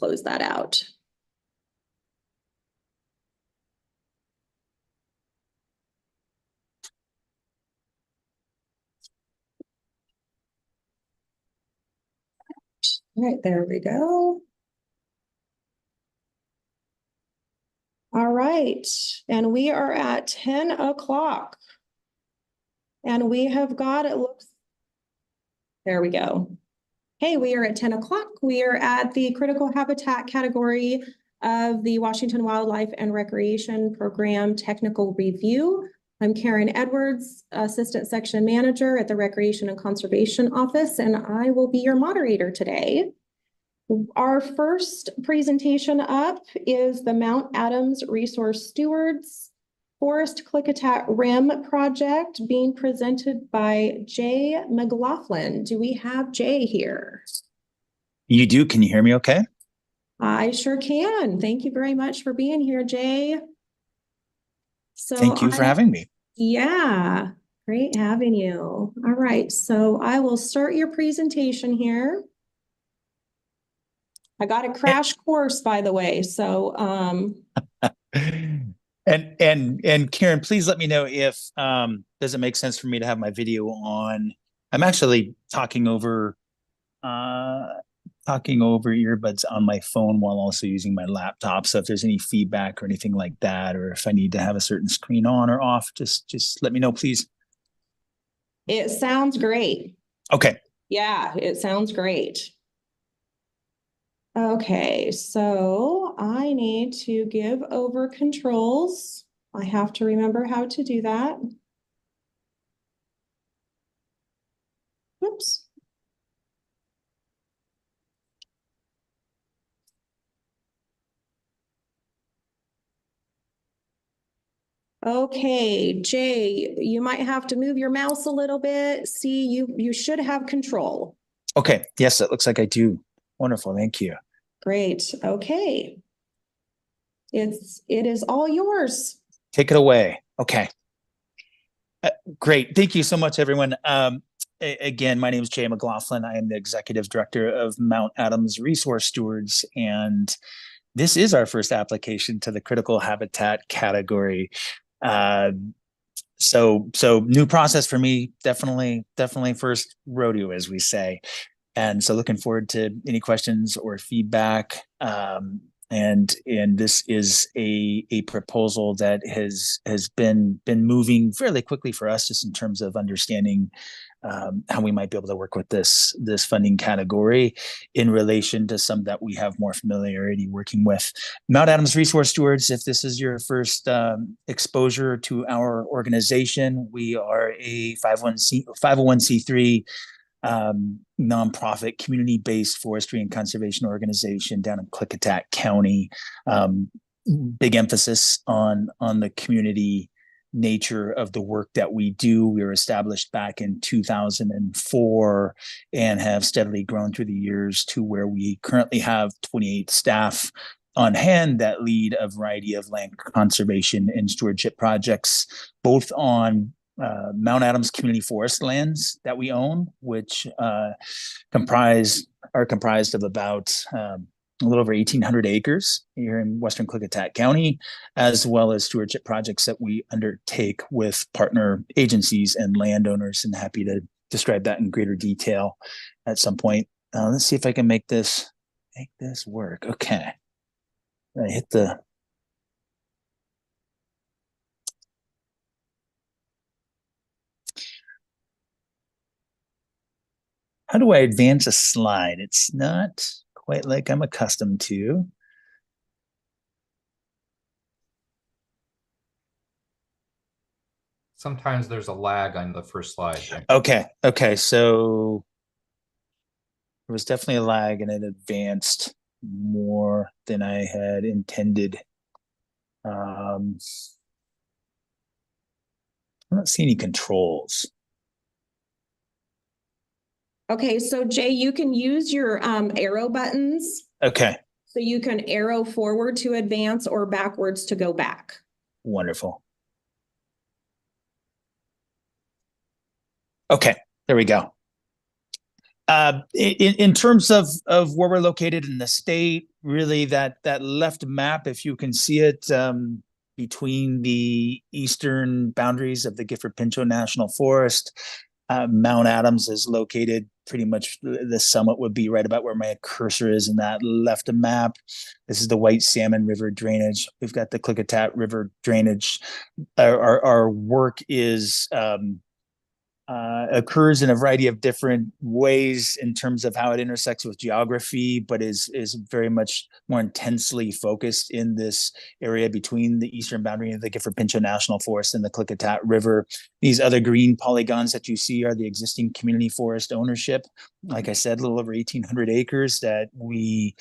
close that out. All right, there we go. All right, and we are at 10 o'clock. And we have got, it looks, there we go. Hey, we are at 10 o'clock. We are at the critical habitat category of the Washington Wildlife and Recreation Program Technical Review. I'm Karen Edwards, Assistant Section Manager at the Recreation and Conservation Office, and I will be your moderator today. Our first presentation up is the Mount Adams Resource Stewards Forest Klickitat Rim project being presented by Jay McLaughlin. Do we have Jay here? You do. Can you hear me okay? I sure can. Thank you very much for being here, Jay. So thank you for having me. Yeah, great having you. All right, so I will start your presentation here. I got a crash course, by the way, so And Karen, please let me know if does it make sense for me to have my video on. I'm actually talking over earbuds on my phone while also using my laptop. So if there's any feedback or anything like that, or if I need to have a certain screen on or off, just let me know, please. It sounds great. Okay. Yeah, it sounds great. Okay, so I need to give over controls. I have to remember how to do that. Oops. Okay, Jay, you might have to move your mouse a little bit. See, you should have control. Okay, yes, it looks like I do. Wonderful, thank you. Great, okay. It is all yours. Take it away. Okay. Great. Thank you so much, everyone. Again, my name is Jay McLaughlin. I am the Executive Director of Mount Adams Resource Stewards, and this is our first application to the critical habitat category. So new process for me, definitely first rodeo, as we say. And so looking forward to any questions or feedback. And this is a proposal that has been moving fairly quickly for us, just in terms of understanding how we might be able to work with this funding category in relation to some that we have more familiarity working with. Mount Adams Resource Stewards, if this is your first exposure to our organization, we are a 501c3 nonprofit community-based forestry and conservation organization down in Klickitat County. Big emphasis on the community nature of the work that we do. We were established back in 2004 and have steadily grown through the years to where we currently have 28 staff on hand that lead a variety of land conservation and stewardship projects, both on Mount Adams community forest lands that we own, which are comprised of about a little over 1,800 acres here in Western Klickitat County, as well as stewardship projects that we undertake with partner agencies and landowners, and happy to describe that in greater detail at some point. Let's see if I can make this work. Okay. I hit the how do I advance a slide? It's not quite like I'm accustomed to. Sometimes there's a lag on the first slide. Okay. So there was definitely a lag, and it advanced more than I had intended. I don't see any controls. Okay, so Jay, you can use your arrow buttons. Okay. So you can arrow forward to advance or backwards to go back. Wonderful. Okay, there we go. In terms of where we're located in the state, really that left map, if you can see it, between the eastern boundaries of the Gifford-Pinchot National Forest, Mount Adams is located pretty much. The summit would be right about where my cursor is in that left map. This is the White Salmon River drainage. We've got the Klickitat River drainage. Our work is occurs in a variety of different ways in terms of how it intersects with geography, but is very much more intensely focused in this area between the eastern boundary of the Gifford-Pinchot National Forest and the Klickitat River. These other green polygons that you see are the existing community forest ownership. Like I said, a little over 1,800 acres that we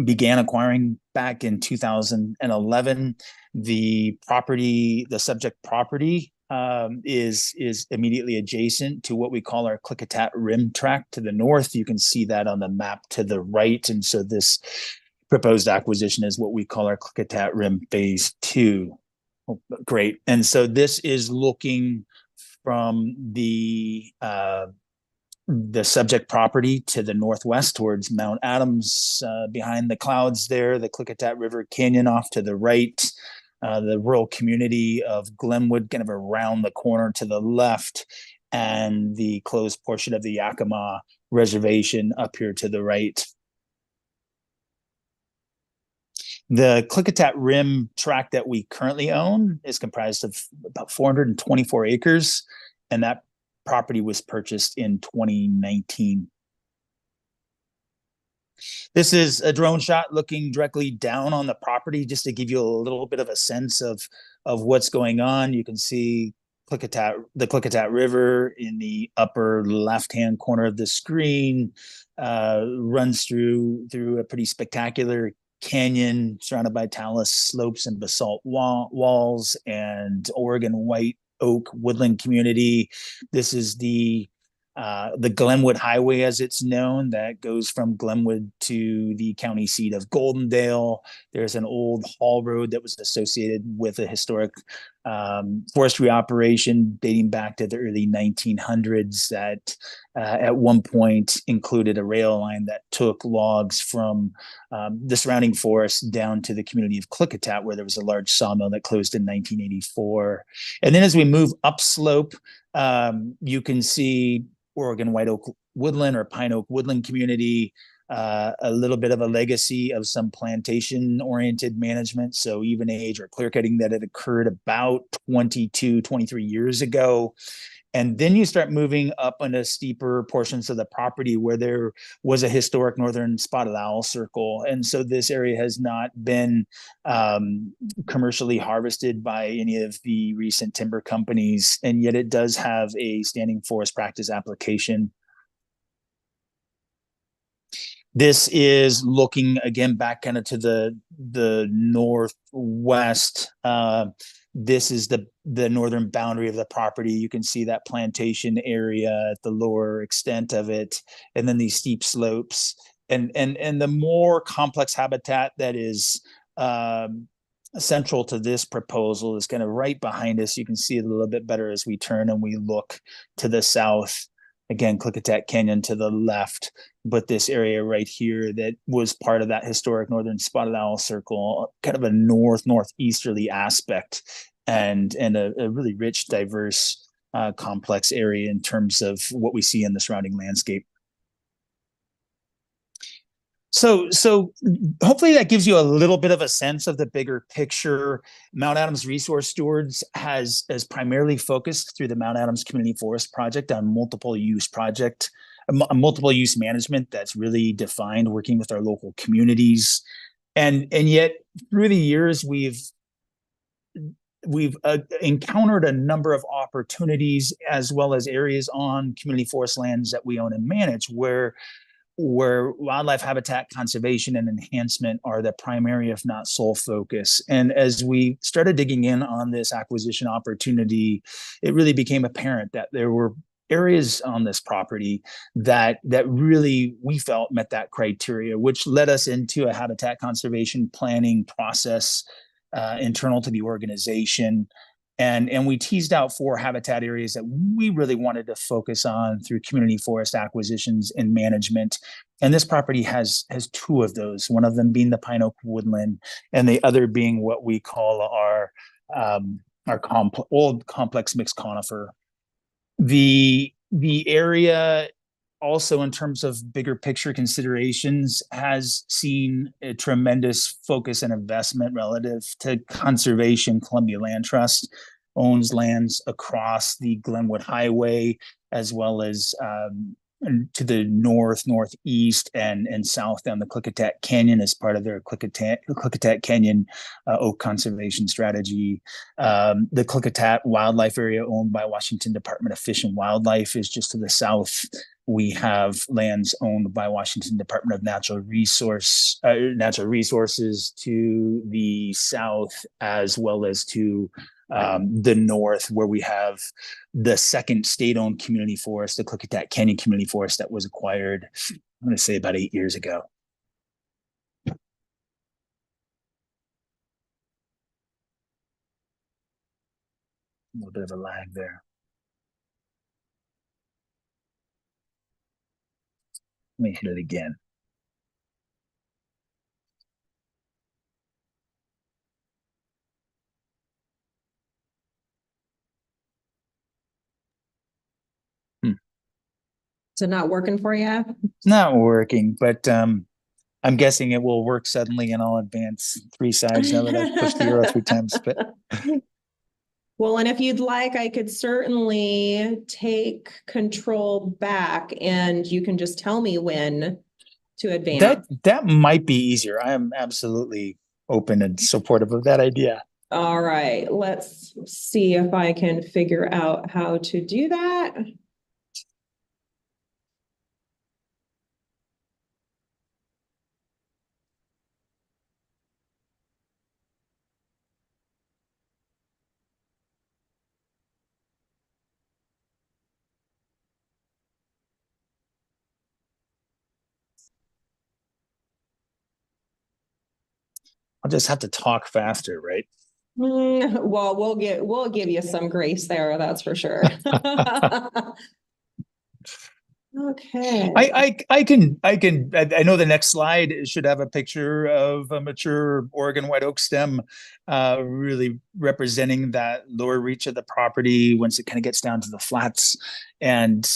began acquiring back in 2011. The subject property is immediately adjacent to what we call our Klickitat Rim Tract to the north. You can see that on the map to the right. And so this proposed acquisition is what we call our Klickitat Rim Phase 2. Oh, great. And so this is looking from the subject property to the northwest towards Mount Adams, behind the clouds there, the Klickitat River Canyon off to the right, the rural community of Glenwood kind of around the corner to the left, and the closed portion of the Yakima Reservation up here to the right. The Klickitat Rim tract that we currently own is comprised of about 424 acres, and that property was purchased in 2019. This is a drone shot looking directly down on the property just to give you a little bit of a sense of what's going on. You can see the Klickitat River in the upper left-hand corner of the screen, runs through a pretty spectacular canyon surrounded by talus slopes and basalt walls and Oregon white oak woodland community. This is the Glenwood Highway, as it's known, that goes from Glenwood to the county seat of Goldendale. There's an old haul road that was associated with a historic forestry operation dating back to the early 1900s that at one point included a rail line that took logs from the surrounding forest down to the community of Klickitat, where there was a large sawmill that closed in 1984. And then as we move upslope, you can see Oregon white oak woodland or pine oak woodland community, a little bit of a legacy of some plantation oriented management. So even age or clear cutting that had occurred about 22, 23 years ago. And then you start moving up into steeper portions of the property where there was a historic northern spotted owl circle. And so this area has not been commercially harvested by any of the recent timber companies, and yet it does have a standing forest practice application. This is looking again back kind of to the northwest. This is the northern boundary of the property. You can see that plantation area at the lower extent of it, and then these steep slopes, and the more complex habitat that is central to this proposal is kind of right behind us. You can see it a little bit better as we turn and we look to the south. Again, Klickitat Canyon to the left, but this area right here that was part of that historic northern spotted owl circle, kind of a northeasterly aspect, and a really rich, diverse, complex area in terms of what we see in the surrounding landscape. So hopefully that gives you a little bit of a sense of the bigger picture. Mount Adams Resource Stewards has primarily focused through the Mount Adams Community Forest Project on multiple use management that's really defined working with our local communities. And yet through the years, we've encountered a number of opportunities as well as areas on community forest lands that we own and manage where wildlife habitat conservation and enhancement are the primary, if not sole focus. And as we started digging in on this acquisition opportunity, it really became apparent that there were areas on this property that really we felt met that criteria, which led us into a habitat conservation planning process internal to the organization. And we teased out 4 habitat areas that we really wanted to focus on through community forest acquisitions and management. And this property has 2 of those, one of them being the pine oak woodland, and the other being what we call our old complex mixed conifer. The area also, in terms of bigger picture considerations, has seen a tremendous focus and investment relative to conservation. Columbia Land Trust owns lands across the Glenwood Highway, as well as to the north, northeast, and south down the Klickitat Canyon as part of their Klickitat Canyon oak conservation strategy. The Klickitat Wildlife Area, owned by Washington Department of Fish and Wildlife, is just to the south. We have lands owned by Washington Department of Natural Resources to the south, as well as to the north, where we have the second state-owned community forest, the Klickitat Canyon Community Forest, that was acquired, I'm going to say, about 8 years ago. A little bit of a lag there. Let me hit it again. Is it not working for you? It's not working, but I'm guessing it will work suddenly, and I'll advance 3 sides now that I've pushed the arrow 3 times. But Well, and if you'd like, I could certainly take control back and you can just tell me when to advance. that might be easier. I am absolutely open and supportive of that idea. All right, let's see if I can figure out how to do that. I'll just have to talk faster, right? Well, we'll give you some grace there, that's for sure. Okay. I know the next slide should have a picture of a mature Oregon white oak stem, really representing that lower reach of the property once it kind of gets down to the flats. And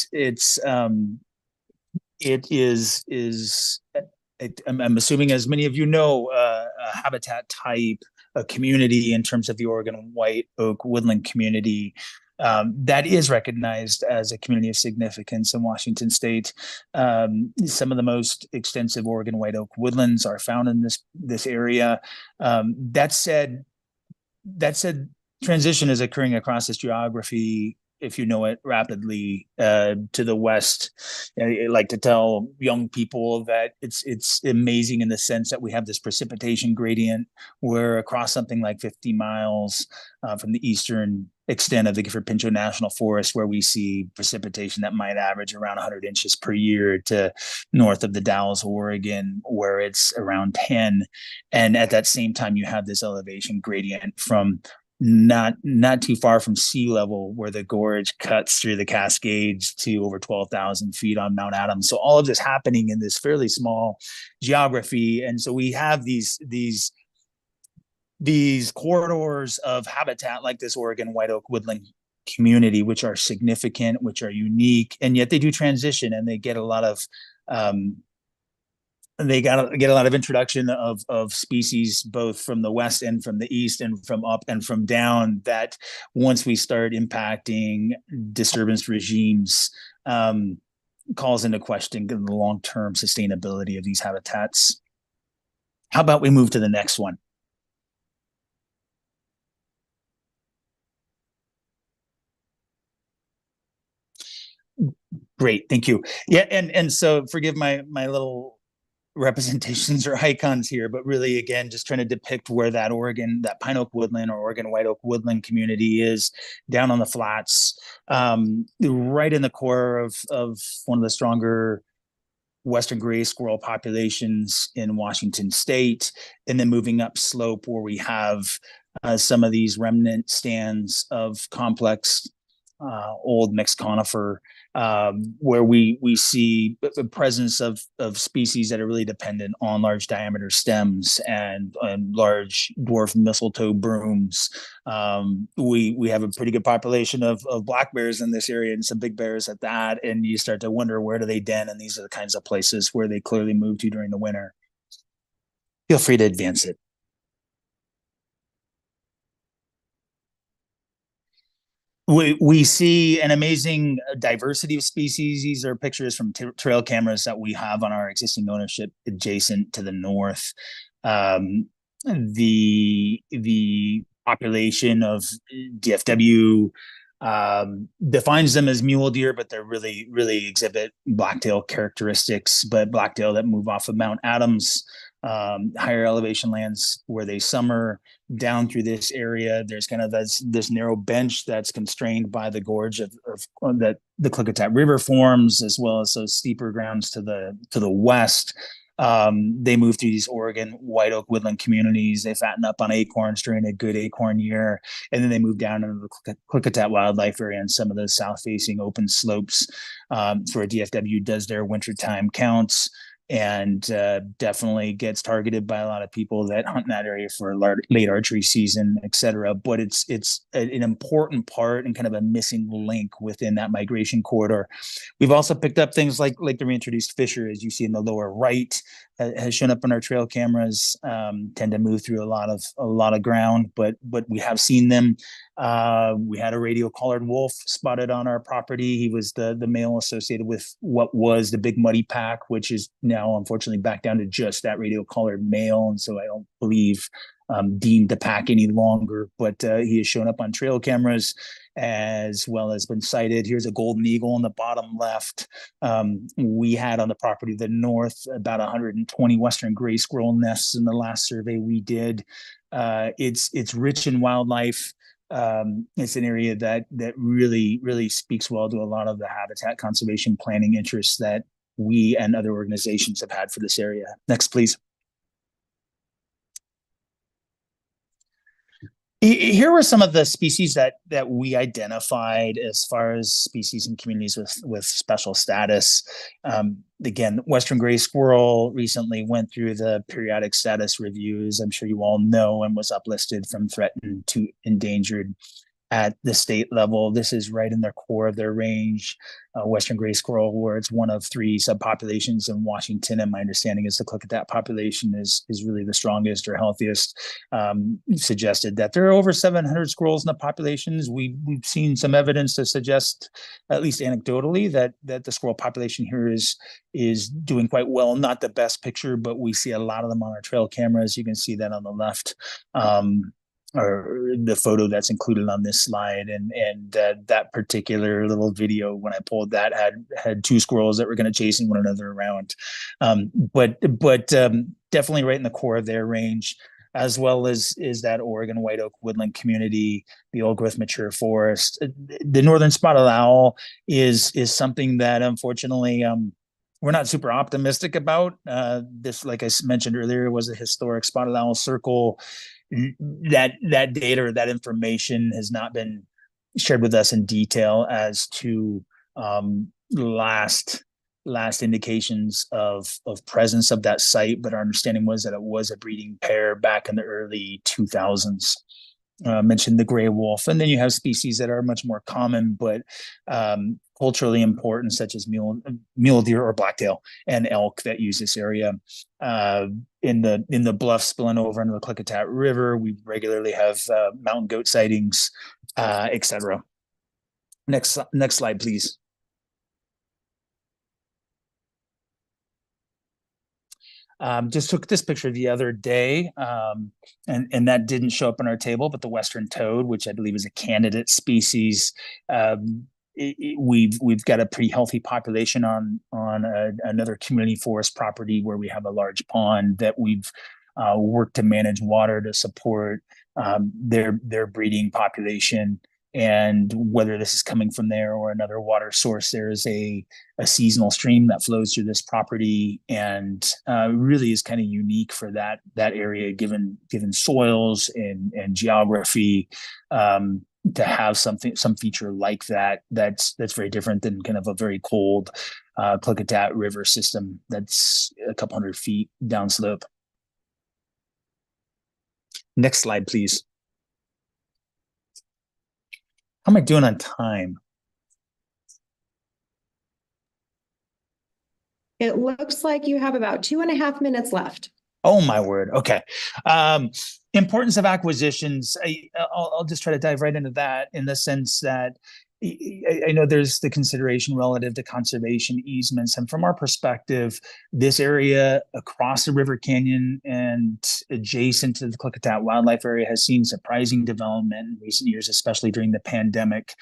I'm assuming, as many of you know, a habitat type, a community in terms of the Oregon white oak woodland community, that is recognized as a community of significance in Washington State. Some of the most extensive Oregon white oak woodlands are found in this area. That said, transition is occurring across this geography, if you know it, rapidly. To the west, I like to tell young people that it's amazing in the sense that we have this precipitation gradient where across something like 50 miles from the eastern extent of the Gifford Pinchot National Forest, where we see precipitation that might average around 100 inches per year, to north of the Dalles, Oregon, where it's around 10. And at that same time, you have this elevation gradient from not too far from sea level, where the gorge cuts through the Cascades, to over 12,000 feet on Mount Adams. So all of this happening in this fairly small geography. And so we have these corridors of habitat like this Oregon white oak woodland community, which are significant, which are unique, and yet they do transition, and they get a lot of introduction of species, both from the west and from the east, and from up and from down, that once we start impacting disturbance regimes, calls into question the long-term sustainability of these habitats. How about we move to the next one? Great, thank you. Yeah, and so forgive my little representations or icons here, but really, again, just trying to depict where that pine oak woodland or Oregon white oak woodland community is, down on the flats, right in the core of one of the stronger western gray squirrel populations in Washington State, and then moving up slope where we have some of these remnant stands of complex old mixed conifer, where we see the presence of species that are really dependent on large diameter stems and large dwarf mistletoe brooms. We have a pretty good population of black bears in this area and some big bears at that. And you start to wonder, where do they den? And these are the kinds of places where they clearly move to during the winter. Feel free to advance it. We see an amazing diversity of species. These are pictures from trail cameras that we have on our existing ownership adjacent to the north. The population of DFW defines them as mule deer, but they're really exhibit blacktail characteristics, but blacktail that move off of Mount Adams, higher elevation lands where they summer down through this area. There's kind of this narrow bench that's constrained by the gorge of that the Klickitat River forms, as well as those steeper grounds to the west. They move through these Oregon white oak woodland communities. They fatten up on acorns during a good acorn year, and then they move down into the Klickitat wildlife area and some of the south-facing open slopes, where DFW does their wintertime counts, and definitely gets targeted by a lot of people that hunt in that area for late archery season, et cetera. But it's an important part and kind of a missing link within that migration corridor. We've also picked up things like the reintroduced fisher, as you see in the lower right, has shown up on our trail cameras. Tend to move through a lot of ground, but we have seen them. We had a radio collared wolf spotted on our property. He was the male associated with what was the big muddy pack, which is now unfortunately back down to just that radio collared male, and so I don't believe deemed the pack any longer. But he has shown up on trail cameras, as well as been sighted. Here's a golden eagle in the bottom left. We had on the property to the north about 120 western gray squirrel nests in the last survey we did. It's rich in wildlife. It's an area that really speaks well to a lot of the habitat conservation planning interests that we and other organizations have had for this area. Next, please. Here were some of the species that we identified as far as species and communities with special status. Again, western gray squirrel recently went through the periodic status reviews, I'm sure you all know, and was uplisted from threatened to endangered at the state level. This is right in their core of their range. Western gray squirrel, where it's one of 3 subpopulations in Washington, and my understanding is the Klickitat population is really the strongest or healthiest. Suggested that there are over 700 squirrels in the populations. We've seen some evidence to suggest, at least anecdotally, that the squirrel population here is doing quite well. Not the best picture, but we see a lot of them on our trail cameras. You can see that on the left. Or the photo that's included on this slide, and that particular little video, when I pulled that, had 2 squirrels that were kind of chasing one another around, but definitely right in the core of their range, as well as is that Oregon white oak woodland community, the old growth mature forest. The northern spotted owl is something that unfortunately we're not super optimistic about. This, like I mentioned earlier, was a historic spotted owl circle. That data or that information has not been shared with us in detail as to last indications of presence of that site, but our understanding was that it was a breeding pair back in the early 2000s. Mentioned the gray wolf, and then you have species that are much more common but culturally important, such as mule deer or blacktail and elk that use this area. In the bluffs spilling over into the Klickitat River, we regularly have mountain goat sightings, etc. Next slide, please. Just took this picture the other day, and that didn't show up on our table, but the western toad, which I believe is a candidate species, we've got a pretty healthy population on another community forest property where we have a large pond that we've worked to manage water to support their breeding population. And whether this is coming from there or another water source, there is a seasonal stream that flows through this property, and really is kind of unique for that area, given soils and geography. To have some feature like that's very different than kind of a very cold Klickitat River system that's a couple hundred feet downslope. Next slide, please. How am I doing on time? It looks like you have about 2.5 minutes left. Oh my word. Okay. Importance of acquisitions. I'll just try to dive right into that, in the sense that I know there's the consideration relative to conservation easements. And from our perspective, this area across the River Canyon and adjacent to the Klickitat Wildlife Area has seen surprising development in recent years, especially during the pandemic.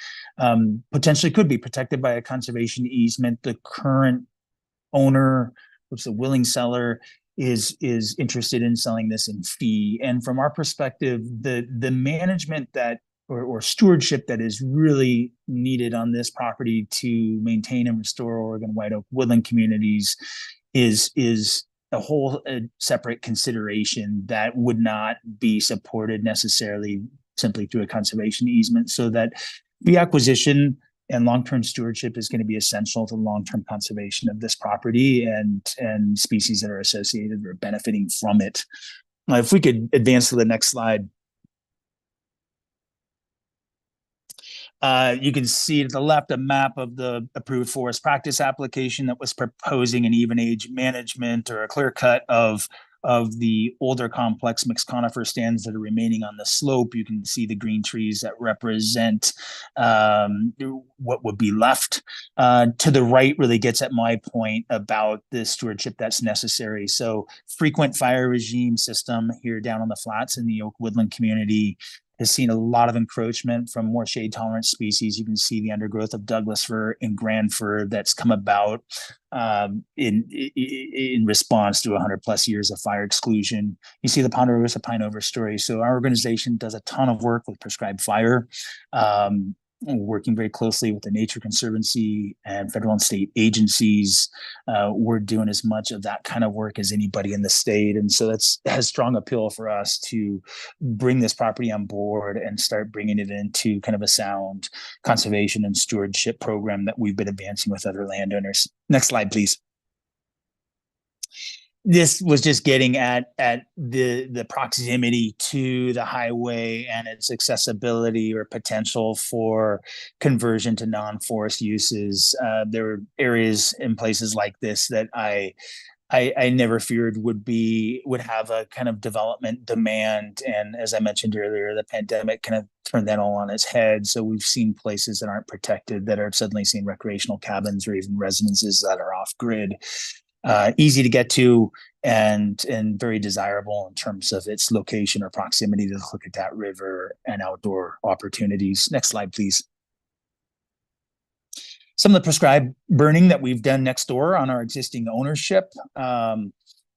Potentially could be protected by a conservation easement. The current owner, which is a willing seller, is interested in selling this in fee. And from our perspective, the management that or stewardship that is really needed on this property to maintain and restore Oregon white oak woodland communities is a whole separate consideration that would not be supported necessarily simply through a conservation easement. So that the acquisition and long-term stewardship is going to be essential to long-term conservation of this property and species that are associated or benefiting from it. If we could advance to the next slide. You can see to the left a map of the approved forest practice application that was proposing an even age management, or a clear cut of the older complex mixed conifer stands that are remaining on the slope. You can see the green trees that represent what would be left. To the right really gets at my point about the stewardship that's necessary. So frequent fire regime system here down on the flats in the oak woodland community has seen a lot of encroachment from more shade tolerant species. You can see the undergrowth of Douglas fir and grand fir that's come about in response to 100+ years of fire exclusion. You see the ponderosa pine overstory. So our organization does a ton of work with prescribed fire, working very closely with the Nature Conservancy and federal and state agencies. We're doing as much of that kind of work as anybody in the state. And so that has strong appeal for us to bring this property on board and start bringing it into kind of a sound conservation and stewardship program that we've been advancing with other landowners. Next slide, please. This was just getting at the proximity to the highway and its accessibility or potential for conversion to non-forest uses. There were areas in places like this that I never feared would have a kind of development demand. And as I mentioned earlier, the pandemic kind of turned that all on its head. So we've seen places that aren't protected that are suddenly seeing recreational cabins or even residences that are off grid. Easy to get to and very desirable in terms of its location or proximity to the Klickitat River and outdoor opportunities. Next slide, please. Some of the prescribed burning that we've done next door on our existing ownership.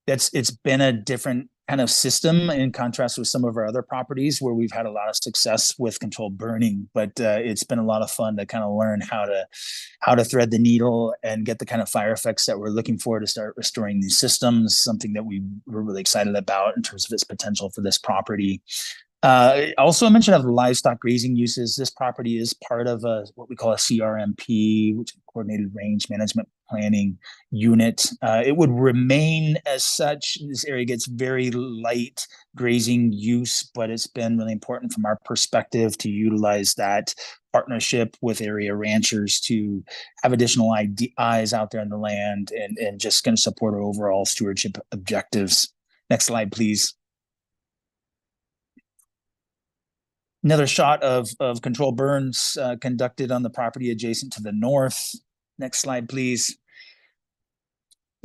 It's been a different kind of system in contrast with some of our other properties where we've had a lot of success with controlled burning, but it's been a lot of fun to kind of learn how to thread the needle and get the kind of fire effects that we're looking for to start restoring these systems, something that we're really excited about in terms of its potential for this property. Also, a mention of livestock grazing uses. This property is part of what we call a CRMP, which is Coordinated Range Management Planning Unit. It would remain as such. This area gets very light grazing use, but it's been really important from our perspective to utilize that partnership with area ranchers to have additional eyes out there on the land and just going to support our overall stewardship objectives. Next slide, please. Another shot of controlled burns conducted on the property adjacent to the north. Next slide, please.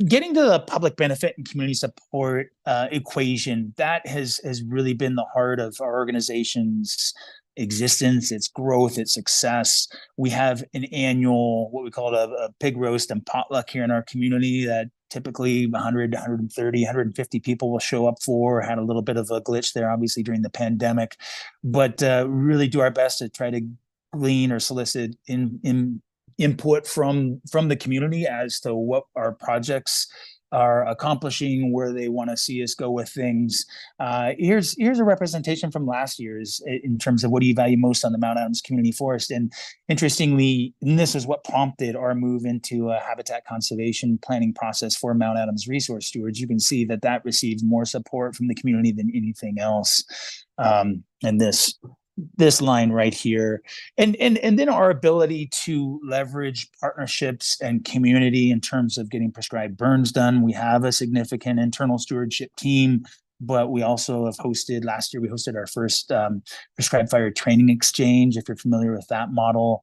Getting to the public benefit and community support equation, that has really been the heart of our organization's existence, its growth, its success. We have an annual, what we call a pig roast and potluck here in our community that typically 100, 130, 150 people will show up for. Had a little bit of a glitch there, obviously, during the pandemic, but really do our best to try to glean or solicit input from the community as to what our projects are accomplishing, where they want to see us go with things. Here's a representation from last year's in terms of what do you value most on the Mount Adams Community Forest. And interestingly, and this is what prompted our move into a habitat conservation planning process for Mount Adams Resource Stewards. You can see that that receives more support from the community than anything else. And this line right here, and then our ability to leverage partnerships and community in terms of getting prescribed burns done. We have a significant internal stewardship team, but we also have hosted, last year we hosted our first prescribed fire training exchange. If you're familiar with that model,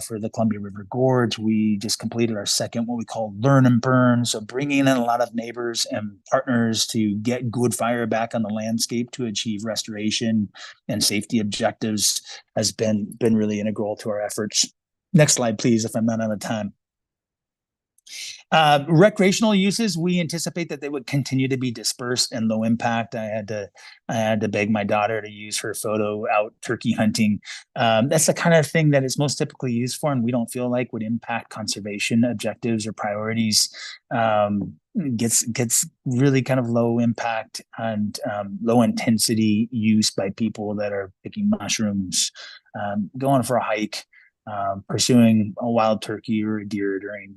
for the Columbia River Gorge, we just completed our second, what we call learn and burn. So bringing in a lot of neighbors and partners to get good fire back on the landscape to achieve restoration and safety objectives has been really integral to our efforts. Next slide, please, if I'm not out of time. Recreational uses, we anticipate that they would continue to be dispersed and low impact. I had to beg my daughter to use her photo out turkey hunting. That's the kind of thing that is most typically used for, and we don't feel like would impact conservation objectives or priorities. Gets really kind of low impact and low intensity use by people that are picking mushrooms, going for a hike, pursuing a wild turkey or a deer during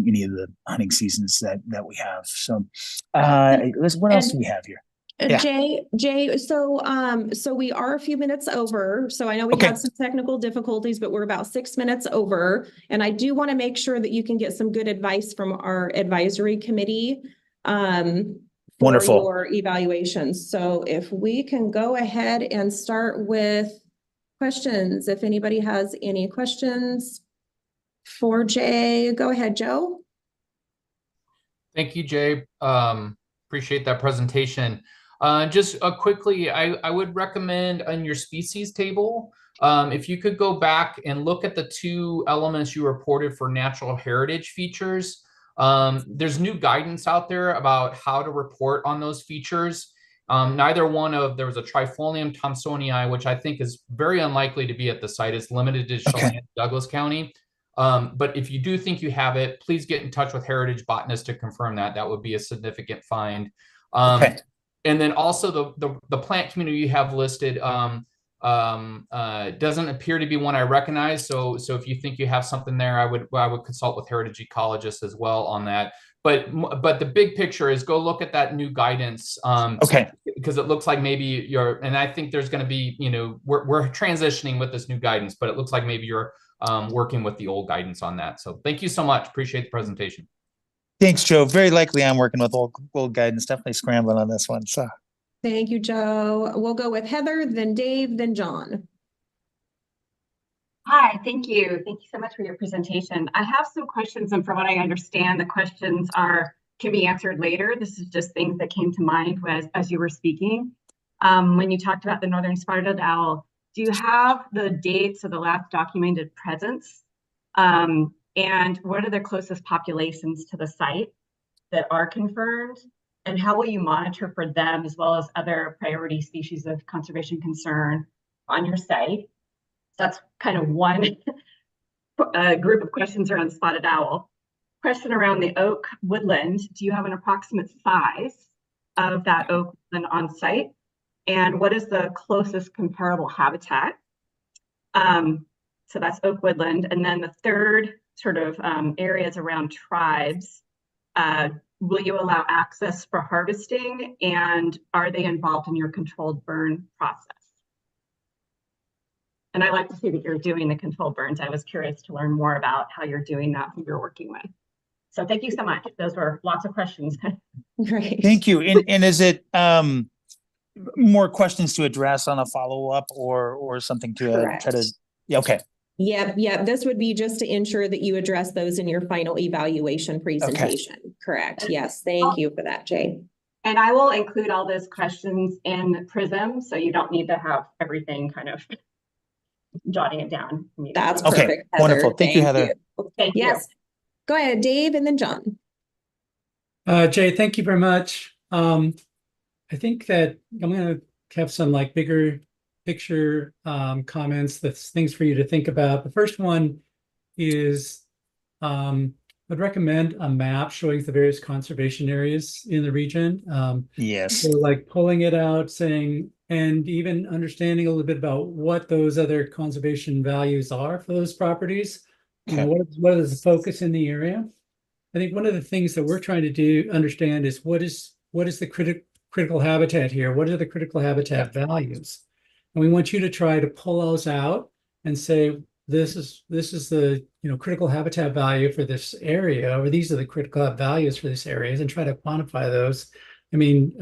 any of the hunting seasons that we have. So what else do we have here? Yeah. Jay, so we are a few minutes over. So I know we had some technical difficulties, but we're about 6 minutes over. And I do want to make sure that you can get some good advice from our advisory committee for your evaluations. So if we can go ahead and start with questions, if anybody has any questions for Jay, go ahead, Joe. Thank you, Jay. Appreciate that presentation. Just quickly, I would recommend on your species table, if you could go back and look at the 2 elements you reported for natural heritage features. There's new guidance out there about how to report on those features. There was a Trifolium thomsonii, which I think is very unlikely to be at the site. It's limited to Chelan, Douglas County. But if you do think you have it, please get in touch with Heritage Botanists to confirm that. That would be a significant find. And then also the plant community you have listed doesn't appear to be one I recognize. So if you think you have something there, I would consult with heritage ecologists as well on that. But the big picture is go look at that new guidance. Because it looks like maybe and I think there's going to be, we're transitioning with this new guidance, but it looks like maybe you're working with the old guidance on that. So thank you so much. Appreciate the presentation. Thanks, Joe. Very likely I'm working with old guidance. Definitely scrambling on this one. So thank you, Joe. We'll go with Heather, then Dave, then John. Hi, thank you. Thank you so much for your presentation. I have some questions, and from what I understand, the questions can be answered later. This is just things that came to mind as you were speaking. When you talked about the northern spotted owl, do you have the dates of the last documented presence? And what are the closest populations to the site that are confirmed? And how will you monitor for them as well as other priority species of conservation concern on your site? That's kind of one group of questions around spotted owl. Question around the oak woodland. Do you have an approximate size of that oak woodland on site? And what is the closest comparable habitat? So that's oak woodland. And then the third sort of areas around tribes. Will you allow access for harvesting? And are they involved in your controlled burn process? And I like to see that you're doing the controlled burns. I was curious to learn more about how you're doing that, who you're working with. So thank you so much. Those were lots of questions. Great. Thank you. And is it more questions to address on a follow-up or something to try to, okay. Yeah. This would be just to ensure that you address those in your final evaluation presentation. Correct. Yes. Thank you for that, Jay. And I will include all those questions in Prism, so you don't need to have everything kind of jotting it down. That's perfect. Okay. Wonderful. Thank you, Heather. Thank you. Yes. Go ahead, Dave, and then John. Jay, thank you very much. I think that I'm going to have some bigger picture comments, that's things for you to think about. The first one is I'd recommend a map showing the various conservation areas in the region. Yes. So like pulling it out, saying, and even understanding a little bit about what those other conservation values are for those properties. You know, what is the focus in the area? I think one of the things that we're trying to understand is what is the critical habitat here? What are the critical habitat values? And we want you to try to pull those out and say, this is the critical habitat value for this area, or these are the critical values for this area, and try to quantify those. I mean,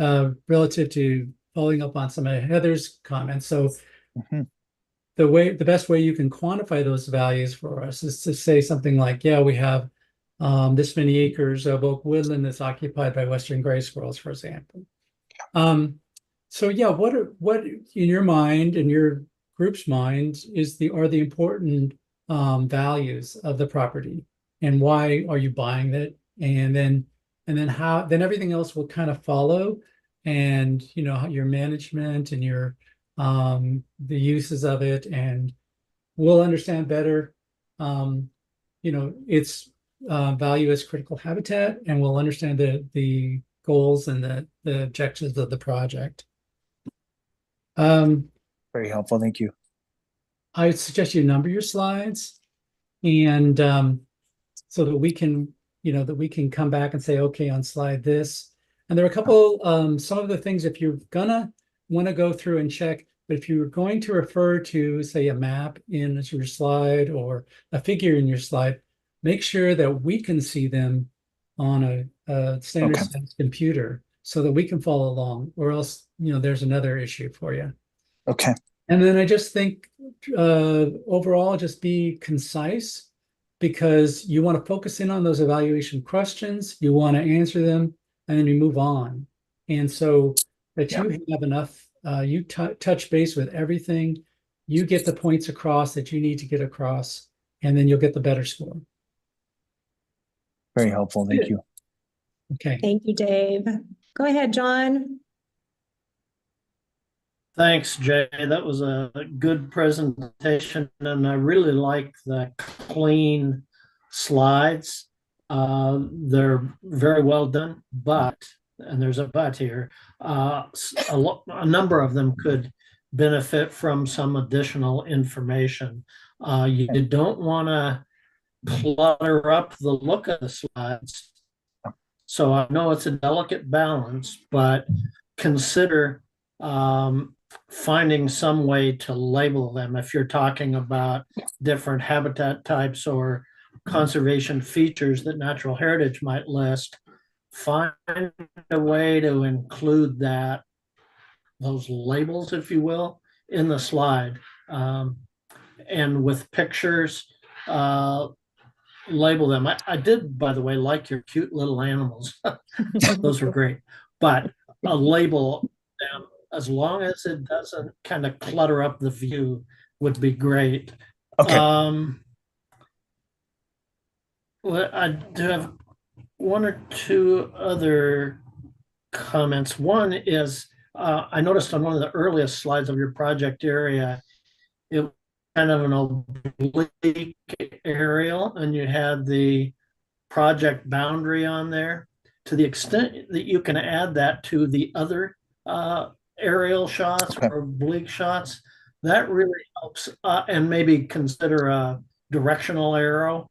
relative to following up on some of Heather's comments. So the best way you can quantify those values for us is to say something like, yeah, we have this many acres of oak woodland that's occupied by western gray squirrels, for example. So yeah, what in your mind, in your group's mind, are the important values of the property, and why are you buying it? And then everything else will kind of follow, and your management and your the uses of it, and we'll understand better its value as critical habitat, and we'll understand the goals and the objectives of the project. Very helpful. Thank you. I would suggest you number your slides, and so that we can come back and say, okay, on slide this. And there are a couple, some of the things, if you're gonna want to go through and check, but if you're going to refer to, say, a map in your slide or a figure in your slide, make sure that we can see them on a standard size computer so that we can follow along, or else, there's another issue for you. Okay. And then I just think overall, just be concise, because you want to focus in on those evaluation questions, you want to answer them, and then you move on. And so that you have enough, you touch base with everything, you get the points across that you need to get across, and then you'll get the better score. Very helpful. Thank you. Okay. Thank you, Dave. Go ahead, John. Thanks, Jay. That was a good presentation, and I really like the clean slides. They're very well done, but, and there's a but here, a number of them could benefit from some additional information. You don't want to clutter up the look of the slides. So I know it's a delicate balance, but consider finding some way to label them. If you're talking about different habitat types or conservation features that natural heritage might list, find a way to include those labels, if you will, in the slide. And with pictures, label them. I did, by the way, like your cute little animals. Those were great. But a label them, as long as it doesn't kind of clutter up the view, would be great. Okay. Well, I do have one or two other comments. One is I noticed on one of the earliest slides of your project area, it was kind of an oblique aerial, and you had the project boundary on there. To the extent that you can add that to the other aerial shots or oblique shots, that really helps. And maybe consider a directional arrow.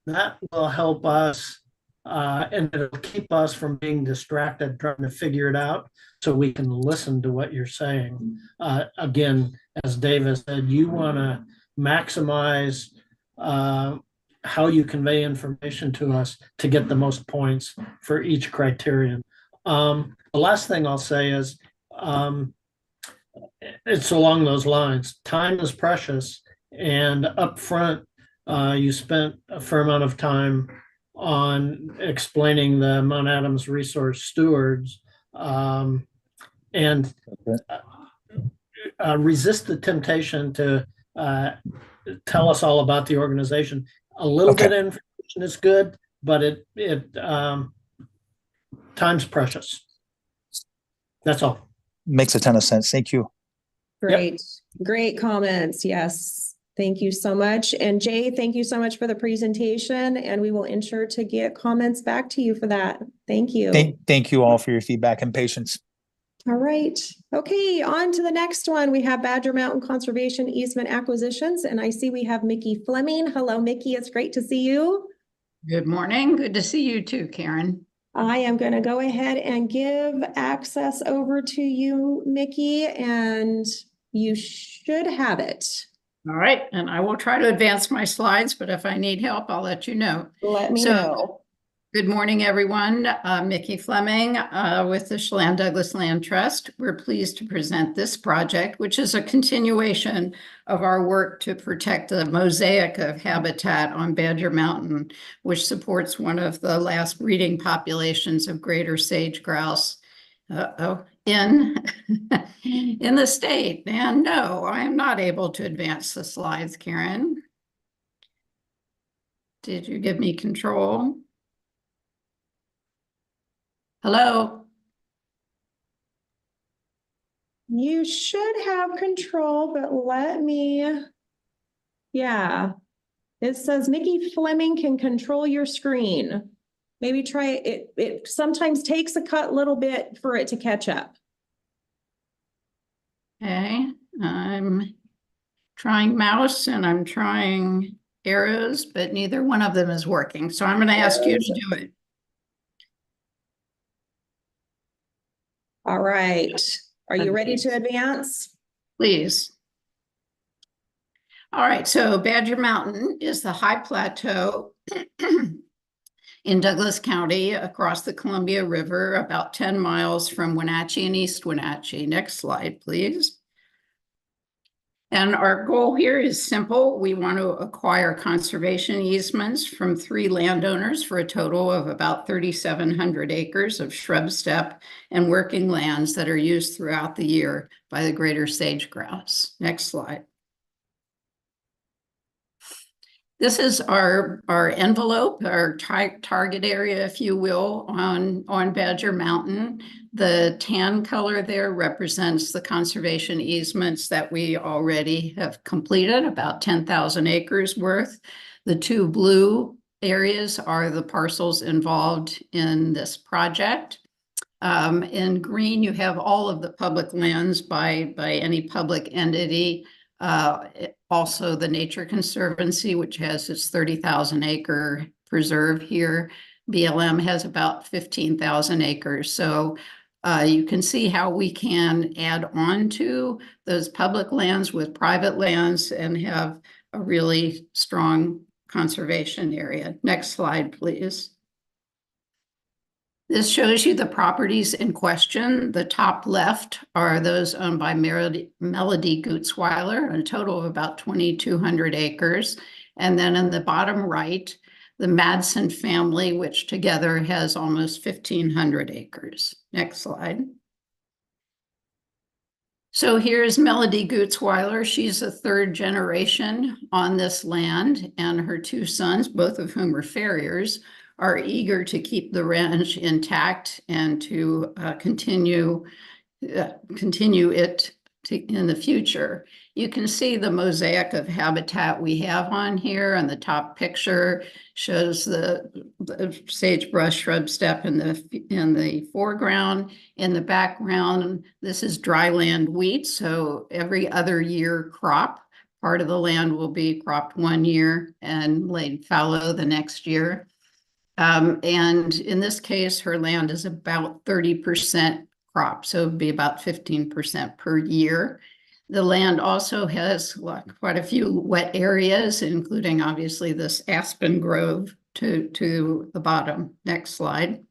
That will help us, and it'll keep us from being distracted trying to figure it out, so we can listen to what you're saying. Again, as Davis said, you want to maximize how you convey information to us to get the most points for each criterion. The last thing I'll say is, it's along those lines. Time is precious, and up front, you spent a fair amount of time on explaining the Mount Adams resource stewards, and resist the temptation to tell us all about the organization. A little bit of information is good, but time's precious. That's all. Makes a ton of sense. Thank you. Great, great comments. Yes. Thank you so much. And Jay, thank you so much for the presentation, and we will ensure to get comments back to you for that. Thank you. Thank you all for your feedback and patience. All right. Okay, on to the next one. We have Badger Mountain Conservation Easement Acquisitions, and I see we have Mickey Fleming. Hello, Mickey. It's great to see you. Good morning. Good to see you too, Karen. I am going to go ahead and give access over to you, Mickey, and you should have it. All right, and I will try to advance my slides, but if I need help, I'll let you know. Let me know. Good morning, everyone. Mickey Fleming with the Chelan Douglas Land Trust. We're pleased to present this project, which is a continuation of our work to protect the mosaic of habitat on Badger Mountain, which supports one of the last breeding populations of greater sage grouse in the state. And no, I am not able to advance the slides, Karen. Did you give me control? Hello? You should have control, but let me, yeah. It says Mickey Fleming can control your screen. Maybe try it. It sometimes takes a little bit for it to catch up. Okay, I'm trying mouse and I'm trying arrows, but neither one of them is working. So I'm going to ask you to do it. All right. Are you ready to advance? Please. All right, so Badger Mountain is the high plateau in Douglas County across the Columbia River, about 10 miles from Wenatchee and East Wenatchee. Next slide, please. And our goal here is simple. We want to acquire conservation easements from 3 landowners for a total of about 3,700 acres of shrub steppe and working lands that are used throughout the year by the greater sage grouse. Next slide. This is our envelope, our target area, if you will, on Badger Mountain. The tan color there represents the conservation easements that we already have completed, about 10,000 acres worth. The 2 blue areas are the parcels involved in this project. In green, you have all of the public lands by any public entity. Also the Nature Conservancy, which has its 30,000 acre preserve here. BLM has about 15,000 acres. So you can see how we can add on to those public lands with private lands and have a really strong conservation area. Next slide, please. This shows you the properties in question. The top left are those owned by Melody Gutzweiler, a total of about 2,200 acres. And then in the bottom right, the Madsen family, which together has almost 1,500 acres. Next slide. So here's Melody Gutzweiler. She's a 3rd generation on this land, and her 2 sons, both of whom are farriers, are eager to keep the ranch intact and to continue it in the future. You can see the mosaic of habitat we have on here, and the top picture shows the sagebrush shrub steppe in the foreground. In the background, this is dryland wheat, so every other year crop. Part of the land will be cropped 1 year and laid fallow the next year. And in this case, her land is about 30% crop, so it'd be about 15% per year. The land also has quite a few wet areas, including obviously this aspen grove to the bottom. Next slide.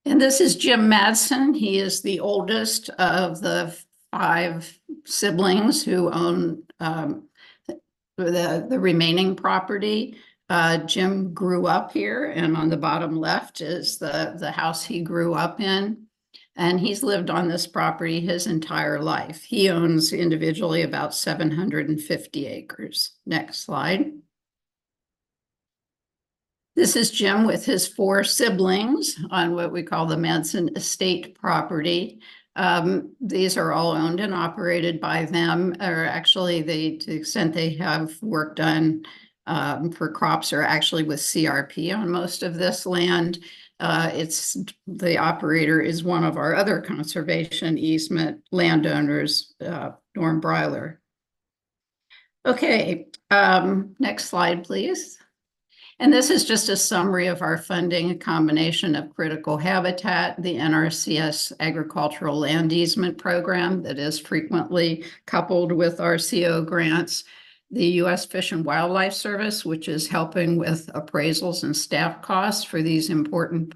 And this is Jim Madsen. He is the oldest of the 5 siblings who own the remaining property. Jim grew up here, and on the bottom left is the house he grew up in. And he's lived on this property his entire life. He owns individually about 750 acres. Next slide. This is Jim with his 4 siblings on what we call the Manson estate property. These are all owned and operated by them, or actually they, to the extent they have work done for crops, are actually with CRP on most of this land. It's the operator is one of our other conservation easement landowners, Norm Breiler. Okay, next slide, please. And this is just a summary of our funding, a combination of critical habitat, the NRCS agricultural land easement program that is frequently coupled with RCO grants, the U.S. Fish and Wildlife Service, which is helping with appraisals and staff costs for these important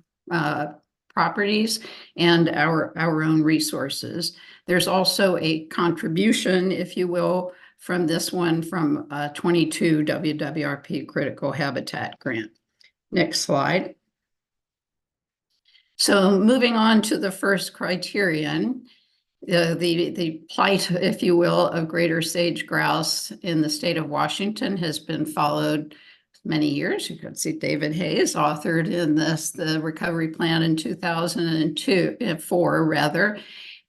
properties, and our own resources. There's also a contribution, if you will, from this one from 22 WWRP Critical Habitat Grant. Next slide. So moving on to the first criterion, the plight, if you will, of greater sage grouse in the state of Washington has been followed many years. You can see David Hayes authored in this, the recovery plan in 2004 rather.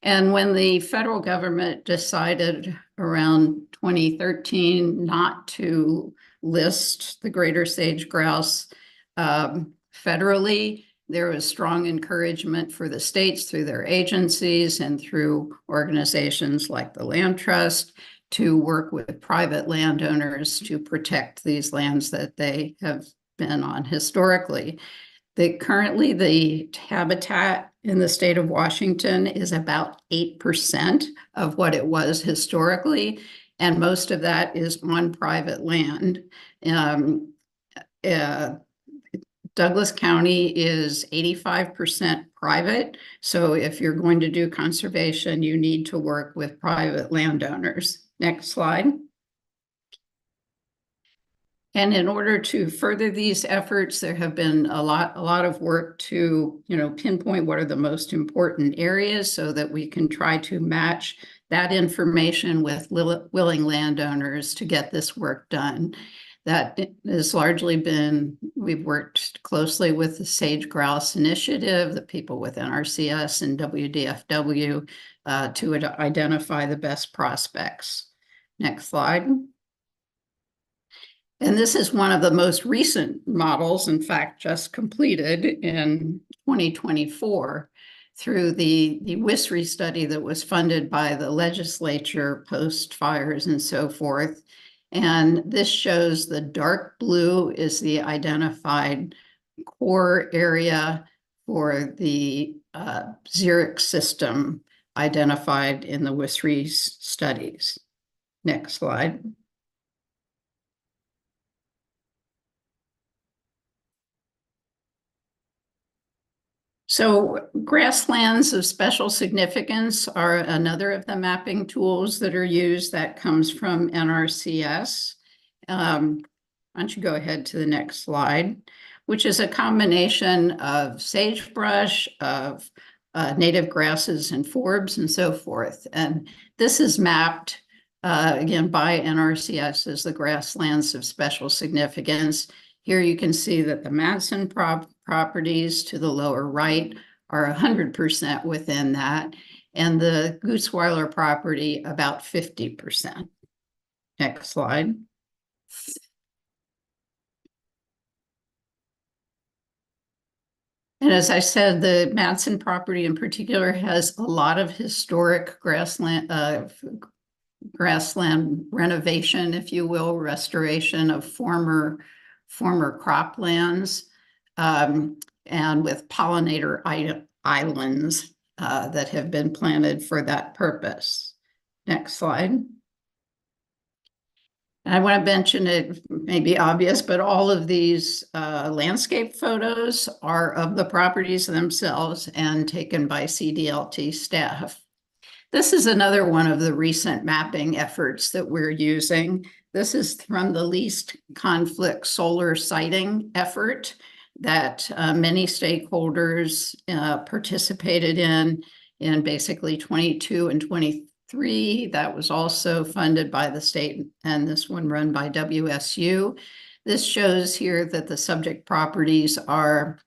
And when the federal government decided around 2013 not to list the greater sage grouse federally, there was strong encouragement for the states through their agencies and through organizations like the Land Trust to work with private landowners to protect these lands that they have been on historically. Currently, the habitat in the state of Washington is about 8% of what it was historically, and most of that is on private land. Douglas County is 85% private, so if you're going to do conservation, you need to work with private landowners. Next slide. And in order to further these efforts, there have been a lot of work to, pinpoint what are the most important areas so that we can try to match that information with willing landowners to get this work done. That has largely been, we've worked closely with the Sage Grouse Initiative, the people with NRCS and WDFW to identify the best prospects. Next slide. And this is one of the most recent models, in fact, just completed in 2024 through the WSRI study that was funded by the legislature post fires and so forth. And this shows the dark blue is the identified core area for the xeric system identified in the WSRI studies. Next slide. So grasslands of special significance are another of the mapping tools that are used that comes from NRCS. Why don't you go ahead to the next slide, which is a combination of sagebrush, of native grasses and forbs and so forth. And this is mapped again by NRCS as the grasslands of special significance. Here you can see that the Manson properties to the lower right are 100% within that, and the Gootsweiler property about 50%. Next slide. And as I said, the Manson property in particular has a lot of historic grassland renovation, if you will, restoration of former croplands, and with pollinator islands that have been planted for that purpose. Next slide. I want to mention, it may be obvious, but all of these landscape photos are of the properties themselves and taken by CDLT staff. This is another one of the recent mapping efforts that we're using. This is from the least conflict solar siting effort that many stakeholders participated in basically 22 and 23. That was also funded by the state, and this one run by WSU. This shows here that the subject properties are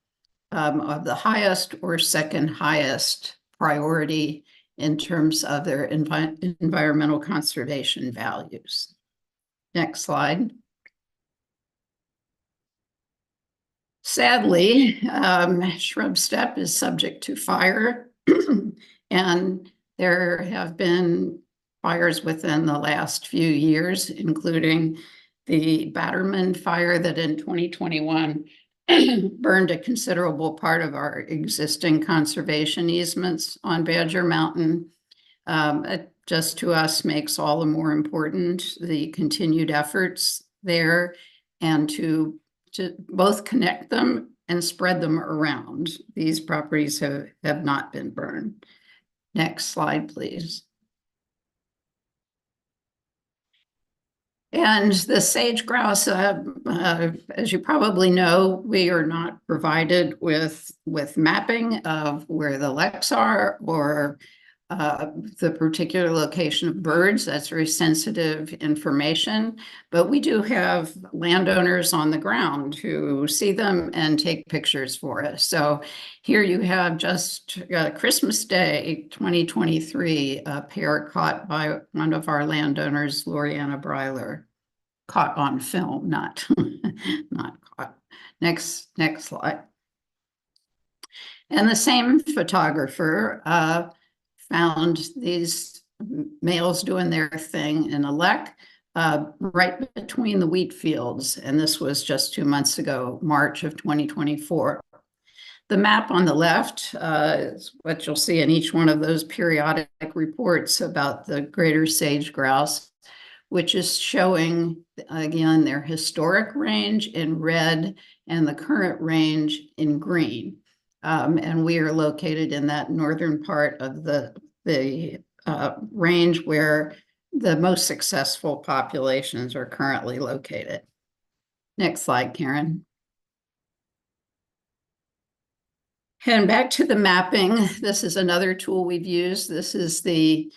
of the highest or second highest priority in terms of their environmental conservation values. Next slide. Sadly, Shrub Steppe is subject to fire, and there have been fires within the last few years, including the Batterman fire that in 2021 burned a considerable part of our existing conservation easements on Badger Mountain. It just to us makes all the more important the continued efforts there and to both connect them and spread them around. These properties have not been burned. Next slide, please. And the sage grouse, as you probably know, we are not provided with mapping of where the leks are or the particular location of birds. That's very sensitive information, but we do have landowners on the ground who see them and take pictures for us. So here you have just Christmas Day 2023, a pair caught by one of our landowners, Loriana Breiler, caught on film, not not caught. Next slide. And the same photographer found these males doing their thing in a lek right between the wheat fields. And this was just 2 months ago, March of 2024. The map on the left is what you'll see in each one of those periodic reports about the greater sage grouse, which is showing, again, their historic range in red and the current range in green. And we are located in that northern part of the range where the most successful populations are currently located. Next slide, Karen. And back to the mapping. This is another tool we've used. This is the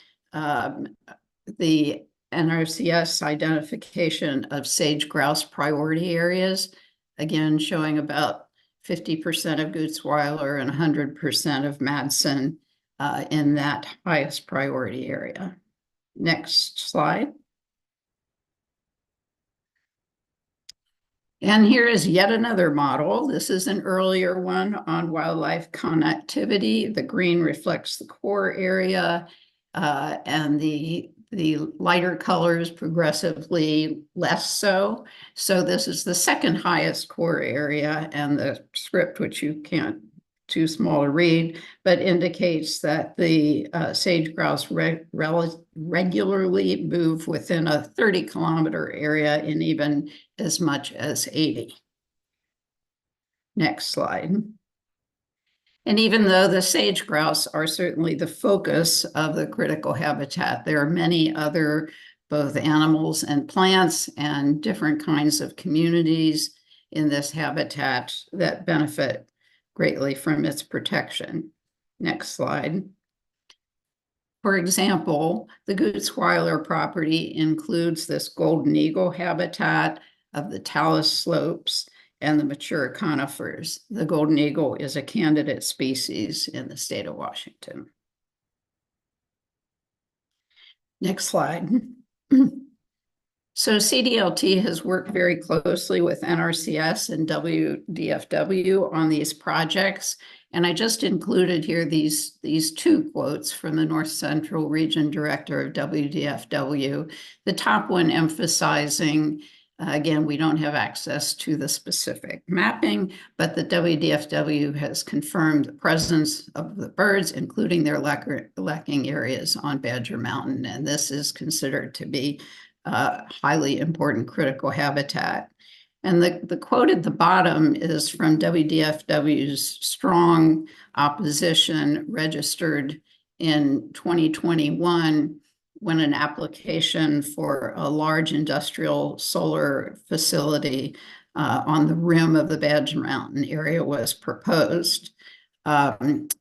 NRCS identification of sage grouse priority areas, again showing about 50% of Gutzweiler and 100% of Madsen in that highest priority area. Next slide. And here is yet another model. This is an earlier one on wildlife connectivity. The green reflects the core area and the lighter colors progressively less so. So this is the second highest core area, and the script, which you can't, too small to read, but indicates that the sage grouse regularly move within a 30-kilometer area in even as much as 80. Next slide. And even though the sage grouse are certainly the focus of the critical habitat, there are many other both animals and plants and different kinds of communities in this habitat that benefit greatly from its protection. Next slide. For example, the Gutzweiler property includes this golden eagle habitat of the talus slopes and the mature conifers. The golden eagle is a candidate species in the state of Washington. Next slide. So CDLT has worked very closely with NRCS and WDFW on these projects. And I just included here these two quotes from the North Central Region Director of WDFW. The top one emphasizing, again, we don't have access to the specific mapping, but the WDFW has confirmed the presence of the birds, including their lekking areas on Badger Mountain. And this is considered to be highly important critical habitat. And the quote at the bottom is from WDFW's strong opposition registered in 2021 when an application for a large industrial solar facility on the rim of the Badger Mountain area was proposed. And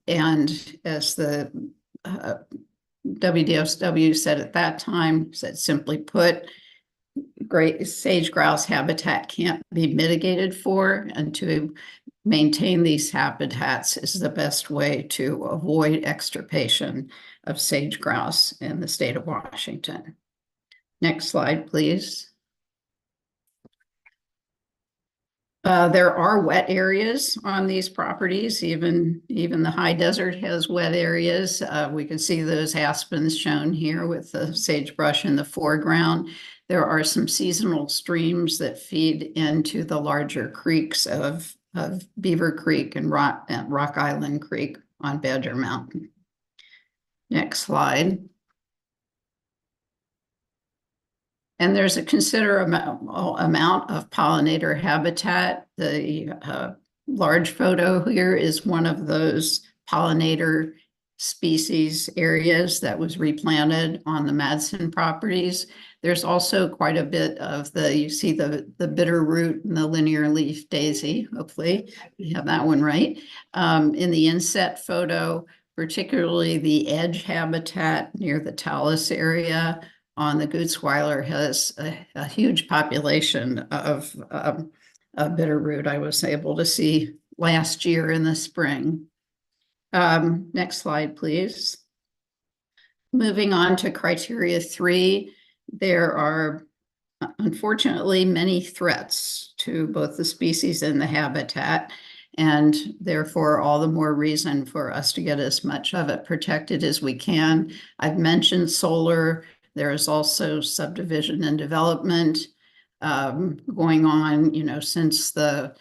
as the WDFW said at that time, said simply put, great sage grouse habitat can't be mitigated for, and to maintain these habitats is the best way to avoid extirpation of sage grouse in the state of Washington. Next slide, please. There are wet areas on these properties. Even the high desert has wet areas. We can see those aspens shown here with the sagebrush in the foreground. There are some seasonal streams that feed into the larger creeks of Beaver Creek and Rock Island Creek on Badger Mountain. Next slide. And there's a considerable amount of pollinator habitat. The large photo here is one of those pollinator species areas that was replanted on the Madsen properties. There's also quite a bit of you see the bitterroot and the linear leaf daisy. Hopefully we have that one right. In the inset photo, particularly the edge habitat near the talus area on the Gutzweiler has a huge population of bitterroot. I was able to see last year in the spring. Next slide, please. Moving on to criteria 3, there are unfortunately many threats to both the species and the habitat, and therefore all the more reason for us to get as much of it protected as we can. I've mentioned solar. There is also subdivision and development going on, since the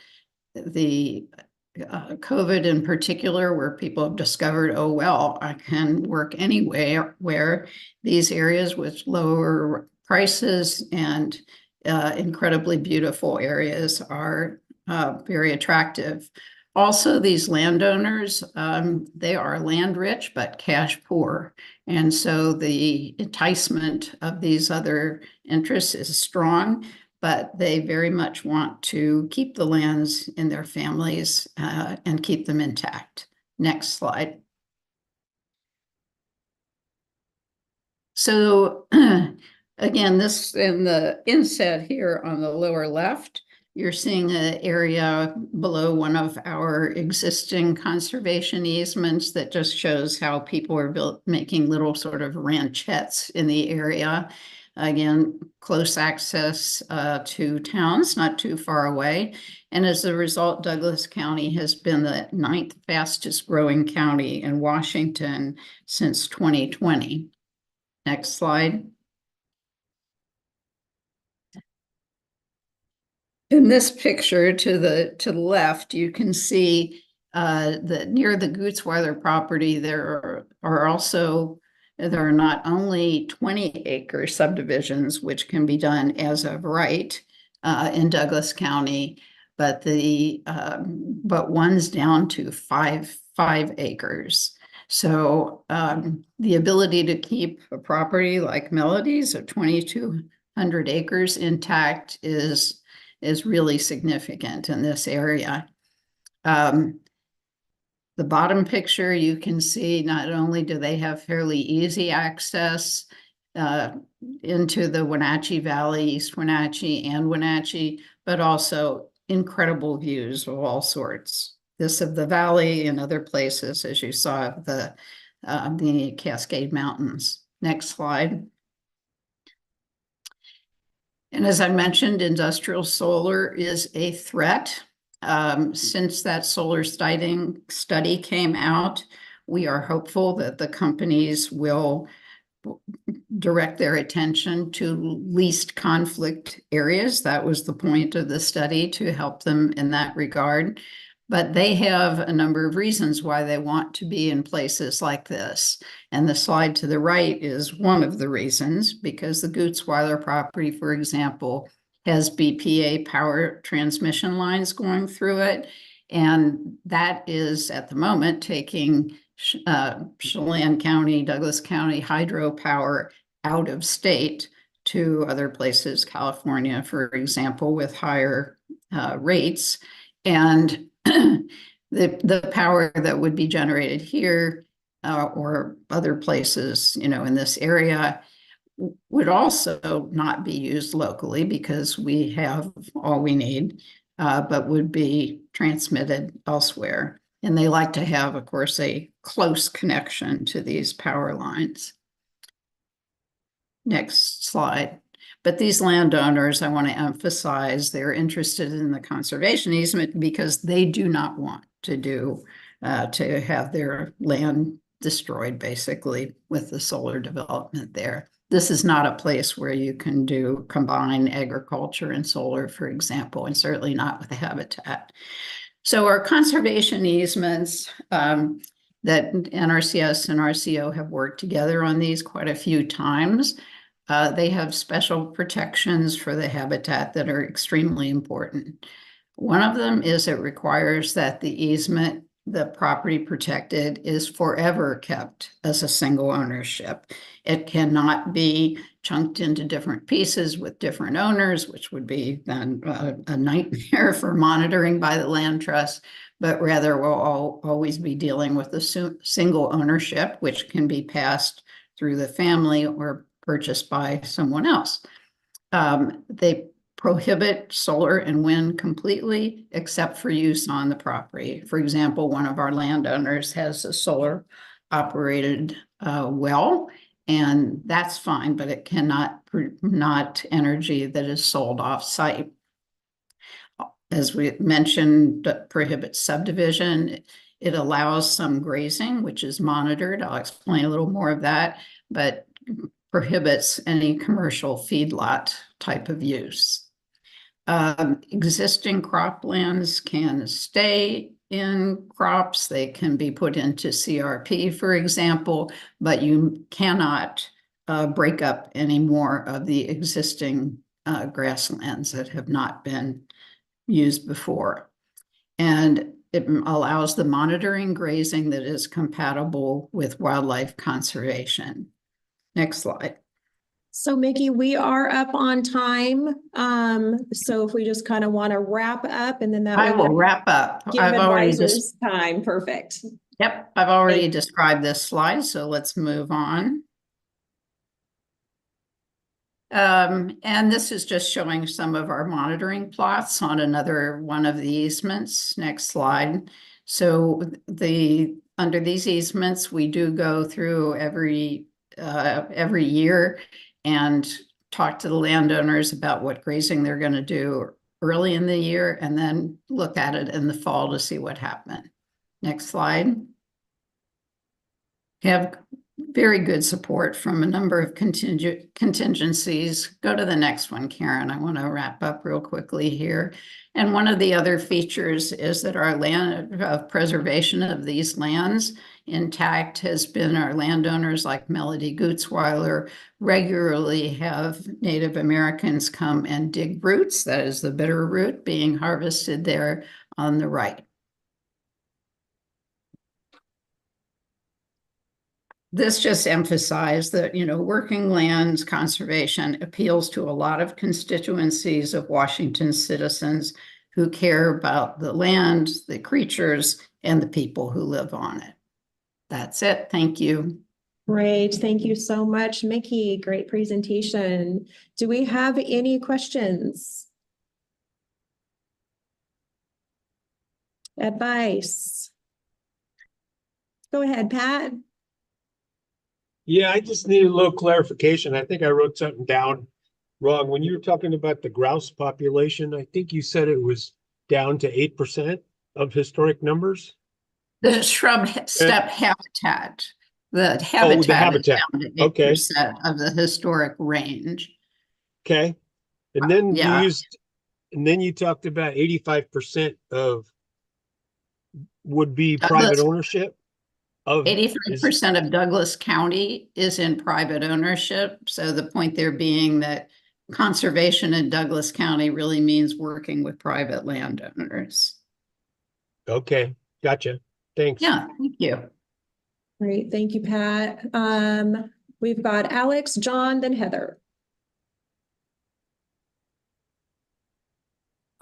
COVID in particular, where people have discovered, oh, well, I can work anywhere, where these areas with lower prices and incredibly beautiful areas are very attractive. Also, these landowners, they are land rich, but cash poor. And so the enticement of these other interests is strong, but they very much want to keep the lands in their families and keep them intact. Next slide. So again, this in the inset here on the lower left, you're seeing an area below one of our existing conservation easements that just shows how people are making little sort of ranchettes in the area. Again, close access to towns, not too far away. And as a result, Douglas County has been the 9th fastest growing county in Washington since 2020. Next slide. In this picture to the left, you can see that near the Gutzweiler property, there are not only 20-acre subdivisions, which can be done as of right in Douglas County, but one's down to five acres. So the ability to keep a property like Melody's of 2,200 acres intact is really significant in this area. The bottom picture, you can see not only do they have fairly easy access into the Wenatchee Valley, East Wenatchee and Wenatchee, but also incredible views of all sorts. This of the valley and other places, as you saw, the Cascade Mountains. Next slide. And as I mentioned, industrial solar is a threat. Since that solar study came out, we are hopeful that the companies will direct their attention to least conflict areas. That was the point of the study, to help them in that regard. But they have a number of reasons why they want to be in places like this. And the slide to the right is one of the reasons, because the Gutzweiler property, for example, has BPA power transmission lines going through it. And that is at the moment taking Chelan County, Douglas County hydropower out of state to other places, California, for example, with higher rates. And the power that would be generated here or other places, in this area would also not be used locally because we have all we need, but would be transmitted elsewhere. And they like to have, of course, a close connection to these power lines. Next slide. But these landowners, I want to emphasize, they're interested in the conservation easement because they do not want to have their land destroyed, basically, with the solar development there. This is not a place where you can do combine agriculture and solar, for example, and certainly not with the habitat. So our conservation easements, that NRCS and RCO have worked together on these quite a few times. They have special protections for the habitat that are extremely important. One of them is it requires that the easement, the property protected, is forever kept as a single ownership. It cannot be chunked into different pieces with different owners, which would be then a nightmare for monitoring by the land trust, but rather we'll always be dealing with a single ownership, which can be passed through the family or purchased by someone else. They prohibit solar and wind completely, except for use on the property. For example, one of our landowners has a solar operated well, and that's fine, but it cannot not energy that is sold off site. As we mentioned, prohibits subdivision. It allows some grazing, which is monitored. I'll explain a little more of that, but prohibits any commercial feedlot type of use. Existing croplands can stay in crops. They can be put into CRP, for example, but you cannot break up any more of the existing grasslands that have not been used before. And it allows the monitoring grazing that is compatible with wildlife conservation. Next slide. So Mickey, we are up on time. So if we just kind of want to wrap up and then that I way will we'll wrap up. give I've already advisors time. Perfect. Yep, I've already described this slide, so let's move on. And this is just showing some of our monitoring plots on another one of the easements. Next slide. So under these easements, we do go through every year and talk to the landowners about what grazing they're going to do early in the year and then look at it in the fall to see what happened. Next slide. Have very good support from a number of contingencies. Go to the next one, Karen. I want to wrap up real quickly here. And one of the other features is that our land preservation of these lands intact has been our landowners like Melody Gutzweiler regularly have Native Americans come and dig roots. That is the bitter root being harvested there on the right. This just emphasized that, working lands conservation appeals to a lot of constituencies of Washington citizens who care about the land, the creatures, and the people who live on it. That's it. Thank you. Great. Thank you so much, Mickey. Great presentation. Do we have any questions? Advice? Go ahead, Pat. Yeah, I just need a little clarification. I think I wrote something down wrong. When you were talking about the grouse population, I think you said it was down to 8% of historic numbers. The shrub steppe habitat. The habitat, the habitat. Is down to 8% of the historic range. Okay. And then Yeah. you talked about 85% of would be private ownership. 83% of Douglas County is in private ownership. So the point there being that conservation in Douglas County really means working with private landowners. Okay, gotcha. Thanks. Yeah, thank you. Great, thank you, Pat. We've got Alex, John, then Heather.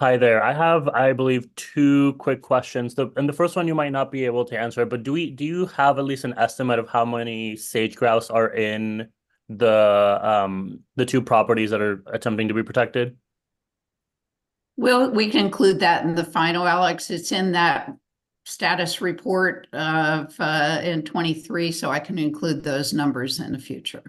Hi there. I have, I believe, two quick questions. And the first one you might not be able to answer, but do you have at least an estimate of how many sage grouse are in the two properties that are attempting to be protected? Well, we can include that in the final, Alex. It's in that status report of in 23, so I can include those numbers in the future.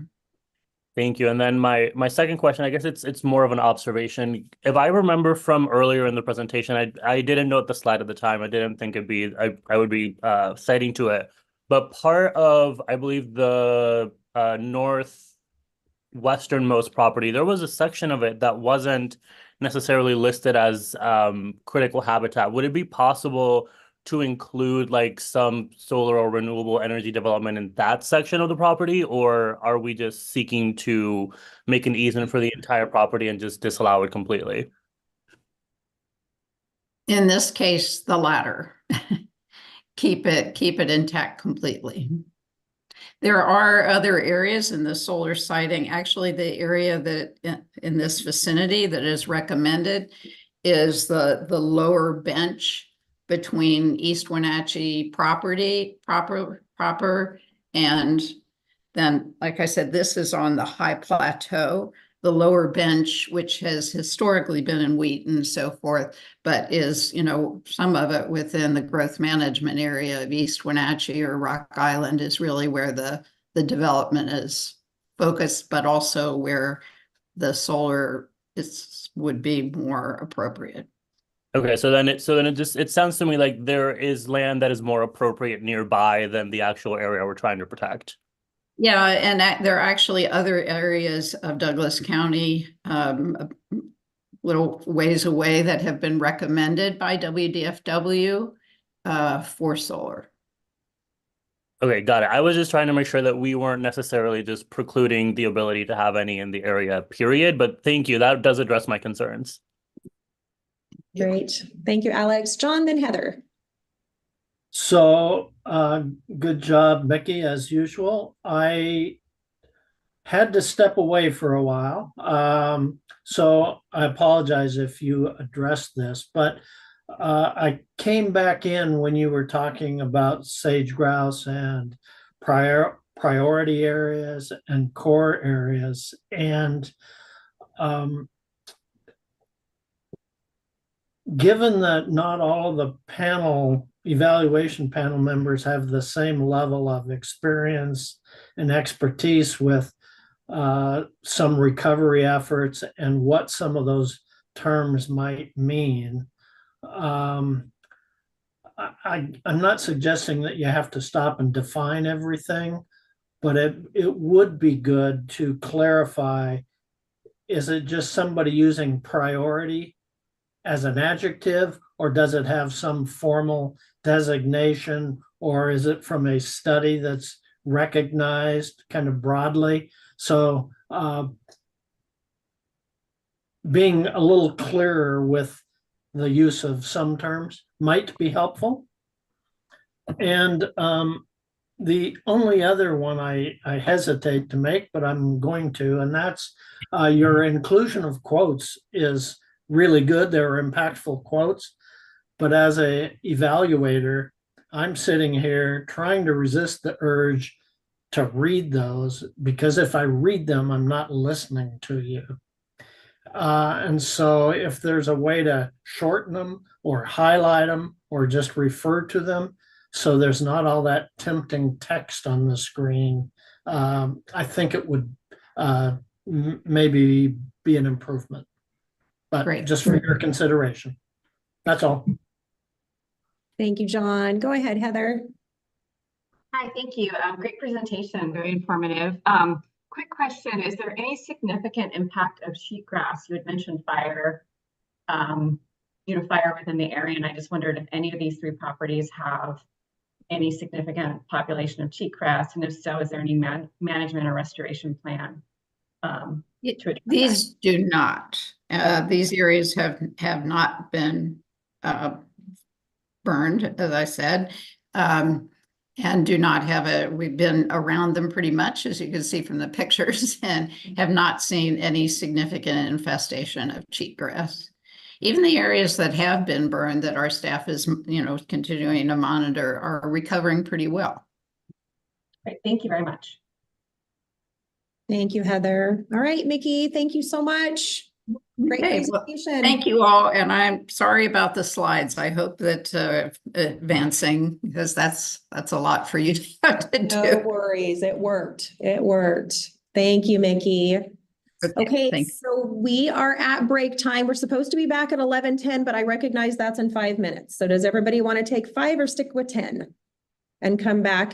Thank you. And then my second question, I guess it's more of an observation. If I remember from earlier in the presentation, I didn't note the slide at the time. I didn't think I would be citing to it. But part of, I believe, the northwesternmost property, there was a section of it that wasn't necessarily listed as critical habitat. Would it be possible to include like some solar or renewable energy development in that section of the property, or are we just seeking to make an easement for the entire property and just disallow it completely? In this case, the latter. Keep it intact completely. There are other areas in the solar siting. Actually, the area that in this vicinity that is recommended is the lower bench between East Wenatchee property proper, and then, like I said, this is on the high plateau. The lower bench, which has historically been in wheat and so forth, but is, some of it within the growth management area of East Wenatchee or Rock Island, is really where the development is focused, but also where the solar would be more appropriate. Okay, so then it sounds to me like there is land that is more appropriate nearby than the actual area we're trying to protect. Yeah, and there are actually other areas of Douglas County, little ways away, that have been recommended by WDFW for solar. Okay, got it. I was just trying to make sure that we weren't necessarily just precluding the ability to have any in the area, period. But thank you. That does address my concerns. Great. Thank you, Alex. John, then Heather. So, good job, Becky, as usual. I had to step away for a while. So I apologize if you addressed this, but I came back in when you were talking about sage grouse and priority areas and core areas. And given that not all the evaluation panel members have the same level of experience and expertise with some recovery efforts and what some of those terms might mean, I'm not suggesting that you have to stop and define everything, but it would be good to clarify, is it just somebody using priority as an adjective, or does it have some formal designation, or is it from a study that's recognized kind of broadly? So being a little clearer with the use of some terms might be helpful. And the only other one I hesitate to make, but I'm going to, and that's your inclusion of quotes is really good. They're impactful quotes. But as a evaluator, I'm sitting here trying to resist the urge to read those, because if I read them, I'm not listening to you. And so if there's a way to shorten them or highlight them or just refer to them, so there's not all that tempting text on the screen, I think it would maybe be an improvement. But Great. Just for your consideration. That's all. Thank you, John. Go ahead, Heather. Hi, thank you. Great presentation, very informative. Quick question, is there any significant impact of cheatgrass? You had mentioned fire, fire within the area, and I just wondered if any of these three properties have any significant population of cheatgrass, and if so, is there any management or restoration plan? These do not. These areas have not been burned, as I said, and do not have we've been around them pretty much, as you can see from the pictures, and have not seen any significant infestation of cheatgrass. Even the areas that have been burned that our staff is, continuing to monitor are recovering pretty well. Great, thank you very much. Thank you, Heather. All right, Mickey, thank you so much. Great Okay, well, presentation. thank you all, and I'm sorry about the slides. I hope that advancing, because that's a lot for you to have to No do. worries. It worked. It worked. Thank you, Mickey. Okay, thank you. so we are at break time. We're supposed to be back at 11:10, but I recognize that's in 5 minutes. So does everybody want to take 5 or stick with 10 and come back?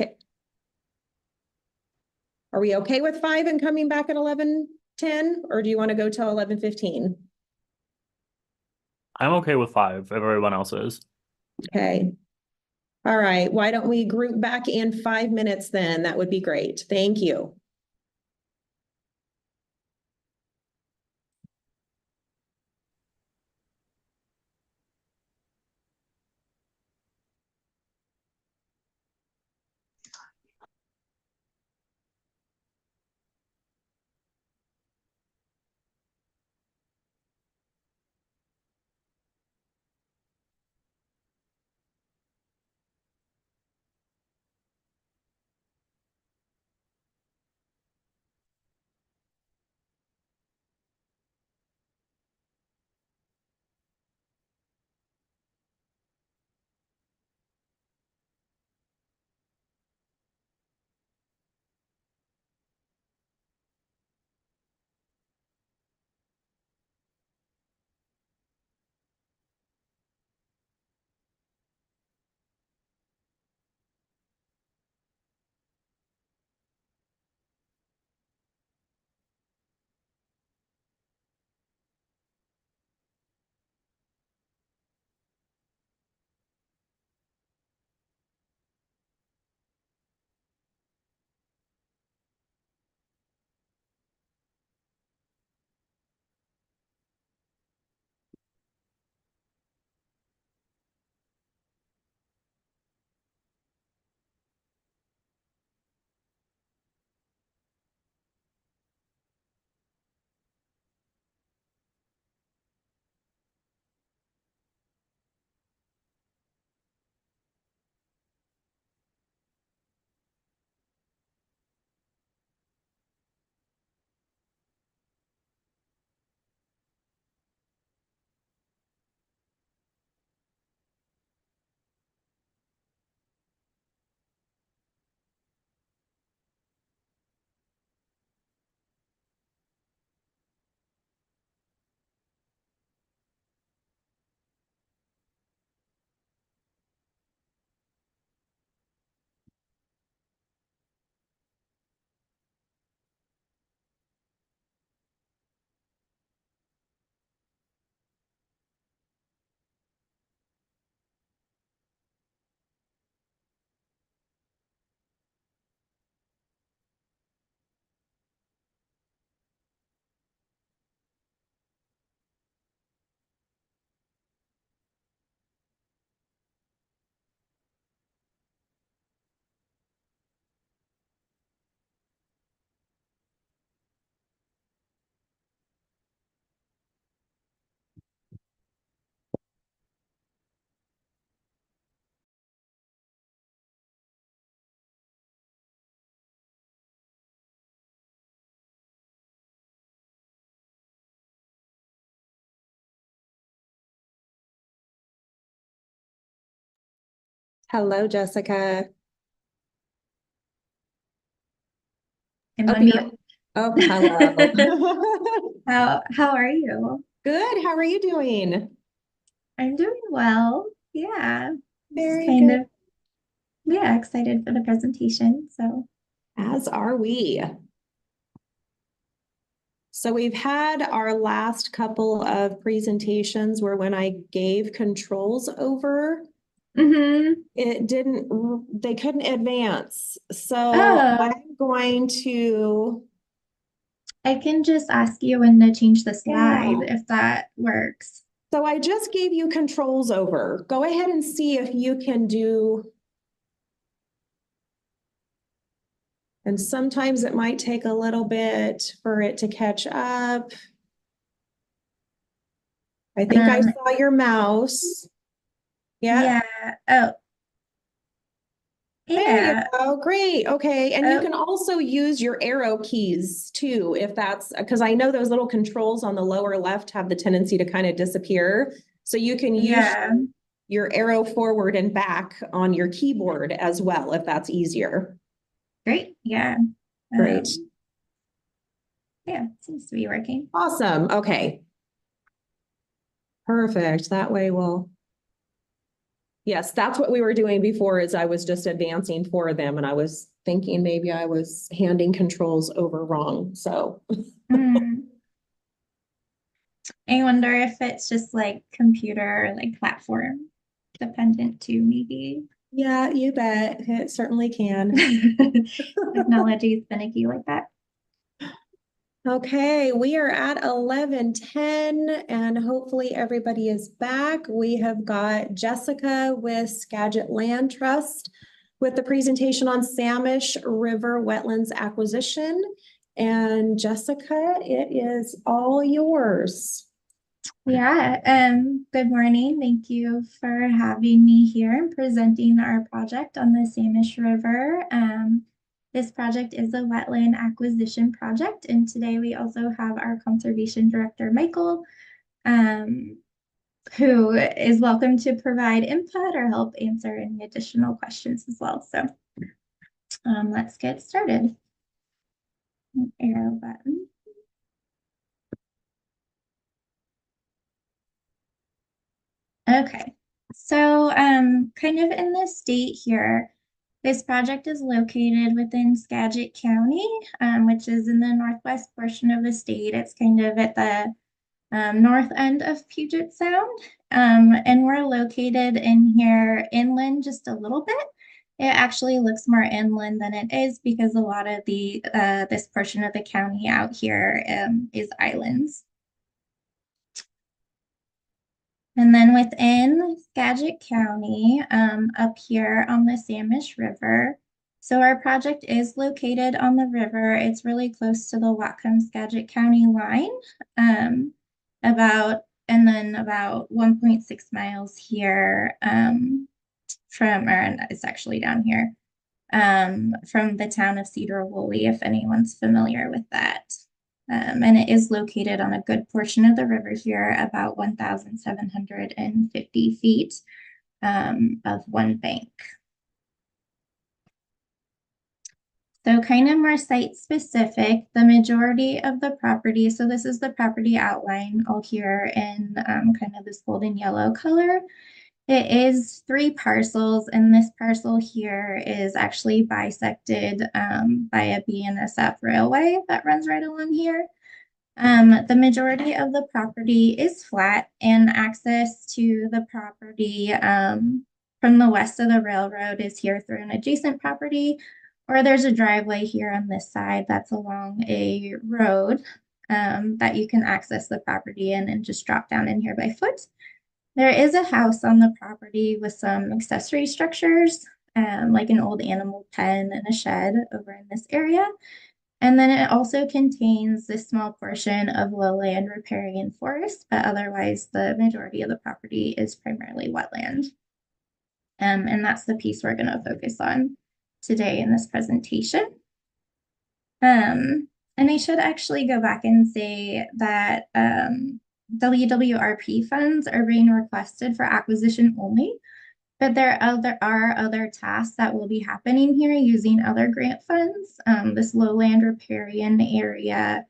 Are we okay with 5 and coming back at 11:10, or do you want to go till 11:15? I'm okay with 5 if everyone else is. Okay. All right. Why don't we group back in 5 minutes then? That would be great. Thank you. Hello, Jessica. I'm Oh, on mute. Oh, hello. How are you? Good. How are you doing? I'm doing well. Yeah. Just Very kind good. of, yeah, excited for the presentation. So, As are we. So we've had our last couple of presentations where when I gave controls over, it didn't, they couldn't advance. So Oh, I'm going to, I can just ask you when to change the slide yeah. if that works. So I just gave you controls over. Go ahead and see if you can do. And sometimes it might take a little bit for it to catch up. I think I saw your mouse. Yeah. Yeah. Oh, There you Yeah. go. Great. Okay. And you Oh. can also use your arrow keys too, if that's because I know those little controls on the lower left have the tendency to kind of disappear. So you can use Yeah. your arrow forward and back on your keyboard as well, if that's easier. Great. Yeah. Great. Yeah, seems to be working. Awesome. Okay. Perfect. That way we'll. Yes, that's what we were doing before is I was just advancing for them and I was thinking maybe I was handing controls over wrong. So. Mm. I wonder if it's just like computer, like platform dependent too, maybe. Yeah, you bet. It certainly can. Technology is finicky like that. Okay, we are at 11:10 and hopefully everybody is back. We have got Jessica with Skagit Land Trust with the presentation on Samish River Wetlands Acquisition. And Jessica, it is all yours. Yeah, good morning. Thank you for having me here and presenting our project on the Samish River. This project is a wetland acquisition project, and today we also have our Conservation Director, Michael, who is welcome to provide input or help answer any additional questions as well. So let's get started. Arrow button. Okay, so kind of in the state here, this project is located within Skagit County, which is in the northwest portion of the state. It's kind of at the north end of Puget Sound, and we're located in here inland just a little bit. It actually looks more inland than it is because a lot of the this portion of the county out here is islands. And then within Skagit County, up here on the Samish River. So our project is located on the river. It's really close to the Whatcom-Skagit County line, about 1.6 miles here it's actually down here, from the town of Cedar Woolley, if anyone's familiar with that. And it is located on a good portion of the river here, about 1,750 feet of one bank. So kind of more site specific, the majority of the property, so this is the property outline all here in kind of this golden yellow color. It is 3 parcels, and this parcel here is actually bisected by a BNSF railway that runs right along here. The majority of the property is flat, and access to the property from the west of the railroad is here through an adjacent property, or there's a driveway here on this side that's along a road that you can access the property in and just drop down in here by foot. There is a house on the property with some accessory structures, like an old animal pen and a shed over in this area. And then it also contains this small portion of lowland riparian forest, but otherwise the majority of the property is primarily wetland. And that's the piece we're going to focus on today in this presentation. And I should actually go back and say that WWRP funds are being requested for acquisition only, but there are other tasks that will be happening here using other grant funds. This lowland riparian area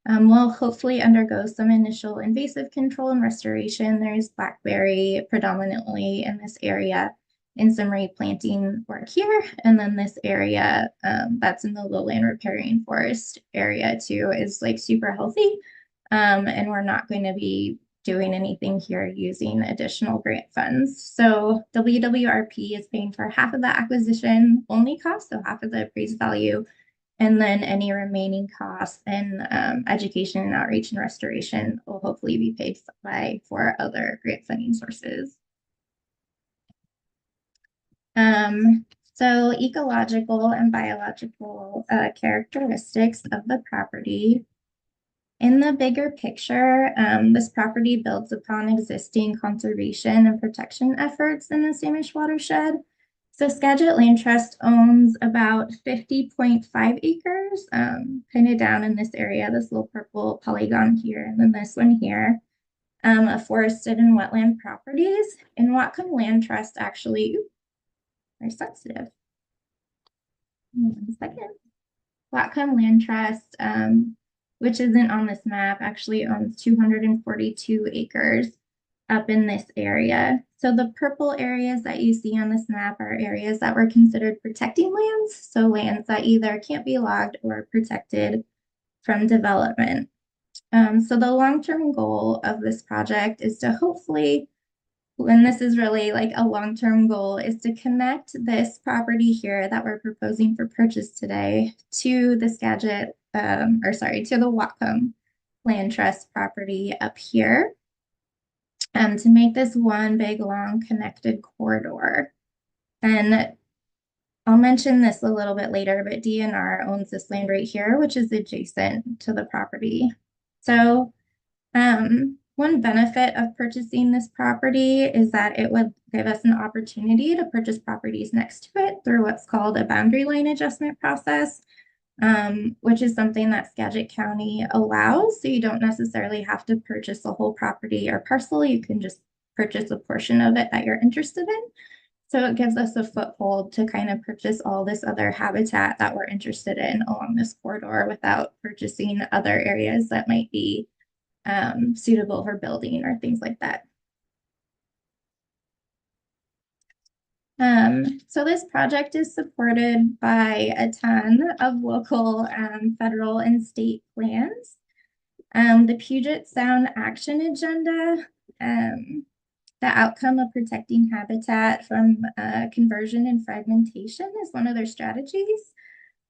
will hopefully undergo some initial invasive control and restoration. There's blackberry predominantly in this area, and some replanting work here. And then this area that's in the lowland riparian forest area too is like super healthy. And we're not going to be doing anything here using additional grant funds. So WWRP is paying for half of the acquisition only cost, so half of the appraised value, and then any remaining costs and education and outreach and restoration will hopefully be paid for other grant funding sources. So ecological and biological characteristics of the property. In the bigger picture, this property builds upon existing conservation and protection efforts in the Samish watershed. So Skagit Land Trust owns about 50.5 acres, kind of down in this area, this little purple polygon here, and then this one here, of forested and wetland properties. And Whatcom Land Trust actually, are sensitive. 1 second. Whatcom Land Trust, which isn't on this map, actually owns 242 acres up in this area. So the purple areas that you see on this map are areas that were considered protecting lands, so lands that either can't be logged or protected from development. So the long-term goal of this project is to hopefully, and this is really like a long-term goal, is to connect this property here that we're proposing for purchase today to the Skagit, to the Whatcom Land Trust property up here, to make this one big, long, connected corridor. And I'll mention this a little bit later, but DNR owns this land right here, which is adjacent to the property. So one benefit of purchasing this property is that it would give us an opportunity to purchase properties next to it through what's called a boundary line adjustment process, which is something that Skagit County allows. So you don't necessarily have to purchase the whole property or parcel. You can just purchase a portion of it that you're interested in. So it gives us a foothold to kind of purchase all this other habitat that we're interested in along this corridor without purchasing other areas that might be suitable for building or things like that. So this project is supported by a ton of local, federal and state plans. The Puget Sound Action Agenda, the outcome of protecting habitat from conversion and fragmentation is one of their strategies.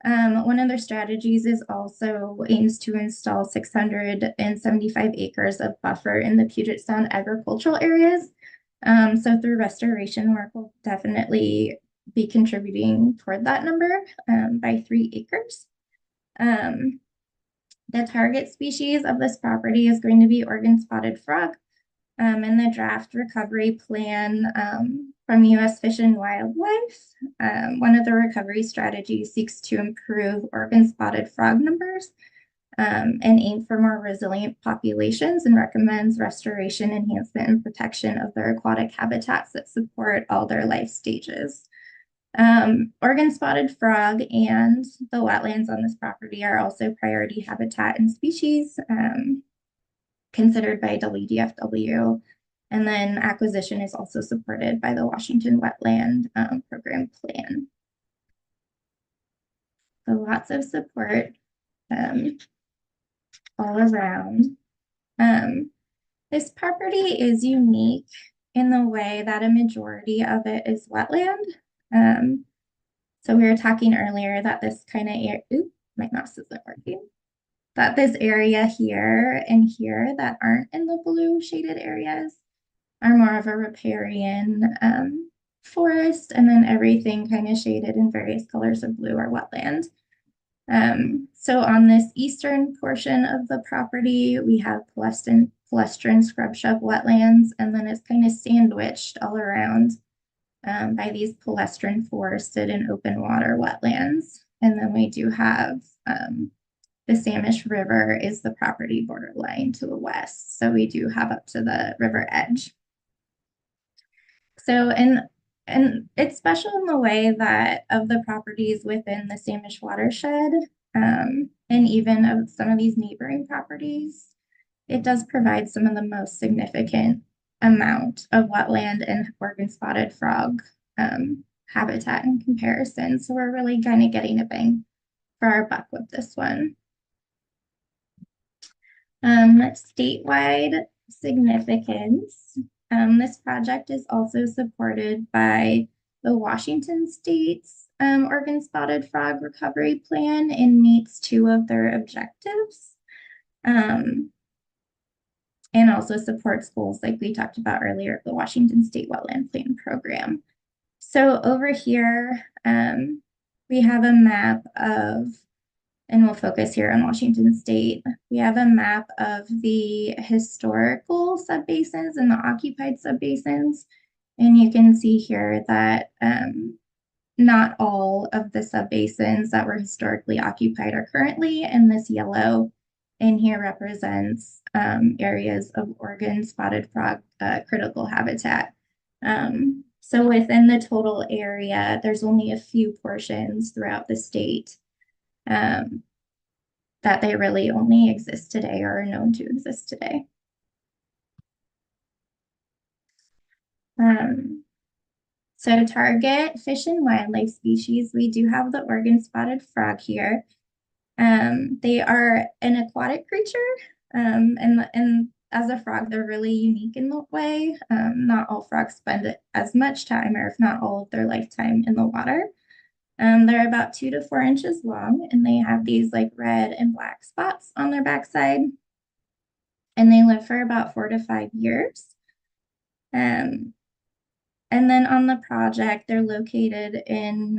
One of their strategies is also aims to install 675 acres of buffer in the Puget Sound agricultural areas. So through restoration work, we'll definitely be contributing toward that number by 3 acres. The target species of this property is going to be Oregon spotted frog. In the draft recovery plan from U.S. Fish and Wildlife, one of the recovery strategies seeks to improve Oregon spotted frog numbers and aim for more resilient populations, and recommends restoration, enhancement, and protection of their aquatic habitats that support all their life stages. Oregon spotted frog and the wetlands on this property are also priority habitat and species considered by WDFW. And then acquisition is also supported by the Washington Wetland Program Plan. So lots of support all around. This property is unique in the way that a majority of it is wetland. So we were talking earlier that this kind of, my mouse isn't working. That this area here and here that aren't in the blue shaded areas are more of a riparian forest, and then everything kind of shaded in various colors of blue are wetland. So on this eastern portion of the property, we have palestrin scrub shrub wetlands, and then it's kind of sandwiched all around by these palestrin forested and open water wetlands. And then we do have the Samish River is the property borderline to the west. So we do have up to the river edge. So, and it's special in the way that of the properties within the Samish watershed, and even of some of these neighboring properties, it does provide some of the most significant amount of wetland and Oregon spotted frog habitat in comparison. So we're really kind of getting a bang for our buck with this one. Statewide significance. This project is also supported by the Washington State's Oregon Spotted Frog Recovery Plan and meets 2 of their objectives. And also supports goals like we talked about earlier, the Washington State Wetland Plan Program. So over here, we have a map of, and we'll focus here on Washington State. We have a map of the historical subbasins and the occupied subbasins. And you can see here that not all of the subbasins that were historically occupied are currently, and this yellow in here represents areas of Oregon spotted frog critical habitat. So within the total area, there's only a few portions throughout the state that they really only exist today or are known to exist today. So target fish and wildlife species, we do have the Oregon spotted frog here. They are an aquatic creature, and as a frog, they're really unique in that way. Not all frogs spend as much time, or if not all of their lifetime, in the water. They're about 2 to 4 inches long, and they have these like red and black spots on their backside. And they live for about 4 to 5 years. And then on the project, they're located in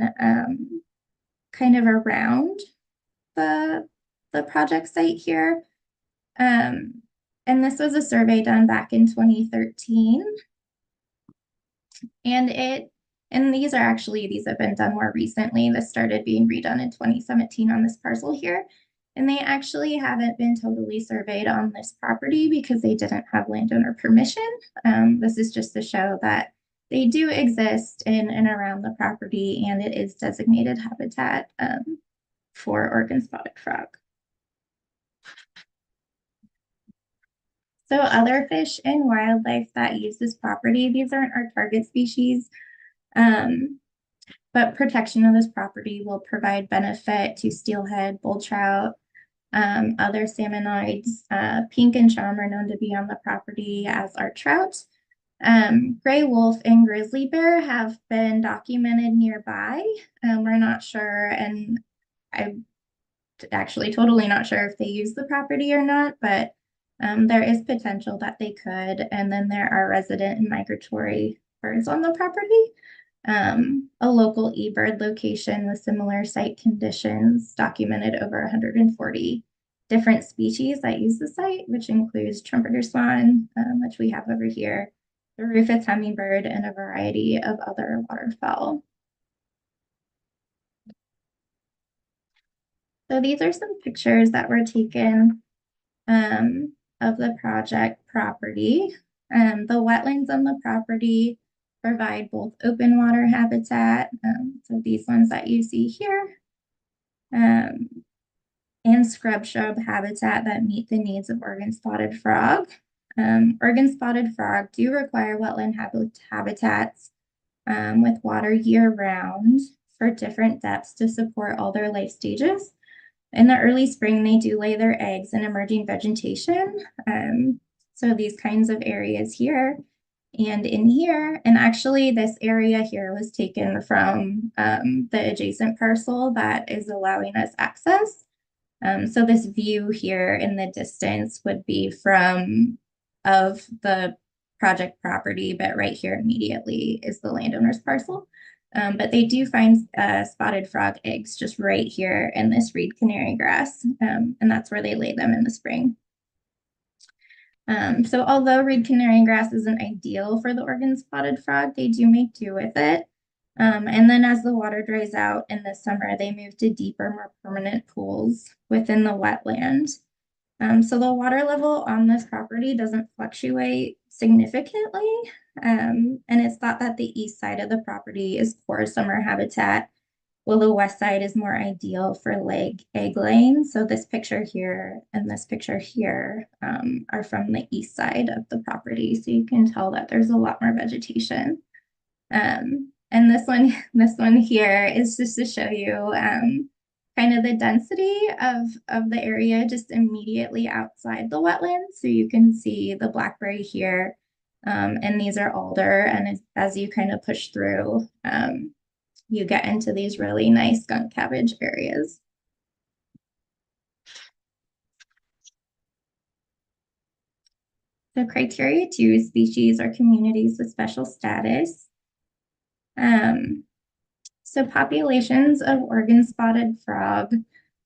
kind of around the project site here. And this was a survey done back in 2013. And these have been done more recently. This started being redone in 2017 on this parcel here. And they actually haven't been totally surveyed on this property because they didn't have landowner permission. This is just to show that they do exist in and around the property, and it is designated habitat for Oregon spotted frog. So other fish and wildlife that use this property, these aren't our target species, but protection of this property will provide benefit to steelhead, bull trout, other salmonoids. Pink and chum are known to be on the property, as are trout. Gray wolf and grizzly bear have been documented nearby. We're not sure, and I'm actually totally not sure if they use the property or not, but there is potential that they could. And then there are resident and migratory birds on the property. A local eBird location with similar site conditions documented over 140 different species that use the site, which includes trumpeter swan, which we have over here, the rufous hummingbird, and a variety of other waterfowl. So these are some pictures that were taken of the project property. The wetlands on the property provide both open water habitat, so these ones that you see here, and scrub shrub habitat that meet the needs of Oregon spotted frog. Oregon spotted frog do require wetland habitats with water year round for different depths to support all their life stages. In the early spring, they do lay their eggs in emerging vegetation. So these kinds of areas here and in here, and actually this area here was taken from the adjacent parcel that is allowing us access. So this view here in the distance would be of the project property, but right here immediately is the landowner's parcel. But they do find spotted frog eggs just right here in this reed canary grass, and that's where they lay them in the spring. So although reed canary grass isn't ideal for the Oregon spotted frog, they do make do with it. And then as the water dries out in the summer, they move to deeper, more permanent pools within the wetland. So the water level on this property doesn't fluctuate significantly. And it's thought that the east side of the property is poor summer habitat, while the west side is more ideal for egg laying. So this picture here and this picture here are from the east side of the property. So you can tell that there's a lot more vegetation. And this one here is just to show you kind of the density of the area just immediately outside the wetlands. So you can see the blackberry here, and these are alder. And as you kind of push through, you get into these really nice skunk cabbage areas. So criteria 2, species or communities with special status. So populations of Oregon spotted frog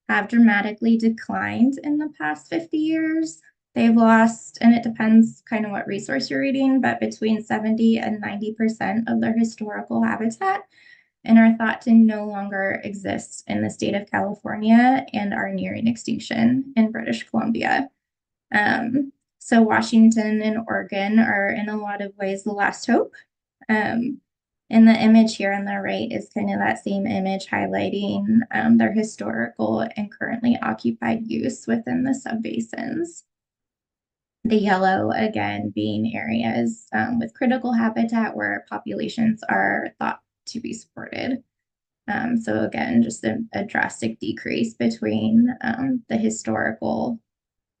have dramatically declined in the past 50 years. They've lost, and it depends kind of what resource you're reading, but between 70 and 90% of their historical habitat. and are thought to no longer exist in the state of California and are nearing extinction in British Columbia. So Washington and Oregon are in a lot of ways the last hope. And the image here on the right is kind of that same image highlighting their historical and currently occupied use within the subbasins. The yellow, again, being areas with critical habitat where populations are thought to be supported. So again, just a drastic decrease between the historical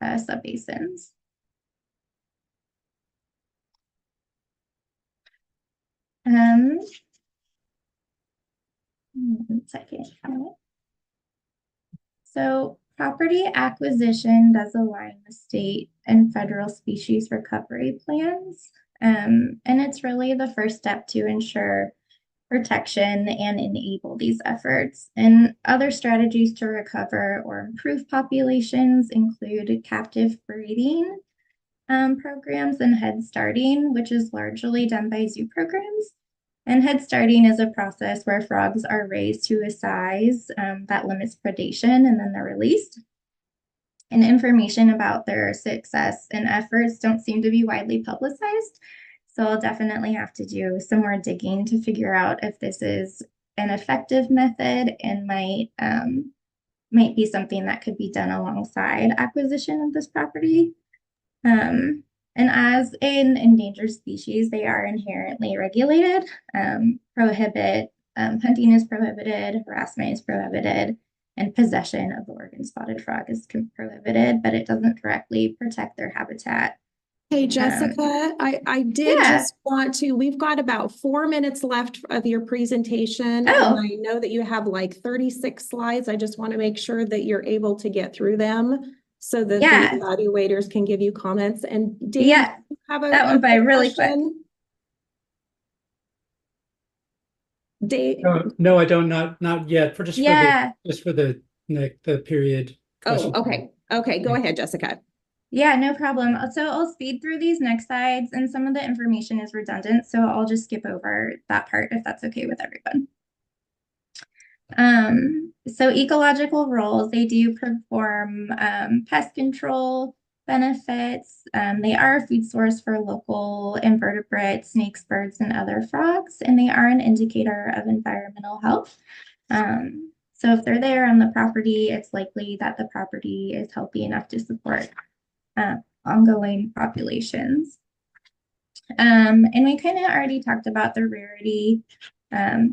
subbasins. One second. So property acquisition does align with state and federal species recovery plans. And it's really the first step to ensure protection and enable these efforts. And other strategies to recover or improve populations include captive breeding programs and head starting, which is largely done by zoo programs. And head starting is a process where frogs are raised to a size that limits predation, and then they're released. And information about their success and efforts don't seem to be widely publicized. So I'll definitely have to do some more digging to figure out if this is an effective method and might be something that could be done alongside acquisition of this property. And as an endangered species, they are inherently regulated. Hunting is prohibited, harassment is prohibited, and possession of the Oregon spotted frog is prohibited, but it doesn't directly protect their habitat. Hey, Jessica, I did just want to, we've got about 4 minutes left of your presentation. Oh. And I know that you have like 36 slides. I just want to make sure that you're able to get through them so that the evaluators can give you comments. And Dave, you have that went by really quick. Dave? No, I don't. Not yet. For the period. Oh, okay. Okay, go ahead, Jessica. Yeah, no problem. So I'll speed through these next slides, and some of the information is redundant, so I'll just skip over that part if that's okay with everyone. So ecological roles, they do perform pest control benefits. They are a food source for local invertebrates, snakes, birds, and other frogs, and they are an indicator of environmental health. So if they're there on the property, it's likely that the property is healthy enough to support ongoing populations. And we kind of already talked about the rarity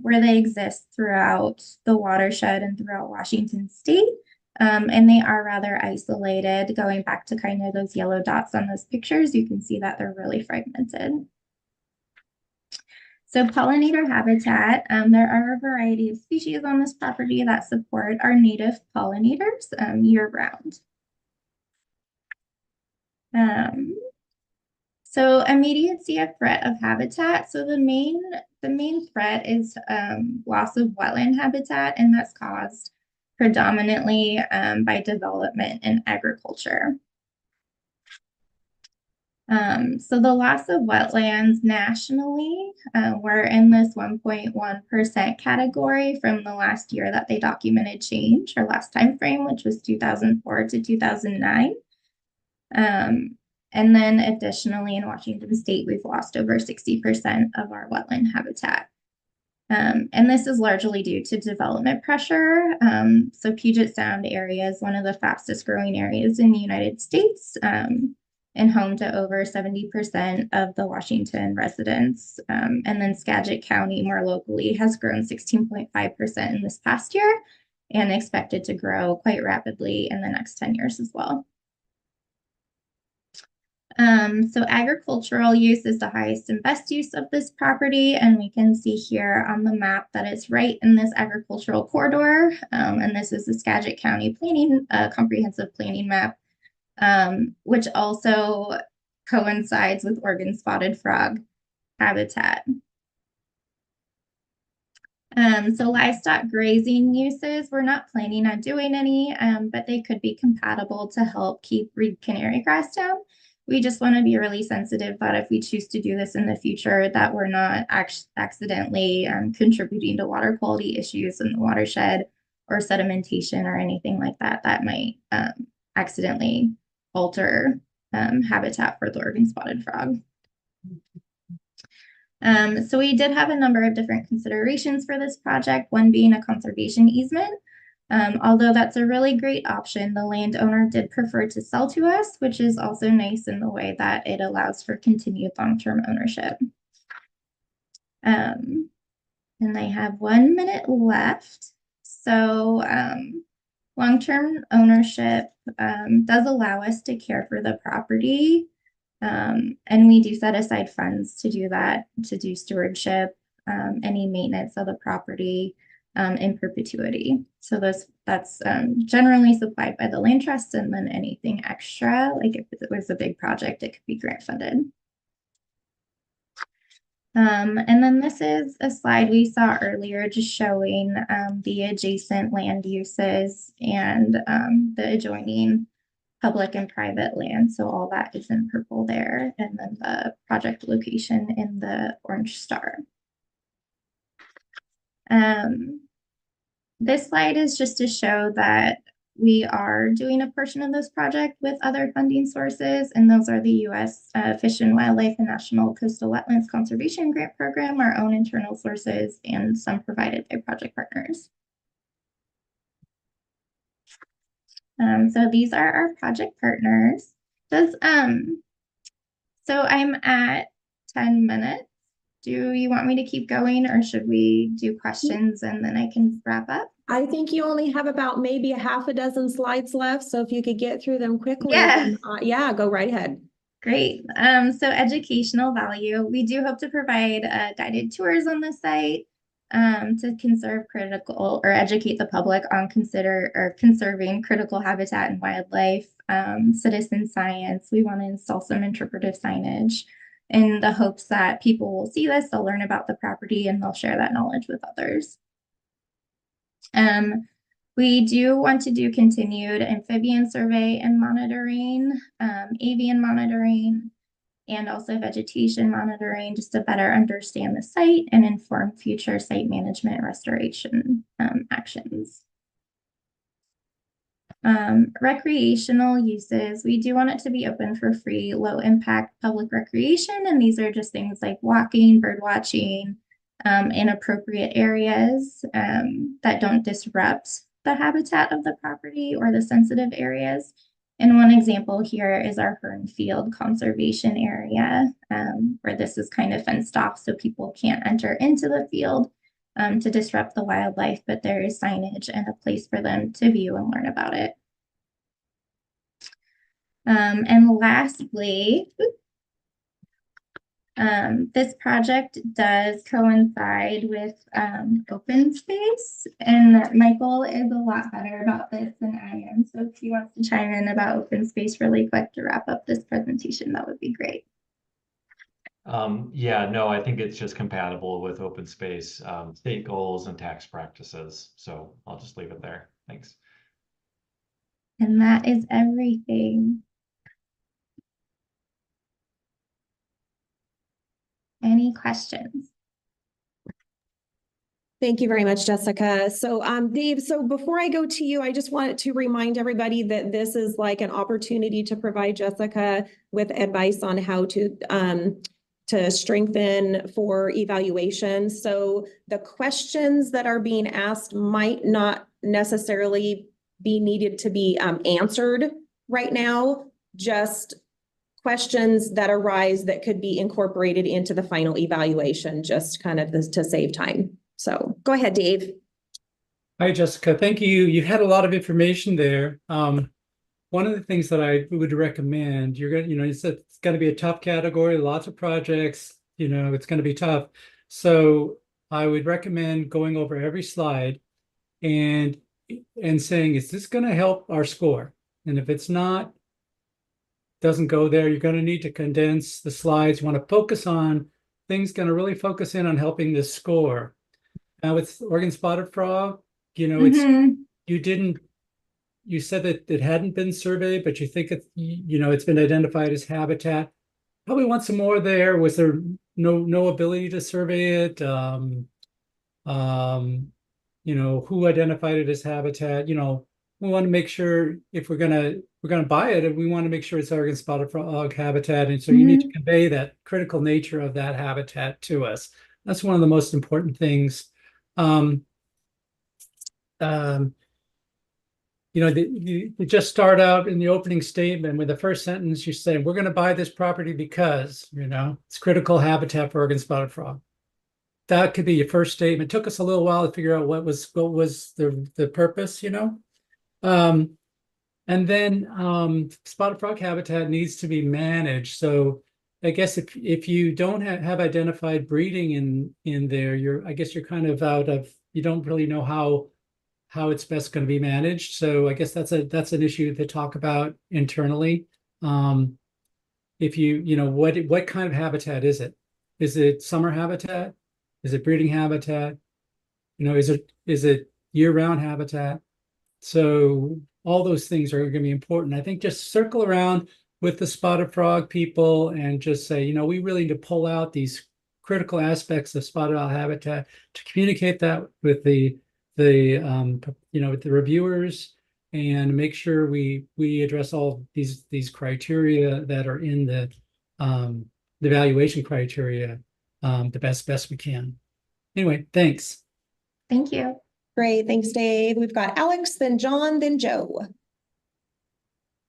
where they exist throughout the watershed and throughout Washington state. And they are rather isolated. Going back to kind of those yellow dots on those pictures, you can see that they're really fragmented. So pollinator habitat, there are a variety of species on this property that support our native pollinators year-round. So immediacy of threat of habitat. So the main threat is loss of wetland habitat, and that's caused predominantly by development and agriculture. So the loss of wetlands nationally, we're in this 1.1% category from the last year that they documented change, or last time frame, which was 2004 to 2009. And then additionally in Washington state, we've lost over 60% of our wetland habitat. And this is largely due to development pressure. So Puget Sound area is one of the fastest growing areas in the United States, and home to over 70% of the Washington residents. And then Skagit County more locally has grown 16.5% in this past year and expected to grow quite rapidly in the next 10 years as well. So agricultural use is the highest and best use of this property, and we can see here on the map that it's right in this agricultural corridor, and this is the Skagit County planning, comprehensive planning map, which also coincides with Oregon spotted frog habitat. So livestock grazing uses, we're not planning on doing any, but they could be compatible to help keep reed canary grass down. We just want to be really sensitive that if we choose to do this in the future, that we're not accidentally contributing to water quality issues in the watershed or sedimentation or anything like that that might accidentally alter habitat for the Oregon spotted frog. So we did have a number of different considerations for this project, one being a conservation easement. Although that's a really great option, the landowner did prefer to sell to us, which is also nice in the way that it allows for continued long-term ownership. And I have 1 minute left. So long-term ownership does allow us to care for the property. And we do set aside funds to do that, to do stewardship, any maintenance of the property in perpetuity. So that's generally supplied by the land trust, and then anything extra, like if it was a big project, it could be grant funded. And then this is a slide we saw earlier just showing the adjacent land uses and the adjoining public and private land. So all that is in purple there, and then the project location in the orange star. This slide is just to show that we are doing a portion of this project with other funding sources, and those are the U.S. Fish and Wildlife and National Coastal Wetlands Conservation Grant Program, our own internal sources, and some provided by project partners. So these are our project partners. So I'm at 10 minutes. Do you want me to keep going, or should we do questions and then I can wrap up? I think you only have about maybe a half a dozen slides left. So if you could get through them quickly, Yeah. then, yeah, go right ahead. Great. So educational value. We do hope to provide guided tours on the site to conserve critical or educate the public on conserving critical habitat and wildlife, citizen science. We want to install some interpretive signage in the hopes that people will see this, they'll learn about the property, and they'll share that knowledge with others. We do want to do continued amphibian survey and monitoring, avian monitoring, and also vegetation monitoring, just to better understand the site and inform future site management restoration actions. Recreational uses, we do want it to be open for free, low impact public recreation, and these are just things like walking, bird watching, in appropriate areas that don't disrupt the habitat of the property or the sensitive areas. And one example here is our Hearn Field conservation area, where this is kind of fenced off so people can't enter into the field to disrupt the wildlife, but there is signage and a place for them to view and learn about it. And lastly, this project does coincide with open space, and Michael is a lot better about this than I am. So if he wants to chime in about open space really quick to wrap up this presentation, that would be great. Yeah, no, I think it's just compatible with open space, state goals and tax practices. So I'll just leave it there. Thanks. And that is everything. Any questions? Thank you very much, Jessica. So, Dave, so before I go to you, I just wanted to remind everybody that this is like an opportunity to provide Jessica with advice on how to strengthen for evaluation. So the questions that are being asked might not necessarily be needed to be answered right now, just questions that arise that could be incorporated into the final evaluation, just kind of to save time. So go ahead, Dave. Hi, Jessica. Thank you. You had a lot of information there. One of the things that I would recommend, you're going to, you said it's going to be a tough category, lots of projects, it's going to be tough. So I would recommend going over every slide and saying, is this going to help our score? And if it's not, doesn't go there, you're going to need to condense the slides. You want to focus on things going to really focus in on helping this score. Now with Oregon spotted frog, it's you didn't you said that it hadn't been surveyed, but you think it's been identified as habitat. Probably want some more there. Was there no ability to survey it? Who identified it as habitat? We want to make sure if we're gonna buy it, we want to make sure it's Oregon spotted frog habitat, and so you need to convey that critical nature of that habitat to us. That's one of the most important things. You just start out in the opening statement with the first sentence. You say, "We're going to buy this property because it's critical habitat for Oregon spotted frog." That could be your first statement. It took us a little while to figure out what was the purpose, and then spotted frog habitat needs to be managed. So I guess if you don't have identified breeding in there, I guess you're kind of you don't really know how it's best going to be managed. So I guess that's an issue to talk about internally. If what kind of habitat is it? Is it summer habitat? Is it breeding habitat? Is it year-round habitat? So all those things are going to be important. I think just circle around with the spotted frog people and just say, we really need to pull out these critical aspects of spotted owl habitat to communicate that with the reviewers and make sure we address all these criteria that are in the evaluation criteria the best we can. Anyway, thanks. Thank you. Great. Thanks, Dave. We've got Alex, then John, then Joe.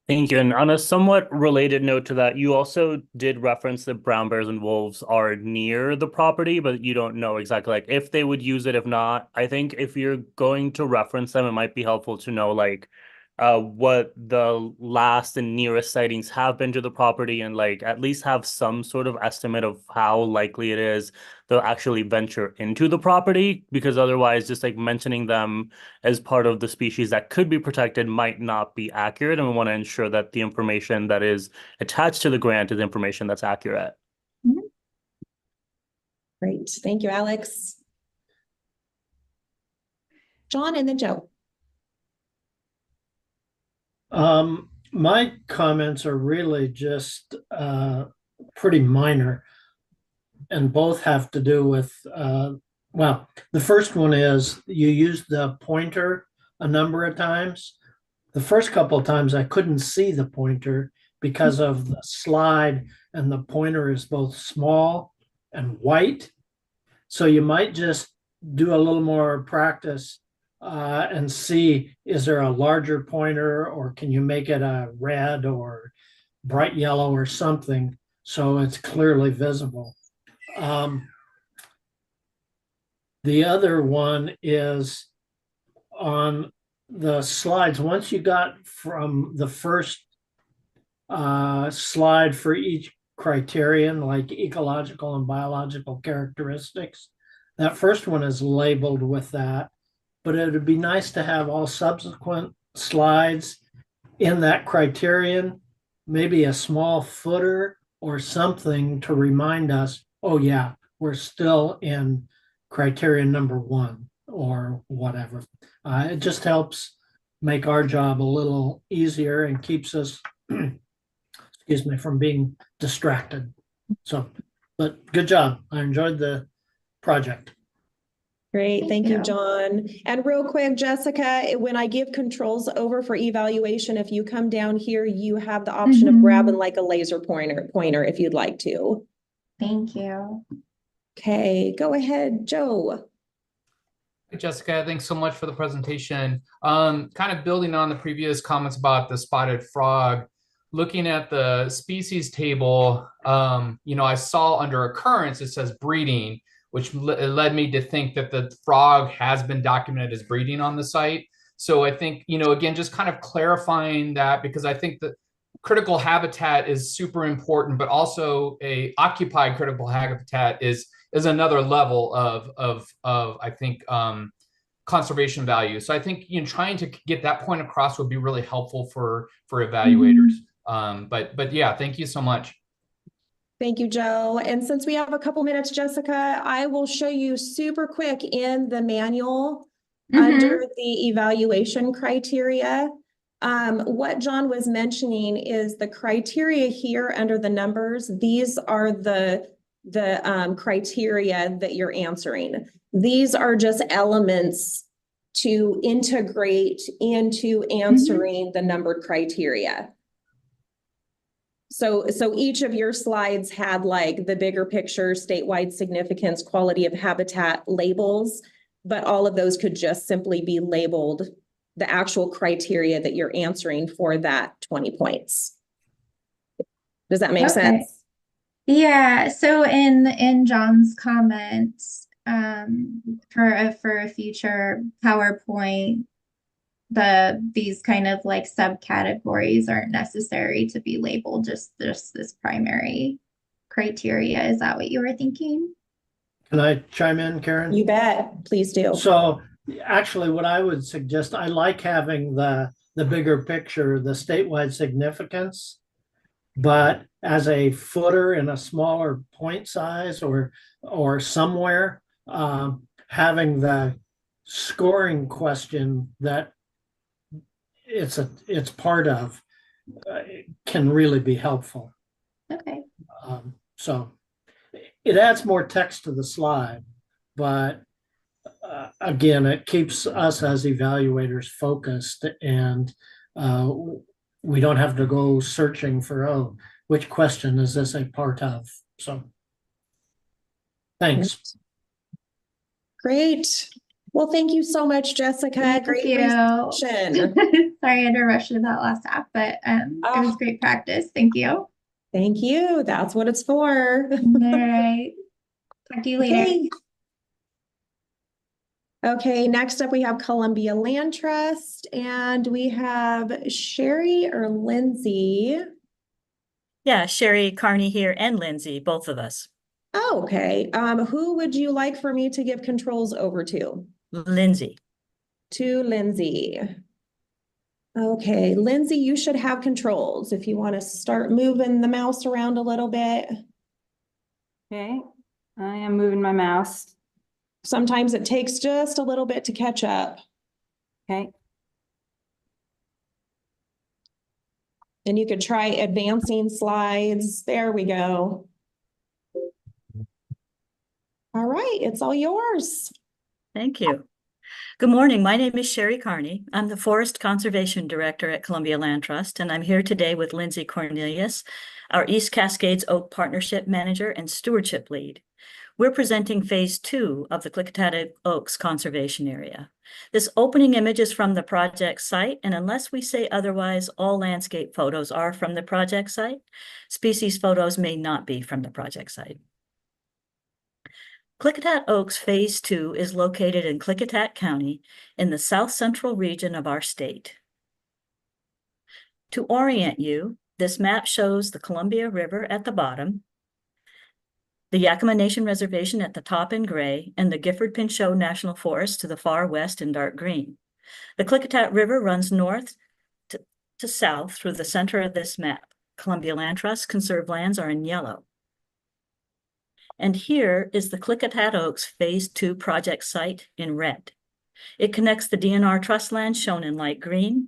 Thank you. And on a somewhat related note to that, you also did reference that brown bears and wolves are near the property, but you don't know exactly if they would use it, if not. I think if you're going to reference them, it might be helpful to know what the last and nearest sightings have been to the property and at least have some sort of estimate of how likely it is they'll actually venture into the property, because otherwise just mentioning them as part of the species that could be protected might not be accurate, and we want to ensure that the information that is attached to the grant is information that's accurate. Great. Thank you, Alex. John and then Joe. My comments are really just pretty minor, and both have to do with, the first one is you used the pointer a number of times. The first couple of times I couldn't see the pointer because of the slide, and the pointer is both small and white. So you might just do a little more practice and see, is there a larger pointer, or can you make it a red or bright yellow or something so it's clearly visible. The other one is on the slides. Once you got from the first slide for each criterion, like ecological and biological characteristics, that first one is labeled with that. But it would be nice to have all subsequent slides in that criterion, maybe a small footer or something to remind us, oh yeah, we're still in criterion number 1 or whatever. It just helps make our job a little easier and keeps us, excuse me, from being distracted. So, but good job. I enjoyed the project. Great. Thank you, John. And real quick, Jessica, when I give controls over for evaluation, if you come down here, you have the option of grabbing a laser pointer if you'd like to. Thank you. Okay, go ahead, Joe. Hey, Jessica, thanks so much for the presentation. Kind of building on the previous comments about the spotted frog, looking at the species table, I saw under occurrence, it says breeding, which led me to think that the frog has been documented as breeding on the site. So I think, again, just kind of clarifying that, because I think that critical habitat is super important, but also a occupied critical habitat is another level of I think, conservation value. So I think, trying to get that point across would be really helpful for evaluators. But yeah, thank you so much. Thank you, Joe. And since we have a couple minutes, Jessica, I will show you super quick in the manual under the evaluation criteria. What John was mentioning is the criteria here under the numbers. These are the criteria that you're answering. These are just elements to integrate into answering the numbered criteria. So each of your slides had like the bigger picture, statewide significance, quality of habitat labels, but all of those could just simply be labeled the actual criteria that you're answering for that 20 points. Does that make sense? Yeah, so in John's comments, for a future PowerPoint, these kind of like subcategories aren't necessary to be labeled, just this primary criteria. Is that what you were thinking? Can I chime in, Karen? You bet. Please do. So actually what I would suggest, I like having the bigger picture, the statewide significance, but as a footer in a smaller point size or somewhere, having the scoring question that it's part of can really be helpful. Okay. So it adds more text to the slide, but again, it keeps us as evaluators focused, and we don't have to go searching for, oh, which question is this a part of? So thanks. Great. Well, thank you so much, Jessica. Thank Great you. presentation. Sorry I had to rush to that last half, but it was great practice. Thank you. Thank you. That's what it's for. All right. Talk to you later. Okay, next up we have Columbia Land Trust, and we have Sherry or Lindsay. Yeah, Sherry Carney here and Lindsay, both of us. Oh, okay. Who would you like for me to give controls over to? Lindsay. To Lindsay. Okay, Lindsay, you should have controls if you want to start moving the mouse around a little bit. Okay, I am moving my mouse. Sometimes it takes just a little bit to catch up. Okay. And you could try advancing slides. There we go. All right, it's all yours. Thank you. Good morning. My name is Sherry Carney. I'm the Forest Conservation Director at Columbia Land Trust, and I'm here today with Lindsay Cornelius, our East Cascades Oak Partnership Manager and Stewardship Lead. We're presenting Phase 2 of the Klickitat Oaks Conservation Area. This opening image is from the project site, and unless we say otherwise, all landscape photos are from the project site. Species photos may not be from the project site. Klickitat Oaks Phase 2 is located in Klickitat County in the south central region of our state. To orient you, this map shows the Columbia River at the bottom, the Yakima Nation Reservation at the top in gray, and the Gifford-Pinchot National Forest to the far west in dark green. The Klickitat River runs north to south through the center of this map. Columbia Land Trust conserved lands are in yellow. And here is the Klickitat Oaks Phase 2 project site in red. It connects the DNR trust lands shown in light green.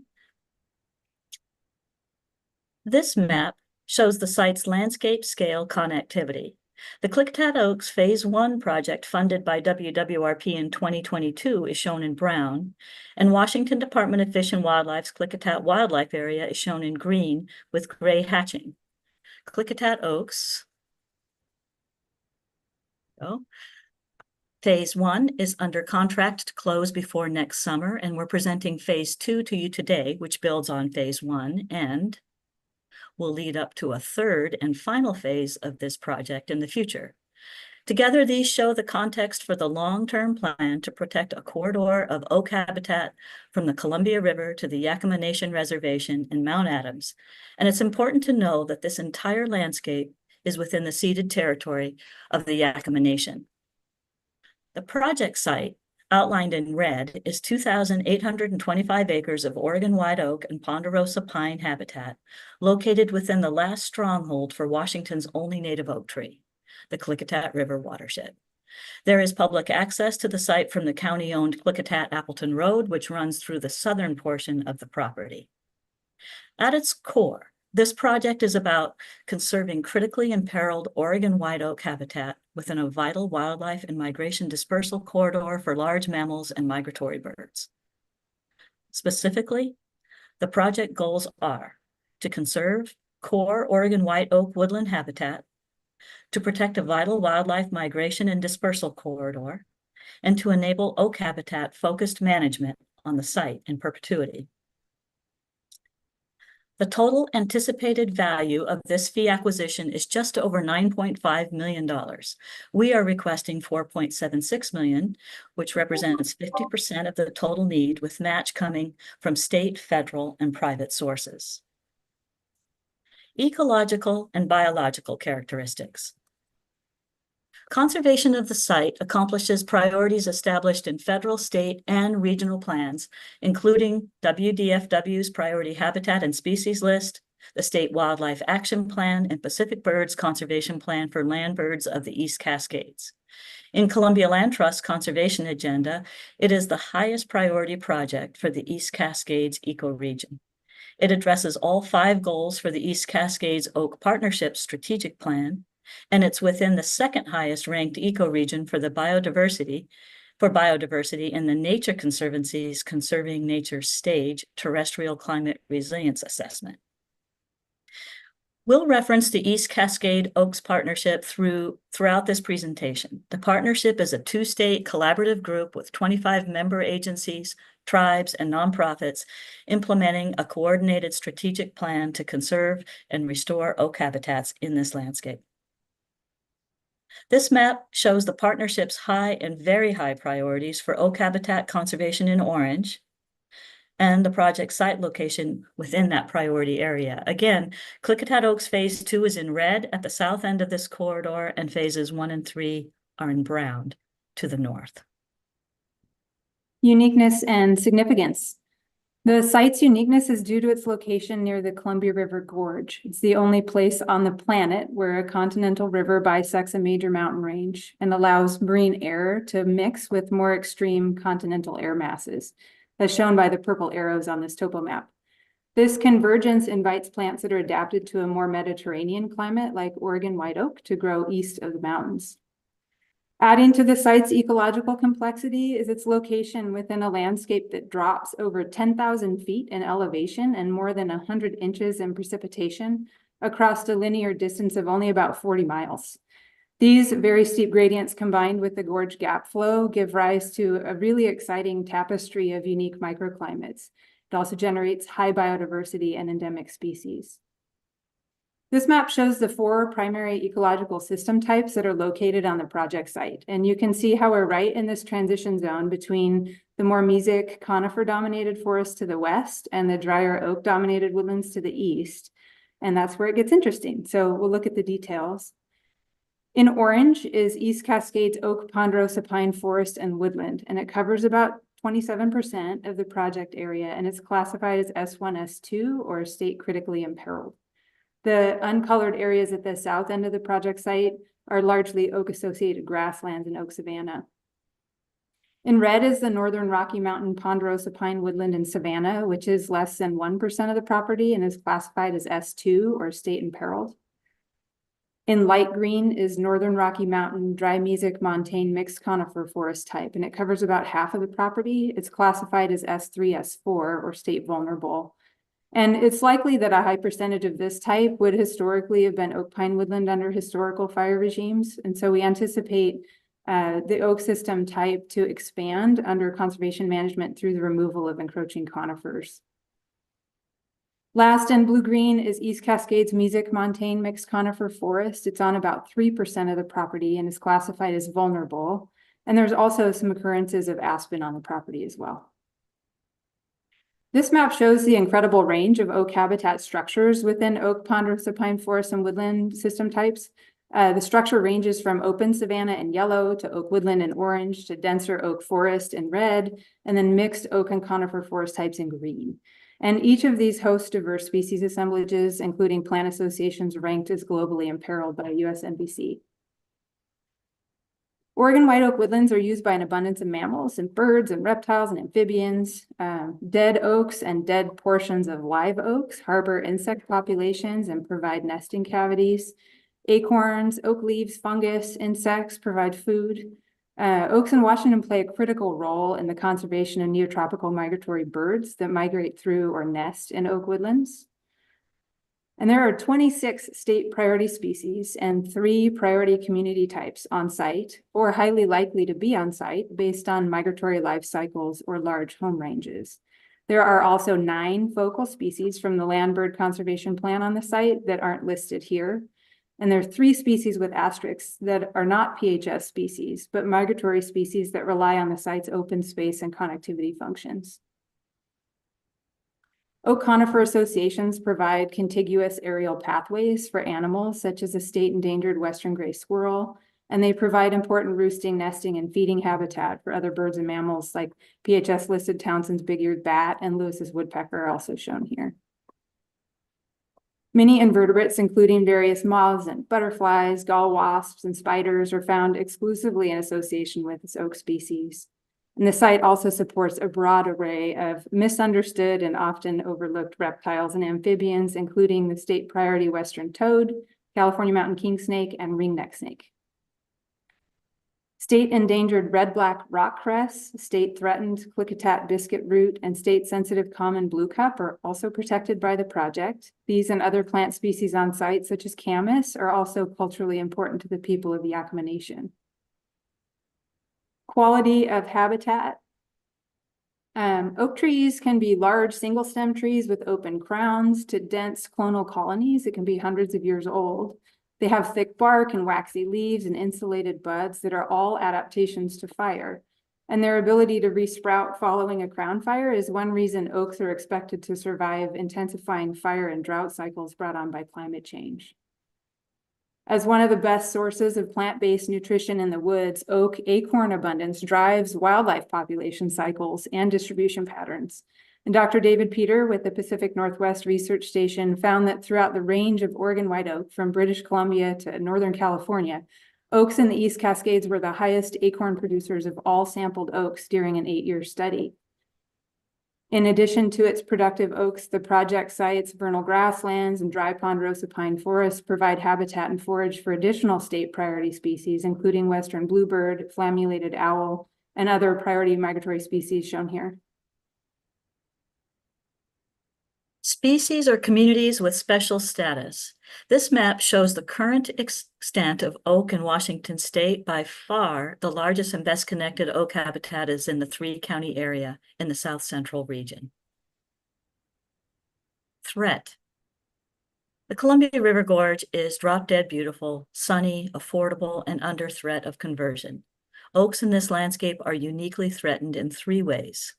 This map shows the site's landscape scale connectivity. The Klickitat Oaks Phase 1 project funded by WWRP in 2022 is shown in brown, and Washington Department of Fish and Wildlife's Klickitat Wildlife Area is shown in green with gray hatching. Klickitat Oaks Phase 1 is under contract to close before next summer, and we're presenting Phase 2 to you today, which builds on Phase 1 and will lead up to a third and final phase of this project in the future. Together, these show the context for the long-term plan to protect a corridor of oak habitat from the Columbia River to the Yakima Nation Reservation in Mount Adams. And it's important to know that this entire landscape is within the ceded territory of the Yakima Nation. The project site, outlined in red, is 2,825 acres of Oregon white oak and ponderosa pine habitat, located within the last stronghold for Washington's only native oak tree, the Klickitat River watershed. There is public access to the site from the county-owned Klickitat Appleton Road, which runs through the southern portion of the property. At its core, this project is about conserving critically imperiled Oregon white oak habitat within a vital wildlife and migration dispersal corridor for large mammals and migratory birds. Specifically, the project goals are to conserve core Oregon white oak woodland habitat, to protect a vital wildlife migration and dispersal corridor, and to enable oak habitat focused management on the site in perpetuity. The total anticipated value of this fee acquisition is just over $9.5 million. We are requesting $4.76 million, which represents 50% of the total need, with match coming from state, federal, and private sources. Ecological and biological characteristics. Conservation of the site accomplishes priorities established in federal, state, and regional plans, including WDFW's Priority Habitat and Species List, the State Wildlife Action Plan, and Pacific Birds Conservation Plan for land birds of the East Cascades. In Columbia Land Trust Conservation Agenda, it is the highest priority project for the East Cascades ecoregion. It addresses all 5 goals for the East Cascades Oak Partnership Strategic Plan, and it's within the second highest ranked ecoregion for biodiversity in the Nature Conservancy's Conserving Nature Stage Terrestrial Climate Resilience Assessment. We'll reference the East Cascade Oaks Partnership throughout this presentation. The partnership is a 2-state collaborative group with 25 member agencies, tribes, and nonprofits implementing a coordinated strategic plan to conserve and restore oak habitats in this landscape. This map shows the partnership's high and very high priorities for oak habitat conservation in orange, and the project site location within that priority area. Again, Klickitat Oaks Phase 2 is in red at the south end of this corridor, and phases 1 and 3 are in brown to the north. Uniqueness and significance. The site's uniqueness is due to its location near the Columbia River Gorge. It's the only place on the planet where a continental river bisects a major mountain range and allows marine air to mix with more extreme continental air masses, as shown by the purple arrows on this topo map. This convergence invites plants that are adapted to a more Mediterranean climate, like Oregon white oak, to grow east of the mountains. Adding to the site's ecological complexity is its location within a landscape that drops over 10,000 feet in elevation and more than 100 inches in precipitation across a linear distance of only about 40 miles. These very steep gradients, combined with the gorge gap flow, give rise to a really exciting tapestry of unique microclimates. It also generates high biodiversity and endemic species. This map shows the 4 primary ecological system types that are located on the project site. And you can see how we're right in this transition zone between the more mesic conifer-dominated forests to the west and the drier oak-dominated woodlands to the east. And that's where it gets interesting. So we'll look at the details. In orange is East Cascades oak, ponderosa pine forest and woodland, and it covers about 27% of the project area, and it's classified as S1, S2, or state critically imperiled. The uncolored areas at the south end of the project site are largely oak-associated grasslands and oak savanna. In red is the northern Rocky Mountain ponderosa pine woodland and savanna, which is less than 1% of the property and is classified as S2, or state imperiled. In light green is northern Rocky Mountain dry mesic montane mixed conifer forest type, and it covers about half of the property. It's classified as S3, S4, or state vulnerable. And it's likely that a high percentage of this type would historically have been oak pine woodland under historical fire regimes. And so we anticipate the oak system type to expand under conservation management through the removal of encroaching conifers. Last in blue-green is East Cascades mesic montane mixed conifer forest. It's on about 3% of the property and is classified as vulnerable. And there's also some occurrences of aspen on the property as well. This map shows the incredible range of oak habitat structures within oak, ponderosa pine forest and woodland system types. The structure ranges from open savanna in yellow to oak woodland in orange to denser oak forest in red, and then mixed oak and conifer forest types in green. And each of these hosts diverse species assemblages, including plant associations ranked as globally imperiled by USNBC. Oregon white oak woodlands are used by an abundance of mammals and birds and reptiles and amphibians. Dead oaks and dead portions of live oaks harbor insect populations and provide nesting cavities. Acorns, oak leaves, fungus, insects provide food. Oaks in Washington play a critical role in the conservation of neotropical migratory birds that migrate through or nest in oak woodlands. And there are 26 state priority species and 3 priority community types on site or highly likely to be on site based on migratory life cycles or large home ranges. There are also 9 focal species from the Land Bird Conservation Plan on the site that aren't listed here. And there are 3 species with asterisks that are not PHS species, but migratory species that rely on the site's open space and connectivity functions. Oak conifer associations provide contiguous aerial pathways for animals such as a state endangered western gray squirrel, and they provide important roosting, nesting, and feeding habitat for other birds and mammals like PHS listed Townsend's big-eared bat and Lewis's woodpecker are also shown here. Many invertebrates, including various moths and butterflies, gall wasps, and spiders, are found exclusively in association with this oak species. And the site also supports a broad array of misunderstood and often overlooked reptiles and amphibians, including the state priority western toad, California mountain king snake, and ringneck snake. State endangered red-black rock cress, state threatened clickitat biscuit root, and state sensitive common blue cup are also protected by the project. These and other plant species on site, such as camas, are also culturally important to the people of the Yakama Nation. Quality of habitat. Oak trees can be large single stem trees with open crowns to dense clonal colonies. It can be hundreds of years old. They have thick bark and waxy leaves and insulated buds that are all adaptations to fire. And their ability to resprout following a crown fire is one reason oaks are expected to survive intensifying fire and drought cycles brought on by climate change. As one of the best sources of plant-based nutrition in the woods, oak acorn abundance drives wildlife population cycles and distribution patterns. And Dr. David Peter with the Pacific Northwest Research Station found that throughout the range of Oregon white oak from British Columbia to Northern California, oaks in the East Cascades were the highest acorn producers of all sampled oaks during an 8-year study. In addition to its productive oaks, the project site's vernal grasslands and dry ponderosa pine forests provide habitat and forage for additional state priority species, including western bluebird, flammulated owl, and other priority migratory species shown here. Species or communities with special status. This map shows the current extent of oak in Washington state. By far, the largest and best connected oak habitat is in the 3-county area in the South Central region. Threat. The Columbia River Gorge is drop-dead beautiful, sunny, affordable, and under threat of conversion. Oaks in this landscape are uniquely threatened in 3 ways.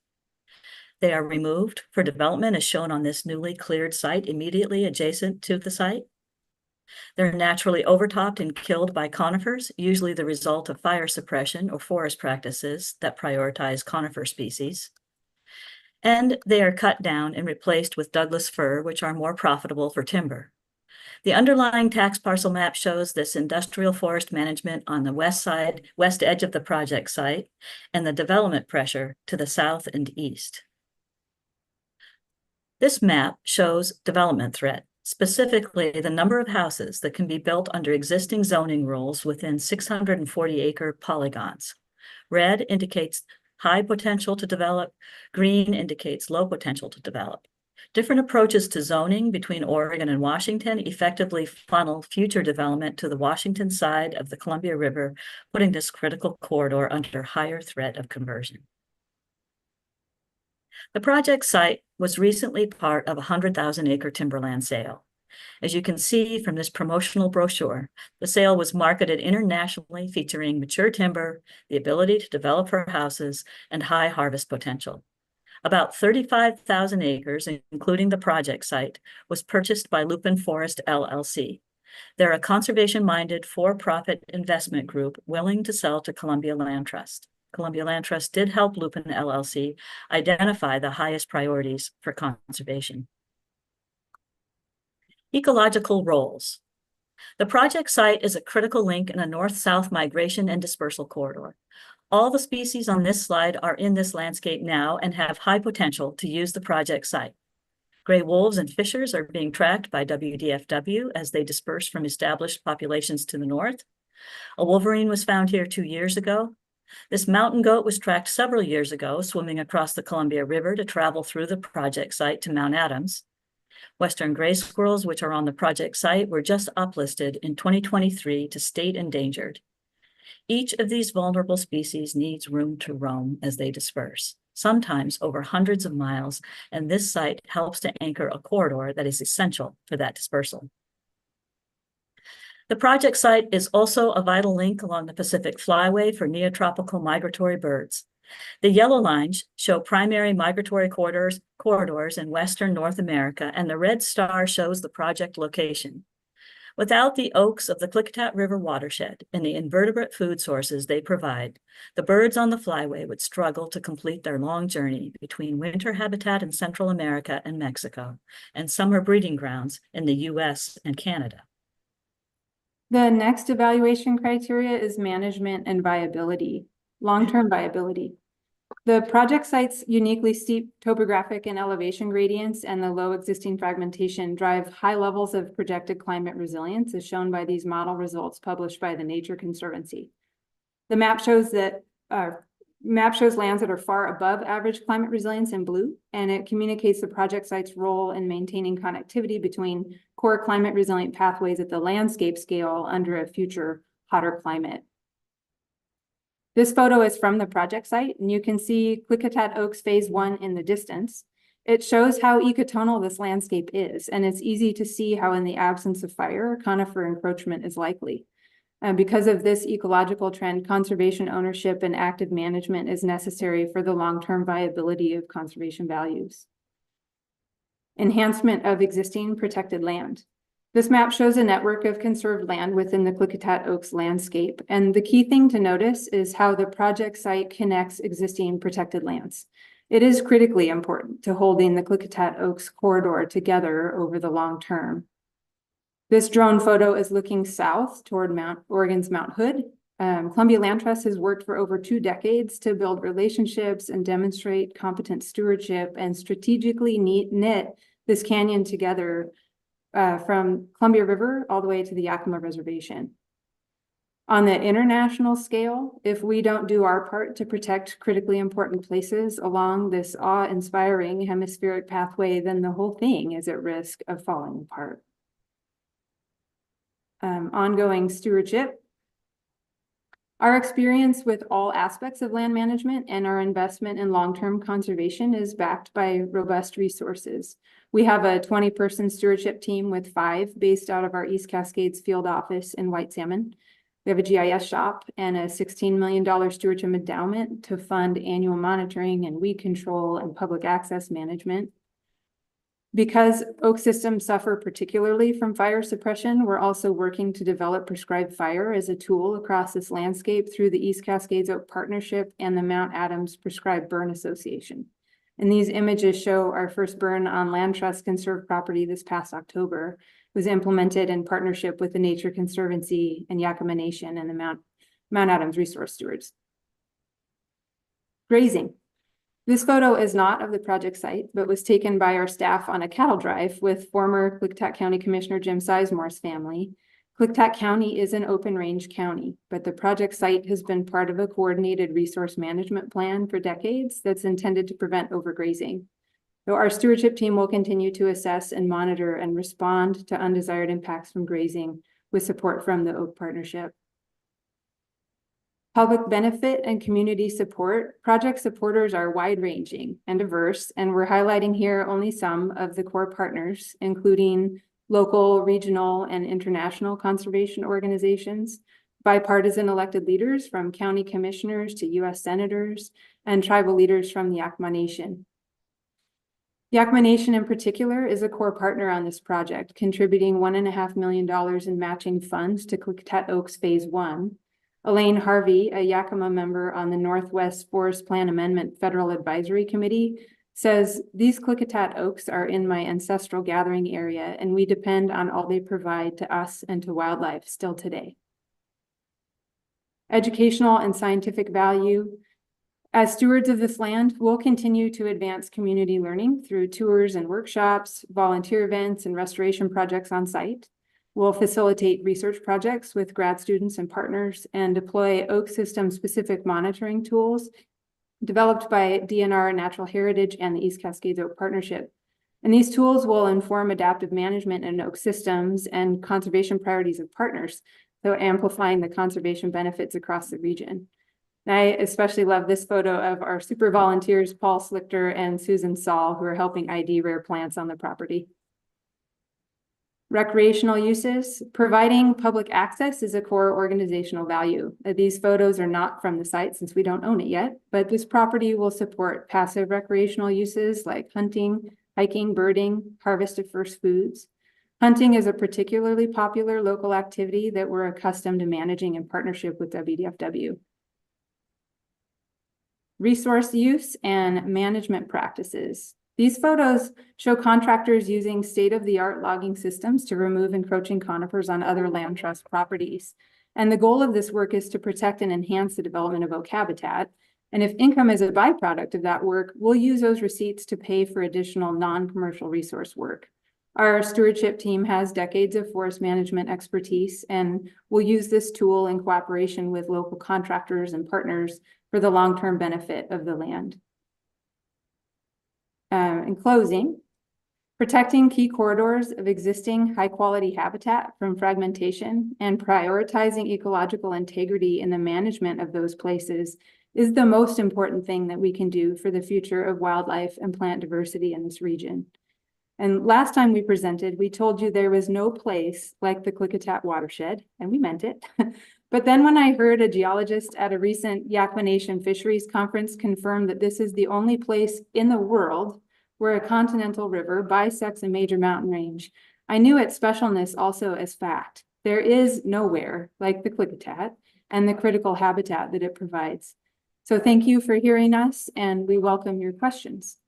They are removed for development as shown on this newly cleared site immediately adjacent to the site. They're naturally overtopped and killed by conifers, usually the result of fire suppression or forest practices that prioritize conifer species. And they are cut down and replaced with Douglas fir, which are more profitable for timber. The underlying tax parcel map shows this industrial forest management on the west edge of the project site, and the development pressure to the south and east. This map shows development threat, specifically the number of houses that can be built under existing zoning rules within 640-acre polygons. Red indicates high potential to develop, green indicates low potential to develop. Different approaches to zoning between Oregon and Washington effectively funnel future development to the Washington side of the Columbia River, putting this critical corridor under higher threat of conversion. The project site was recently part of a 100,000-acre timberland sale. As you can see from this promotional brochure, the sale was marketed internationally, featuring mature timber, the ability to develop for houses, and high harvest potential. About 35,000 acres, including the project site, was purchased by Lupin Forest LLC. They're a conservation-minded, for-profit investment group willing to sell to Columbia Land Trust. Columbia Land Trust did help Lupin LLC identify the highest priorities for conservation. Ecological roles. The project site is a critical link in a north-south migration and dispersal corridor. All the species on this slide are in this landscape now and have high potential to use the project site. Gray wolves and fishers are being tracked by WDFW as they disperse from established populations to the north. A wolverine was found here 2 years ago. This mountain goat was tracked several years ago, swimming across the Columbia River to travel through the project site to Mount Adams. Western gray squirrels, which are on the project site, were just uplisted in 2023 to state endangered. Each of these vulnerable species needs room to roam as they disperse, sometimes over hundreds of miles, and this site helps to anchor a corridor that is essential for that dispersal. The project site is also a vital link along the Pacific Flyway for neotropical migratory birds. The yellow lines show primary migratory corridors in Western North America, and the red star shows the project location. Without the oaks of the Klickitat River watershed and the invertebrate food sources they provide, the birds on the flyway would struggle to complete their long journey between winter habitat in Central America and Mexico and summer breeding grounds in the US and Canada. The next evaluation criteria is management and viability, long-term viability. The project site's uniquely steep topographic and elevation gradients and the low existing fragmentation drive high levels of projected climate resilience, as shown by these model results published by the Nature Conservancy. The map shows lands that are far above average climate resilience in blue, and it communicates the project site's role in maintaining connectivity between core climate resilient pathways at the landscape scale under a future hotter climate. This photo is from the project site, and you can see Klickitat Oaks Phase 1 in the distance. It shows how ecotonal this landscape is, and it's easy to see how in the absence of fire, conifer encroachment is likely. Because of this ecological trend, conservation ownership and active management is necessary for the long-term viability of conservation values. Enhancement of existing protected land. This map shows a network of conserved land within the Klickitat Oaks landscape, and the key thing to notice is how the project site connects existing protected lands. It is critically important to holding the Klickitat Oaks corridor together over the long term. This drone photo is looking south toward Oregon's Mount Hood. Columbia Land Trust has worked for over 2 decades to build relationships and demonstrate competent stewardship and strategically knit this canyon together from Columbia River all the way to the Yakima Reservation. On the international scale, if we don't do our part to protect critically important places along this awe-inspiring hemispheric pathway, then the whole thing is at risk of falling apart. Ongoing stewardship. Our experience with all aspects of land management and our investment in long-term conservation is backed by robust resources. We have a 20-person stewardship team with 5 based out of our East Cascades field office in White Salmon. We have a GIS shop and a $16 million stewardship endowment to fund annual monitoring and weed control and public access management. Because oak systems suffer particularly from fire suppression, we're also working to develop prescribed fire as a tool across this landscape through the East Cascades Oak Partnership and the Mount Adams Prescribed Burn Association. And these images show our first burn on Land Trust conserved property this past October. It was implemented in partnership with the Nature Conservancy and Yakima Nation and the Mount Adams Resource Stewards. Grazing. This photo is not of the project site, but was taken by our staff on a cattle drive with former Klickitat County Commissioner Jim Sizemore's family. Klickitat County is an open range county, but the project site has been part of a coordinated resource management plan for decades that's intended to prevent overgrazing. So our stewardship team will continue to assess and monitor and respond to undesired impacts from grazing with support from the Oak Partnership. Public benefit and community support. Project supporters are wide-ranging and diverse, and we're highlighting here only some of the core partners, including local, regional, and international conservation organizations, bipartisan elected leaders from county commissioners to U.S. senators, and tribal leaders from the Yakima Nation. Yakima Nation in particular is a core partner on this project, contributing $1.5 million in matching funds to Klickitat Oaks Phase 1. Elaine Harvey, a Yakima member on the Northwest Forest Plan Amendment Federal Advisory Committee, says, "These Klickitat oaks are in my ancestral gathering area, and we depend on all they provide to us and to wildlife still today." Educational and scientific value. As stewards of this land, we'll continue to advance community learning through tours and workshops, volunteer events, and restoration projects on site. We'll facilitate research projects with grad students and partners and deploy oak system-specific monitoring tools developed by DNR Natural Heritage and the East Cascades Oak Partnership. And these tools will inform adaptive management in oak systems and conservation priorities of partners, so amplifying the conservation benefits across the region. And I especially love this photo of our super volunteers, Paul Slichter and Susan Saul, who are helping ID rare plants on the property. Recreational uses. Providing public access is a core organizational value. These photos are not from the site since we don't own it yet, but this property will support passive recreational uses like hunting, hiking, birding, harvest of first foods. Hunting is a particularly popular local activity that we're accustomed to managing in partnership with WDFW. Resource use and management practices. These photos show contractors using state-of-the-art logging systems to remove encroaching conifers on other land trust properties. And the goal of this work is to protect and enhance the development of oak habitat. And if income is a byproduct of that work, we'll use those receipts to pay for additional non-commercial resource work. Our stewardship team has decades of forest management expertise, and we'll use this tool in cooperation with local contractors and partners for the long-term benefit of the land. In closing, protecting key corridors of existing high-quality habitat from fragmentation and prioritizing ecological integrity in the management of those places is the most important thing that we can do for the future of wildlife and plant diversity in this region. And last time we presented, we told you there was no place like the Klickitat watershed, and we meant it. But then when I heard a geologist at a recent Yakima Nation Fisheries Conference confirm that this is the only place in the world where a continental river bisects a major mountain range, I knew its specialness also as fact. There is nowhere like the Klickitat and the critical habitat that it provides. So thank you for hearing us, and we welcome your questions.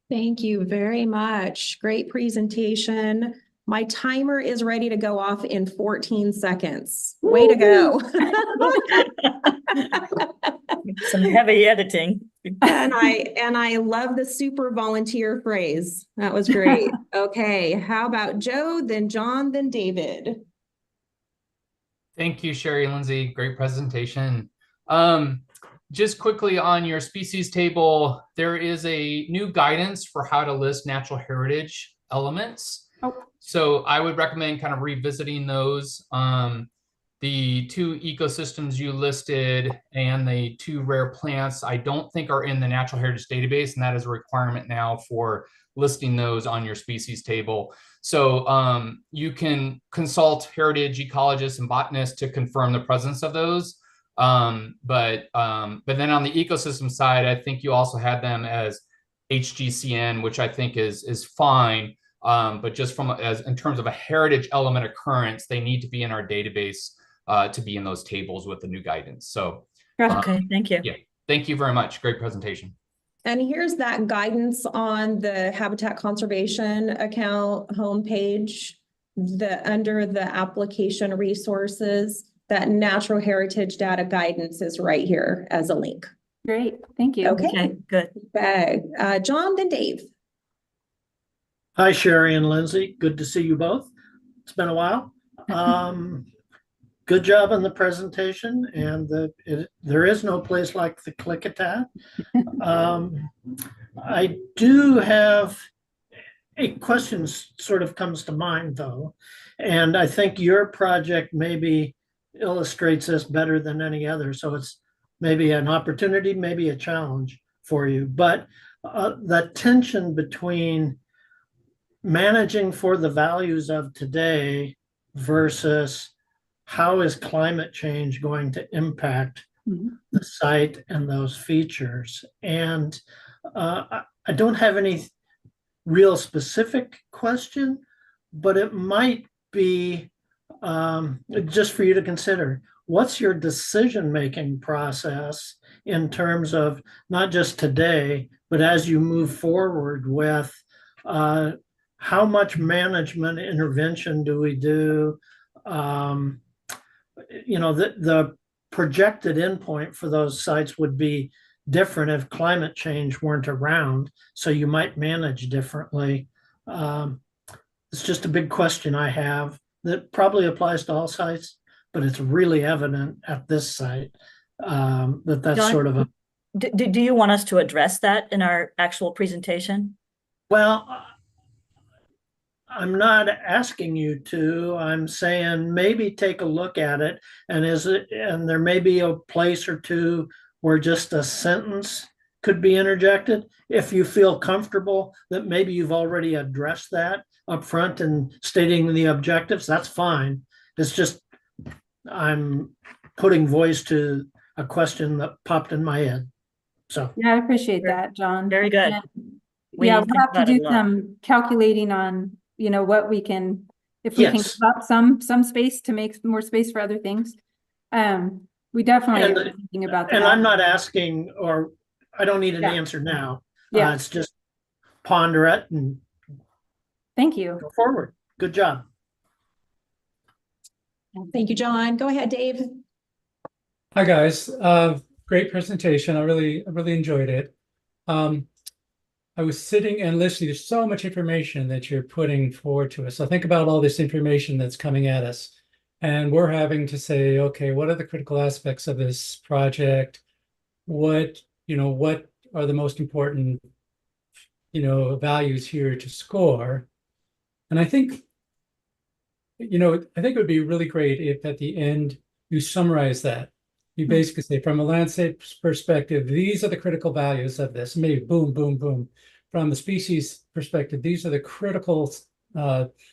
Thank you very much. Great presentation. My timer is ready to go off in 14 seconds. Way to go. Some heavy editing. And I love the super volunteer phrase. That was great. Okay, how about Joe, then John, then David? Thank you, Sherry and Lindsay. Great presentation. Just quickly on your species table, there is a new guidance for how to list natural heritage elements. Oh. So I would recommend kind of revisiting those. The 2 ecosystems you listed and the 2 rare plants, I don't think are in the natural heritage database, and that is a requirement now for listing those on your species table. So you can consult heritage ecologists and botanists to confirm the presence of those. But then on the ecosystem side, I think you also had them as HGCN, which I think is fine. But just in terms of a heritage element occurrence, they need to be in our database to be in those tables with the new guidance. So Okay, thank you. yeah, thank you very much. Great presentation. And here's that guidance on the Habitat Conservation account homepage, under the application resources. That natural heritage data guidance is right here as a link. Great, thank you. Okay, good. John, then Dave. Hi, Sherry and Lindsay. Good to see you both. It's been a while. Good job on the presentation, and there is no place like the Klickitat. I do have a question sort of comes to mind, though, and I think your project maybe illustrates this better than any other. So it's maybe an opportunity, maybe a challenge for you. But the tension between managing for the values of today versus how is climate change going to impact the site and those features. And I don't have any real specific question, but it might be just for you to consider. What's your decision-making process in terms of not just today, but as you move forward with how much management intervention do we do? The projected endpoint for those sites would be different if climate change weren't around, so you might manage differently. It's just a big question I have that probably applies to all sites, but it's really evident at this site that's John, sort of a. Do you want us to address that in our actual presentation? Well, I'm not asking you to. I'm saying maybe take a look at it, and there may be a place or two where just a sentence could be interjected. If you feel comfortable that maybe you've already addressed that up front and stating the objectives, that's fine. It's just I'm putting voice to a question that popped in my head. So Yeah, I appreciate that, John. Very good. And We yeah, we'll think have to about it do a lot. some calculating on, what we can, if we can Yes. give up some space to make more space for other things. We definitely are thinking about that. And I'm not asking, or I don't need an Yeah. answer now. Yeah. It's just ponder it and Thank you. go forward. Good job. Thank you, John. Go ahead, Dave. Hi, guys. Great presentation. I really enjoyed it. I was sitting and listening. There's so much information that you're putting forward to us. So think about all this information that's coming at us. And we're having to say, okay, what are the critical aspects of this project? What are the most important, values here to score? And I think it would be really great if at the end you summarize that. You basically say, from a landscape perspective, these are the critical values of this. Maybe boom, boom, boom. From the species perspective, these are the critical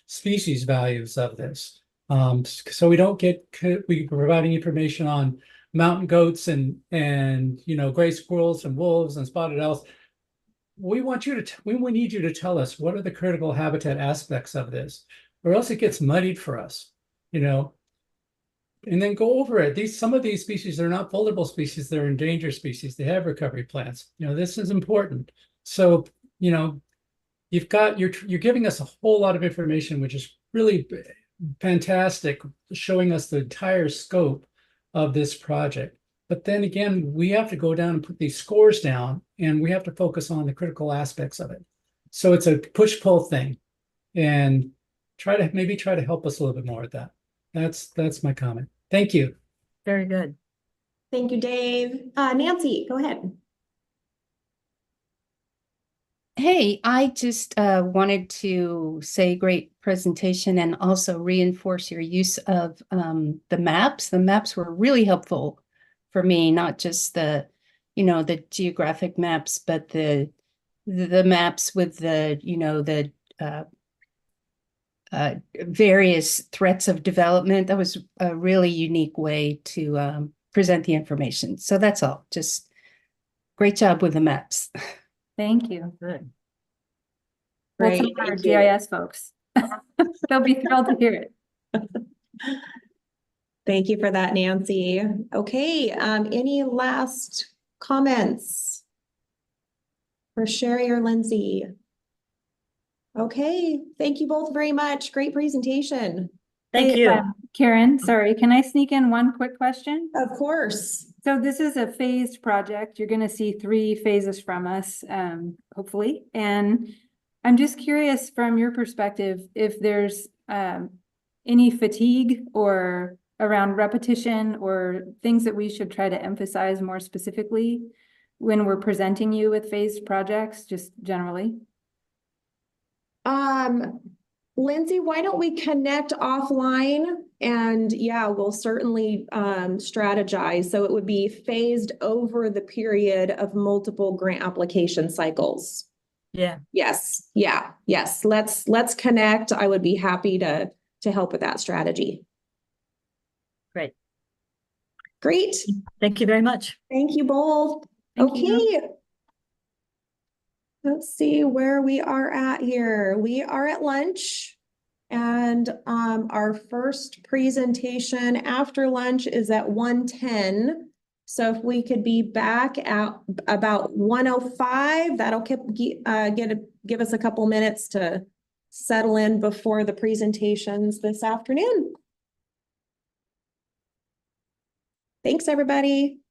species values of this. So we're providing information on mountain goats and gray squirrels and wolves and spotted owls. We need you to tell us what are the critical habitat aspects of this, or else it gets muddied for us, and then go over it. Some of these species are not vulnerable species, they're endangered species. They have recovery plans. This is important. So, you're giving us a whole lot of information, which is really fantastic, showing us the entire scope of this project. But then again, we have to go down and put these scores down, and we have to focus on the critical aspects of it. So it's a push-pull thing, and try to help us a little bit more with that. That's my comment. Thank you. Very good. Thank you, Dave. Nancy, go ahead. Hey, I just wanted to say great presentation and also reinforce your use of the maps. The maps were really helpful for me, not just the geographic maps, but the maps with the various threats of development. That was a really unique way to present the information. So that's all. Just great job with the maps. Thank you. Good. That's Great, our thank you. GIS folks. They'll be thrilled to hear it. Thank you for that, Nancy. Okay, any last comments for Sherry or Lindsay? Okay, thank you both very much. Great presentation. Thank Hey, you. Karen, sorry, can I sneak in one quick question? Of course. So this is a phased project. You're going to see 3 phases from us, hopefully. And I'm just curious from your perspective, if there's any fatigue or around repetition or things that we should try to emphasize more specifically when we're presenting you with phased projects, just generally. Lindsay, why don't we connect offline? And yeah, we'll certainly strategize. So it would be phased over the period of multiple grant application cycles. Yeah. Yes. Yeah. Yes. Let's connect. I would be happy to help with that strategy. Great. Great. Thank you very much. Thank you both. Thank Okay. you. Let's see where we are at here. We are at lunch, and our first presentation after lunch is at 1:10. So if we could be back at about 1:05, that'll give us a couple minutes to settle in before the presentations this afternoon. Thanks, everybody.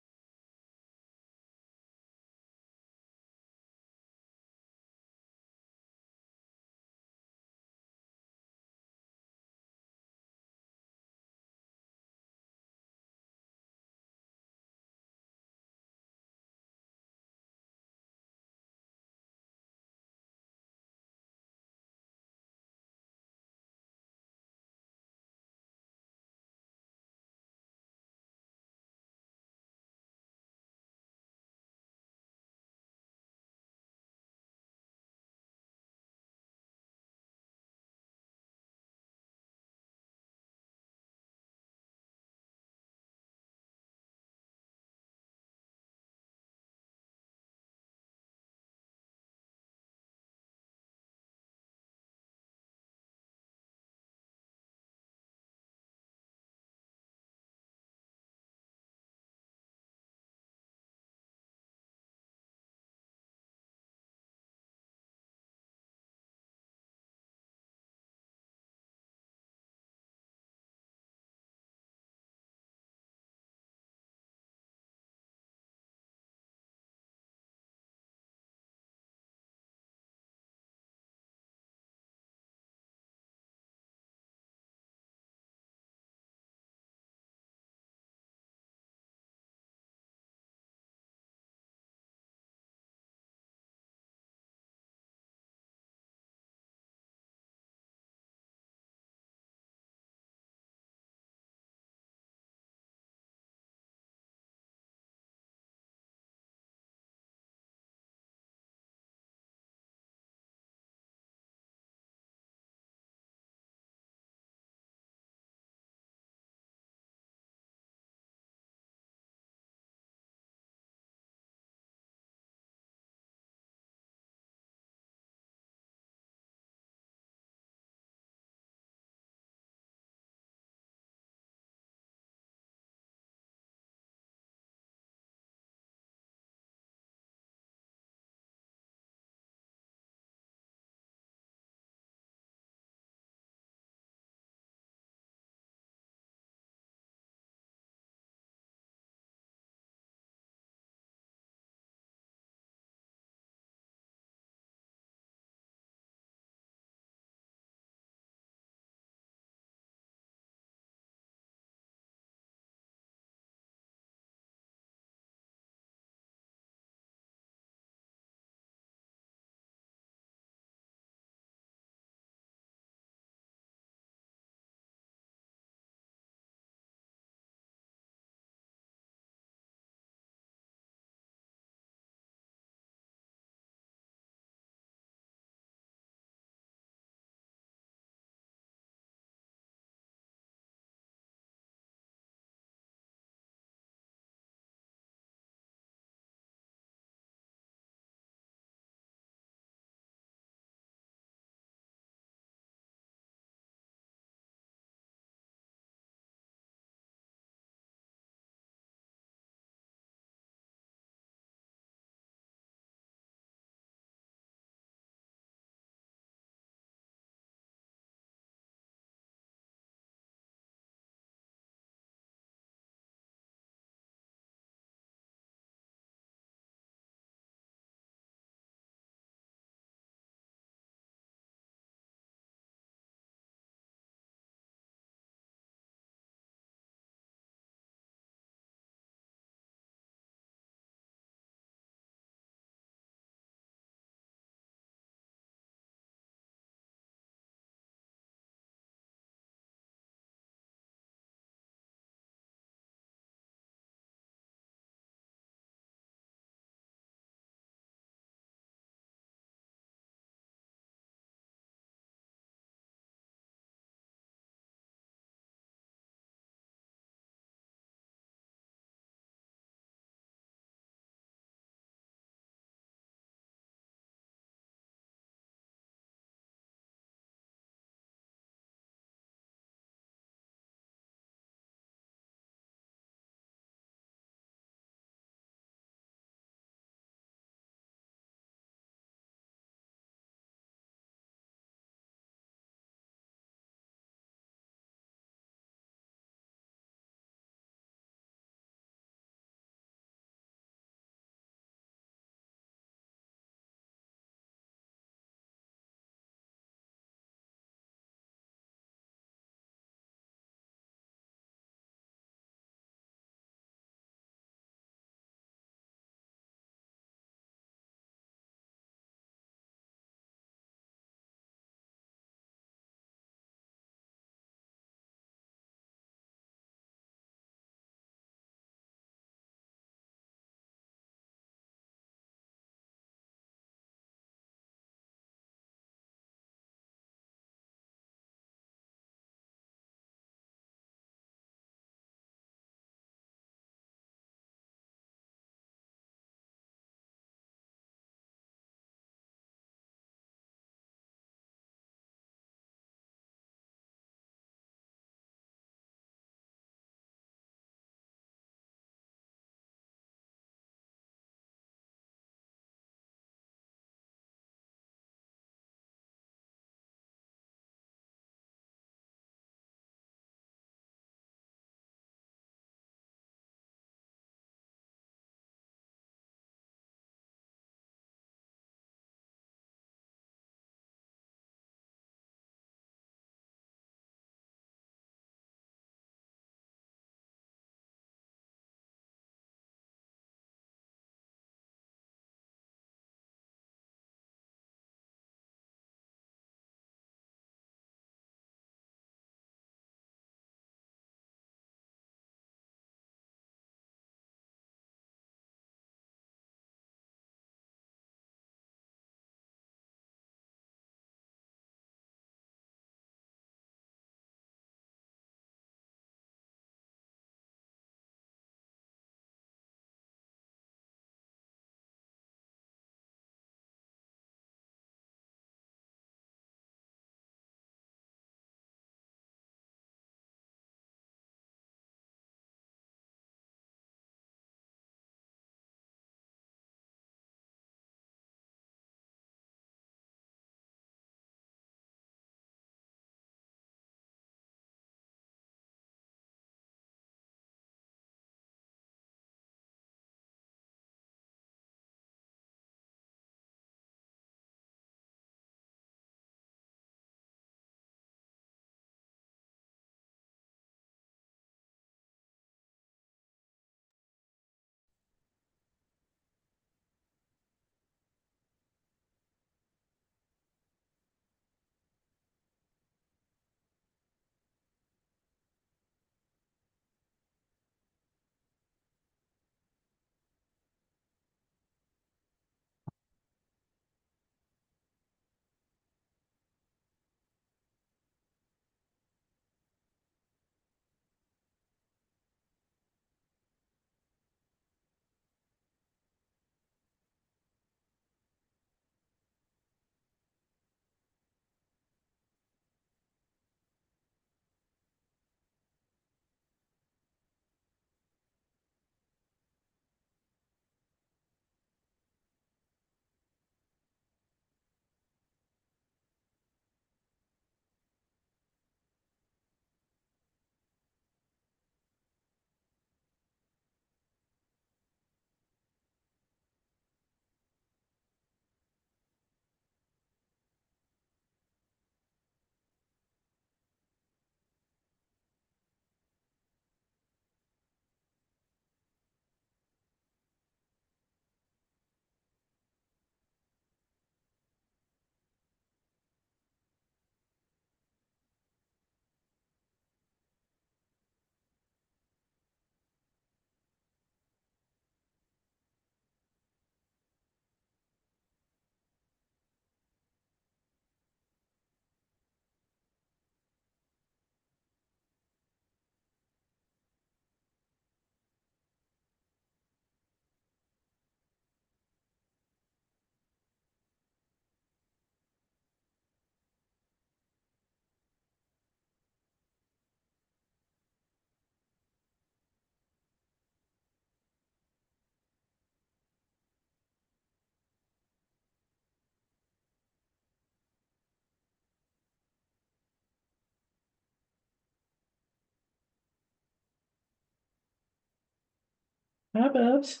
How about?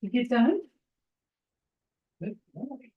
You get done? Good boy.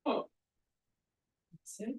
Oh. That's it.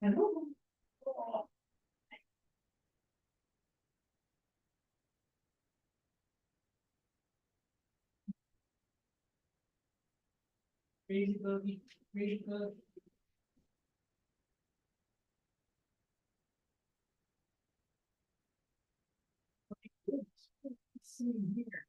Crazy boogie, crazy boogie. See here.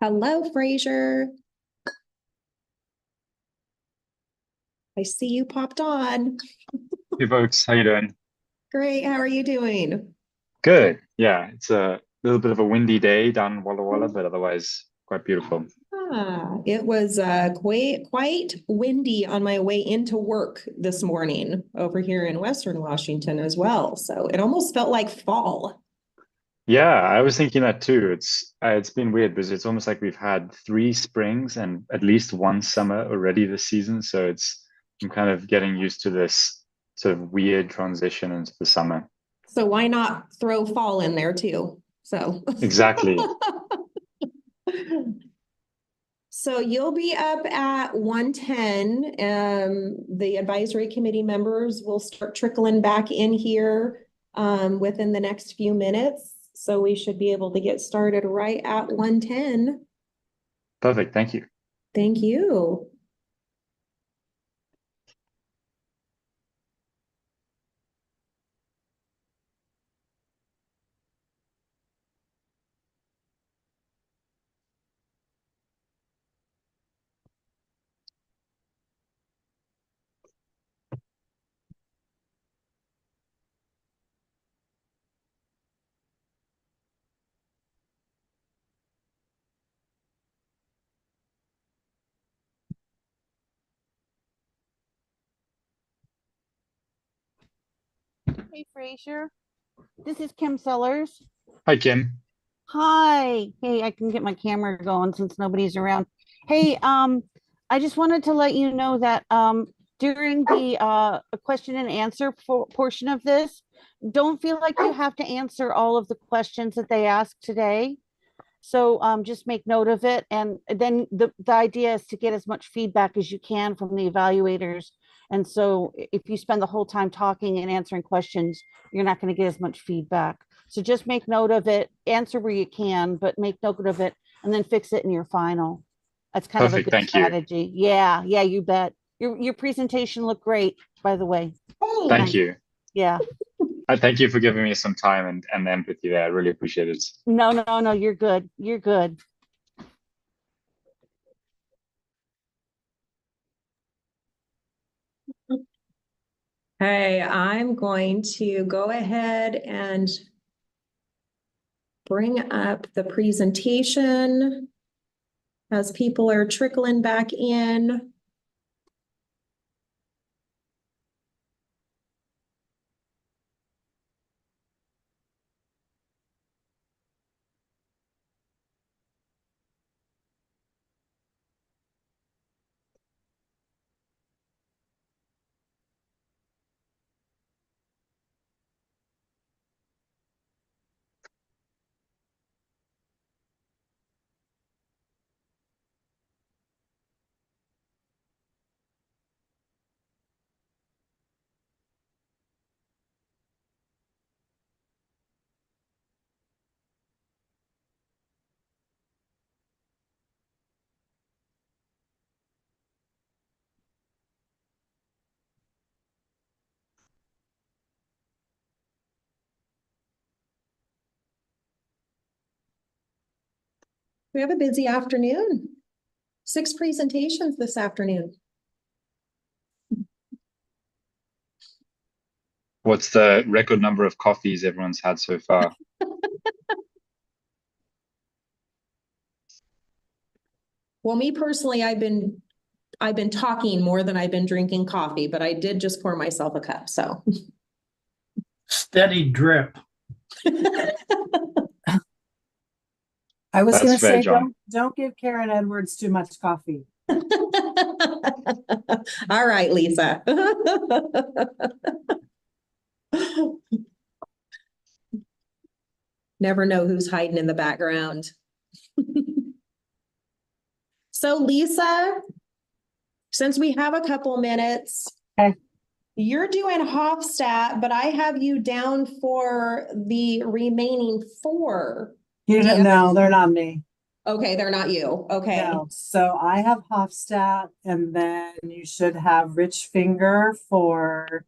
Hello, Fraser. I see you popped on. Hey folks, how you doing? Great. How are you doing? Good. Yeah, it's a little bit of a windy day down in Walla Walla, but otherwise quite beautiful. It was quite windy on my way into work this morning over here in Western Washington as well. So it almost felt like fall. Yeah, I was thinking that too. It's been weird because it's almost like we've had 3 springs and at least one summer already this season. So I'm kind of getting used to this sort of weird transition into the summer. So why not throw fall in there too? So Exactly. So you'll be up at 1:10. The advisory committee members will start trickling back in here within the next few minutes. So we should be able to get started right at 1:10. Perfect. Thank you. Thank you. Hey, Fraser. This is Kim Sellers. Hi, Kim. Hi. Hey, I can get my camera going since nobody's around. Hey, I just wanted to let you know that during the question and answer portion of this, don't feel like you have to answer all of the questions that they asked today. So just make note of it. And then the idea is to get as much feedback as you can from the evaluators. And so if you spend the whole time talking and answering questions, you're not going to get as much feedback. So just make note of it, answer where you can, but make note of it and then fix it in your final. That's kind of a Perfect. good Thank you. strategy. Yeah, you bet. Your presentation looked great, by the way. Thank you. Yeah. I thank you for giving me some time and empathy there. I really appreciate it. No, you're good. You're good. Hey, I'm going to go ahead and bring up the presentation as people are trickling back in. We have a busy afternoon. 6 presentations this afternoon. What's the record number of coffees everyone's had so far? Well, me personally, I've been talking more than I've been drinking coffee, but I did just pour myself a cup, so. Steady drip. I was That's going to fair, say, John. don't give Karen Edwards too much coffee. All right, Lisa. Never know who's hiding in the background. So Lisa, since we have a couple minutes, okay. You're doing Hofstadt, but I have you down for the remaining 4. You don't know, they're not me. Okay, they're not you. Okay. No. So I have Hofstadt, and then you should have Rich Finger for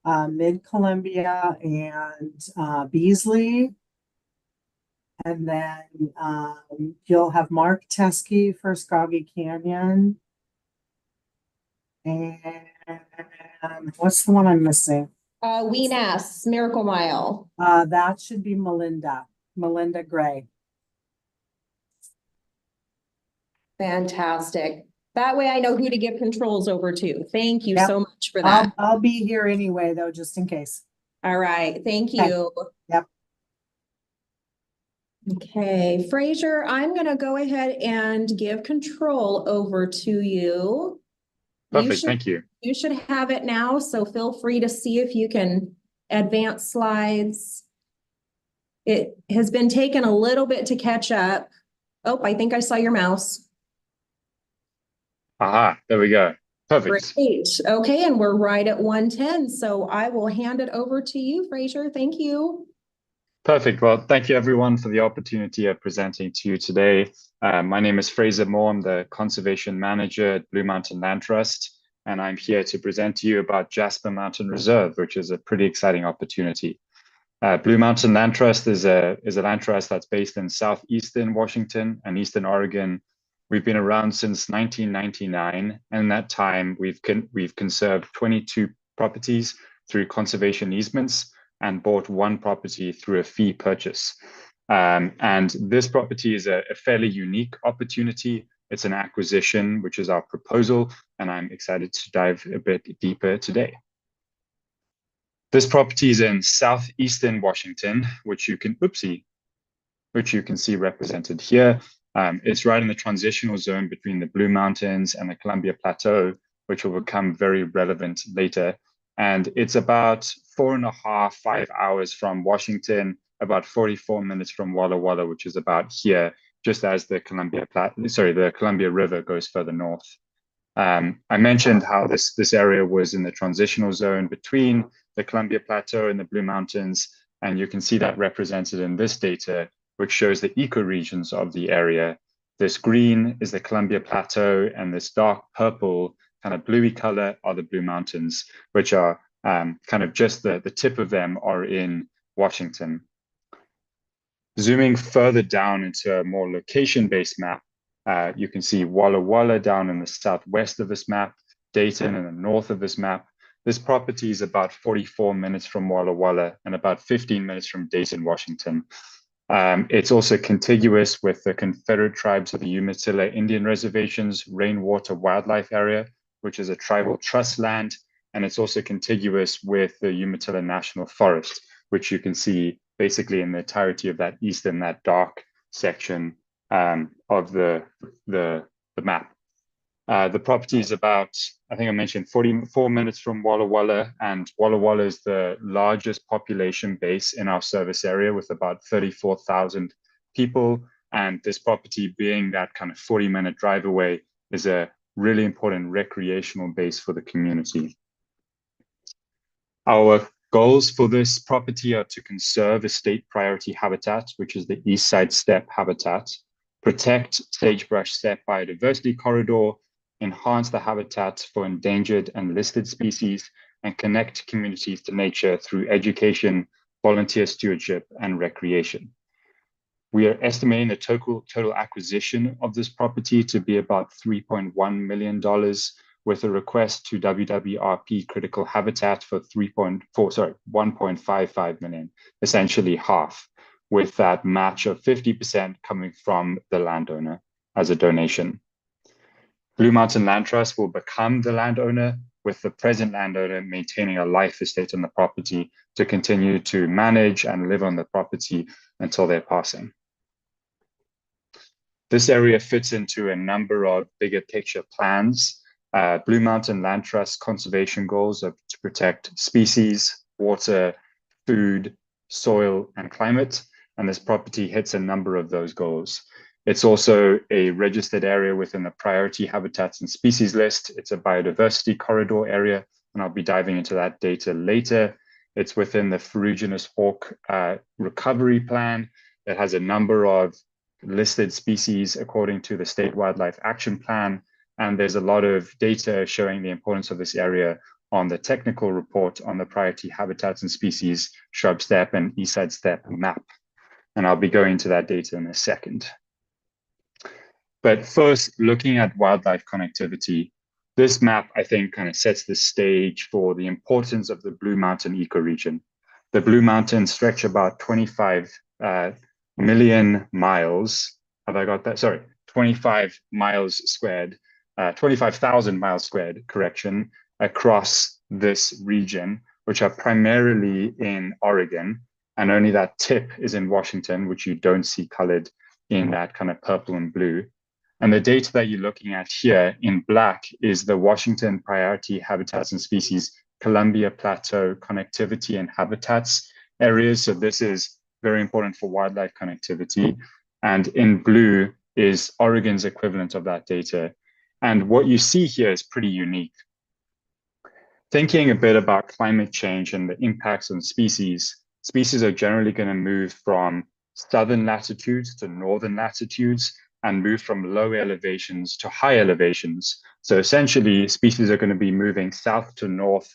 Mid Columbia and Beasley. And then you'll have Mark Teskey for Skoggy Canyon. And what's the one I'm missing? Weenass, Miracle Mile. That should be Melinda Gray. Fantastic. That way I know who to give controls over to. Thank you Yep. so much for that. I'll be here anyway, though, just in case. All right. Thank Okay. you. Yep. Okay, Fraser, I'm going to go ahead and give control over to you. Perfect, thank you. You should have it now, so feel free to see if you can advance slides. It has been taken a little bit to catch up. Oh, I think I saw your mouse. Aha, there we go. Perfect. Great. Okay, and we're right at 110, so I will hand it over to you, Fraser. Thank you. Perfect. Well, thank you everyone for the opportunity of presenting to you today. My name is Fraser Moore. I'm the Conservation Manager at Blue Mountain Land Trust, and I'm here to present to you about Jasper Mountain Reserve, which is a pretty exciting opportunity. Blue Mountain Land Trust is a land trust that's based in southeastern Washington and eastern Oregon. We've been around since 1999, and in that time, we've conserved 22 properties through conservation easements and bought one property through a fee purchase. And this property is a fairly unique opportunity. It's an acquisition, which is our proposal, and I'm excited to dive a bit deeper today. This property is in southeastern Washington, which you can see represented here. It's right in the transitional zone between the Blue Mountains and the Columbia Plateau, which will become very relevant later. And it's about 4.5, 5 hours from Washington, about 44 minutes from Walla Walla, which is about here, just as the Columbia River goes further north. I mentioned how this area was in the transitional zone between the Columbia Plateau and the Blue Mountains, and you can see that represented in this data, which shows the ecoregions of the area. This green is the Columbia Plateau, and this dark purple, kind of bluey color, are the Blue Mountains, which are kind of just the tip of them are in Washington. Zooming further down into a more location-based map, you can see Walla Walla down in the southwest of this map, Dayton in the north of this map. This property is about 44 minutes from Walla Walla and about 15 minutes from Dayton, Washington. It's also contiguous with the Confederate Tribes of the Umatilla Indian Reservation's Rainwater Wildlife Area, which is a tribal trust land, and it's also contiguous with the Umatilla National Forest, which you can see basically in the entirety of that eastern, that dark section of the map. The property is about, I think I mentioned, 44 minutes from Walla Walla, and Walla Walla is the largest population base in our service area with about 34,000 people. And this property, being that kind of 40-minute drive away, is a really important recreational base for the community. Our goals for this property are to conserve estate priority habitat, which is the east side steppe habitat, protect sagebrush steppe biodiversity corridor, enhance the habitat for endangered and listed species, and connect communities to nature through education, volunteer stewardship, and recreation. We are estimating the total acquisition of this property to be about $3.1 million, with a request to WWRP critical habitat for 1.55 million, essentially half, with that match of 50% coming from the landowner as a donation. Blue Mountain Land Trust will become the landowner, with the present landowner maintaining a life estate on the property to continue to manage and live on the property until their passing. This area fits into a number of bigger picture plans. Blue Mountain Land Trust conservation goals are to protect species, water, food, soil, and climate, and this property hits a number of those goals. It's also a registered area within the priority habitats and species list. It's a biodiversity corridor area, and I'll be diving into that data later. It's within the ferruginous hawk recovery plan. It has a number of listed species according to the State Wildlife Action Plan, and there's a lot of data showing the importance of this area on the technical report on the priority habitats and species shrub steppe and east side steppe map. And I'll be going to that data in a second. But first, looking at wildlife connectivity, this map, I think, kind of sets the stage for the importance of the Blue Mountain ecoregion. The Blue Mountains stretch about 25 million miles. Have I got that? Sorry, 25 miles squared, 25,000 miles squared, correction, across this region, which are primarily in Oregon. And only that tip is in Washington, which you don't see colored in that kind of purple and blue. And the data that you're looking at here in black is the Washington Priority Habitats and Species Columbia Plateau Connectivity and Habitats areas. So this is very important for wildlife connectivity. And in blue is Oregon's equivalent of that data. And what you see here is pretty unique. Thinking a bit about climate change and the impacts on species, species are generally going to move from southern latitudes to northern latitudes and move from low elevations to high elevations. So essentially, species are going to be moving south to north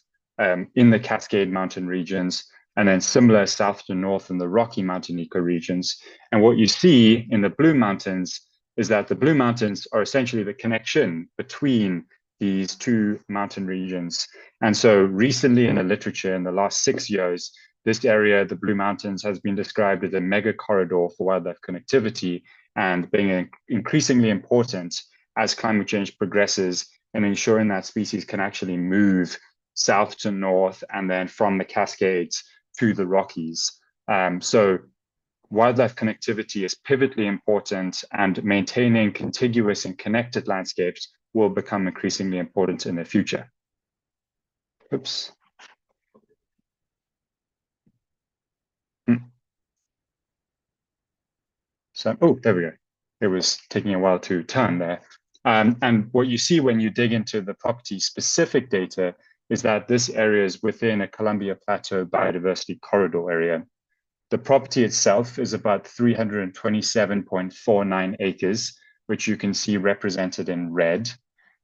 in the Cascade Mountain regions, and then similar south to north in the Rocky Mountain ecoregions. And what you see in the Blue Mountains is that the Blue Mountains are essentially the connection between these two mountain regions. And so recently in the literature, in the last 6 years, this area, the Blue Mountains, has been described as a mega corridor for wildlife connectivity and being increasingly important as climate change progresses and ensuring that species can actually move south to north and then from the Cascades to the Rockies. So wildlife connectivity is pivotally important, and maintaining contiguous and connected landscapes will become increasingly important in the future. Oops. So, oh, there we go. It was taking a while to turn there. And what you see when you dig into the property specific data is that this area is within a Columbia Plateau biodiversity corridor area. The property itself is about 327.49 acres, which you can see represented in red.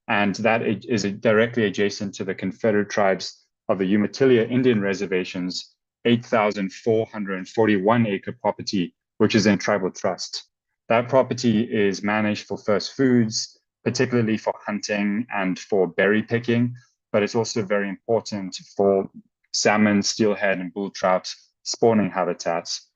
And that is directly adjacent to the Confederate Tribes of the Umatilla Indian Reservation's 8,441 acre property, which is in tribal trust. That property is managed for first foods, particularly for hunting and for berry picking, but it's also very important for salmon, steelhead, and bull trout spawning habitats.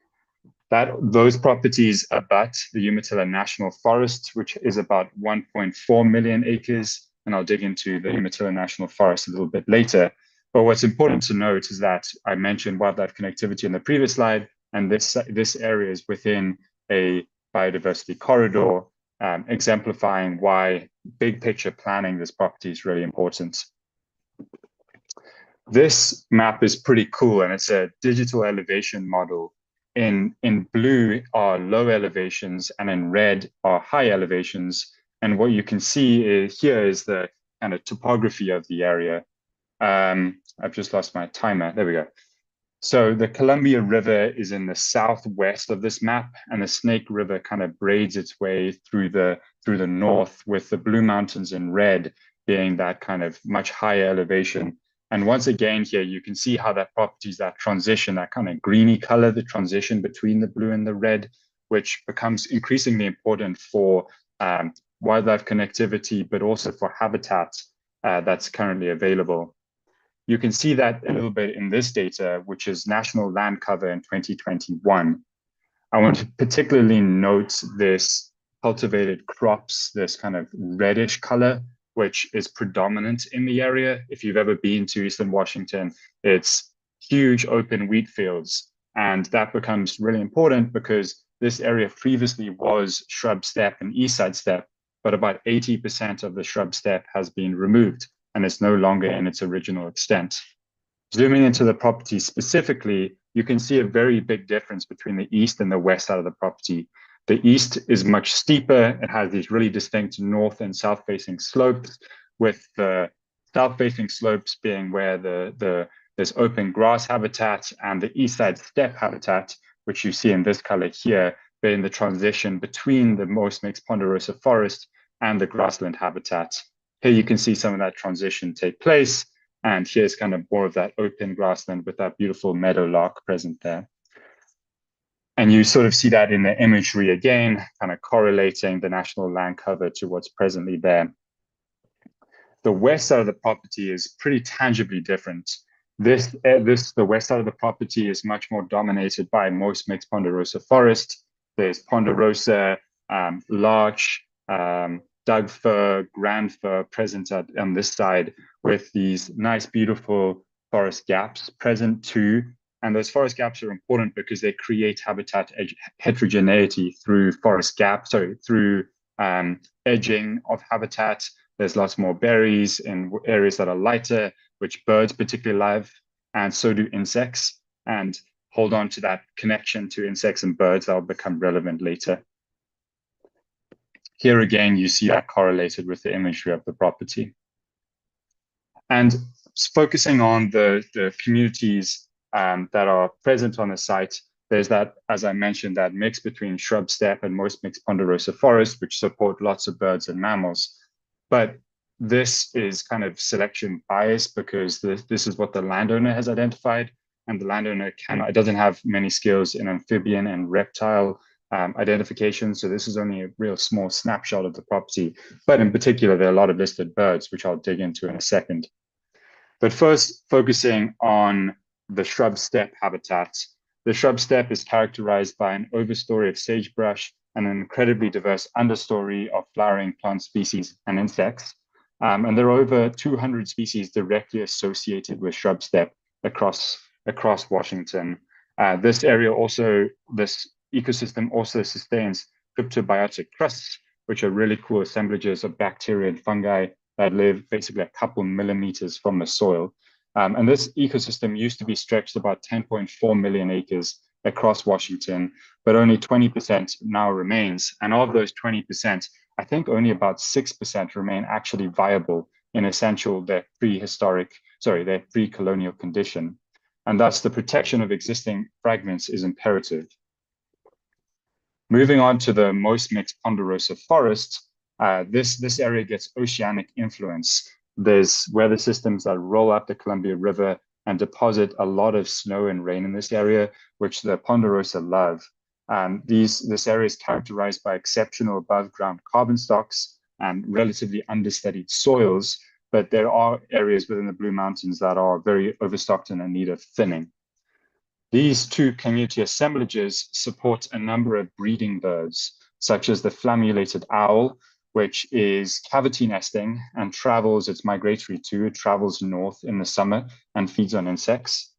Those properties abut the Umatilla National Forest, which is about 1.4 million acres, and I'll dig into the Umatilla National Forest a little bit later. But what's important to note is that I mentioned wildlife connectivity in the previous slide, and this area is within a biodiversity corridor, exemplifying why big picture planning this property is really important. This map is pretty cool, and it's a digital elevation model. In blue are low elevations, and in red are high elevations. And what you can see here is the kind of topography of the area. I've just lost my timer. There we go. So the Columbia River is in the southwest of this map, and the Snake River kind of braids its way through the north, with the Blue Mountains in red being that kind of much higher elevation. And once again here, you can see how that properties, that transition, that kind of greeny color, the transition between the blue and the red, which becomes increasingly important for wildlife connectivity, but also for habitat that's currently available. You can see that a little bit in this data, which is national land cover in 2021. I want to particularly note this cultivated crops, this kind of reddish color, which is predominant in the area. If you've ever been to Eastern Washington, it's huge open wheat fields. And that becomes really important because this area previously was shrub steppe and east side steppe, but about 80% of the shrub steppe has been removed, and it's no longer in its original extent. Zooming into the property specifically, you can see a very big difference between the east and the west side of the property. The east is much steeper. It has these really distinct north and south facing slopes, with the south facing slopes being where there's open grass habitat, and the east side steppe habitat, which you see in this color here, being the transition between the most mixed ponderosa forest and the grassland habitat. Here you can see some of that transition take place, and here's kind of more of that open grassland with that beautiful meadowlark present there. And you sort of see that in the imagery again, kind of correlating the national land cover to what's presently there. The west side of the property is pretty tangibly different. The west side of the property is much more dominated by most mixed ponderosa forest. There's ponderosa, larch, Doug fir, grand fir present on this side, with these nice, beautiful forest gaps present too. And those forest gaps are important because they create habitat heterogeneity through through edging of habitat. There's lots more berries in areas that are lighter, which birds particularly love, and so do insects. And hold on to that connection to insects and birds that will become relevant later. Here again, you see that correlated with the imagery of the property. And focusing on the communities that are present on the site, there's that, as I mentioned, that mix between shrub steppe and most mixed ponderosa forest, which support lots of birds and mammals. But this is kind of selection bias because this is what the landowner has identified, and the landowner doesn't have many skills in amphibian and reptile identification. So this is only a real small snapshot of the property. But in particular, there are a lot of listed birds, which I'll dig into in a second. But first, focusing on the shrub steppe habitat. The shrub steppe is characterized by an overstory of sagebrush and an incredibly diverse understory of flowering plant species and insects. And there are over 200 species directly associated with shrub steppe across Washington. This ecosystem also sustains cryptobiotic crusts, which are really cool assemblages of bacteria and fungi that live basically a couple millimeters from the soil. And this ecosystem used to be stretched about 10.4 million acres across Washington, but only 20% now remains. And of those 20%, I think only about 6% remain actually viable in essential their pre-colonial condition. And thus the protection of existing fragments is imperative. Moving on to the most mixed ponderosa forest, this area gets oceanic influence. There's weather systems that roll up the Columbia River and deposit a lot of snow and rain in this area, which the ponderosa love. This area is characterized by exceptional above ground carbon stocks and relatively understudied soils, but there are areas within the Blue Mountains that are very overstocked and in need of thinning. These two community assemblages support a number of breeding birds, such as the flammulated owl, which is cavity nesting and it's migratory too. It travels north in the summer and feeds on insects.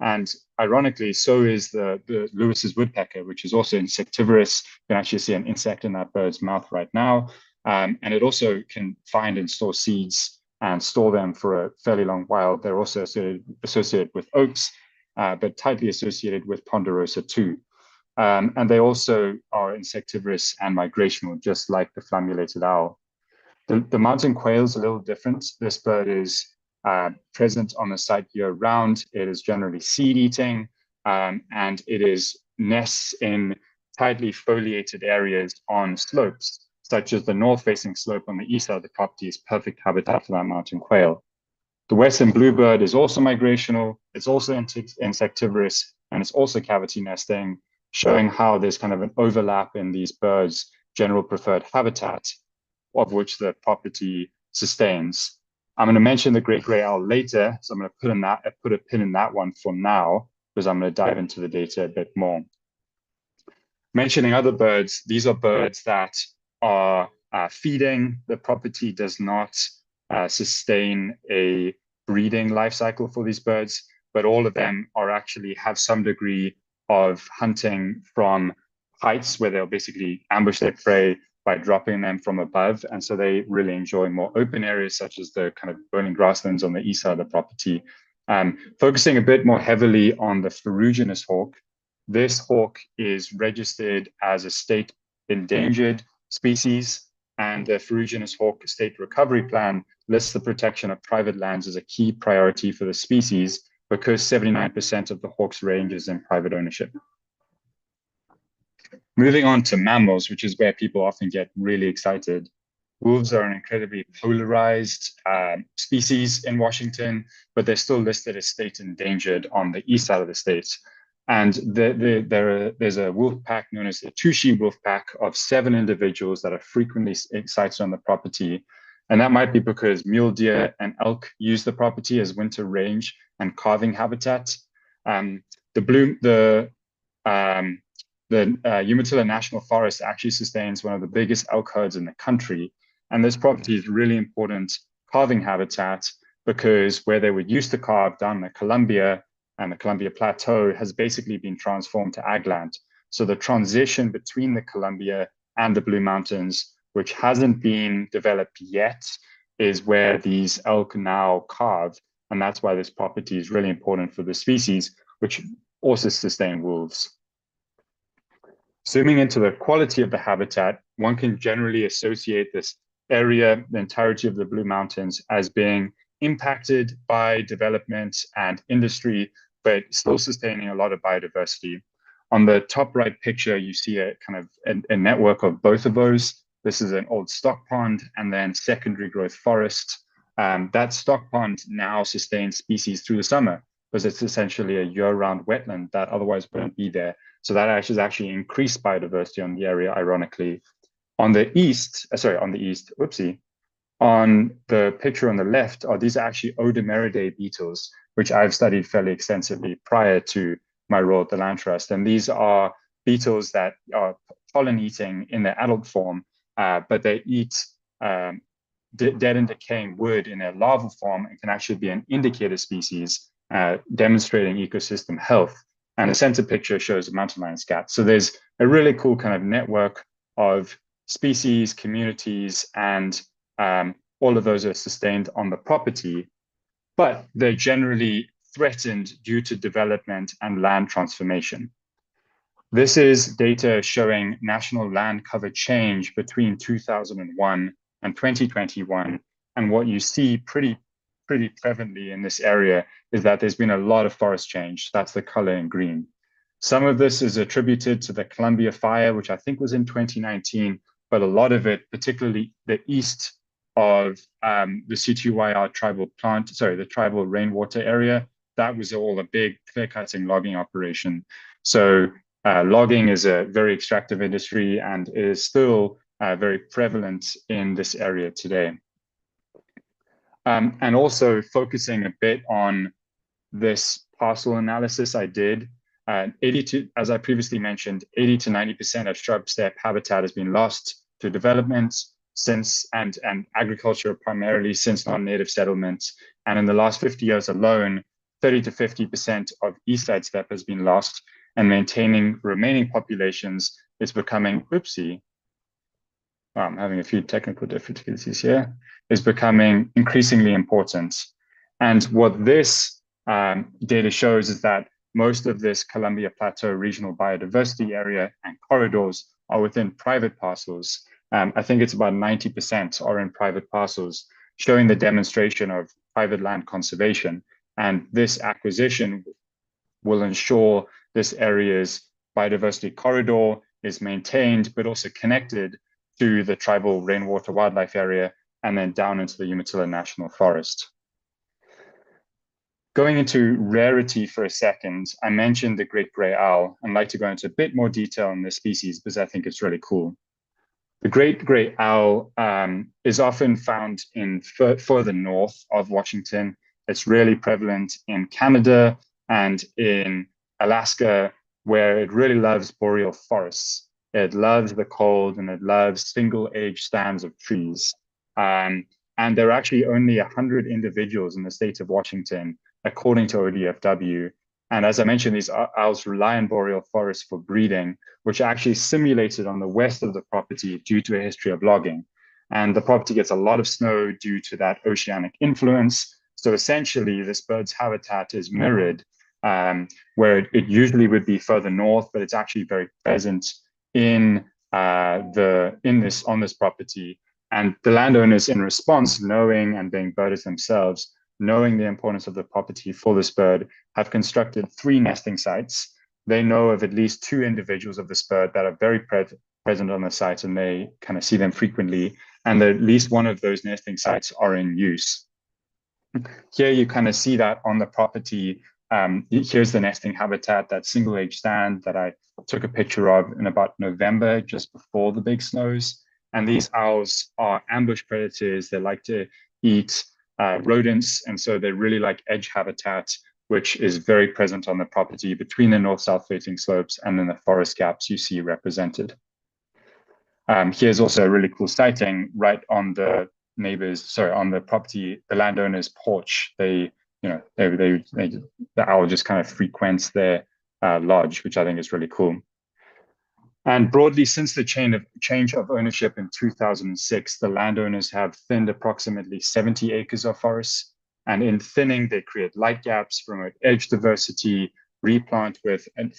And ironically, so is the Lewis's woodpecker, which is also insectivorous. You can actually see an insect in that bird's mouth right now. And it also can find and store seeds and store them for a fairly long while. They're also associated with oaks, but tightly associated with ponderosa too. And they also are insectivorous and migrational, just like the flammulated owl. The mountain quail is a little different. This bird is present on the site year-round. It is generally seed-eating, and it nests in tightly foliated areas on slopes, such as the north-facing slope on the east side of the property is perfect habitat for that mountain quail. The western bluebird is also migrational. It's also insectivorous, and it's also cavity nesting, showing how there's kind of an overlap in these birds' general preferred habitat, of which the property sustains. I'm going to mention the great gray owl later, so I'm going to put a pin in that one for now, because I'm going to dive into the data a bit more. Mentioning other birds, these are birds that are feeding. The property does not sustain a breeding life cycle for these birds, but all of them actually have some degree of hunting from heights where they'll basically ambush their prey by dropping them from above. And so they really enjoy more open areas, such as the kind of burning grasslands on the east side of the property. Focusing a bit more heavily on the ferruginous hawk. This hawk is registered as a state endangered species, and the ferruginous hawk state recovery plan lists the protection of private lands as a key priority for the species, because 79% of the hawk's range is in private ownership. Moving on to mammals, which is where people often get really excited. Wolves are an incredibly polarized species in Washington, but they're still listed as state endangered on the east side of the state. And there's a wolf pack known as the Tushi wolf pack of 7 individuals that are frequently sighted on the property. And that might be because mule deer and elk use the property as winter range and calving habitat. The Umatilla National Forest actually sustains one of the biggest elk herds in the country. And this property is really important calving habitat because where they would used to calve down the Columbia and the Columbia Plateau has basically been transformed to ag land. So the transition between the Columbia and the Blue Mountains, which hasn't been developed yet, is where these elk now calve. And that's why this property is really important for the species, which also sustain wolves. Zooming into the quality of the habitat, one can generally associate this area, the entirety of the Blue Mountains, as being impacted by development and industry, but still sustaining a lot of biodiversity. On the top right picture, you see a kind of a network of both of those. This is an old stock pond and then secondary growth forest. That stock pond now sustains species through the summer because it's essentially a year-round wetland that otherwise wouldn't be there. So that actually increased biodiversity on the area, ironically. On the picture on the left, these are actually Odemeridae beetles, which I've studied fairly extensively prior to my role at the Land Trust. And these are beetles that are pollen-eating in their adult form, but they eat dead and decaying wood in their larval form and can actually be an indicator species, demonstrating ecosystem health. And the center picture shows a mountain lion scat. So there's a really cool kind of network of species, communities, and all of those are sustained on the property, but they're generally threatened due to development and land transformation. This is data showing national land cover change between 2001 and 2021. And what you see pretty prevalently in this area is that there's been a lot of forest change. That's the color in green. Some of this is attributed to the Columbia fire, which I think was in 2019, but a lot of it, particularly the east of the CTYR the tribal rainwater area, that was all a big clear-cutting logging operation. So logging is a very extractive industry and is still very prevalent in this area today. And also focusing a bit on this parcel analysis I did, as I previously mentioned, 80 to 90% of shrub steppe habitat has been lost to development and agriculture primarily since non-native settlements. And in the last 50 years alone, 30 to 50% of eastside steppe has been lost, and maintaining remaining populations is becoming, I'm having a few technical difficulties here, is becoming increasingly important. And what this data shows is that most of this Columbia Plateau regional biodiversity area and corridors are within private parcels. I think it's about 90% are in private parcels, showing the demonstration of private land conservation. And this acquisition will ensure this area's biodiversity corridor is maintained, but also connected to the tribal rainwater wildlife area and then down into the Umatilla National Forest. Going into rarity for a second, I mentioned the great gray owl. I'd like to go into a bit more detail on this species because I think it's really cool. The great gray owl is often found in further north of Washington. It's really prevalent in Canada and in Alaska, where it really loves boreal forests. It loves the cold and it loves single-age stands of trees. And there are actually only 100 individuals in the state of Washington, according to ODFW. And as I mentioned, these owls rely on boreal forests for breeding, which are actually simulated on the west of the property due to a history of logging. And the property gets a lot of snow due to that oceanic influence. So essentially, this bird's habitat is mirrored, where it usually would be further north, but it's actually very present on this property. And the landowners, in response, knowing and being birders themselves, knowing the importance of the property for this bird, have constructed 3 nesting sites. They know of at least 2 individuals of this bird that are very present on the site, and they kind of see them frequently. And at least one of those nesting sites are in use. Here you kind of see that on the property Here's the nesting habitat, that single egg stand that I took a picture of in about November, just before the big snows. And these owls are ambush predators. They like to eat rodents, and so they really like edge habitat, which is very present on the property between the north-south facing slopes and then the forest gaps you see represented. Here's also a really cool sighting right on the on the property, the landowner's porch. The owl just kind of frequents their lodge, which I think is really cool. And broadly, since the change of ownership in 2006, the landowners have thinned approximately 70 acres of forests. And in thinning, they create light gaps, promote edge diversity, replant with at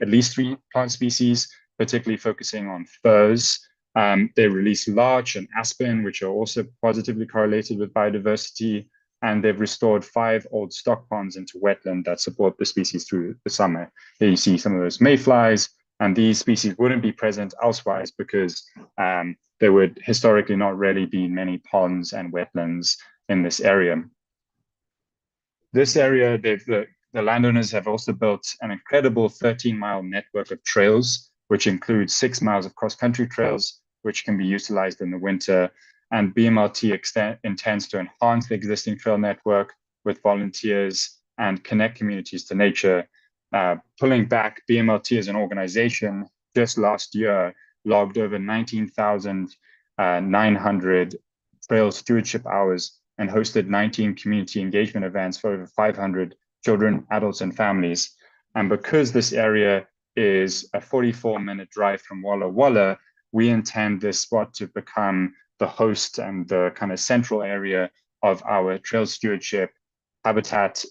least three plant species, particularly focusing on firs. They release larch and aspen, which are also positively correlated with biodiversity. And they've restored 5 old stock ponds into wetland that support the species through the summer. Here you see some of those mayflies, and these species wouldn't be present elsewise because there would historically not really be many ponds and wetlands in this area. This area, the landowners have also built an incredible 13-mile network of trails, which includes 6 miles of cross-country trails, which can be utilized in the winter. And BMLT intends to enhance the existing trail network with volunteers and connect communities to nature. Pulling back, BMLT as an organization just last year logged over 19,900 trail stewardship hours and hosted 19 community engagement events for over 500 children, adults, and families. And because this area is a 44-minute drive from Walla Walla, we intend this spot to become the host and the kind of central area of our trail stewardship, habitat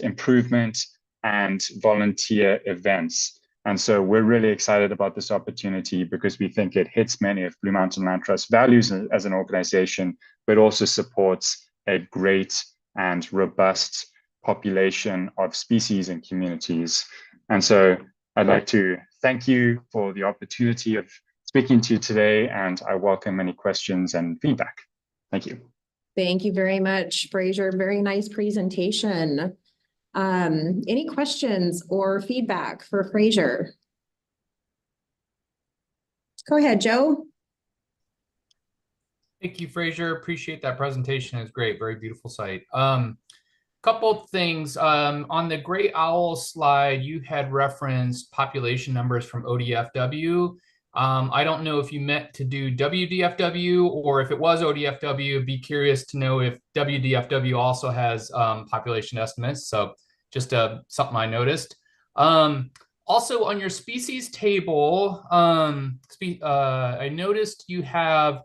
improvement, and volunteer events. And so we're really excited about this opportunity because we think it hits many of Blue Mountain Land Trust values as an organization, but also supports a great and robust population of species and communities. And so I'd like to thank you for the opportunity of speaking to you today, and I welcome any questions and feedback. Thank you. Thank you very much, Fraser. Very nice presentation. Any questions or feedback for Fraser? Go ahead, Joe. Thank you, Fraser. Appreciate that presentation. It's great. Very beautiful site. Couple of things. On the gray owl slide, you had referenced population numbers from ODFW. I don't know if you meant to do WDFW or if it was ODFW. Be curious to know if WDFW also has population estimates. So just something I noticed. Also on your species table, I noticed you have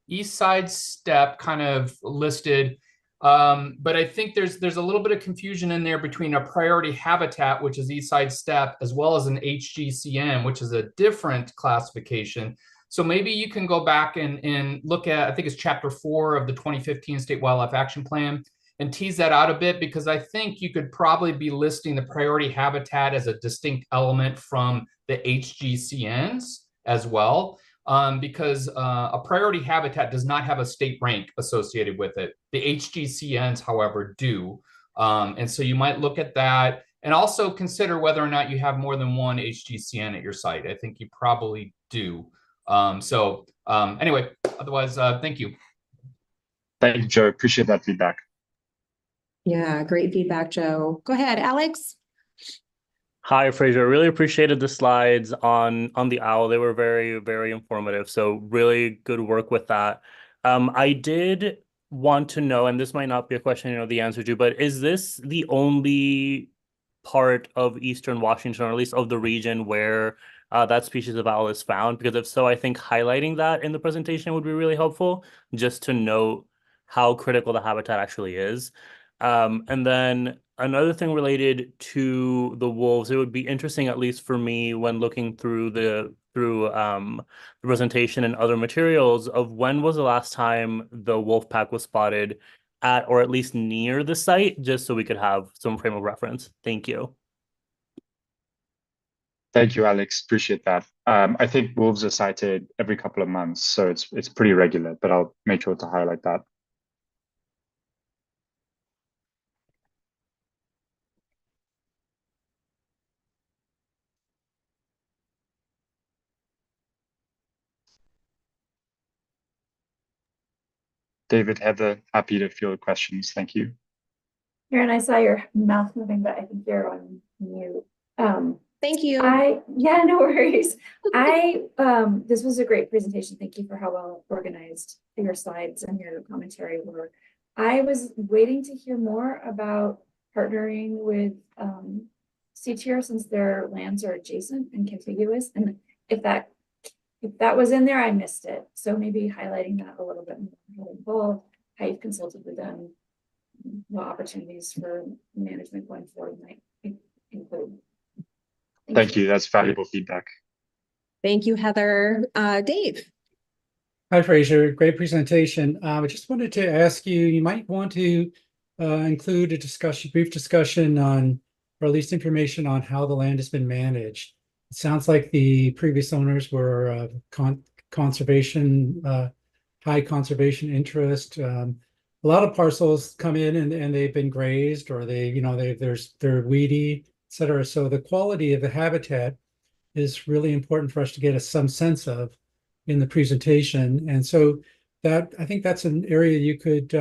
East Side Steppe kind of listed. But I think there's a little bit of confusion in there between a priority habitat, which is East Side Steppe, as well as an HGCN, which is a different classification. So maybe you can go back and look at, I think it's chapter 4 of the 2015 State Wildlife Action Plan, and tease that out a bit, because I think you could probably be listing the priority habitat as a distinct element from the HGCNs as well. Because a priority habitat does not have a state rank associated with it. The HGCNs, however, do. And so you might look at that and also consider whether or not you have more than one HGCN at your site. I think you probably do. Anyway, otherwise, thank you. Thank you, Joe. Appreciate that feedback. Yeah, great feedback, Joe. Go ahead, Alex. Hi, Fraser. Really appreciated the slides on the owl. They were very, very informative. So really good work with that. I did want to know, and this might not be a question you know the answer to, but is this the only part of Eastern Washington, or at least of the region, where that species of owl is found? Because if so, I think highlighting that in the presentation would be really helpful, just to note how critical the habitat actually is. And then another thing related to the wolves, it would be interesting, at least for me, when looking through the presentation and other materials, of when was the last time the wolf pack was spotted at or at least near the site, just so we could have some frame of reference. Thank you. Thank you, Alex. Appreciate that. I think wolves are sighted every couple of months, so it's pretty regular, but I'll make sure to highlight that. David, Heather, happy to field questions. Thank you. Karen, I saw your mouth moving, but I think you're on mute. Thank you. Yeah, no worries. This was a great presentation. Thank you for how well organized your slides and your commentary were. I was waiting to hear more about partnering with CTR since their lands are adjacent and contiguous. And if that was in there, I missed it. So maybe highlighting that a little bit more involved, how you've consulted with them, what opportunities for management going forward might include. Thank you. That's valuable feedback. Thank you, Heather. Dave. Hi, Fraser. Great presentation. I just wanted to ask you, you might want to include a brief discussion on, or at least information on how the land has been managed. It sounds like the previous owners were conservation, high conservation interest. A lot of parcels come in and they've been grazed, or they're weedy, et cetera. So the quality of the habitat is really important for us to get some sense of in the presentation. And so I think that's an area you could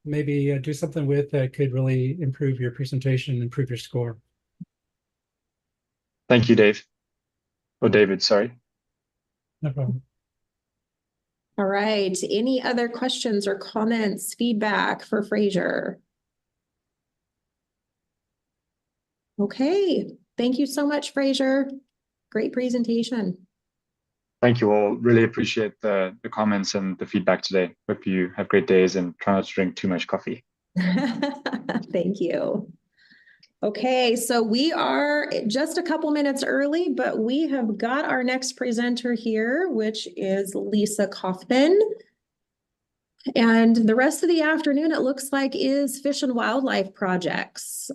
maybe do something with that could really improve your presentation and improve your score. Thank you, Dave. Or David, sorry. No problem. All right. Any other questions or comments, feedback for Fraser? Okay. Thank you so much, Fraser. Great presentation. Thank you all. Really appreciate the comments and the feedback today. Hope you have great days and try not to drink too much coffee. Thank you. Okay, so we are just a couple minutes early, but we have got our next presenter here, which is Lisa Kaufman. And the rest of the afternoon, it looks like, is Fish and Wildlife projects.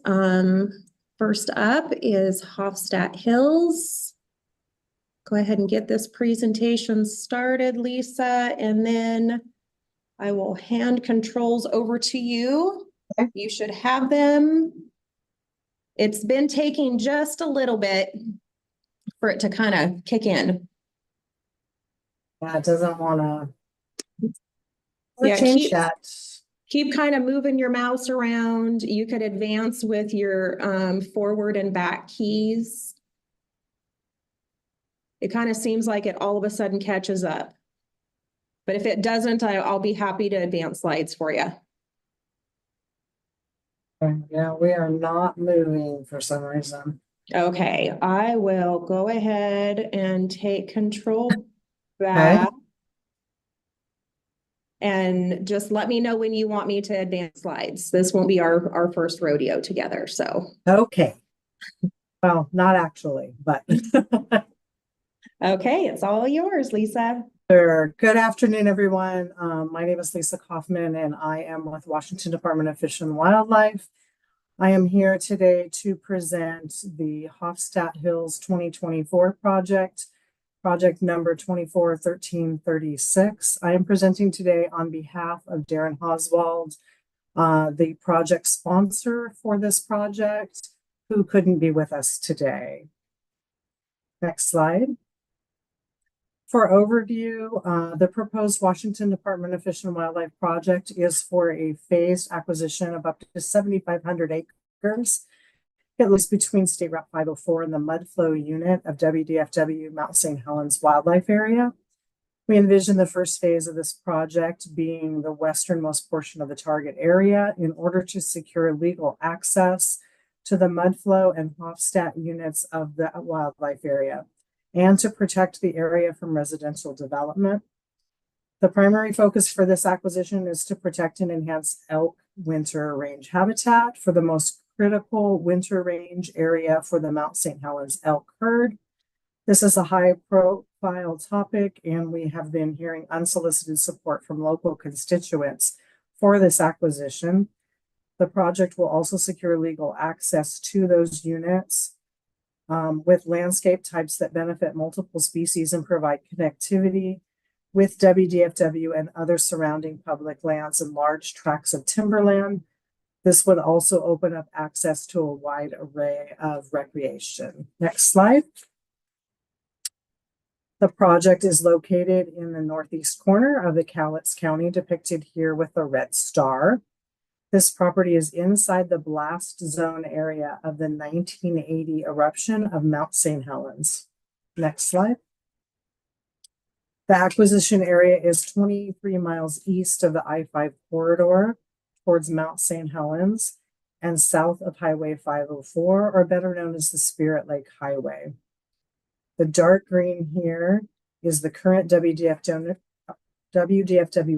First up is Hofstadt Hills. Go ahead and get this presentation started, Lisa, and then I will hand controls over to you. Okay. You should have them. It's been taking just a little bit for it to kind of kick in. Yeah, it doesn't want to change that. Keep kind of moving your mouse around. You could advance with your forward and back keys. It kind of seems like it all of a sudden catches up. But if it doesn't, I'll be happy to advance slides for you. Yeah, we are not moving for some reason. Okay, I will go ahead and take control back. Okay. And just let me know when you want me to advance slides. This won't be our first rodeo together, so. Okay. Well, not actually, but. Okay, it's all yours, Lisa. Sure. Good afternoon, everyone. My name is Lisa Kaufman, and I am with Washington Department of Fish and Wildlife. I am here today to present the Hofstadt Hills 2024 project number 241336. I am presenting today on behalf of Darren Oswald, the project sponsor for this project, who couldn't be with us today. Next slide. For overview, the proposed Washington Department of Fish and Wildlife project is for a phased acquisition of up to 7,500 acres. It lies between State Route 504 and the Mudflow unit of WDFW Mount St. Helens Wildlife Area. We envision the first phase of this project being the westernmost portion of the target area in order to secure legal access to the Mudflow and Hofstadt units of the wildlife area, and to protect the area from residential development. The primary focus for this acquisition is to protect and enhance elk winter range habitat for the most critical winter range area for the Mount St. Helens elk herd. This is a high-profile topic, and we have been hearing unsolicited support from local constituents for this acquisition. The project will also secure legal access to those units with landscape types that benefit multiple species and provide connectivity with WDFW and other surrounding public lands and large tracts of timberland. This would also open up access to a wide array of recreation. Next slide. The project is located in the northeast corner of the Cowlitz County, depicted here with a red star. This property is inside the blast zone area of the 1980 eruption of Mount St. Helens. Next slide. The acquisition area is 23 miles east of the I-5 corridor towards Mount St. Helens and south of Highway 504, or better known as the Spirit Lake Highway. The dark green here is the current WDFW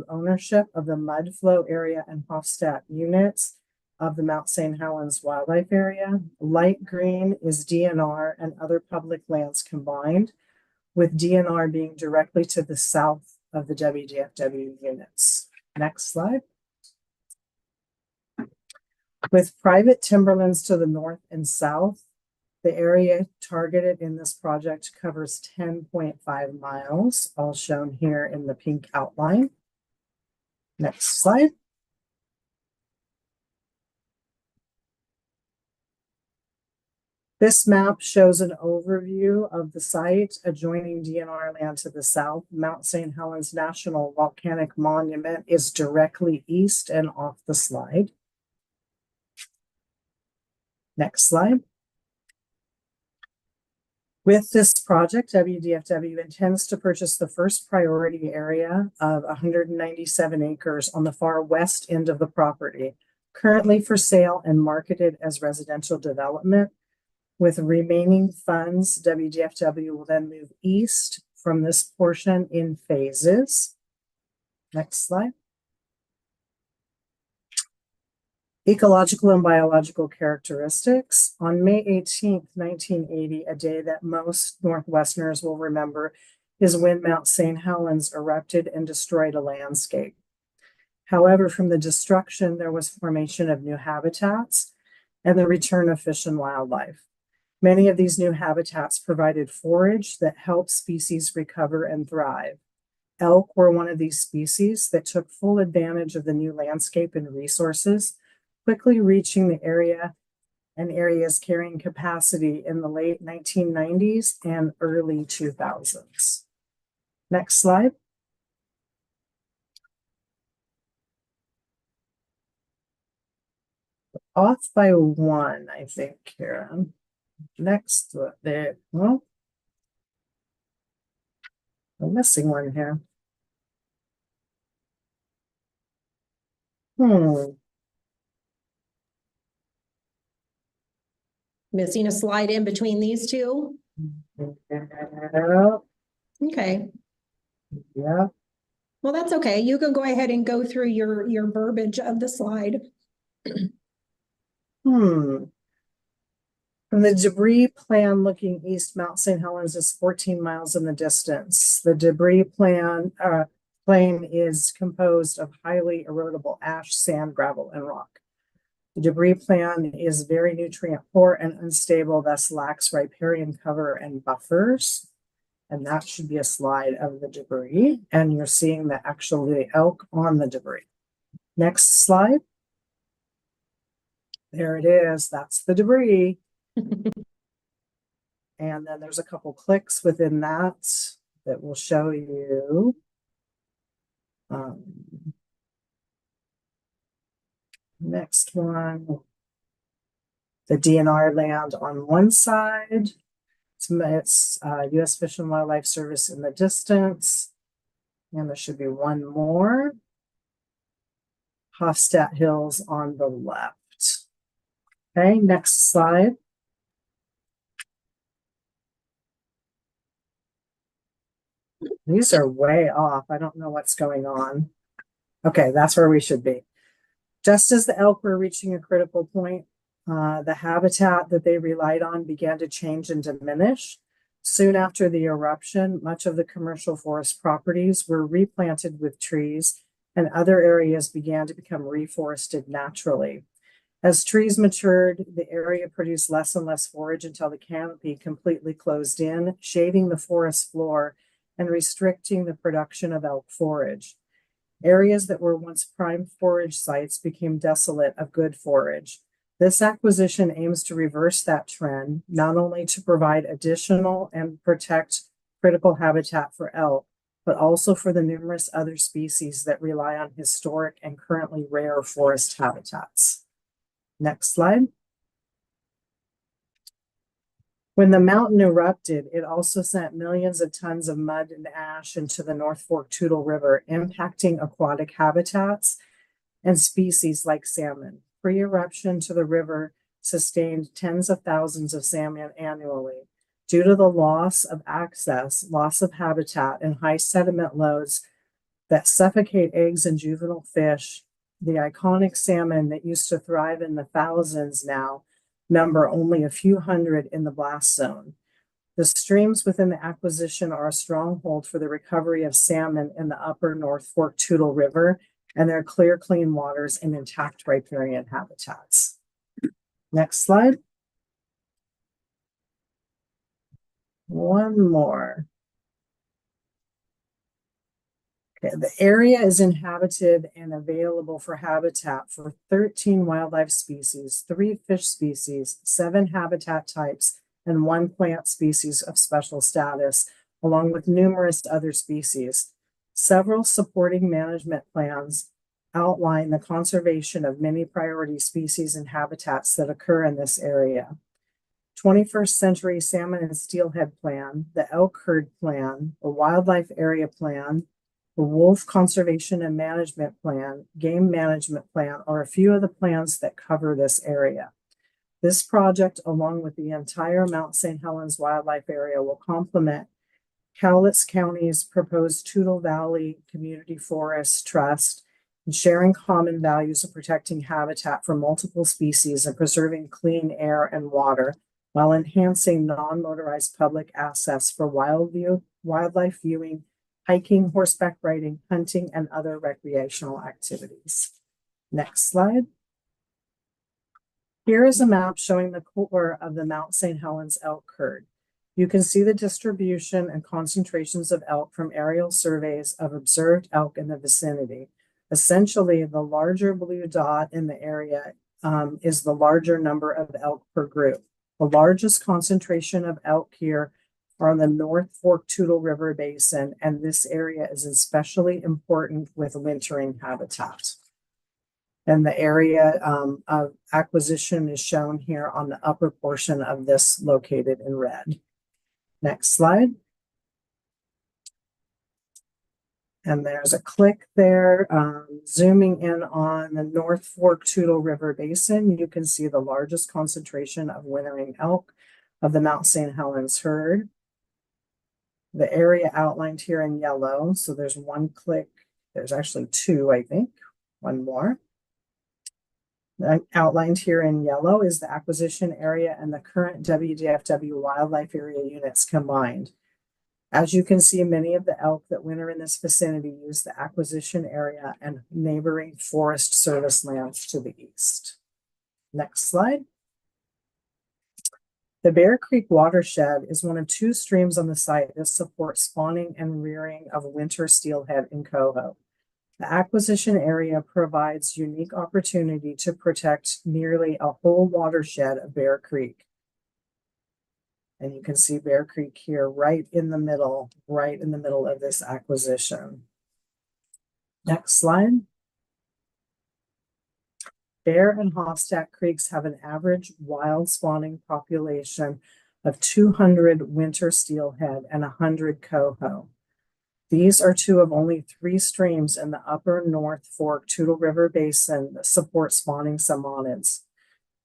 ownership of the mud flow area and Hofstadt units of the Mount St. Helens Wildlife Area. Light green is DNR and other public lands combined, with DNR being directly to the south of the WDFW units. Next slide. With private timberlands to the north and south, the area targeted in this project covers 10.5 miles, all shown here in the pink outline. Next slide. This map shows an overview of the site adjoining DNR land to the south. Mount St. Helens National Volcanic Monument is directly east and off the slide. Next slide. With this project, WDFW intends to purchase the first priority area of 197 acres on the far west end of the property, currently for sale and marketed as residential development. With remaining funds, WDFW will then move east from this portion in phases. Next slide. Ecological and biological characteristics. On May 18th, 1980, a day that most Northwesterners will remember, is when Mount St. Helens erupted and destroyed a landscape. However, from the destruction, there was formation of new habitats and the return of fish and wildlife. Many of these new habitats provided forage that helped species recover and thrive. Elk were one of these species that took full advantage of the new landscape and resources, quickly reaching the area and areas carrying capacity in the late 1990s and early 2000s. Next slide. Off by one, I think, Karen. Next, there. Well, I'm missing one here. Missing a slide in between these two? Okay. Yeah. Well, that's okay. You can go ahead and go through your verbiage of the slide. From the debris plan looking east, Mount St. Helens is 14 miles in the distance. The debris plain is composed of highly erodible ash, sand, gravel, and rock. The debris plan is very nutrient poor and unstable, thus lacks riparian cover and buffers. And that should be a slide of the debris. And you're seeing the actual elk on the debris. Next slide. There it is. That's the debris. And then there's a couple clicks within that will show you next one, the DNR land on one side. It's U.S. Fish and Wildlife Service in the distance. And there should be one more. Hofstadt Hills on the left. Okay, next slide. These are way off. I don't know what's going on. Okay, that's where we should be. Just as the elk were reaching a critical point, the habitat that they relied on began to change and diminish. Soon after the eruption, much of the commercial forest properties were replanted with trees, and other areas began to become reforested naturally. As trees matured, the area produced less and less forage until the canopy completely closed in, shading the forest floor and restricting the production of elk forage. Areas that were once prime forage sites became desolate of good forage. This acquisition aims to reverse that trend, not only to provide additional and protect critical habitat for elk, but also for the numerous other species that rely on historic and currently rare forest habitats. Next slide. When the mountain erupted, it also sent millions of tons of mud and ash into the North Fork Toutle River, impacting aquatic habitats and species like salmon. Pre-eruption to the river sustained tens of thousands of salmon annually. Due to the loss of access, loss of habitat, and high sediment loads that suffocate eggs and juvenile fish, the iconic salmon that used to thrive in the thousands now number only a few hundred in the blast zone. The streams within the acquisition are a stronghold for the recovery of salmon in the upper North Fork Toutle River and their clear, clean waters and intact riparian habitats. Next slide. One more. Okay, the area is inhabited and available for habitat for 13 wildlife species, 3 fish species, 7 habitat types, and 1 plant species of special status, along with numerous other species. Several supporting management plans outline the conservation of many priority species and habitats that occur in this area. 21st Century Salmon and Steelhead Plan, the Elk Herd Plan, the Wildlife Area Plan, the Wolf Conservation and Management Plan, Game Management Plan are a few of the plans that cover this area. This project, along with the entire Mount St. Helens Wildlife Area, will complement Cowlitz County's proposed Toutle Valley Community Forest Trust, and sharing common values of protecting habitat for multiple species and preserving clean air and water, while enhancing non-motorized public access for wildlife viewing, hiking, horseback riding, hunting, and other recreational activities. Next slide. Here is a map showing the core of the Mount St. Helens elk herd. You can see the distribution and concentrations of elk from aerial surveys of observed elk in the vicinity. Essentially, the larger blue dot in the area is the larger number of elk per group. The largest concentration of elk here are on the North Fork Toutle River Basin, and this area is especially important with wintering habitat. And the area of acquisition is shown here on the upper portion of this, located in red. Next slide. And there's a click there. Zooming in on the North Fork Toutle River Basin, you can see the largest concentration of wintering elk of the Mount St. Helens herd. The area outlined here in yellow, so there's one click. There's actually 2, I think. One more. Outlined here in yellow is the acquisition area and the current WWRP wildlife area units combined. As you can see, many of the elk that winter in this vicinity use the acquisition area and neighboring Forest Service lands to the east. Next slide. The Bear Creek watershed is one of 2 streams on the site that support spawning and rearing of winter steelhead in coho. The acquisition area provides unique opportunity to protect nearly a whole watershed of Bear Creek. And you can see Bear Creek here right in the middle of this acquisition. Next slide. Bear and Hofstadt Creeks have an average wild spawning population of 200 winter steelhead and 100 coho. These are 2 of only 3 streams in the upper North Fork Toutle River Basin that support spawning salmonids.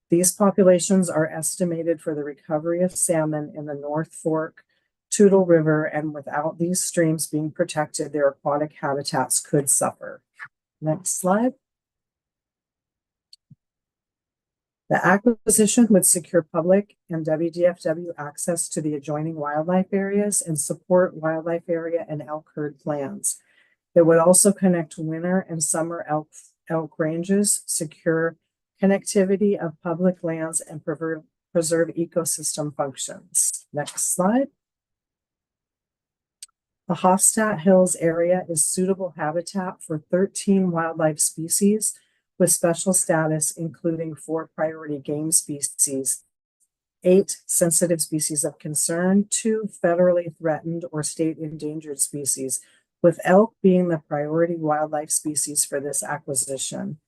These populations are estimated for the recovery of salmon in the North Fork Toutle River, and without these streams being protected, their aquatic habitats could suffer. Next slide. The acquisition would secure public and WDFW access to the adjoining wildlife areas and support wildlife area and elk herd plans. It would also connect winter and summer elk ranges, secure connectivity of public lands, and preserve ecosystem functions. Next slide. The Hofstadt Hills area is suitable habitat for 13 wildlife species with special status, including 4 priority game species 8 sensitive species of concern, 2 federally threatened or state endangered species, with elk being the priority wildlife species for this acquisition.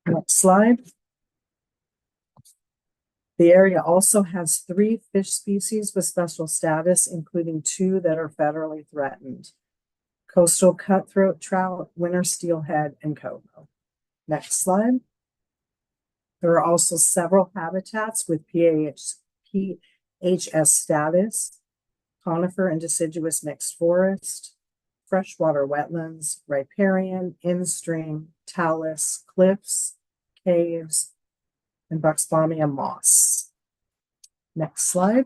Next slide. The area also has 3 fish species with special status, including 2 that are federally threatened: coastal cutthroat trout, winter steelhead, and coho. Next slide. There are also several habitats with PHS status: conifer and deciduous mixed forest, freshwater wetlands, riparian, in-stream, talus, cliffs, caves, and Buxbaumia moss. Next slide.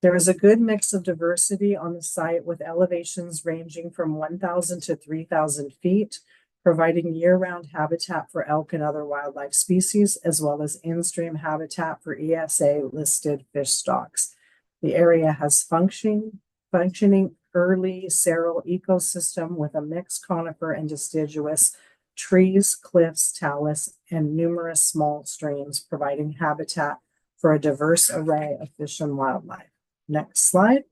There is a good mix of diversity on the site with elevations ranging from 1,000 to 3,000 feet, providing year-round habitat for elk and other wildlife species, as well as in-stream habitat for ESA-listed fish stocks. The area has functioning early seral ecosystem with a mixed conifer and deciduous trees, cliffs, talus, and numerous small streams, providing habitat for a diverse array of fish and wildlife. Next slide.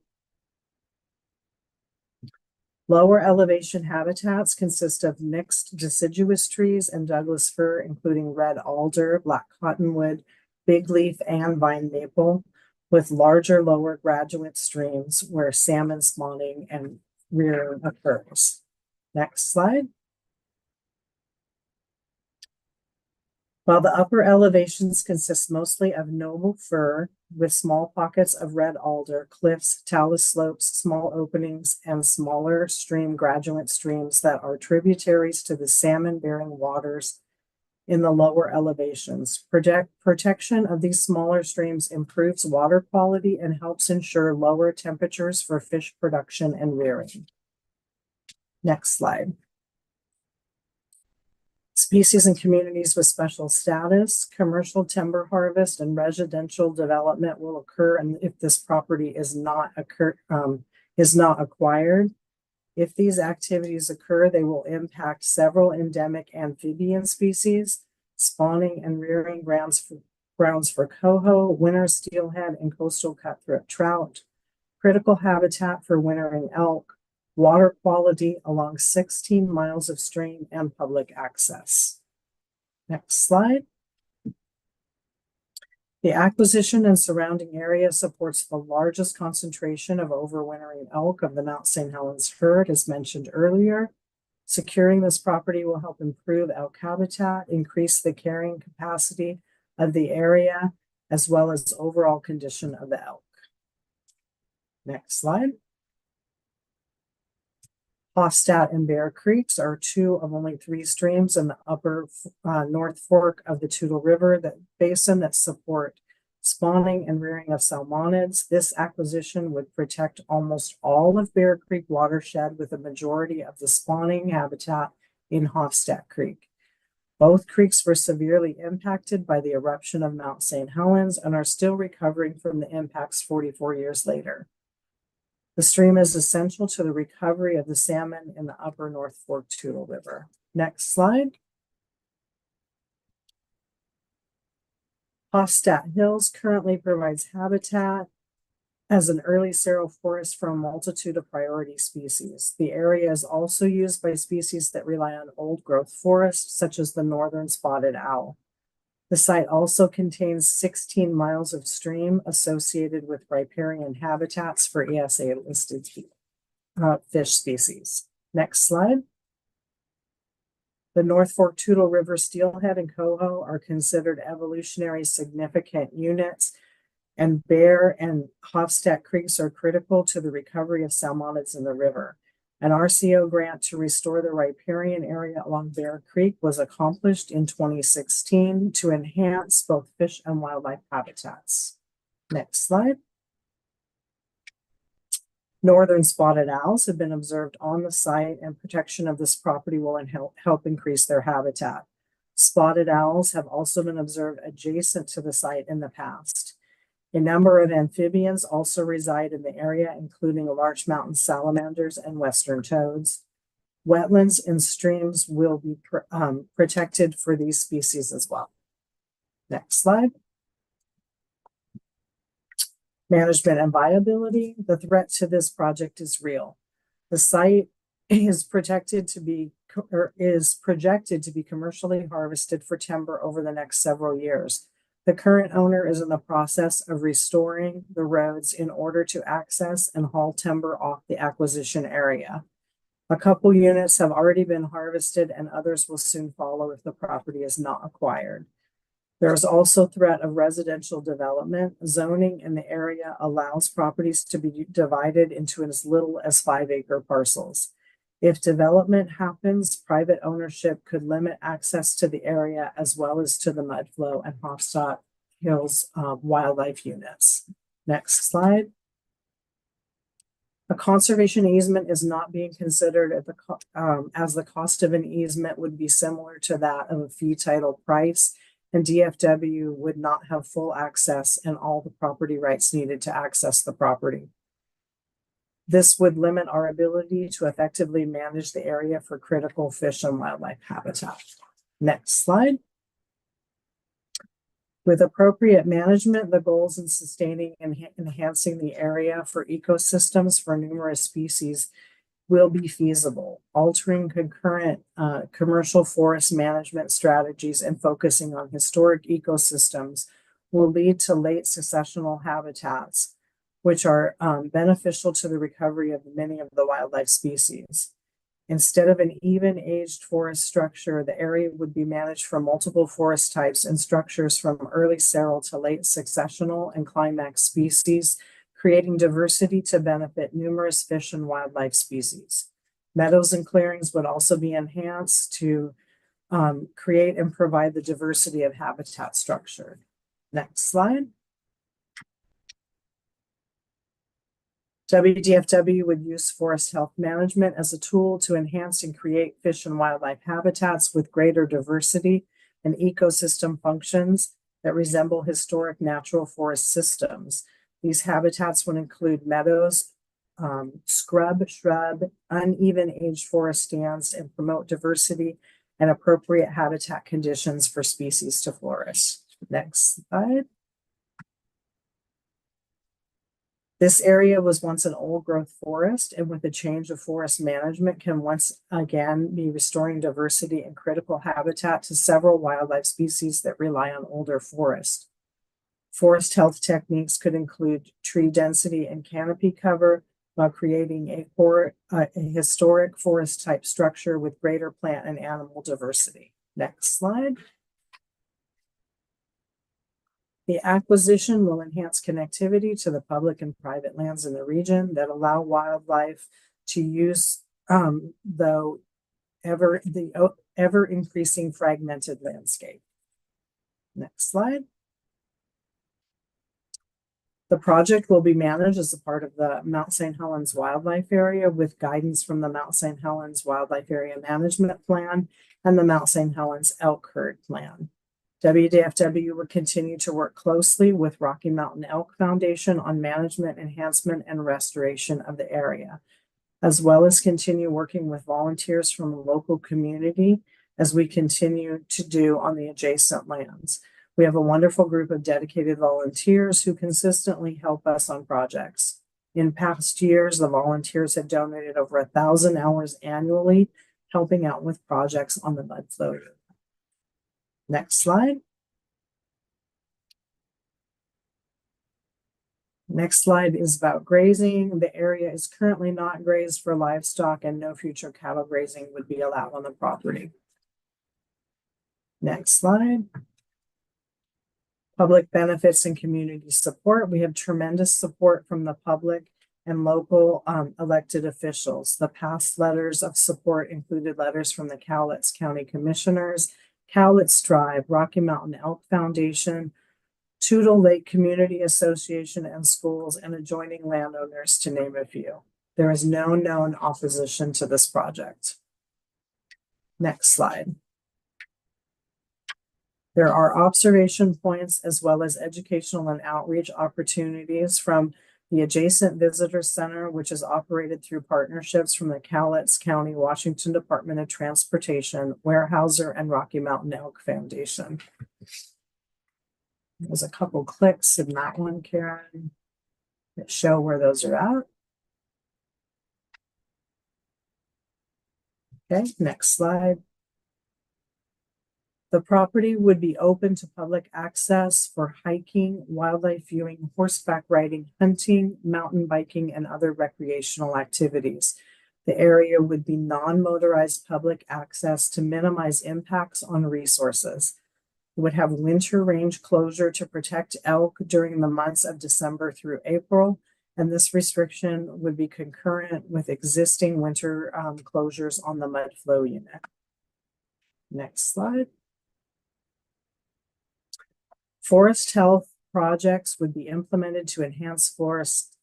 Lower elevation habitats consist of mixed deciduous trees and Douglas fir, including red alder, black cottonwood, big leaf, and vine maple, with larger lower graduate streams where salmon spawning and rearing occurs. Next slide. While the upper elevations consist mostly of noble fir with small pockets of red alder, cliffs, talus slopes, small openings, and smaller stream graduate streams that are tributaries to the salmon-bearing waters in the lower elevations. Protection of these smaller streams improves water quality and helps ensure lower temperatures for fish production and rearing. Next slide. Species and communities with special status: commercial timber harvest and residential development will occur, and if this property is not acquired. If these activities occur, they will impact several endemic amphibian species, spawning and rearing grounds for coho, winter steelhead, and coastal cutthroat trout, critical habitat for wintering elk, water quality along 16 miles of stream, and public access. Next slide. The acquisition and surrounding area supports the largest concentration of overwintering elk of the Mount St. Helens herd, as mentioned earlier. Securing this property will help improve elk habitat, increase the carrying capacity of the area, as well as overall condition of the elk. Next slide. Hofstadt and Bear Creeks are 2 of only 3 streams in the upper North Fork of the Toutle River basin that support spawning and rearing of salmonids. This acquisition would protect almost all of Bear Creek watershed, with a majority of the spawning habitat in Hofstadt Creek. Both creeks were severely impacted by the eruption of Mount St. Helens and are still recovering from the impacts 44 years later. The stream is essential to the recovery of the salmon in the upper North Fork Toutle River. Next slide. Hofstadt Hills currently provides habitat as an early seral forest for a multitude of priority species. The area is also used by species that rely on old growth forests, such as the northern spotted owl. The site also contains 16 miles of stream associated with riparian habitats for ESA-listed fish species. Next slide. The North Fork Toutle River steelhead and coho are considered evolutionary significant units, and Bear and Hofstadt Creeks are critical to the recovery of salmonids in the river. An RCO grant to restore the riparian area along Bear Creek was accomplished in 2016 to enhance both fish and wildlife habitats. Next slide. Northern spotted owls have been observed on the site, and protection of this property will help increase their habitat. Spotted owls have also been observed adjacent to the site in the past. A number of amphibians also reside in the area, including large mountain salamanders and western toads. Wetlands and streams will be protected for these species as well. Next slide. Management and viability. The threat to this project is real. The site is projected to be commercially harvested for timber over the next several years. The current owner is in the process of restoring the roads in order to access and haul timber off the acquisition area. A couple units have already been harvested and others will soon follow if the property is not acquired. There is also threat of residential development. Zoning in the area allows properties to be divided into as little as 5-acre parcels. If development happens, private ownership could limit access to the area as well as to the Mudflow and Hofstadt Hills wildlife units. Next slide. A conservation easement is not being considered at as the cost of an easement would be similar to that of a fee title price, and DFW would not have full access and all the property rights needed to access the property. This would limit our ability to effectively manage the area for critical fish and wildlife habitat. Next slide. With appropriate management, the goals in sustaining and enhancing the area for ecosystems for numerous species will be feasible. Altering concurrent commercial forest management strategies and focusing on historic ecosystems will lead to late successional habitats, which are beneficial to the recovery of many of the wildlife species. Instead of an even-aged forest structure, the area would be managed from multiple forest types and structures from early seral to late successional and climax species, creating diversity to benefit numerous fish and wildlife species. Meadows and clearings would also be enhanced to create and provide the diversity of habitat structure. Next slide. WDFW would use forest health management as a tool to enhance and create fish and wildlife habitats with greater diversity and ecosystem functions that resemble historic natural forest systems. These habitats would include meadows, scrub, shrub, uneven aged forest stands, and promote diversity and appropriate habitat conditions for species to flourish. Next slide. This area was once an old growth forest, and with the change of forest management can once again be restoring diversity and critical habitat to several wildlife species that rely on older forest. Forest health techniques could include tree density and canopy cover while creating a historic forest type structure with greater plant and animal diversity. Next slide. The acquisition will enhance connectivity to the public and private lands in the region that allow wildlife to use the ever increasing fragmented landscape. Next slide. The project will be managed as a part of the Mount St. Helens Wildlife Area with guidance from the Mount St. Helens Wildlife Area Management Plan and the Mount St. Helens Elk Herd Plan. WDFW will continue to work closely with Rocky Mountain Elk Foundation on management, enhancement, and restoration of the area, as well as continue working with volunteers from the local community as we continue to do on the adjacent lands. We have a wonderful group of dedicated volunteers who consistently help us on projects. In past years, the volunteers have donated over 1,000 hours annually, helping out with projects on the Mudflow. Next slide. Next slide is about grazing. The area is currently not grazed for livestock and no future cattle grazing would be allowed on the property. Next slide. Public benefits and community support. We have tremendous support from the public and local elected officials. The past letters of support included letters from the Cowlitz County Commissioners, Cowlitz Tribe, Rocky Mountain Elk Foundation, Toutle Lake Community Association, and schools and adjoining landowners, to name a few. There is no known opposition to this project. Next slide. There are observation points as well as educational and outreach opportunities from the adjacent visitor center, which is operated through partnerships from the Cowlitz County, Washington Department of Transportation, Weyerhaeuser, and Rocky Mountain Elk Foundation. There's a couple clicks in that one, Karen, that show where those are at. Okay, next slide. The property would be open to public access for hiking, wildlife viewing, horseback riding, hunting, mountain biking, and other recreational activities. The area would be non-motorized public access to minimize impacts on resources. It would have winter range closure to protect elk during the months of December through April, and this restriction would be concurrent with existing winter closures on the mud flow unit. Next slide. Forest health projects would be implemented to enhance forest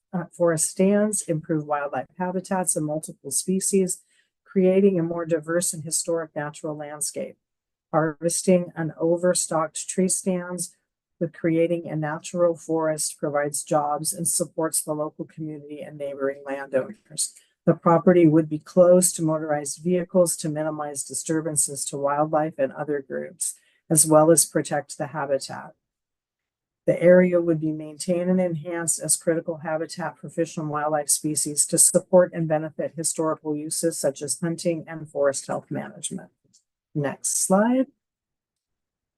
stands, improve wildlife habitats and multiple species, creating a more diverse and historic natural landscape. Harvesting an overstocked tree stands with creating a natural forest provides jobs and supports the local community and neighboring landowners. The property would be closed to motorized vehicles to minimize disturbances to wildlife and other groups, as well as protect the habitat. The area would be maintained and enhanced as critical habitat for fish and wildlife species to support and benefit historical uses such as hunting and forest health management. Next slide.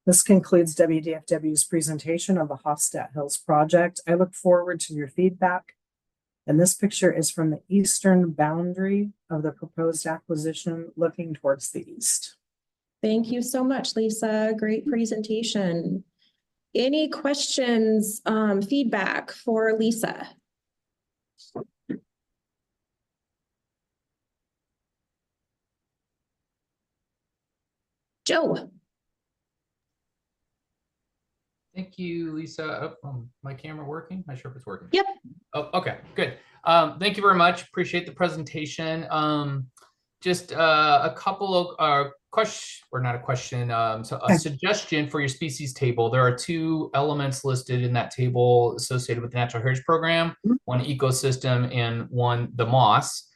This concludes WDFW's presentation of the Hofstadt Hills project. I look forward to your feedback. And this picture is from the eastern boundary of the proposed acquisition looking towards the east. Thank you so much, Lisa. Great presentation. Any questions, feedback for Lisa? Joe. Thank you, Lisa. Oh, my camera working? Not sure if it's working. Yep. Oh, okay, good. Thank you very much. Appreciate the presentation. Just a couple of questions, or not a question, so a suggestion for your species table. There are two elements listed in that table associated with the Natural Heritage Program, one ecosystem and one the moss.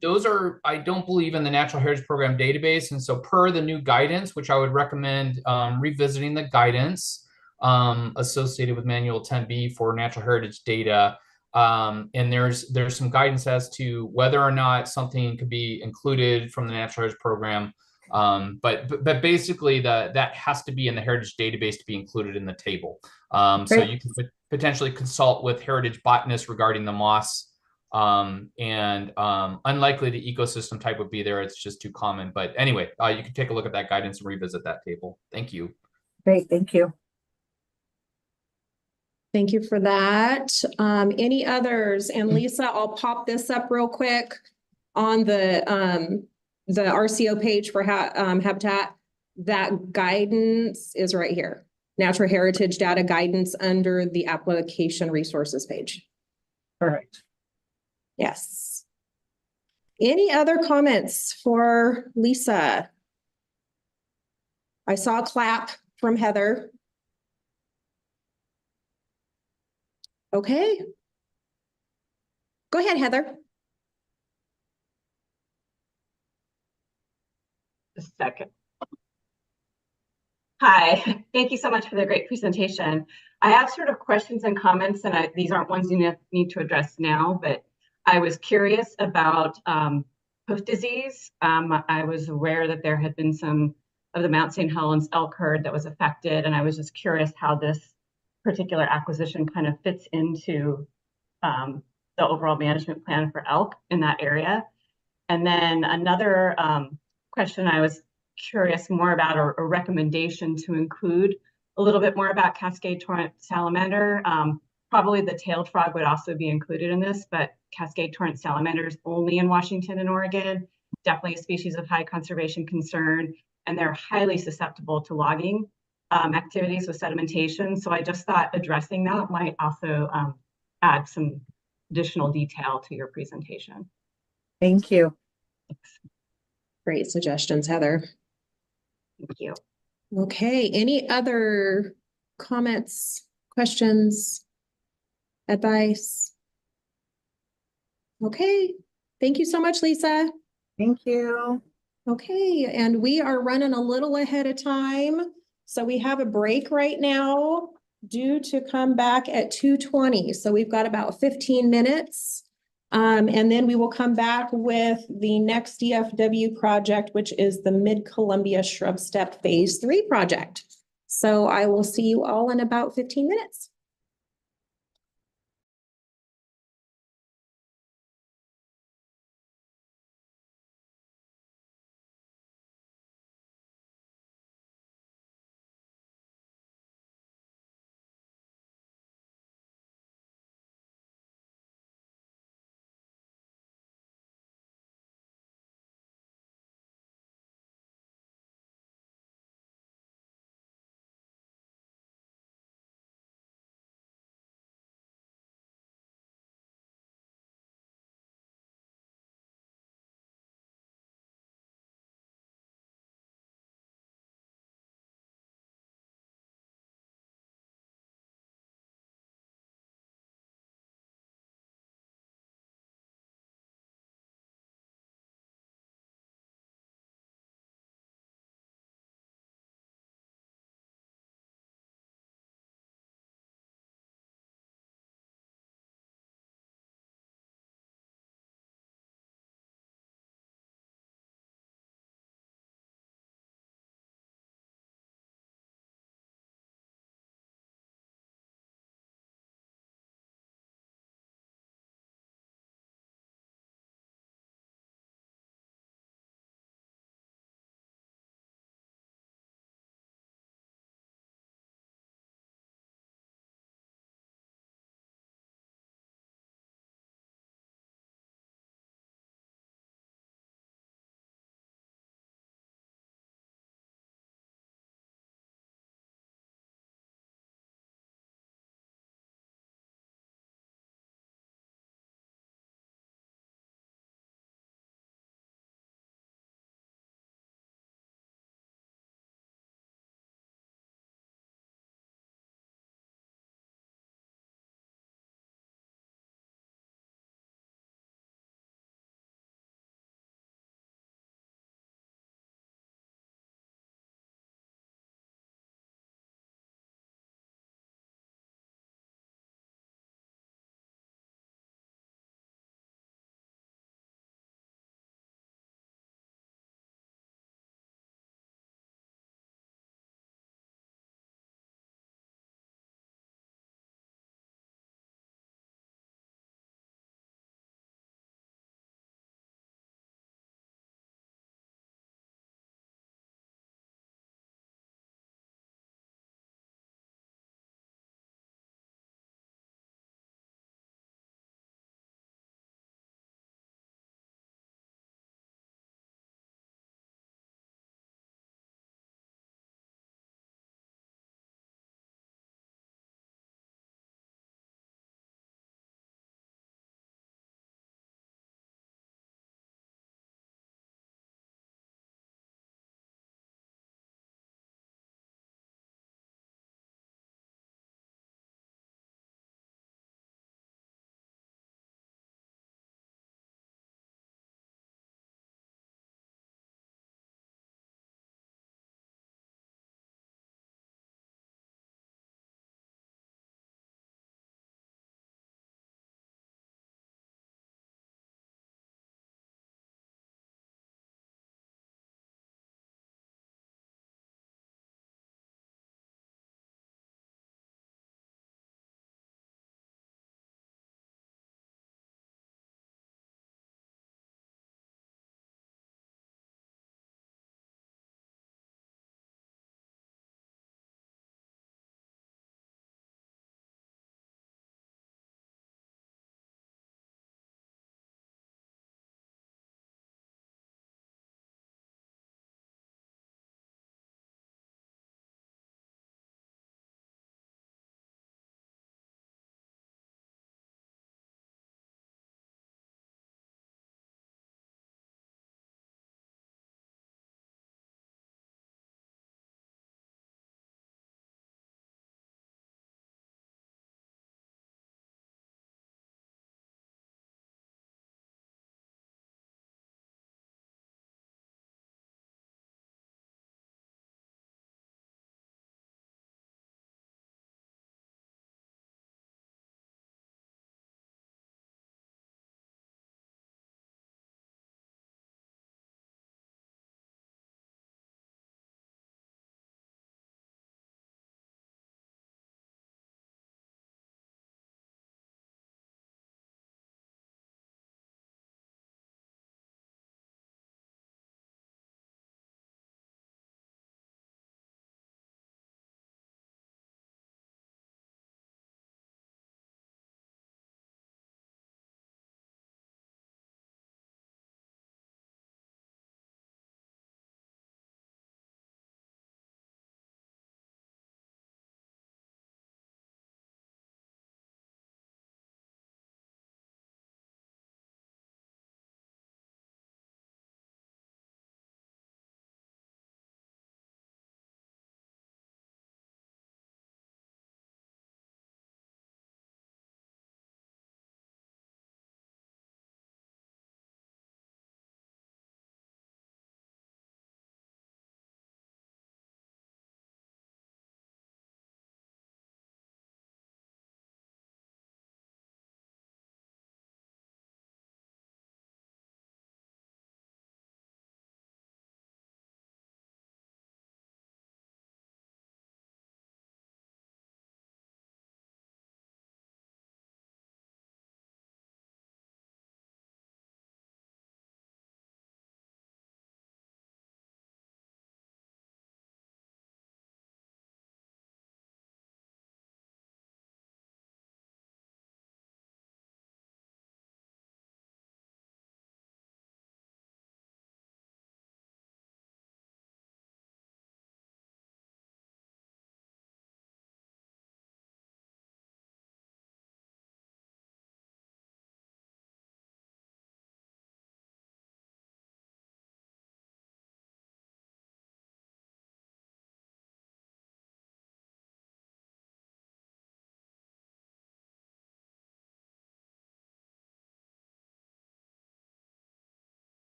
Those are, I don't believe, in the Natural Heritage Program database. And so per the new guidance, which I would recommend revisiting the guidance associated with Manual 10B for natural heritage data. And there's some guidance as to whether or not something could be included from the Natural Heritage Program. But basically that has to be in the heritage database to be included in the table. So you can potentially consult with heritage botanists regarding the moss. And unlikely the ecosystem type would be there. It's just too common. But anyway, you can take a look at that guidance and revisit that table. Thank you. Great, thank you. Thank you for that. Any others? And Lisa, I'll pop this up real quick on the RCO page for habitat. That guidance is right here. Natural heritage data guidance under the application resources page. Correct. Yes. Any other comments for Lisa? I saw a clap from Heather. Okay. Go ahead, Heather. Just a second. Hi, thank you so much for the great presentation. I have sort of questions and comments, and these aren't ones you need to address now, but I was curious about hoof disease. I was aware that there had been some of the Mount St. Helens elk herd that was affected, and I was just curious how this particular acquisition kind of fits into the overall management plan for elk in that area. And then another question I was curious more about, or a recommendation to include a little bit more about Cascade Torrent salamander. Probably the tailed frog would also be included in this, but Cascade Torrent salamanders only in Washington and Oregon, definitely a species of high conservation concern, and they're highly susceptible to logging activities with sedimentation. So I just thought addressing that might also add some additional detail to your presentation. Thank you. Thanks. Great suggestions, Heather. Thank you. Okay, any other comments, questions, advice? Okay, thank you so much, Lisa. Thank you. Okay, and we are running a little ahead of time. So we have a break right now due to come back at 2:20. So we've got about 15 minutes. And then we will come back with the next DFW project, which is the Mid-Columbia Shrub Step Phase 3 project. So I will see you all in about 15 minutes.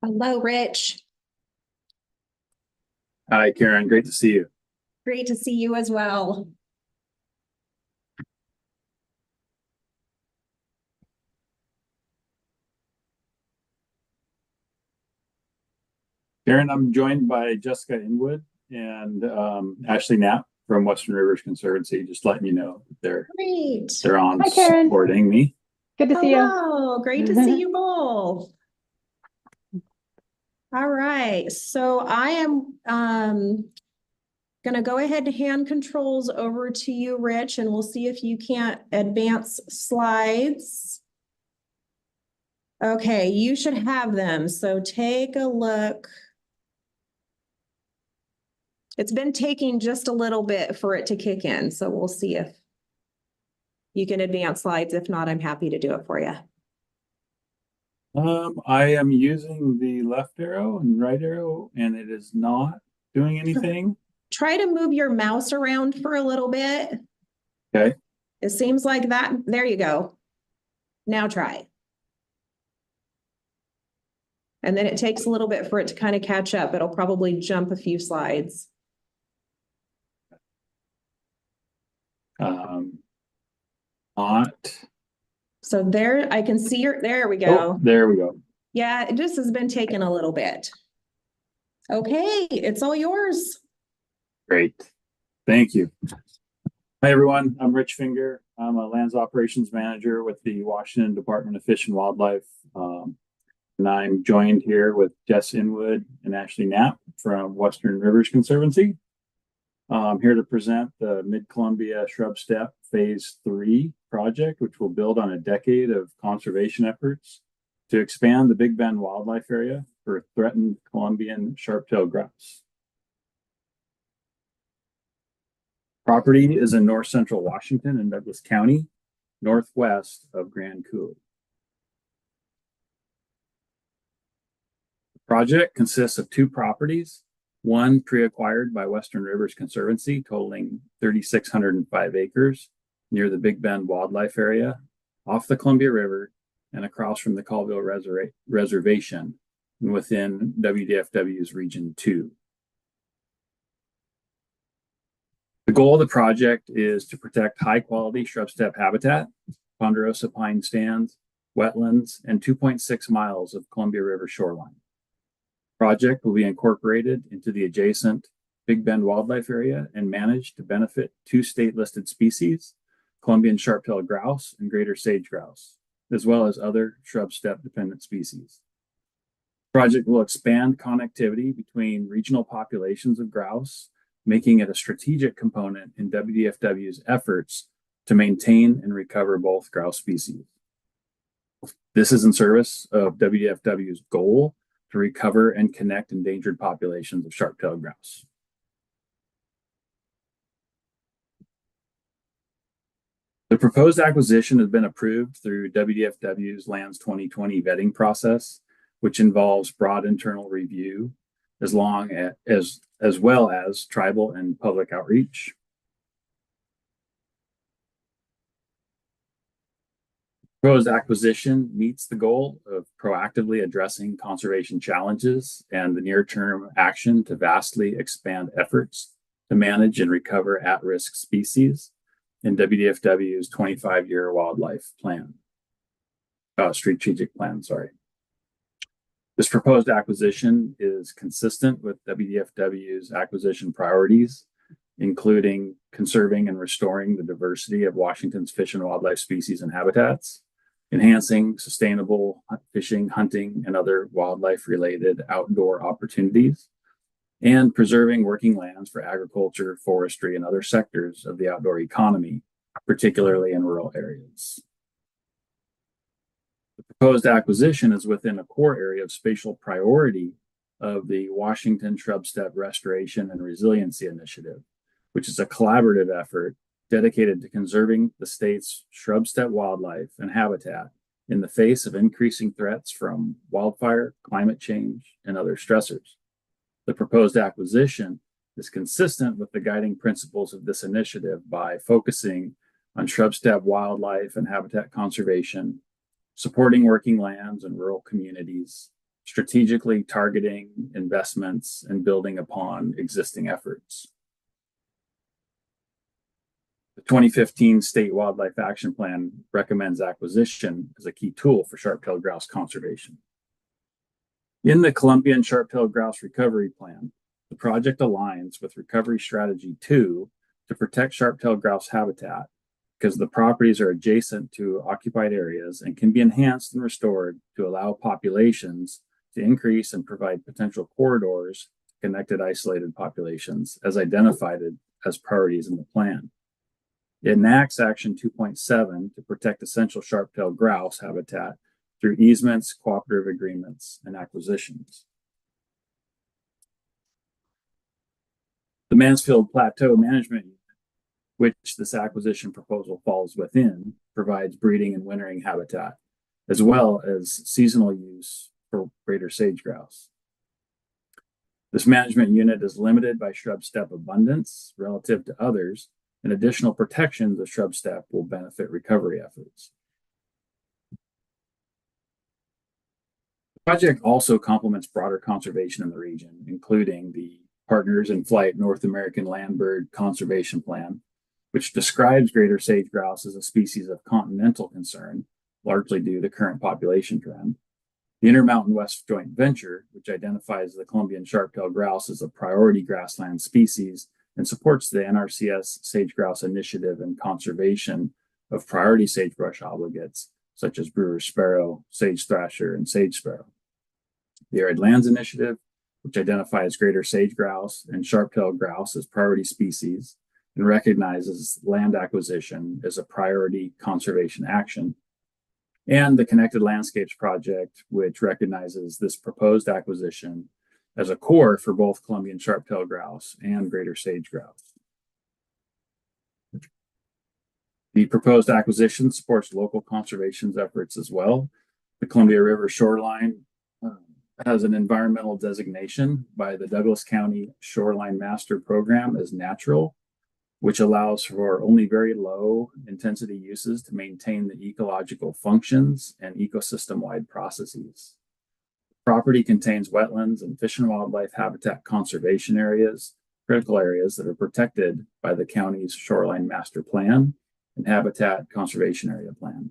Hello, Rich. Hi, Karen. Great to see you. Great to see you as well. Karen, I'm joined by Jessica Inwood and Ashley Knapp from Western Rivers Conservancy. Just letting you know that they're on Hi, Karen. supporting me. Good to see you. Hello, great to see you both. All right, so I am gonna go ahead and hand controls over to you, Rich, and we'll see if you can't advance slides. Okay, you should have them, so take a look. It's been taking just a little bit for it to kick in, so we'll see if you can advance slides. If not, I'm happy to do it for you. I am using the left arrow and right arrow, and it is not doing anything. Try to move your mouse around for a little bit. Okay. It seems like that. There you go. Now try. And then it takes a little bit for it to kind of catch up. It'll probably jump a few slides. Not. So there, I can see there we go. Oh, there we go. Yeah, it just has been taking a little bit. Okay, it's all yours. Great. Thank you. Hi, everyone. I'm Rich Finger. I'm a lands operations manager with the Washington Department of Fish and Wildlife. And I'm joined here with Jess Inwood and Ashley Knapp from Western Rivers Conservancy. I'm here to present the Mid-Columbia Shrub Step Phase 3 project, which will build on a decade of conservation efforts to expand the Big Bend wildlife area for threatened Columbian sharp-tailed grouse. Property is in north central Washington in Douglas County, northwest of Grand Coulee. The project consists of 2 properties, one pre-acquired by Western Rivers Conservancy totaling 3,605 acres near the Big Bend wildlife area off the Columbia River and across from the Colville Reservation and within WDFW's Region 2. The goal of the project is to protect high-quality shrub steppe habitat, ponderosa pine stands, wetlands, and 2.6 miles of Columbia River shoreline. The project will be incorporated into the adjacent Big Bend wildlife area and managed to benefit 2 state-listed species, Columbian sharp-tailed grouse and greater sage grouse, as well as other shrub steppe-dependent species. The project will expand connectivity between regional populations of grouse, making it a strategic component in WDFW's efforts to maintain and recover both grouse species. This is in service of WDFW's goal to recover and connect endangered populations of sharp-tailed grouse. The proposed acquisition has been approved through WDFW's Lands 2020 vetting process, which involves broad internal review, as well as tribal and public outreach. Proposed acquisition meets the goal of proactively addressing conservation challenges and the near-term action to vastly expand efforts to manage and recover at-risk species in WDFW's 25-year wildlife plan. Strategic plan, sorry. This proposed acquisition is consistent with WDFW's acquisition priorities, including conserving and restoring the diversity of Washington's fish and wildlife species and habitats, enhancing sustainable fishing, hunting, and other wildlife-related outdoor opportunities, and preserving working lands for agriculture, forestry, and other sectors of the outdoor economy, particularly in rural areas. The proposed acquisition is within a core area of spatial priority of the Washington Shrub Steppe Restoration and Resiliency Initiative, which is a collaborative effort dedicated to conserving the state's shrub steppe wildlife and habitat in the face of increasing threats from wildfire, climate change, and other stressors. The proposed acquisition is consistent with the guiding principles of this initiative by focusing on shrub steppe wildlife and habitat conservation, supporting working lands and rural communities, strategically targeting investments and building upon existing efforts. The 2015 State Wildlife Action Plan recommends acquisition as a key tool for sharp-tailed grouse conservation. In the Columbian Sharp-tailed Grouse Recovery Plan, the project aligns with Recovery Strategy 2 to protect sharp-tailed grouse habitat because the properties are adjacent to occupied areas and can be enhanced and restored to allow populations to increase and provide potential corridors to connected isolated populations as identified as priorities in the plan. It enacts Action 2.7 to protect essential sharp-tailed grouse habitat through easements, cooperative agreements, and acquisitions. The Mansfield Plateau Management Unit, which this acquisition proposal falls within, provides breeding and wintering habitat, as well as seasonal use for greater sage grouse. This management unit is limited by shrub steppe abundance relative to others, and additional protections of shrub steppe will benefit recovery efforts. The project also complements broader conservation in the region, including the Partners in Flight North American Landbird Conservation Plan, which describes greater sage grouse as a species of continental concern, largely due to current population trend. The Intermountain West Joint Venture, which identifies the Columbian sharp-tailed grouse as a priority grassland species and supports the NRCS Sage Grouse Initiative and conservation of priority sagebrush obligates, such as brewer's sparrow, sage thrasher, and sage sparrow. The Arid Lands Initiative, which identifies greater sage grouse and sharp-tailed grouse as priority species and recognizes land acquisition as a priority conservation action. And the Connected Landscapes Project, which recognizes this proposed acquisition as a core for both Columbian sharp-tailed grouse and greater sage grouse. The proposed acquisition supports local conservation efforts as well. The Columbia River shoreline has an environmental designation by the Douglas County Shoreline Master Program as natural, which allows for only very low intensity uses to maintain the ecological functions and ecosystem-wide processes. The property contains wetlands and fish and wildlife habitat conservation areas, critical areas that are protected by the county's Shoreline Master Plan and Habitat Conservation Area Plan.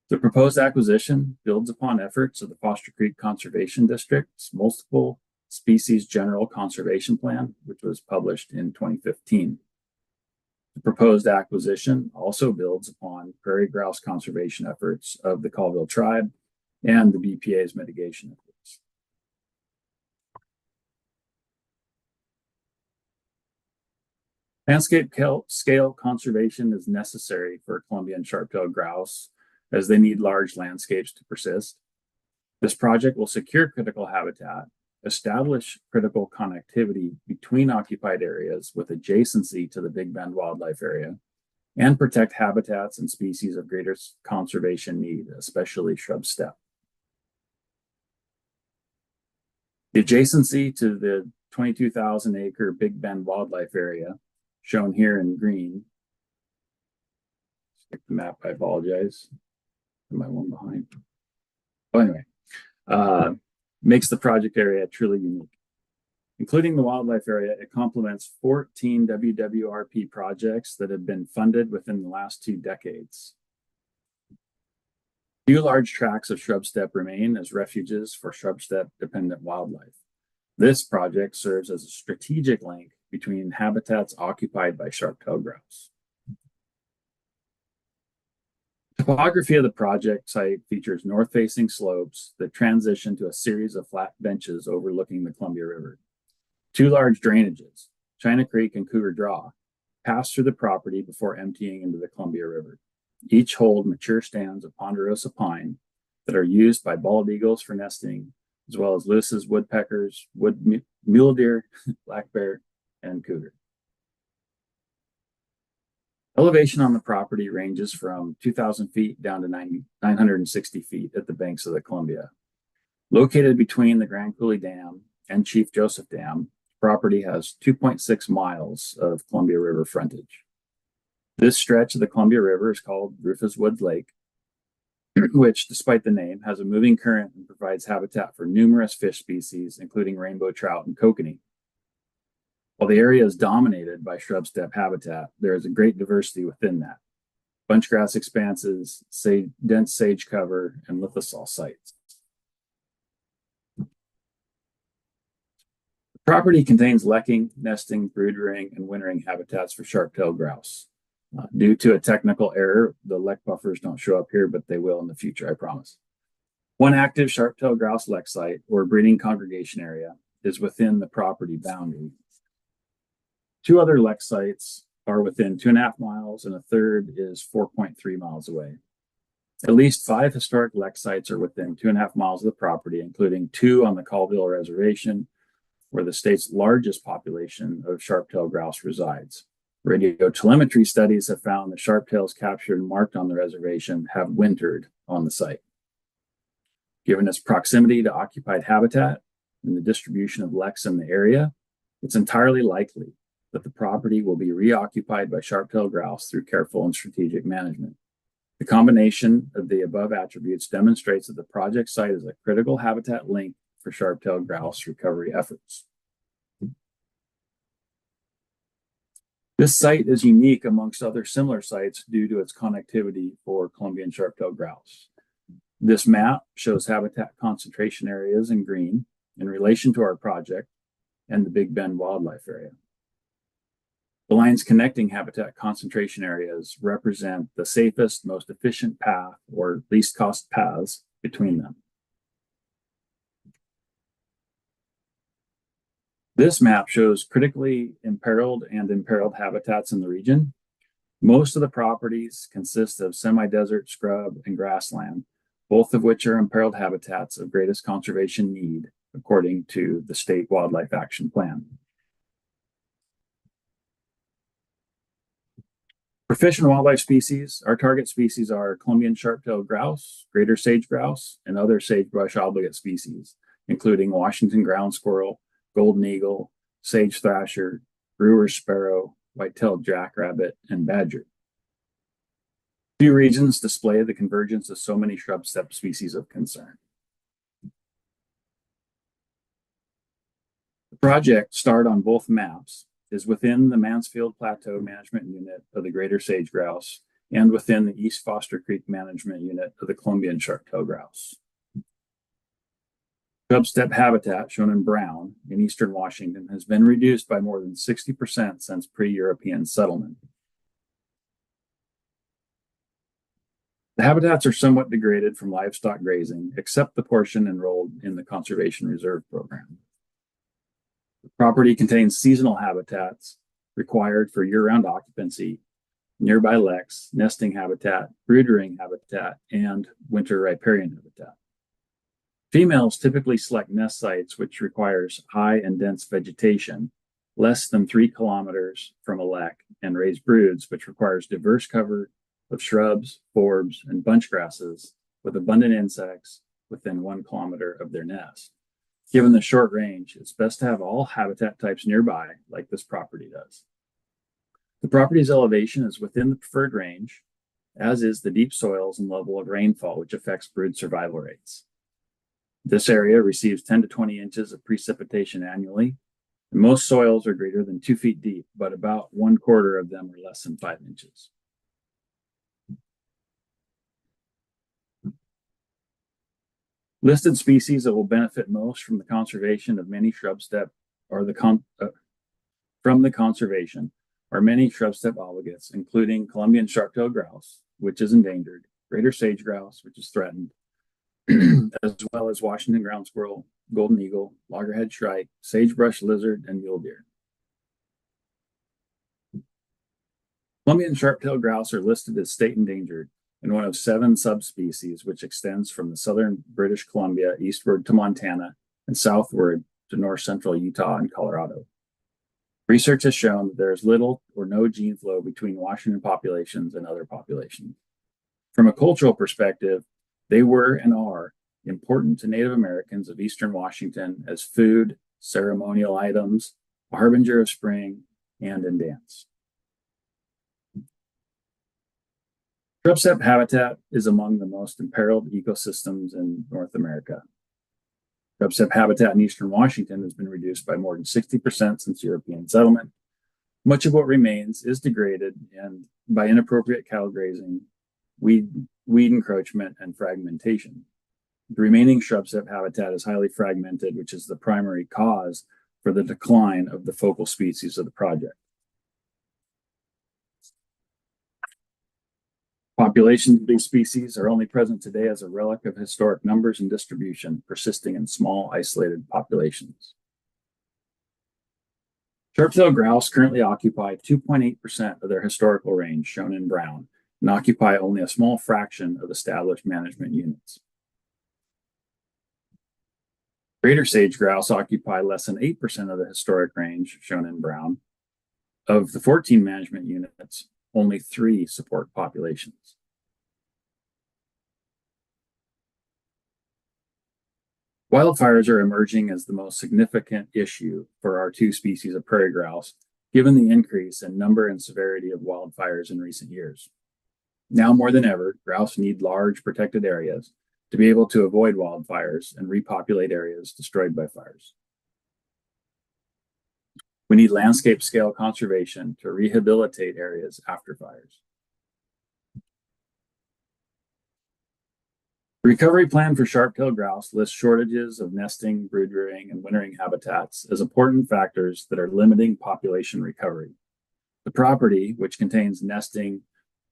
The proposed acquisition builds upon efforts of the Foster Creek Conservation District's multiple species general conservation plan, which was published in 2015. The proposed acquisition also builds upon prairie grouse conservation efforts of the Colville tribe and the BPA's mitigation efforts. Landscape scale conservation is necessary for Columbian sharp-tailed grouse as they need large landscapes to persist. This project will secure critical habitat, establish critical connectivity between occupied areas with adjacency to the Big Bend Wildlife Area, and protect habitats and species of greater conservation need, especially shrub steppe. The adjacency to the 22,000 acre Big Bend Wildlife Area, shown here in green. Stick the map, I apologize. Am I one behind? Well, anyway, makes the project area truly unique. Including the wildlife area, it complements 14 WWRP projects that have been funded within the last 2 decades. Few large tracts of shrub steppe remain as refuges for shrub steppe dependent wildlife. This project serves as a strategic link between habitats occupied by sharp-tailed grouse. Topography of the project site features north-facing slopes that transition to a series of flat benches overlooking the Columbia River. 2 large drainages, China Creek and Cougar Draw, pass through the property before emptying into the Columbia River. Each hold mature stands of ponderosa pine that are used by bald eagles for nesting, as well as Lewis's woodpeckers, mule deer, black bear, and cougar. Elevation on the property ranges from 2,000 feet down to 960 feet at the banks of the Columbia. Located between the Grand Coulee Dam and Chief Joseph Dam, the property has 2.6 miles of Columbia River frontage. This stretch of the Columbia River is called Rufus Woods Lake. which, despite the name, has a moving current and provides habitat for numerous fish species, including rainbow trout and kokanee. While the area is dominated by shrub steppe habitat, there is a great diversity within that. Bunchgrass expanses, dense sage cover, and lithosol sites. The property contains lekking, nesting, broodering, and wintering habitats for sharp-tailed grouse. Due to a technical error, the lek buffers don't show up here, but they will in the future, I promise. One active sharp-tailed grouse lek site, or breeding congregation area, is within the property boundary. 2 other lek sites are within 2.5 miles, and a third is 4.3 miles away. At least 5 historic lek sites are within 2.5 miles of the property, including 2 on the Colville Reservation, where the state's largest population of sharp-tailed grouse resides. Radio telemetry studies have found the sharp-tails captured and marked on the reservation have wintered on the site. Given its proximity to occupied habitat and the distribution of leks in the area, it's entirely likely that the property will be reoccupied by sharp-tailed grouse through careful and strategic management. The combination of the above attributes demonstrates that the project site is a critical habitat link for sharp-tailed grouse recovery efforts. This site is unique amongst other similar sites due to its connectivity for Columbian sharp-tailed grouse. This map shows habitat concentration areas in green in relation to our project and the Big Bend Wildlife Area. The lines connecting habitat concentration areas represent the safest, most efficient path or least cost paths between them. This map shows critically imperiled and imperiled habitats in the region. Most of the properties consist of semi-desert scrub and grassland, both of which are imperiled habitats of greatest conservation need, according to the State Wildlife Action Plan. For fish and wildlife species, our target species are Columbian sharp-tailed grouse, greater sage grouse, and other sagebrush obligate species, including Washington ground squirrel, golden eagle, sage thrasher, brewer's sparrow, white-tailed jackrabbit, and badger. Few regions display the convergence of so many shrub steppe species of concern. The project, starred on both maps, is within the Mansfield Plateau Management Unit of the greater sage grouse and within the East Foster Creek Management Unit of the Columbian sharp-tailed grouse. Shrub steppe habitat, shown in brown in eastern Washington, has been reduced by more than 60% since pre-European settlement. The habitats are somewhat degraded from livestock grazing, except the portion enrolled in the Conservation Reserve Program. The property contains seasonal habitats required for year-round occupancy, nearby leks, nesting habitat, broodering habitat, and winter riparian habitat. Females typically select nest sites which requires high and dense vegetation, less than 3 kilometers from a lek, and raise broods, which requires diverse cover of shrubs, forbs, and bunch grasses with abundant insects within 1 kilometer of their nest. Given the short range, it's best to have all habitat types nearby, like this property does. The property's elevation is within the preferred range, as is the deep soils and level of rainfall, which affects brood survival rates. This area receives 10 to 20 inches of precipitation annually, and most soils are greater than 2 feet deep, but about 1/4 of them are less than 5 inches. Listed species that will benefit most from the conservation of many shrub steppe are many shrub steppe obligates, including Columbian sharp-tailed grouse, which is endangered, greater sage grouse, which is threatened, as well as Washington ground squirrel, golden eagle, loggerhead shrike, sagebrush lizard, and mule deer. Columbian sharp-tailed grouse are listed as state endangered and one of 7 subspecies, which extends from the southern British Columbia eastward to Montana and southward to north central Utah and Colorado. Research has shown that there is little or no gene flow between Washington populations and other populations. From a cultural perspective, they were and are important to Native Americans of eastern Washington as food, ceremonial items, a harbinger of spring, and in dance. Shrub steppe habitat is among the most imperiled ecosystems in North America. Shrub steppe habitat in eastern Washington has been reduced by more than 60% since European settlement. Much of what remains is degraded and by inappropriate cattle grazing, weed encroachment, and fragmentation. The remaining shrub steppe habitat is highly fragmented, which is the primary cause for the decline of the focal species of the project. Populations of these species are only present today as a relic of historic numbers and distribution, persisting in small, isolated populations. Sharp-tailed grouse currently occupy 2.8% of their historical range, shown in brown, and occupy only a small fraction of established management units. Greater sage grouse occupy less than 8% of the historic range, shown in brown. Of the 14 management units, only 3 support populations. Wildfires are emerging as the most significant issue for our 2 species of prairie grouse, given the increase in number and severity of wildfires in recent years. Now more than ever, grouse need large protected areas to be able to avoid wildfires and repopulate areas destroyed by fires. We need landscape scale conservation to rehabilitate areas after fires. The recovery plan for sharp-tailed grouse lists shortages of nesting, brood rearing, and wintering habitats as important factors that are limiting population recovery. The property, which contains nesting,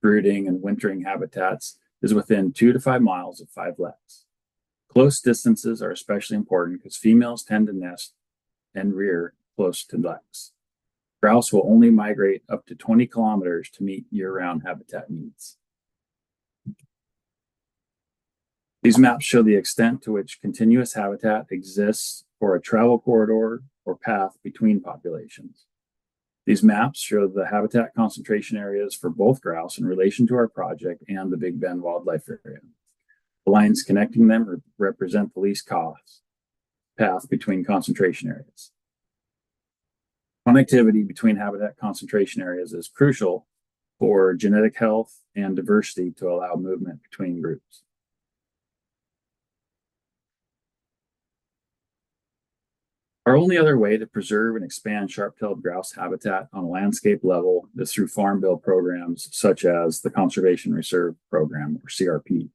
brooding, and wintering habitats, is within 2 to 5 miles of 5 leks. Close distances are especially important because females tend to nest and rear close to leks. Grouse will only migrate up to 20 kilometers to meet year-round habitat needs. These maps show the extent to which continuous habitat exists for a travel corridor or path between populations. These maps show the habitat concentration areas for both grouse in relation to our project and the Big Bend Wildlife Area. The lines connecting them represent the least cost path between concentration areas. Connectivity between habitat concentration areas is crucial for genetic health and diversity to allow movement between groups. Our only other way to preserve and expand sharp-tailed grouse habitat on a landscape level is through farm bill programs such as the Conservation Reserve Program, or CRP,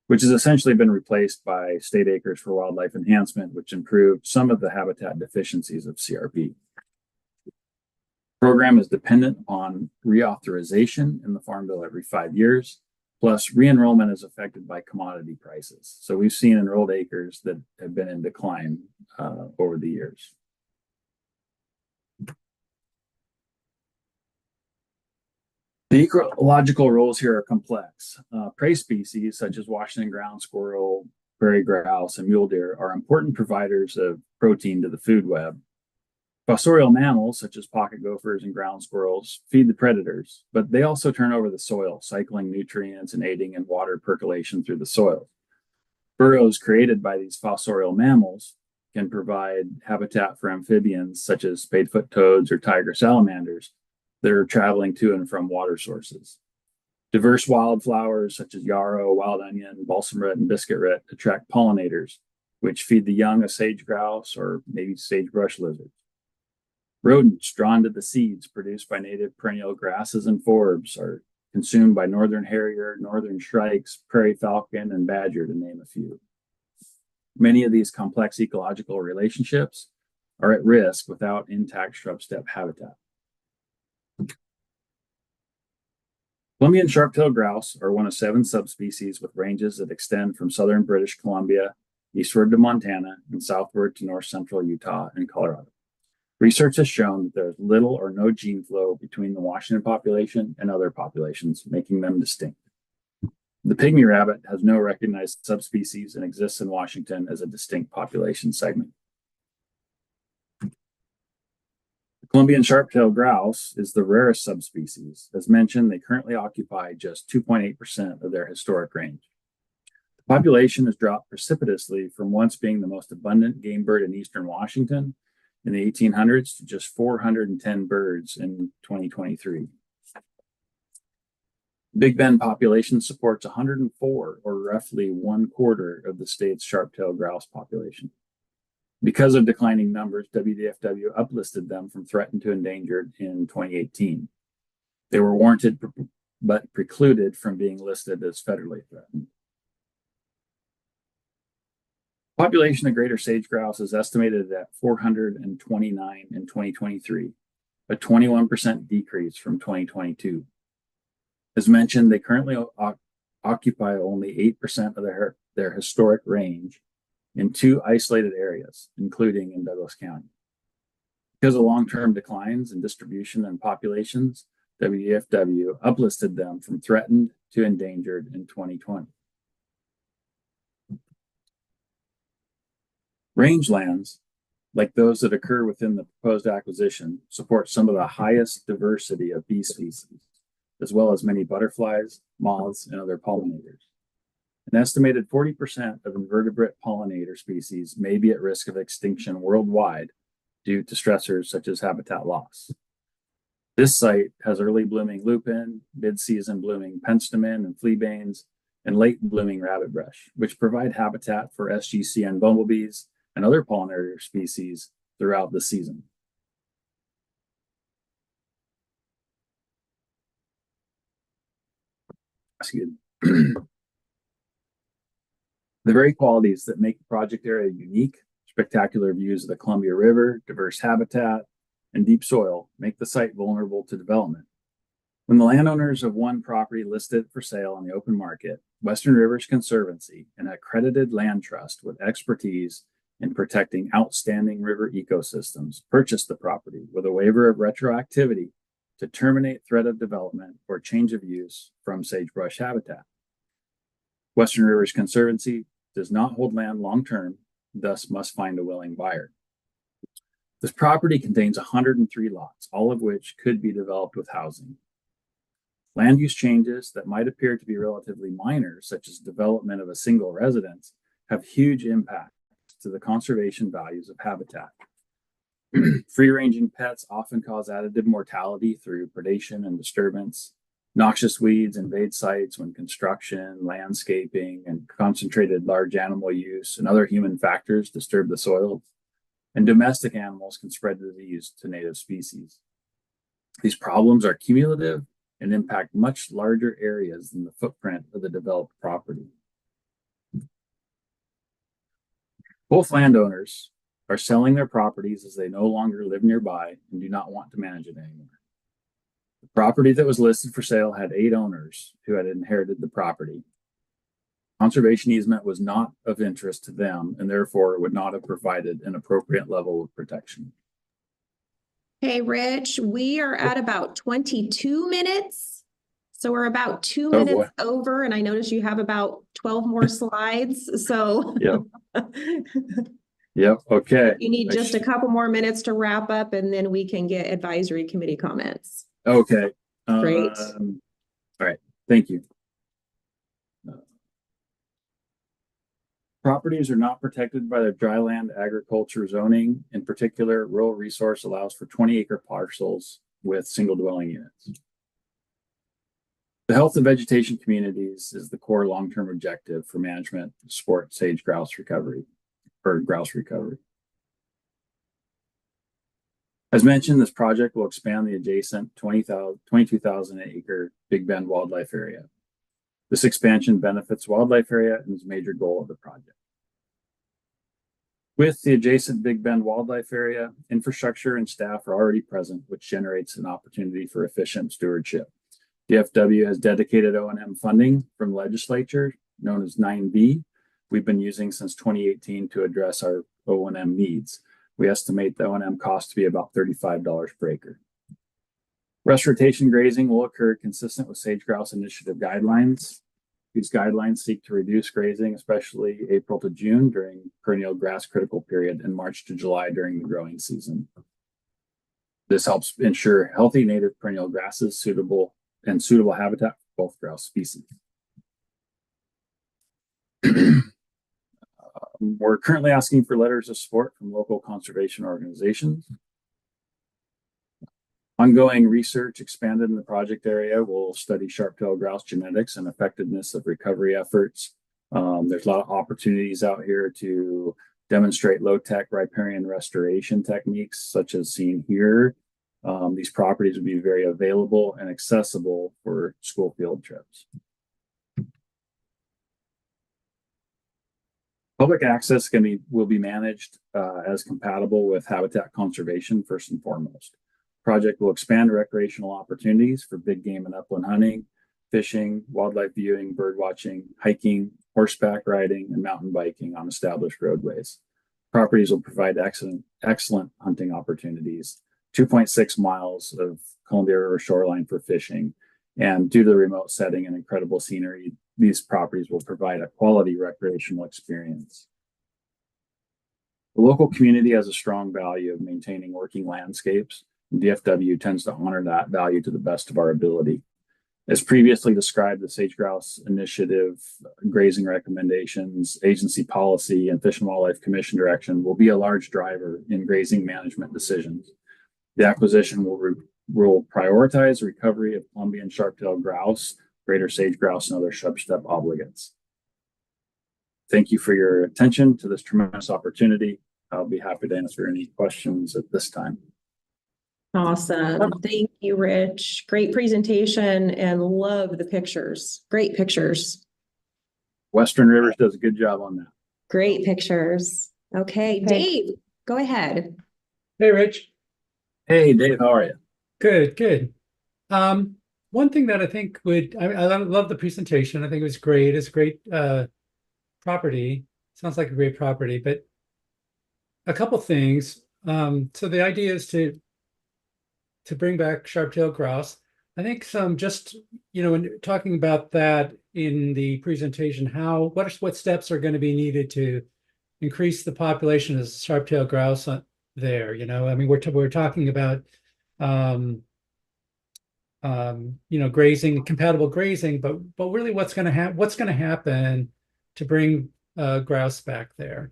which has essentially been replaced by State Acres for Wildlife Enhancement, which improved some of the habitat deficiencies of CRP. The program is dependent upon reauthorization in the Farm Bill every 5 years, plus re-enrollment is affected by commodity prices. So we've seen enrolled acres that have been in decline over the years. The ecological roles here are complex. Prey species such as Washington ground squirrel, prairie grouse, and mule deer are important providers of protein to the food web. Fossorial mammals such as pocket gophers and ground squirrels feed the predators, but they also turn over the soil, cycling nutrients and aiding in water percolation through the soil. Burrows created by these fossorial mammals can provide habitat for amphibians such as spadefoot toads or tiger salamanders that are traveling to and from water sources. Diverse wildflowers such as yarrow, wild onion, balsam root, and biscuit root attract pollinators, which feed the young of sage grouse or maybe sagebrush lizards. Rodents drawn to the seeds produced by native perennial grasses and forbs are consumed by northern harrier, northern shrikes, prairie falcon, and badger, to name a few. Many of these complex ecological relationships are at risk without intact shrub steppe habitat. Columbian sharp-tailed grouse are one of 7 subspecies with ranges that extend from southern British Columbia eastward to Montana and southward to north central Utah and Colorado. Research has shown that there is little or no gene flow between the Washington population and other populations, making them distinct. The pygmy rabbit has no recognized subspecies and exists in Washington as a distinct population segment. The Columbian sharp-tailed grouse is the rarest subspecies. As mentioned, they currently occupy just 2.8% of their historic range. The population has dropped precipitously from once being the most abundant game bird in eastern Washington in the 1800s to just 410 birds in 2023. Big Bend population supports 104, or roughly 1/4 of the state's sharp-tailed grouse population. Because of declining numbers, WDFW uplisted them from threatened to endangered in 2018. They were warranted but precluded from being listed as federally threatened. Population of greater sage grouse is estimated at 429 in 2023, a 21% decrease from 2022. As mentioned, they currently occupy only 8% of their historic range in 2 isolated areas, including in Douglas County. Because of long-term declines in distribution and populations, WDFW uplisted them from threatened to endangered in 2020. Rangelands, like those that occur within the proposed acquisition, support some of the highest diversity of bee species, as well as many butterflies, moths, and other pollinators. An estimated 40% of invertebrate pollinator species may be at risk of extinction worldwide due to stressors such as habitat loss. This site has early blooming lupin, mid-season blooming penstemon and fleabanes, and late blooming rabbitbrush, which provide habitat for SGCN bumblebees and other pollinator species throughout the season. Excuse me. The very qualities that make the project area unique, spectacular views of the Columbia River, diverse habitat, and deep soil, make the site vulnerable to development. When the landowners of one property listed for sale on the open market, Western Rivers Conservancy, an accredited land trust with expertise in protecting outstanding river ecosystems, purchased the property with a waiver of retroactivity to terminate threat of development or change of use from sagebrush habitat. Western Rivers Conservancy does not hold land long-term, thus must find a willing buyer. This property contains 103 lots, all of which could be developed with housing. Land use changes that might appear to be relatively minor, such as development of a single residence, have huge impact to the conservation values of habitat. Free-ranging pets often cause additive mortality through predation and disturbance. Noxious weeds invade sites when construction, landscaping, and concentrated large animal use and other human factors disturb the soil. And domestic animals can spread disease to native species. These problems are cumulative and impact much larger areas than the footprint of the developed property. Both landowners are selling their properties as they no longer live nearby and do not want to manage it anymore. The property that was listed for sale had 8 owners who had inherited the property. Conservation easement was not of interest to them and therefore would not have provided an appropriate level of protection. Hey, Rich, we are at about 22 minutes. So we're about 2 minutes over, and I noticed you have about 12 more slides. So yep. Yep. Okay. You need just a couple more minutes to wrap up, and then we can get advisory committee comments. Okay. Great. All right. Thank you. Properties are not protected by the dryland agriculture zoning. In particular, rural resource allows for 20-acre parcels with single dwelling units. The health and vegetation communities is the core long-term objective for management to support sage grouse recovery or grouse recovery. As mentioned, this project will expand the adjacent 22,000 acre Big Bend wildlife area. This expansion benefits wildlife area and is a major goal of the project. With the adjacent Big Bend wildlife area, infrastructure and staff are already present, which generates an opportunity for efficient stewardship. DFW has dedicated O&M funding from legislature, known as 9B, we've been using since 2018 to address our O&M needs. We estimate the O&M cost to be about $35 per acre. Rest rotation grazing will occur consistent with Sage Grouse Initiative guidelines. These guidelines seek to reduce grazing, especially April to June during perennial grass critical period and March to July during the growing season. This helps ensure healthy native perennial grasses, suitable habitat for both grouse species. We're currently asking for letters of support from local conservation organizations. Ongoing research expanded in the project area will study sharp-tailed grouse genetics and effectiveness of recovery efforts. There's a lot of opportunities out here to demonstrate low-tech riparian restoration techniques, such as seen here. These properties would be very available and accessible for school field trips. Public access will be managed as compatible with habitat conservation first and foremost. Project will expand recreational opportunities for big game and upland hunting, fishing, wildlife viewing, bird watching, hiking, horseback riding, and mountain biking on established roadways. Properties will provide excellent hunting opportunities, 2.6 miles of Columbia River shoreline for fishing, and due to the remote setting and incredible scenery, these properties will provide a quality recreational experience. The local community has a strong value of maintaining working landscapes, and DFW tends to honor that value to the best of our ability. As previously described, the Sage Grouse Initiative, grazing recommendations, agency policy, and Fish and Wildlife Commission direction will be a large driver in grazing management decisions. The acquisition will prioritize recovery of Columbian sharp-tailed grouse, greater sage grouse, and other shrub-steppe obligates. Thank you for your attention to this tremendous opportunity. I'll be happy to answer any questions at this time. Awesome. Thank you, Rich. Great presentation and love the pictures. Great pictures. Western Rivers does a good job on that. Great pictures. Okay, Dave, go ahead. Hey, Rich. Hey, Dave, how are you? Good, good. One thing that I think I love the presentation. I think it was great. It's a great property. Sounds like a great property, but a couple things. So the idea is to bring back sharp-tailed grouse. I think when talking about that in the presentation, what steps are going to be needed to increase the population of sharp-tailed grouse there? I mean, we're talking about grazing, compatible grazing, but really what's going to happen to bring grouse back there?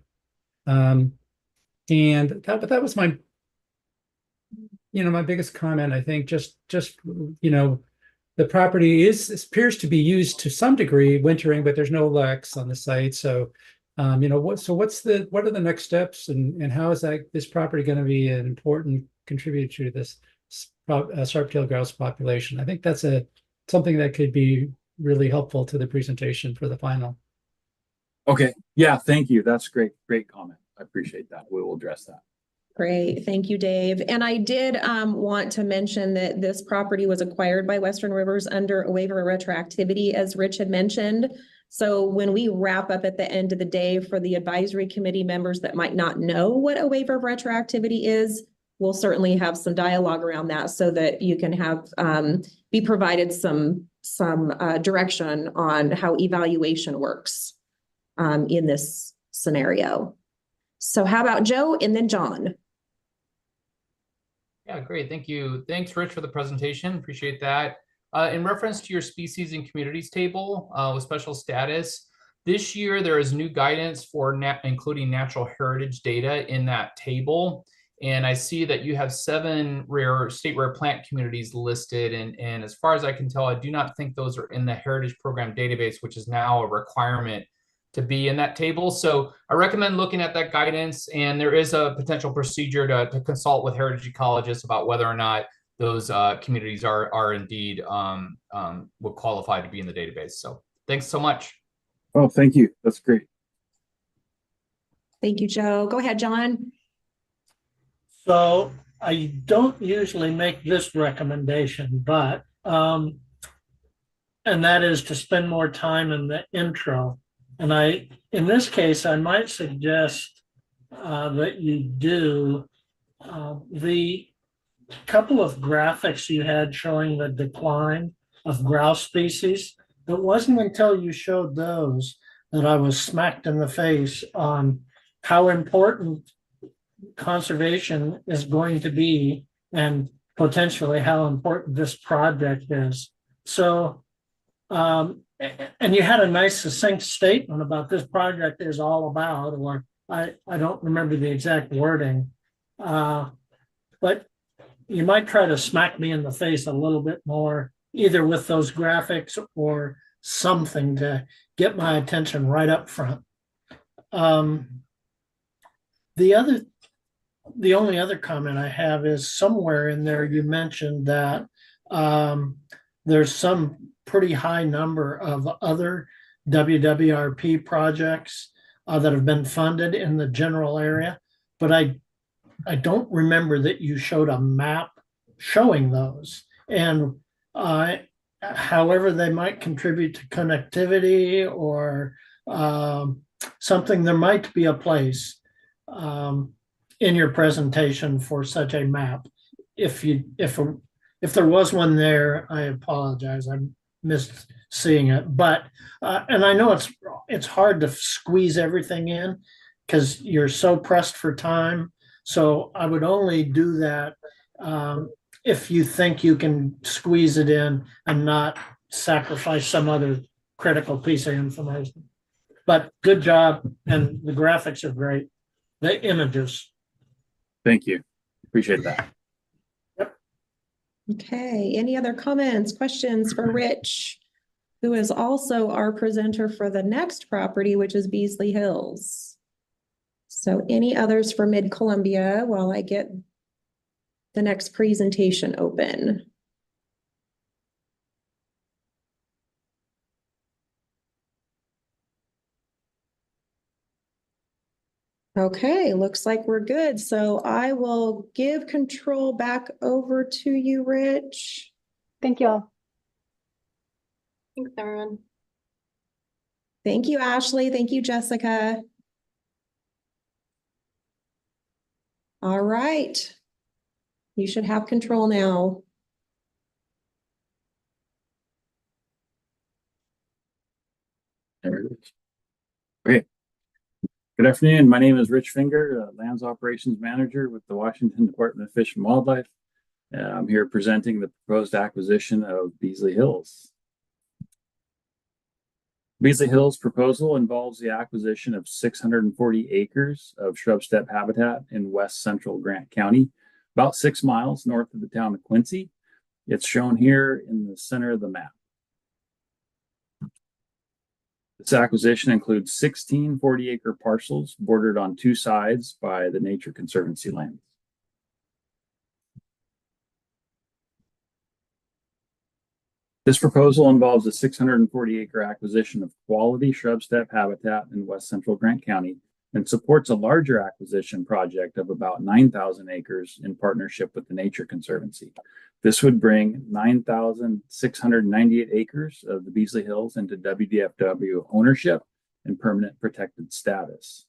And that was my biggest comment. I think just the property appears to be used to some degree wintering, but there's no lex on the site. So what are the next steps, and how is this property going to be an important contributor to this sharp-tailed grouse population? I think that's something that could be really helpful to the presentation for the final. Okay. Yeah, thank you. That's great comment. I appreciate that. We will address that. Great. Thank you, Dave. And I did want to mention that this property was acquired by Western Rivers under a waiver of retroactivity, as Rich had mentioned. So when we wrap up at the end of the day, for the advisory committee members that might not know what a waiver of retroactivity is, we'll certainly have some dialogue around that so that you can have be provided some direction on how evaluation works in this scenario. So how about Joe and then John? Yeah, great. Thank you. Thanks, Rich, for the presentation. Appreciate that. In reference to your species and communities table with special status, this year there is new guidance for including natural heritage data in that table. And I see that you have 7 state rare plant communities listed. And as far as I can tell, I do not think those are in the Heritage Program database, which is now a requirement to be in that table. So I recommend looking at that guidance, and there is a potential procedure to consult with heritage ecologists about whether or not those communities are indeed would qualify to be in the database. So thanks so much. Oh, thank you. That's great. Thank you, Joe. Go ahead, John. So I don't usually make this recommendation, but and that is to spend more time in the intro. And in this case, I might suggest that you do the couple of graphics you had showing the decline of grouse species. It wasn't until you showed those that I was smacked in the face on how important conservation is going to be and potentially how important this project is. So, and you had a nice succinct statement about this project is all about, or I don't remember the exact wording, but you might try to smack me in the face a little bit more, either with those graphics or something to get my attention right up front. The only other comment I have is somewhere in there you mentioned that there's some pretty high number of other WWRP projects that have been funded in the general area, but I don't remember that you showed a map showing those. And however they might contribute to connectivity or something, there might be a place in your presentation for such a map. If there was one there, I apologize. I missed seeing it. But and I know it's hard to squeeze everything in because you're so pressed for time. So I would only do that if you think you can squeeze it in and not sacrifice some other critical piece of information. But good job, and the graphics are great. The images. Thank you. Appreciate that. Okay, any other comments, questions for Rich, who is also our presenter for the next property, which is Beasley Hills? So any others for Mid-Columbia while I get the next presentation open? Okay, looks like we're good. So I will give control back over to you, Rich. Thank you all. Thanks, everyone. Thank you, Ashley. Thank you, Jessica. All right. You should have control now. There it is. Great. Good afternoon. My name is Rich Finger, Lands Operations Manager with the Washington Department of Fish and Wildlife. I'm here presenting the proposed acquisition of Beasley Hills. Beasley Hills proposal involves the acquisition of 640 acres of shrub steppe habitat in west central Grant County, about 6 miles north of the town of Quincy. It's shown here in the center of the map. This acquisition includes 16 40-acre parcels bordered on 2 sides by the Nature Conservancy lands. This proposal involves a 640-acre acquisition of quality shrub steppe habitat in west central Grant County and supports a larger acquisition project of about 9,000 acres in partnership with the Nature Conservancy. This would bring 9,698 acres of the Beasley Hills into WDFW ownership and permanent protected status.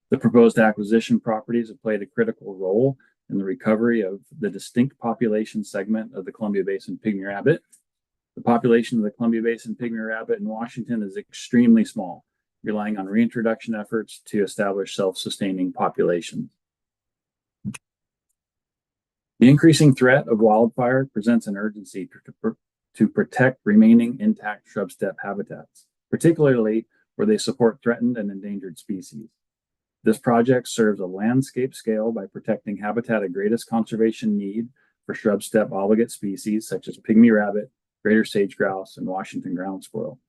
The proposed acquisition properties have played a critical role in the recovery of the distinct population segment of the Columbia Basin pygmy rabbit. The population of the Columbia Basin pygmy rabbit in Washington is extremely small, relying on reintroduction efforts to establish self-sustaining populations. The increasing threat of wildfire presents an urgency to protect remaining intact shrub steppe habitats, particularly where they support threatened and endangered species. This project serves a landscape scale by protecting habitat of greatest conservation need for shrub steppe obligate species such as pygmy rabbit, greater sage grouse, and Washington ground squirrel.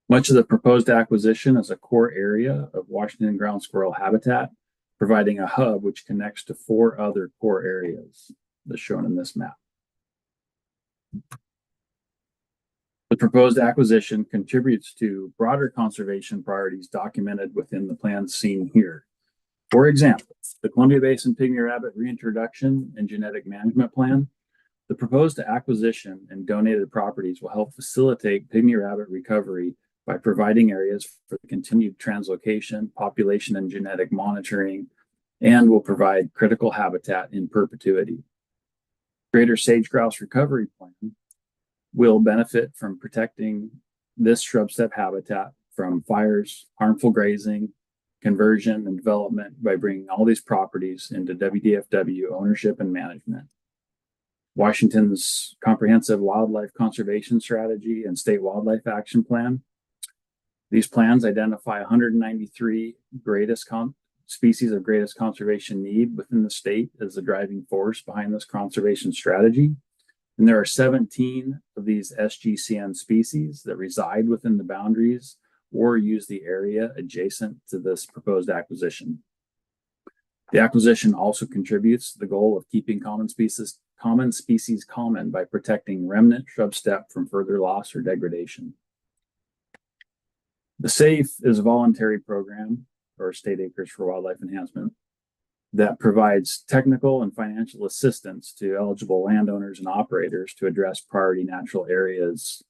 Much of the proposed acquisition is a core area of Washington ground squirrel habitat, providing a hub which connects to 4 other core areas, as shown in this map. The proposed acquisition contributes to broader conservation priorities documented within the plans seen here. For example, the Columbia Basin pygmy rabbit reintroduction and genetic management plan. The proposed acquisition and donated properties will help facilitate pygmy rabbit recovery by providing areas for continued translocation, population and genetic monitoring, and will provide critical habitat in perpetuity. Greater sage grouse recovery plan will benefit from protecting this shrub steppe habitat from fires, harmful grazing, conversion, and development by bringing all these properties into WDFW ownership and management. Washington's Comprehensive Wildlife Conservation Strategy and State Wildlife Action Plan. These plans identify 193 greatest species of greatest conservation need within the state is the driving force behind this conservation strategy. And there are 17 of these SGCN species that reside within the boundaries or use the area adjacent to this proposed acquisition. The acquisition also contributes to the goal of keeping common species common by protecting remnant shrub steppe from further loss or degradation. The SAFE is a voluntary program, or State Acres for Wildlife Enhancement, that provides technical and financial assistance to eligible landowners and operators to address priority natural areas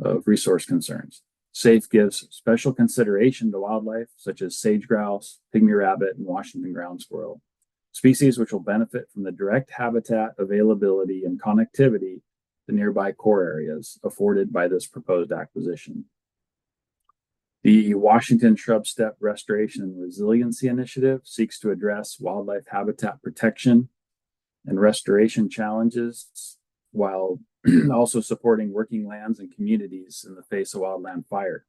of resource concerns. SAFE gives special consideration to wildlife such as sage grouse, pygmy rabbit, and Washington ground squirrel, species which will benefit from the direct habitat availability and connectivity to nearby core areas afforded by this proposed acquisition. The Washington Shrub Steppe Restoration and Resiliency Initiative seeks to address wildlife habitat protection and restoration challenges while also supporting working lands and communities in the face of wildland fire.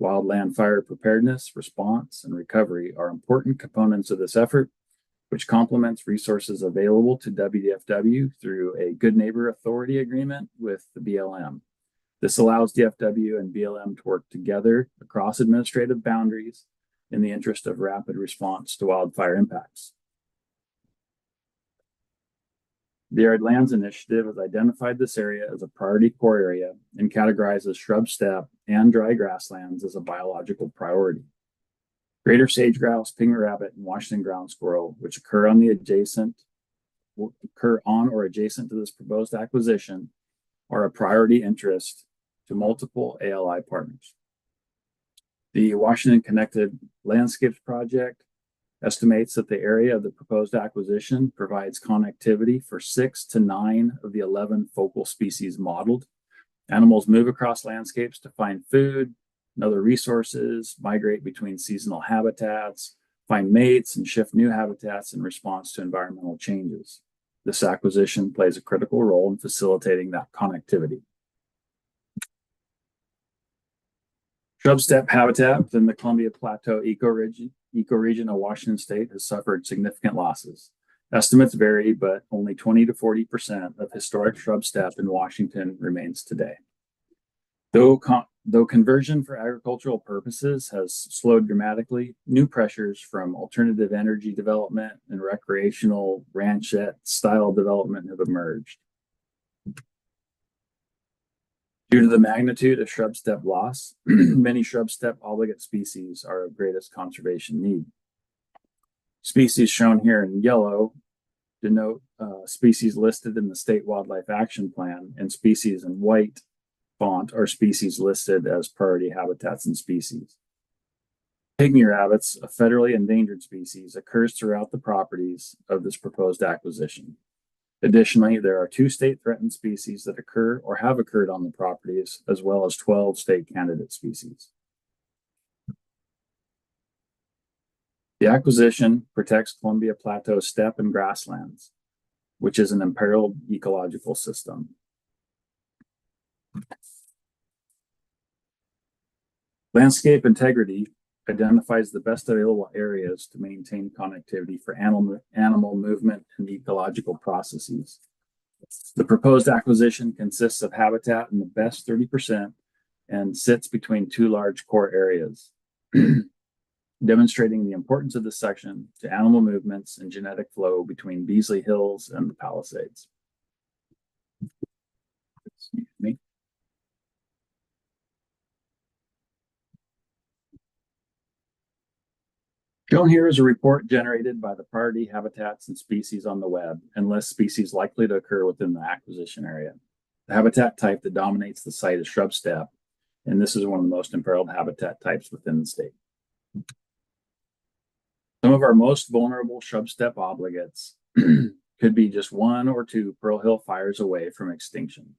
Wildland fire preparedness, response, and recovery are important components of this effort, which complements resources available to WDFW through a Good Neighbor Authority agreement with the BLM. This allows DFW and BLM to work together across administrative boundaries in the interest of rapid response to wildfire impacts. The Arid Lands Initiative has identified this area as a priority core area and categorizes shrub steppe and dry grasslands as a biological priority. Greater sage grouse, pygmy rabbit, and Washington ground squirrel, which occur on or adjacent to this proposed acquisition, are a priority interest to multiple ALI partners. The Washington Connected Landscapes Project estimates that the area of the proposed acquisition provides connectivity for 6 to 9 of the 11 focal species modeled. Animals move across landscapes to find food and other resources, migrate between seasonal habitats, find mates, and shift new habitats in response to environmental changes. This acquisition plays a critical role in facilitating that connectivity. Shrub steppe habitat within the Columbia Plateau ecoregion of Washington State has suffered significant losses. Estimates vary, but only 20 to 40% of historic shrub steppe in Washington remains today. Though conversion for agricultural purposes has slowed dramatically, new pressures from alternative energy development and recreational ranchette style development have emerged. Due to the magnitude of shrub steppe loss, many shrub steppe obligate species are of greatest conservation need. Species shown here in yellow denote species listed in the State Wildlife Action Plan, and species in white font are species listed as priority habitats and species. Pygmy rabbits, a federally endangered species, occurs throughout the properties of this proposed acquisition. Additionally, there are 2 state-threatened species that occur or have occurred on the properties, as well as 12 state candidate species. The acquisition protects Columbia Plateau steppe and grasslands, which is an imperiled ecological system. Landscape integrity identifies the best available areas to maintain connectivity for animal movement and ecological processes. The proposed acquisition consists of habitat in the best 30% and sits between 2 large core areas, demonstrating the importance of this section to animal movements and genetic flow between Beasley Hills and the Palisades. Excuse me. Shown here is a report generated by the priority habitats and species on the web and lists species likely to occur within the acquisition area. The habitat type that dominates the site is shrub steppe, and this is one of the most imperiled habitat types within the state. Some of our most vulnerable shrub steppe obligates could be just 1 or 2 Pearl Hill fires away from extinction.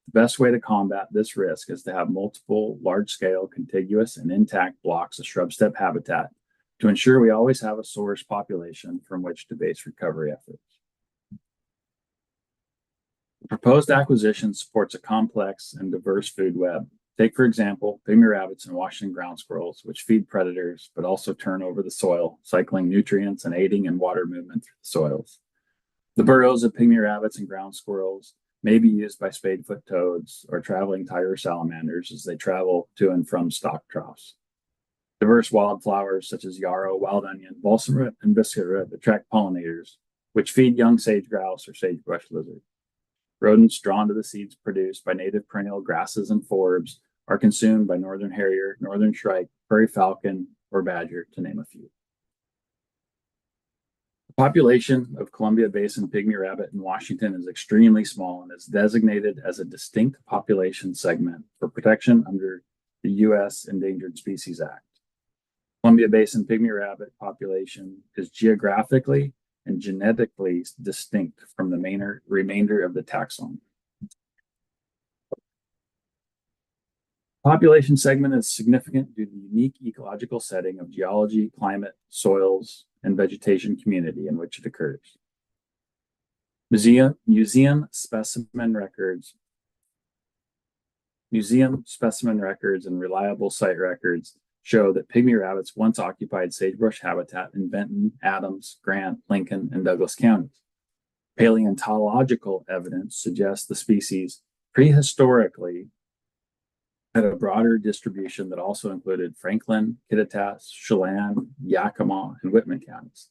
The best way to combat this risk is to have multiple large-scale, contiguous, and intact blocks of shrub steppe habitat to ensure we always have a source population from which to base recovery efforts. The proposed acquisition supports a complex and diverse food web. Take, for example, pygmy rabbits and Washington ground squirrels, which feed predators, but also turn over the soil, cycling nutrients and aiding in water movement through the soils. The burrows of pygmy rabbits and ground squirrels may be used by spadefoot toads or traveling tiger salamanders as they travel to and from stock troughs. Diverse wildflowers such as yarrow, wild onion, balsam root, and biscuit root attract pollinators, which feed young sage grouse or sagebrush lizard. Rodents drawn to the seeds produced by native perennial grasses and forbs are consumed by northern harrier, northern shrike, prairie falcon, or badger, to name a few. The population of Columbia Basin pygmy rabbit in Washington is extremely small and is designated as a distinct population segment for protection under the U.S. Endangered Species Act. Columbia Basin pygmy rabbit population is geographically and genetically distinct from the remainder of the taxon. Population segment is significant due to the unique ecological setting of geology, climate, soils, and vegetation community in which it occurs. Museum specimen records and reliable site records show that pygmy rabbits once occupied sagebrush habitat in Benton, Adams, Grant, Lincoln, and Douglas counties. Paleontological evidence suggests the species prehistorically had a broader distribution that also included Franklin, Kittitas, Chelan, Yakima, and Whitman counties.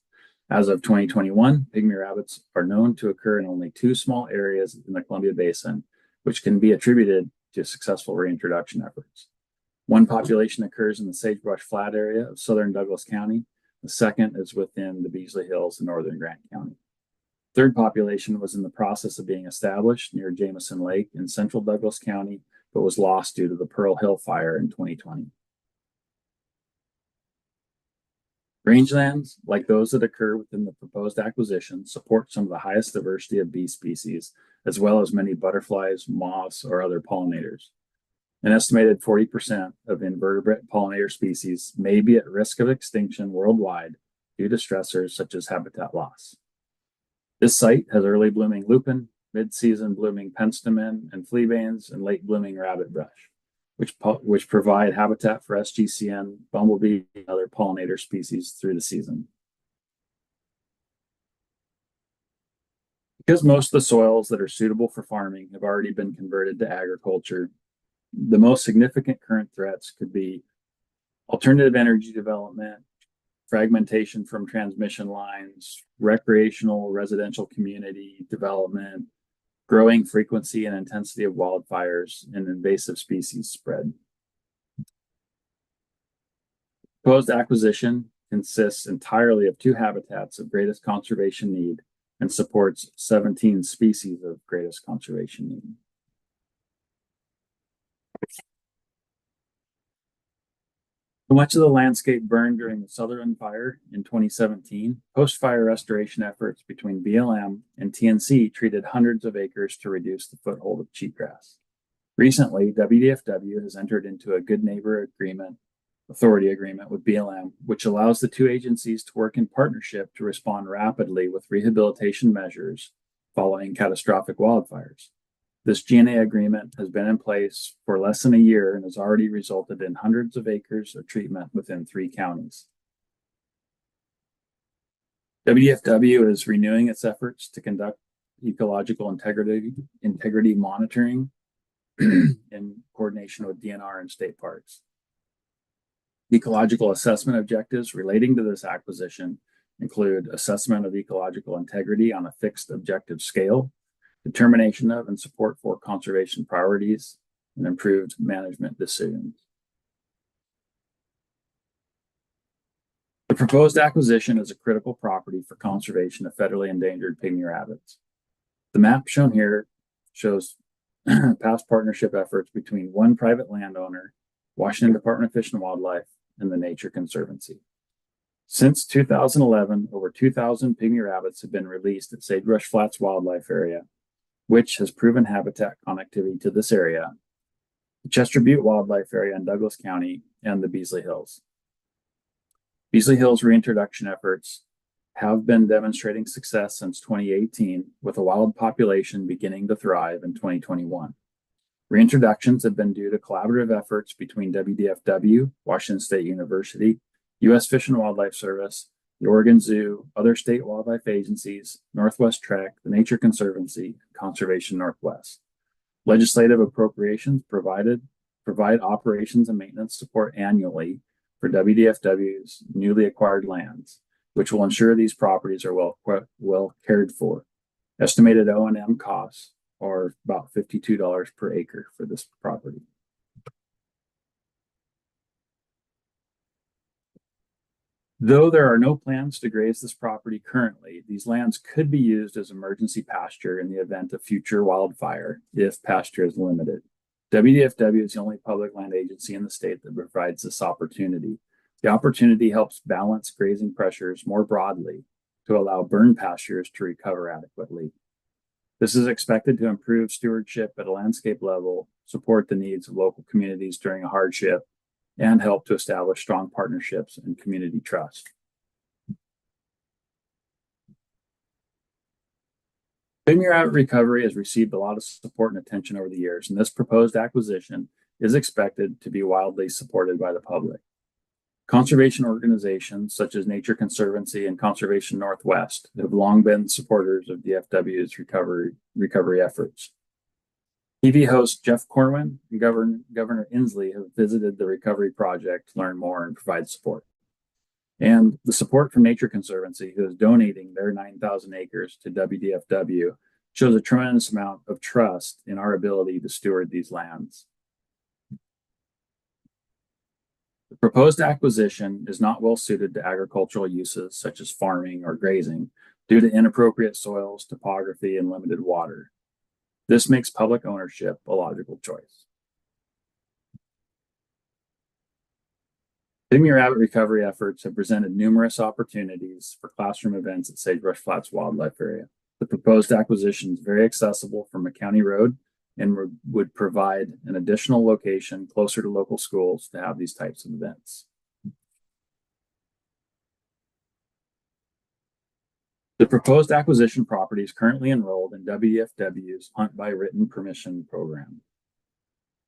As of 2021, pygmy rabbits are known to occur in only 2 small areas in the Columbia Basin, which can be attributed to successful reintroduction efforts. One population occurs in the sagebrush flat area of southern Douglas County. The second is within the Beasley Hills in northern Grant County. Third population was in the process of being established near Jameson Lake in central Douglas County, but was lost due to the Pearl Hill fire in 2020. Rangelands, like those that occur within the proposed acquisition, support some of the highest diversity of bee species, as well as many butterflies, moths, or other pollinators. An estimated 40% of invertebrate pollinator species may be at risk of extinction worldwide due to stressors such as habitat loss. This site has early blooming lupin, mid-season blooming penstemon and fleabanes, and late blooming rabbit brush, which provide habitat for SGCN, bumblebee, and other pollinator species through the season. Because most of the soils that are suitable for farming have already been converted to agriculture, the most significant current threats could be alternative energy development, fragmentation from transmission lines, recreational residential community development, growing frequency and intensity of wildfires, and invasive species spread. Proposed acquisition consists entirely of 2 habitats of greatest conservation need and supports 17 species of greatest conservation need. Much of the landscape burned during the Sutherland Fire in 2017. Post-fire restoration efforts between BLM and TNC treated hundreds of acres to reduce the foothold of cheatgrass. Recently, WWRP has entered into a Good Neighbor Authority agreement with BLM, which allows the 2 agencies to work in partnership to respond rapidly with rehabilitation measures following catastrophic wildfires. This GNA agreement has been in place for less than a year and has already resulted in hundreds of acres of treatment within 3 counties. WWRP is renewing its efforts to conduct ecological integrity monitoring in coordination with DNR and state parks. Ecological assessment objectives relating to this acquisition include assessment of ecological integrity on a fixed objective scale, determination of and support for conservation priorities, and improved management decisions. The proposed acquisition is a critical property for conservation of federally endangered pygmy rabbits. The map shown here shows past partnership efforts between one private landowner, Washington Department of Fish and Wildlife, and the Nature Conservancy. Since 2011, over 2,000 pygmy rabbits have been released at Sagebrush Flats Wildlife Area, which has proven habitat connectivity to this area, the Chester Butte Wildlife Area in Douglas County, and the Beasley Hills. Beasley Hills reintroduction efforts have been demonstrating success since 2018, with a wild population beginning to thrive in 2021. Reintroductions have been due to collaborative efforts between WDFW, Washington State University, U.S. Fish and Wildlife Service, the Oregon Zoo, other state wildlife agencies, Northwest Trek, the Nature Conservancy, and Conservation Northwest. Legislative appropriations provide operations and maintenance support annually for WDFW's newly acquired lands, which will ensure these properties are well cared for. Estimated O&M costs are about $52 per acre for this property. Though there are no plans to graze this property currently, these lands could be used as emergency pasture in the event of future wildfire if pasture is limited. WDFW is the only public land agency in the state that provides this opportunity. The opportunity helps balance grazing pressures more broadly to allow burn pastures to recover adequately. This is expected to improve stewardship at a landscape level, support the needs of local communities during a hardship, and help to establish strong partnerships and community trust. Premier Rabbit Recovery has received a lot of support and attention over the years, and this proposed acquisition is expected to be widely supported by the public. Conservation organizations such as Nature Conservancy and Conservation Northwest have long been supporters of DFW's recovery efforts. TV host Jeff Corwin and Governor Inslee have visited the recovery project to learn more and provide support. And the support from Nature Conservancy, who is donating their 9,000 acres to WDFW, shows a tremendous amount of trust in our ability to steward these lands. The proposed acquisition is not well suited to agricultural uses such as farming or grazing due to inappropriate soils, topography, and limited water. This makes public ownership a logical choice. Pygmy rabbit recovery efforts have presented numerous opportunities for classroom events at Sagebrush Flats Wildlife Area. The proposed acquisition is very accessible from a county road and would provide an additional location closer to local schools to have these types of events. The proposed acquisition property is currently enrolled in WDFW's Hunt by Written Permission program.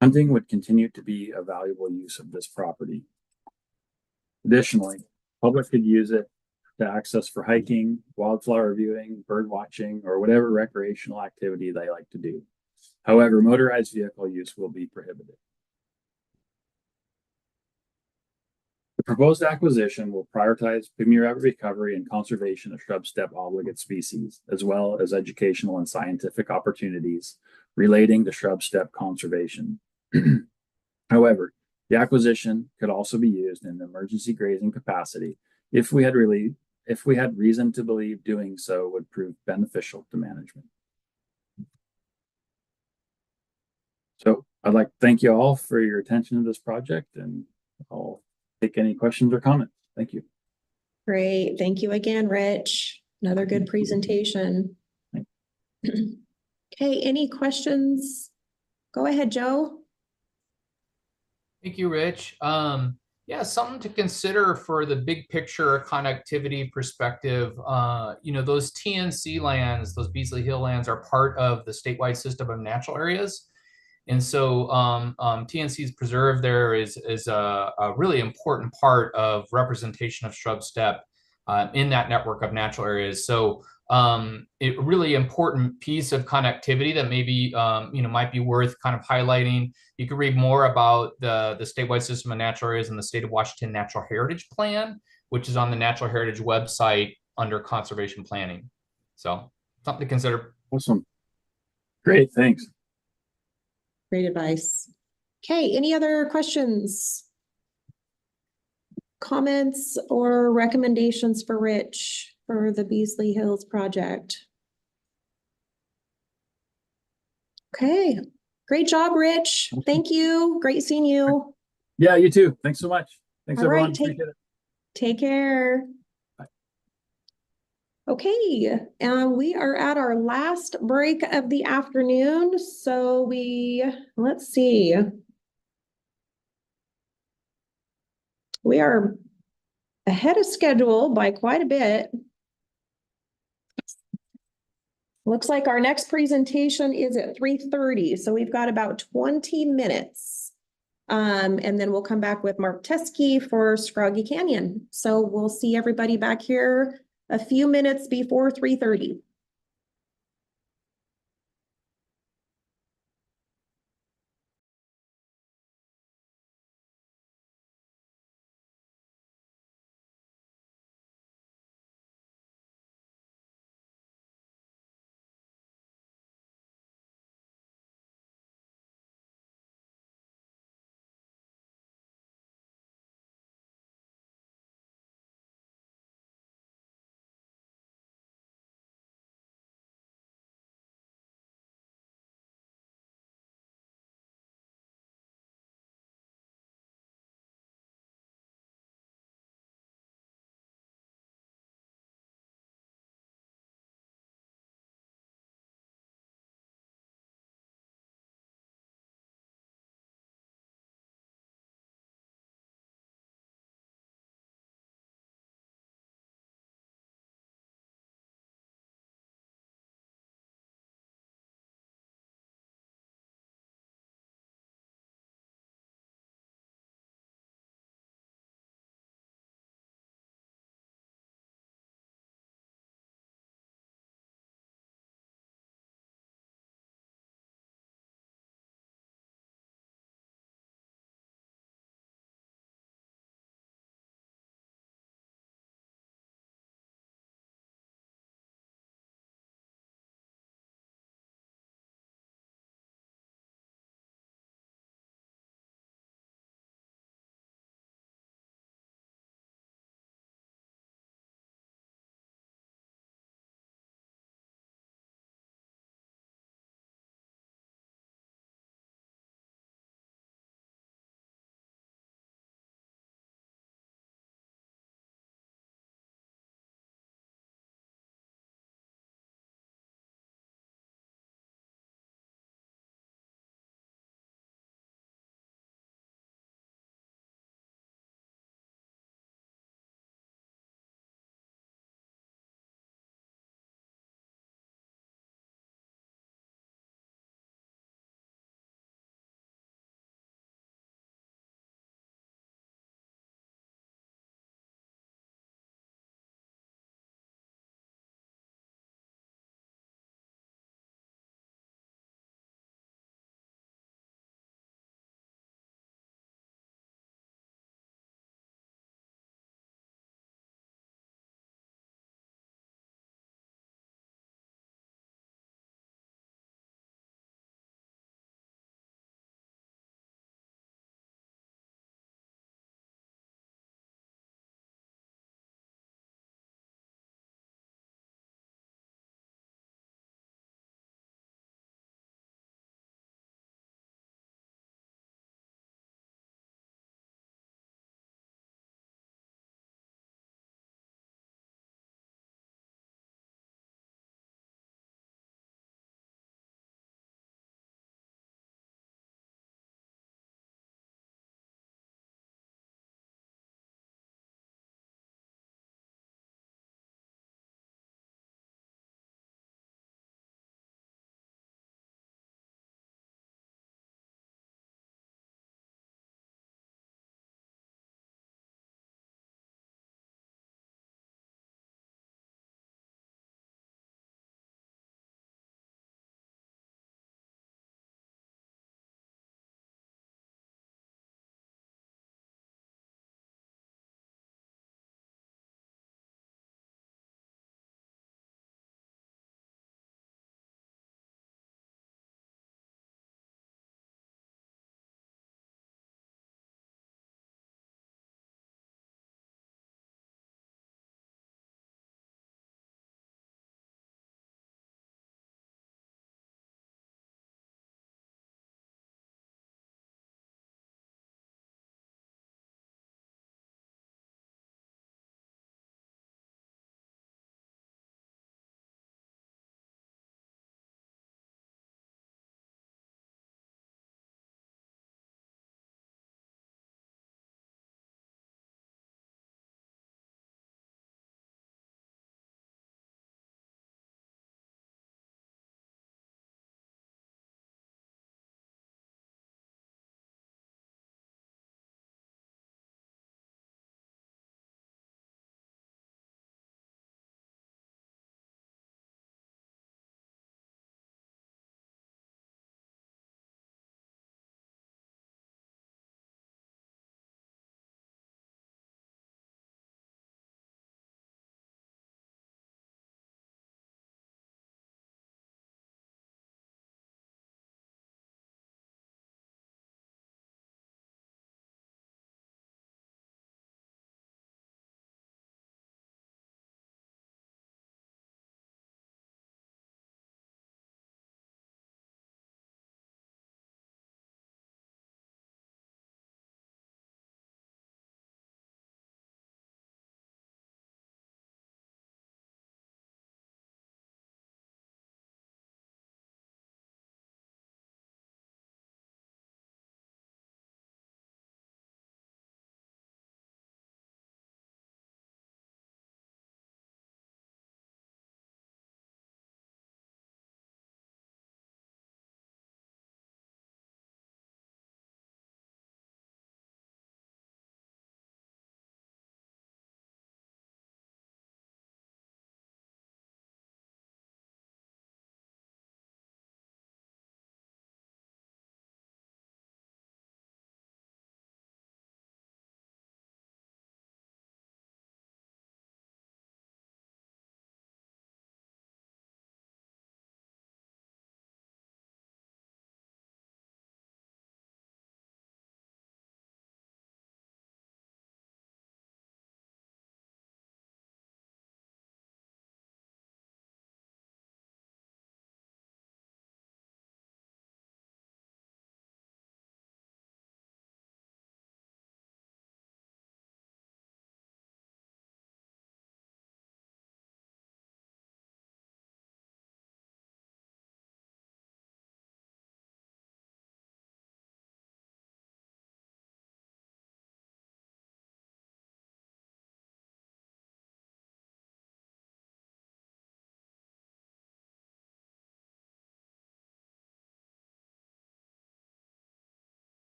Hunting would continue to be a valuable use of this property. Additionally, public could use it to access for hiking, wildflower viewing, bird watching, or whatever recreational activity they like to do. However, motorized vehicle use will be prohibited. The proposed acquisition will prioritize pygmy rabbit recovery and conservation of shrub steppe obligate species, as well as educational and scientific opportunities relating to shrub steppe conservation. However, the acquisition could also be used in an emergency grazing capacity if we had reason to believe doing so would prove beneficial to management. So I'd like to thank you all for your attention to this project, and I'll take any questions or comments. Thank you. Great. Thank you again, Rich. Another good presentation. Okay, any questions? Go ahead, Joe. Thank you, Rich. Yeah, something to consider for the big picture connectivity perspective. Those TNC lands, those Beasley Hill lands, are part of the statewide system of natural areas. And so TNC's preserve there is a really important part of representation of shrub steppe in that network of natural areas. So a really important piece of connectivity that maybe might be worth kind of highlighting. You can read more about the statewide system of natural areas in the State of Washington Natural Heritage Plan, which is on the Natural Heritage website under conservation planning. So something to consider. Awesome. Great, thanks. Great advice. Okay, any other questions, comments, or recommendations for Rich for the Beasley Hills project? Okay, great job, Rich. Thank you. Great seeing you. Yeah, you too. Thanks so much. Thanks, All everyone. right, Appreciate it. take care. Okay, we are at our last break of the afternoon. So let's see. We are ahead of schedule by quite a bit. Looks like our next presentation is at 3:30, so we've got about 20 minutes. And then we'll come back with Mark Teskey for Scroggy Canyon. So we'll see everybody back here a few minutes before 3:30.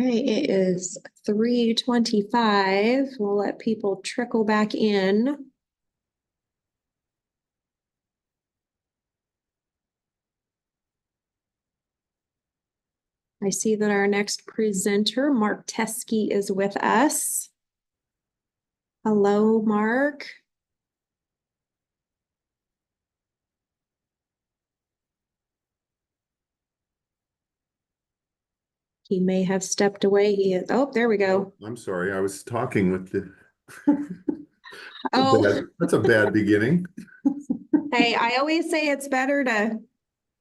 Okay, it is 3:25. We'll let people trickle back in. I see that our next presenter, Mark Teskey, is with us. Hello, Mark. He may have stepped away. Oh, there we go. I'm sorry, I was talking with the. Oh. That's a bad beginning. Hey, I always say it's better to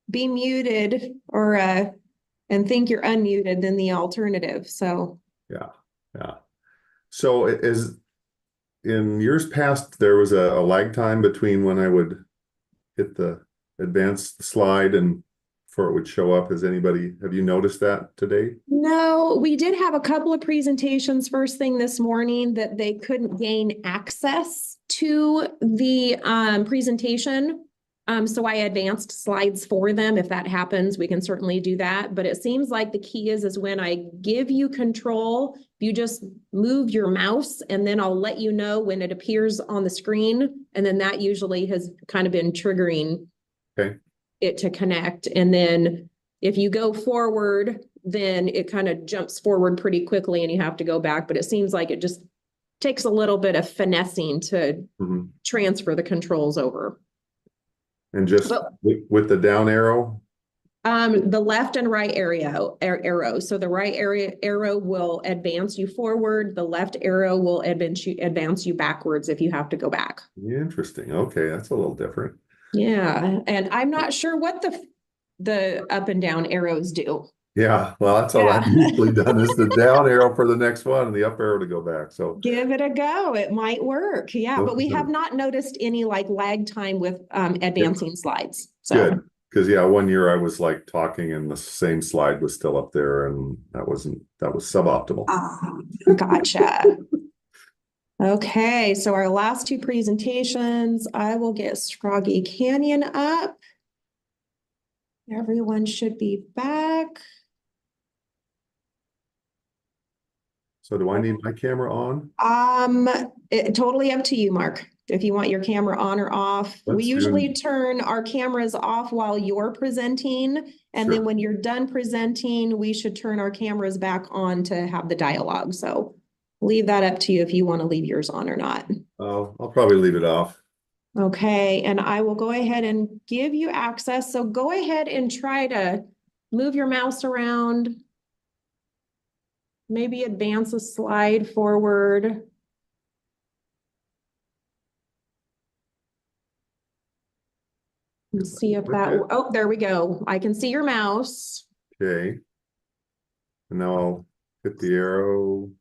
be muted or and think you're unmuted than the alternative. So Yeah. So as in years past, there was a lag time between when I would hit the advanced slide and before it would show up. Have you noticed that today? no, we did have a couple of presentations first thing this morning that they couldn't gain access to the presentation. So I advanced slides for them. If that happens, we can certainly do that. But it seems like the key is when I give you control, you just move your mouse and then I'll let you know when it appears on the screen. And then that usually has kind of been triggering it to connect. And then if you go forward, then it kind of jumps forward pretty quickly and you have to go back. But it seems like it just takes a little bit of finessing to transfer the controls over. And just with the down arrow? The left and right arrow. So the right arrow will advance you forward. The left arrow will advance you backwards if you have to go back. Interesting. Okay, that's a little different. Yeah, and I'm not sure what the up and down arrows do. Yeah, well, that's all I've usually done is the down arrow for the next one and the up arrow to go back. So give it a go. It might work. Yeah, but we have not noticed any like lag time with advancing slides. So good. Because one year I was like talking and the same slide was still up there and that was suboptimal. Gotcha. Okay, so our last two presentations, I will get Scroggy Canyon up. Everyone should be back. So do I need my camera on? Totally up to you, Mark. If you want your camera on or off. We usually turn our cameras off while you're presenting. And then when you're done presenting, we should turn our cameras back on to have the dialogue. So leave that up to you if you want to leave yours on or not. Oh, I'll probably leave it off. Okay, and I will go ahead and give you access. So go ahead and try to move your mouse around. Maybe advance a slide forward. Let's see if that, there we go. I can see your mouse. Okay. And now I'll hit the arrow.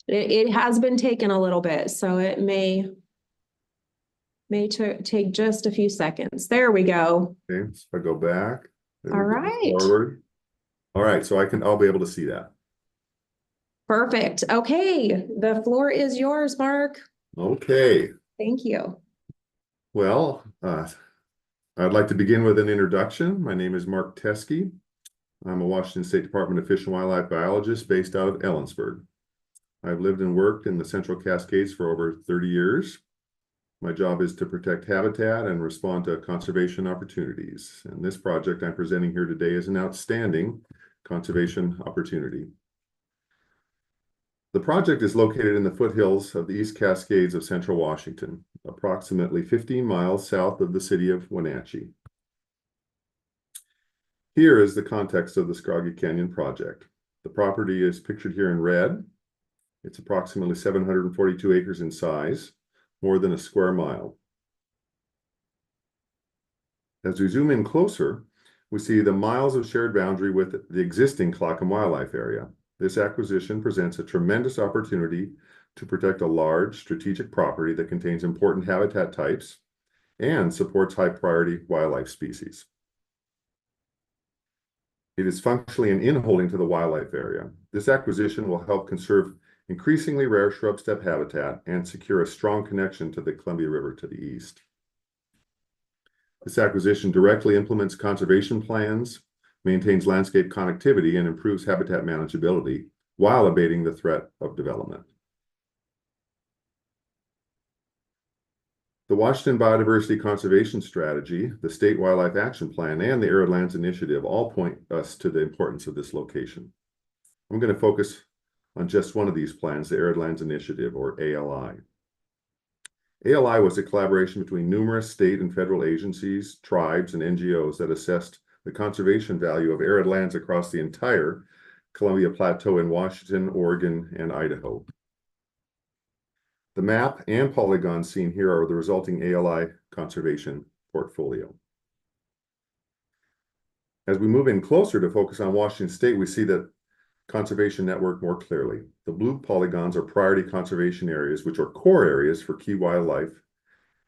It has been taken a little bit, so it may take just a few seconds. There we go. Okay, so if I go back. All right. Forward. All right, so I'll be able to see that. Perfect. Okay, the floor is yours, Mark. Okay. Thank you. Well, I'd like to begin with an introduction. My name is Mark Teskey. I'm a Washington State Department of Fish and Wildlife biologist based out of Ellensburg. I've lived and worked in the Central Cascades for over 30 years. My job is to protect habitat and respond to conservation opportunities. And this project I'm presenting here today is an outstanding conservation opportunity. The project is located in the foothills of the East Cascades of Central Washington, approximately 15 miles south of the city of Wenatchee. Here is the context of the Scroggy Canyon project. The property is pictured here in red. It's approximately 742 acres in size, more than a square mile. As we zoom in closer, we see the miles of shared boundary with the existing Clackamas Wildlife Area. This acquisition presents a tremendous opportunity to protect a large strategic property that contains important habitat types and supports high priority wildlife species. It is functionally an inholding to the wildlife area. This acquisition will help conserve increasingly rare shrub steppe habitat and secure a strong connection to the Columbia River to the east. This acquisition directly implements conservation plans, maintains landscape connectivity, and improves habitat manageability while abating the threat of development. The Washington Biodiversity Conservation Strategy, the State Wildlife Action Plan, and the Arid Lands Initiative all point us to the importance of this location. I'm going to focus on just one of these plans, the Arid Lands Initiative, or ALI. ALI was a collaboration between numerous state and federal agencies, tribes, and NGOs that assessed the conservation value of arid lands across the entire Columbia Plateau in Washington, Oregon, and Idaho. The map and polygons seen here are the resulting ALI conservation portfolio. As we move in closer to focus on Washington State, we see that conservation network more clearly. The blue polygons are priority conservation areas, which are core areas for key wildlife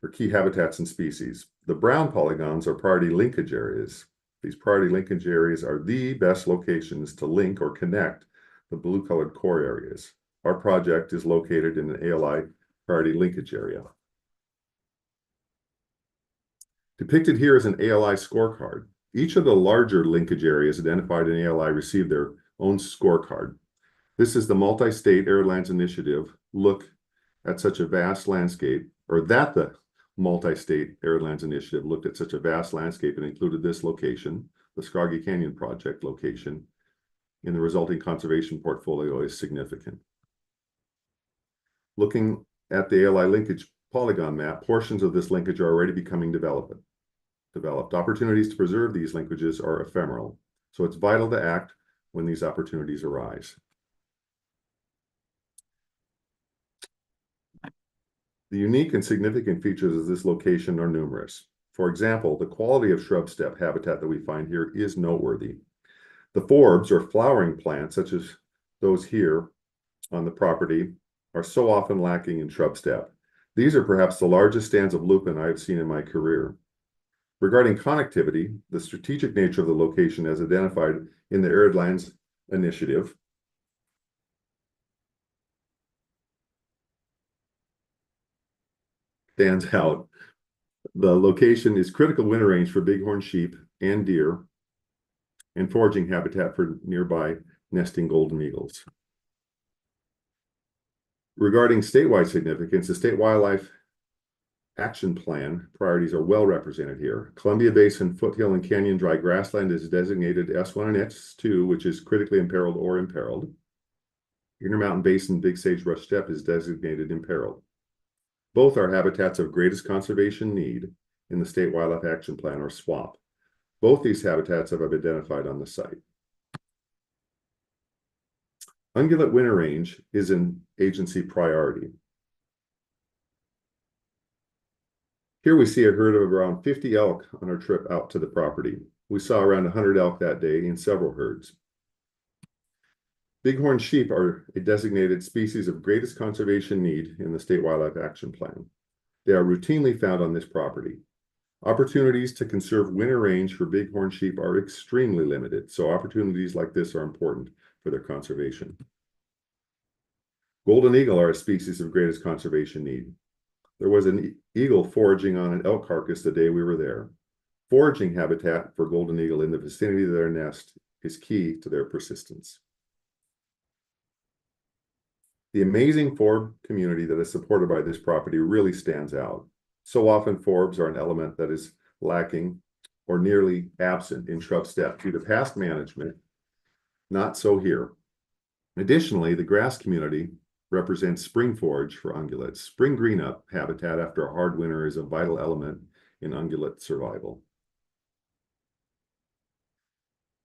or key habitats and species. The brown polygons are priority linkage areas. These priority linkage areas are the best locations to link or connect the blue colored core areas. Our project is located in an ALI priority linkage area. Depicted here is an ALI scorecard. Each of the larger linkage areas identified in ALI received their own scorecard. This is the multi-state Arid Lands Initiative look at such a vast landscape, or that the multi-state Arid Lands Initiative looked at such a vast landscape and included this location, the Scroggie Canyon Project location, in the resulting conservation portfolio is significant. Looking at the ALI linkage polygon map, portions of this linkage are already becoming developed. Opportunities to preserve these linkages are ephemeral, so it's vital to act when these opportunities arise. The unique and significant features of this location are numerous. For example, the quality of shrub steppe habitat that we find here is noteworthy. The forbs, or flowering plants, such as those here on the property, are so often lacking in shrub steppe. These are perhaps the largest stands of lupin I have seen in my career. Regarding connectivity, the strategic nature of the location as identified in the Arid Lands Initiative stands out. The location is critical winter range for bighorn sheep and deer, and foraging habitat for nearby nesting golden eagles. Regarding statewide significance, the State Wildlife Action Plan priorities are well represented here. Columbia Basin, Foothill, and Canyon dry grassland is designated S1 and S2, which is critically imperiled or imperiled. Intermountain Basin Big Sagebrush Steppe is designated imperiled. Both are habitats of greatest conservation need in the State Wildlife Action Plan, or SWAP. Both these habitats have been identified on the site. Ungulate winter range is an agency priority. Here we see a herd of around 50 elk on our trip out to the property. We saw around 100 elk that day in several herds. Bighorn sheep are a designated species of greatest conservation need in the State Wildlife Action Plan. They are routinely found on this property. Opportunities to conserve winter range for bighorn sheep are extremely limited, so opportunities like this are important for their conservation. Golden eagle are a species of greatest conservation need. There was an eagle foraging on an elk carcass the day we were there. Foraging habitat for golden eagle in the vicinity of their nest is key to their persistence. The amazing forb community that is supported by this property really stands out. So often forbs are an element that is lacking or nearly absent in shrub steppe due to past management. Not so here. Additionally, the grass community represents spring forage for ungulates. Spring green-up habitat after a hard winter is a vital element in ungulate survival.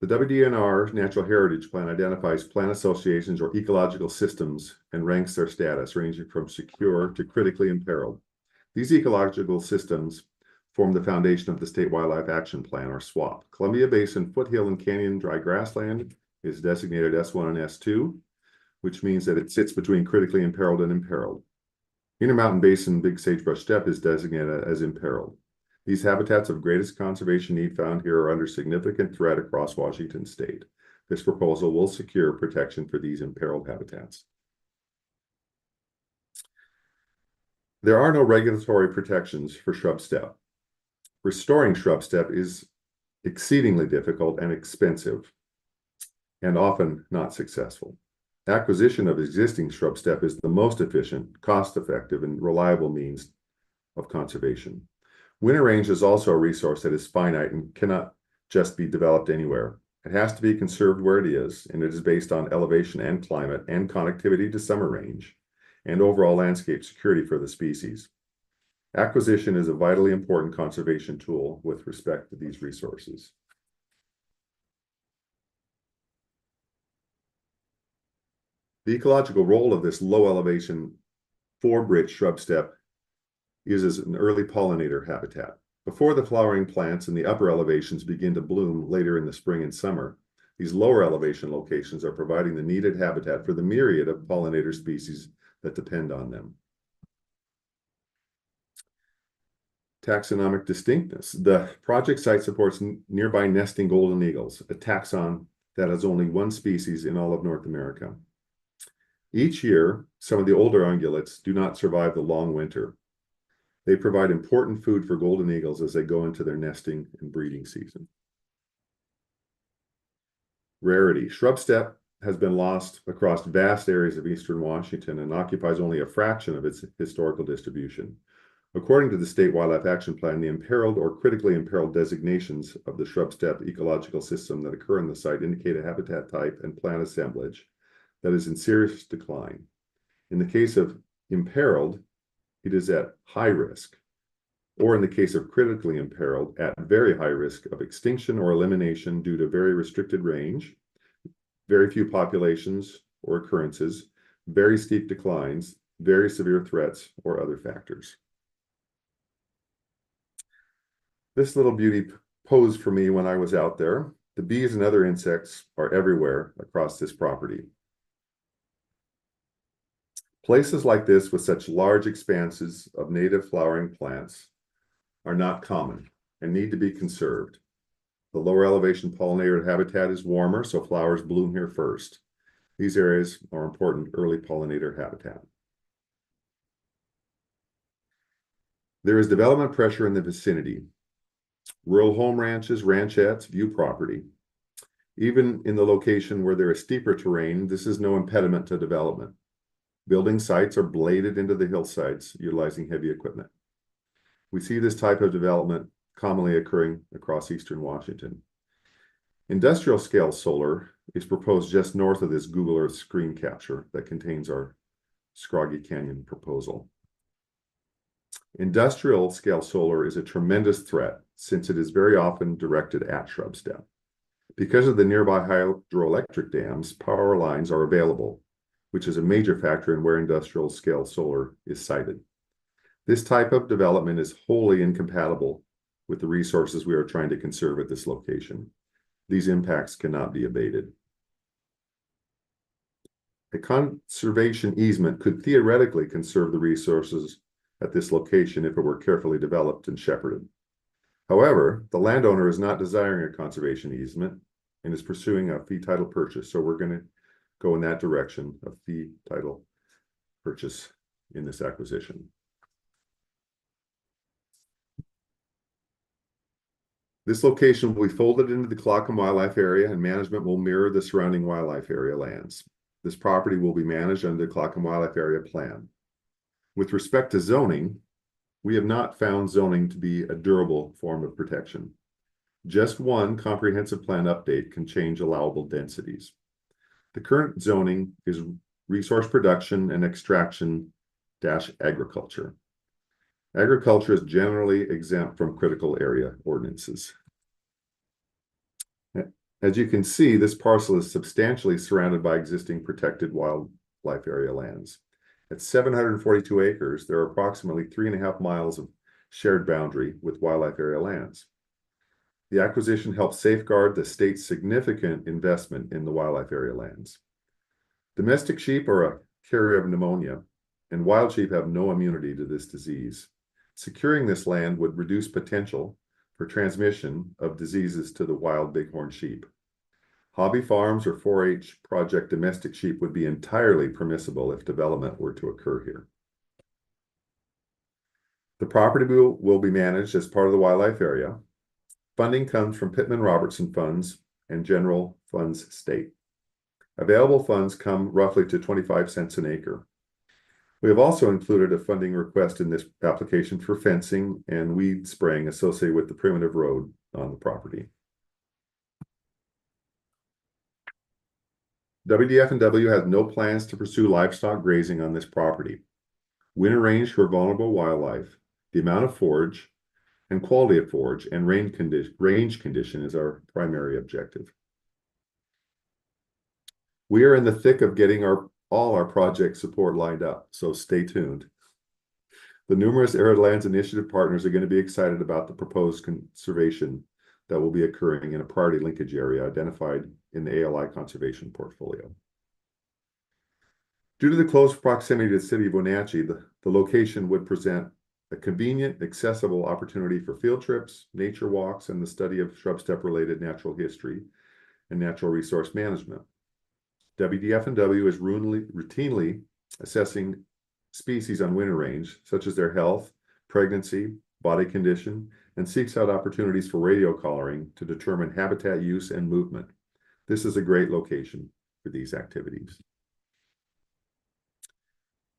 The WWRP Natural Heritage Plan identifies plant associations or ecological systems and ranks their status, ranging from secure to critically imperiled. These ecological systems form the foundation of the State Wildlife Action Plan, or SWAP. Columbia Basin, Foothill, and Canyon dry grassland is designated S1 and S2, which means that it sits between critically imperiled and imperiled. Intermountain Basin Big Sagebrush Steppe is designated as imperiled. These habitats of greatest conservation need found here are under significant threat across Washington State. This proposal will secure protection for these imperiled habitats. There are no regulatory protections for shrub steppe. Restoring shrub steppe is exceedingly difficult and expensive, and often not successful. Acquisition of existing shrub steppe is the most efficient, cost-effective, and reliable means of conservation. Winter range is also a resource that is finite and cannot just be developed anywhere. It has to be conserved where it is, and it is based on elevation and climate and connectivity to summer range and overall landscape security for the species. Acquisition is a vitally important conservation tool with respect to these resources. The ecological role of this low elevation forebridge shrub steppe is as an early pollinator habitat. Before the flowering plants in the upper elevations begin to bloom later in the spring and summer, these lower elevation locations are providing the needed habitat for the myriad of pollinator species that depend on them. Taxonomic distinctness. The project site supports nearby nesting golden eagles, a taxon that has only one species in all of North America. Each year, some of the older ungulates do not survive the long winter. They provide important food for golden eagles as they go into their nesting and breeding season. Rarity. Shrub steppe has been lost across vast areas of eastern Washington and occupies only a fraction of its historical distribution. According to the State Wildlife Action Plan, the imperiled or critically imperiled designations of the shrub steppe ecological system that occur in the site indicate a habitat type and plant assemblage that is in serious decline. In the case of imperiled, it is at high risk, or in the case of critically imperiled, at very high risk of extinction or elimination due to very restricted range, very few populations or occurrences, very steep declines, very severe threats, or other factors. This little beauty posed for me when I was out there. The bees and other insects are everywhere across this property. Places like this with such large expanses of native flowering plants are not common and need to be conserved. The lower elevation pollinator habitat is warmer, so flowers bloom here first. These areas are important early pollinator habitat. There is development pressure in the vicinity. Rural home ranches, ranchettes, view property. Even in the location where there is steeper terrain, this is no impediment to development. Building sites are bladed into the hillsides, utilizing heavy equipment. We see this type of development commonly occurring across eastern Washington. Industrial scale solar is proposed just north of this Google Earth screen capture that contains our Scroggy Canyon proposal. Industrial scale solar is a tremendous threat since it is very often directed at shrub steppe. Because of the nearby hydroelectric dams, power lines are available, which is a major factor in where industrial scale solar is sited. This type of development is wholly incompatible with the resources we are trying to conserve at this location. These impacts cannot be abated. A conservation easement could theoretically conserve the resources at this location if it were carefully developed and shepherded. However, the landowner is not desiring a conservation easement and is pursuing a fee title purchase, so we're going to go in that direction of fee title purchase in this acquisition. This location will be folded into the Clackamas Wildlife Area, and management will mirror the surrounding wildlife area lands. This property will be managed under the Clackamas Wildlife Area Plan. With respect to zoning, we have not found zoning to be a durable form of protection. Just one comprehensive plan update can change allowable densities. The current zoning is resource production and extraction - agriculture. Agriculture is generally exempt from critical area ordinances. As you can see, this parcel is substantially surrounded by existing protected wildlife area lands. At 742 acres, there are approximately 3.5 miles of shared boundary with wildlife area lands. The acquisition helps safeguard the state's significant investment in the wildlife area lands. Domestic sheep are a carrier of pneumonia, and wild sheep have no immunity to this disease. Securing this land would reduce potential for transmission of diseases to the wild bighorn sheep. Hobby farms or 4-H project domestic sheep would be entirely permissible if development were to occur here. The property will be managed as part of the wildlife area. Funding comes from Pittman Robertson funds and general funds state. Available funds come roughly to 25 cents an acre. We have also included a funding request in this application for fencing and weed spraying associated with the primitive road on the property. WDF&W has no plans to pursue livestock grazing on this property. Winter range for vulnerable wildlife, the amount of forage, and quality of forage and range condition is our primary objective. We are in the thick of getting all our project support lined up, so stay tuned. The numerous Arid Lands Initiative partners are going to be excited about the proposed conservation that will be occurring in a priority linkage area identified in the ALI conservation portfolio. Due to the close proximity to the city of Wenatchee, the location would present a convenient, accessible opportunity for field trips, nature walks, and the study of shrub step related natural history and natural resource management. WDF&W is routinely assessing species on winter range, such as their health, pregnancy, body condition, and seeks out opportunities for radio collaring to determine habitat use and movement. This is a great location for these activities.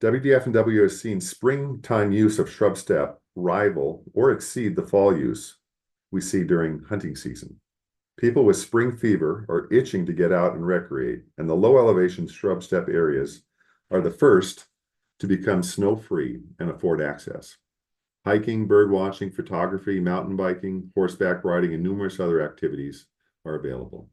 WDF&W has seen springtime use of shrub step rival or exceed the fall use we see during hunting season. People with spring fever are itching to get out and recreate, and the low elevation shrub step areas are the first to become snow-free and afford access. Hiking, bird watching, photography, mountain biking, horseback riding, and numerous other activities are available.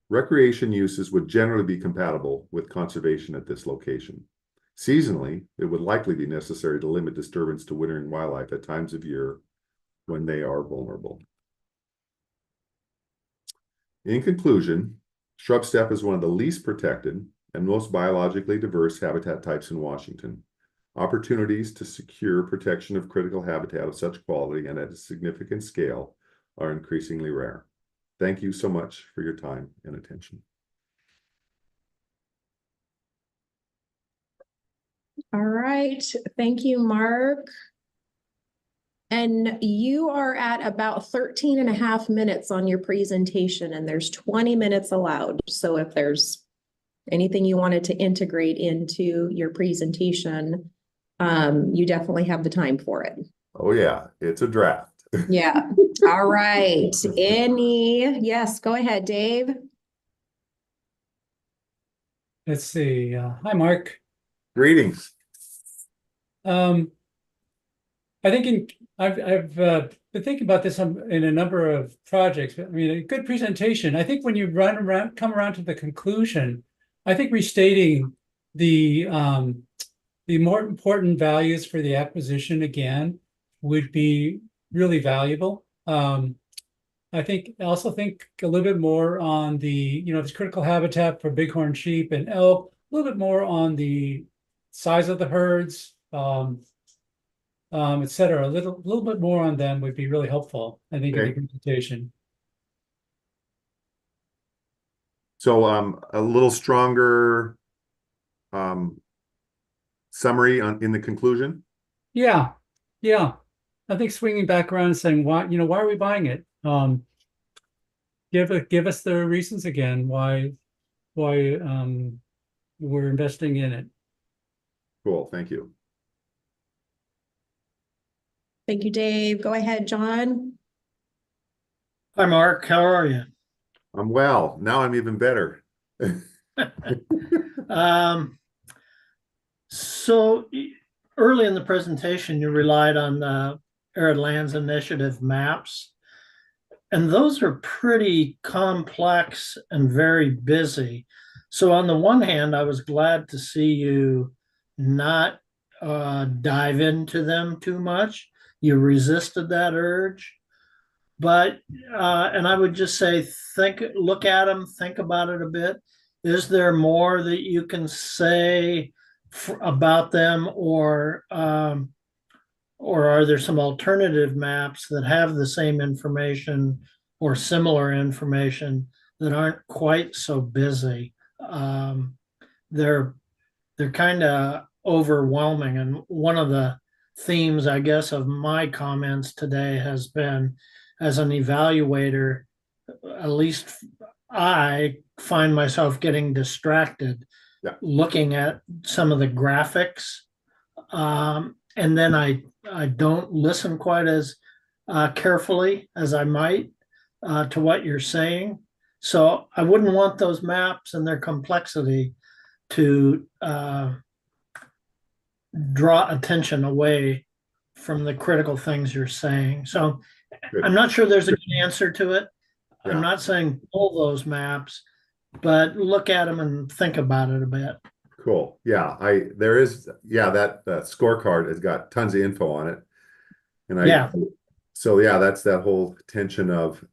Recreation uses would generally be compatible with conservation at this location. Seasonally, it would likely be necessary to limit disturbance to wintering wildlife at times of year when they are vulnerable. In conclusion, shrub steppe is one of the least protected and most biologically diverse habitat types in Washington. Opportunities to secure protection of critical habitat of such quality and at a significant scale are increasingly rare. Thank you so much for your time and attention. All right, thank you, Mark. And you are at about 13 and a half minutes on your presentation, and there's 20 minutes allowed. So if there's anything you wanted to integrate into your presentation, you definitely have the time for it. Oh yeah, it's a draft. Yeah. All right. Yes, go ahead, Dave. Let's see. Hi, Mark. Greetings. I think I've been thinking about this in a number of projects. I mean, a good presentation. I think when you come around to the conclusion, I think restating the more important values for the acquisition again would be really valuable. I also think a little bit more on the, this critical habitat for bighorn sheep and elk, a little bit more on the size of the herds, et cetera. A little bit more on them would be really helpful, I think, in the presentation. So a little stronger summary in the conclusion. Yeah. I think swinging back around and saying, why are we buying it? Give us the reasons again why we're investing in it. Cool, thank you. Thank you, Dave. Go ahead, John. Hi, Mark. How are you? I'm well. Now I'm even better. So early in the presentation, you relied on the Arid Lands Initiative maps, and those are pretty complex and very busy. So on the one hand, I was glad to see you not dive into them too much. You resisted that urge. But, and I would just say, look at them, think about it a bit. Is there more that you can say about them, or are there some alternative maps that have the same information or similar information that aren't quite so busy? They're kind of overwhelming. And one of the themes, I guess, of my comments today has been, as an evaluator, at least I find myself getting distracted looking at some of the graphics. And then I don't listen quite as carefully as I might to what you're saying. So I wouldn't want those maps and their complexity to draw attention away from the critical things you're saying. So I'm not sure there's a good answer to it. I'm not saying pull those maps, but look at them and think about it a bit. Cool. Yeah, that scorecard has got tons of info on it. And so yeah, that's that whole tension of,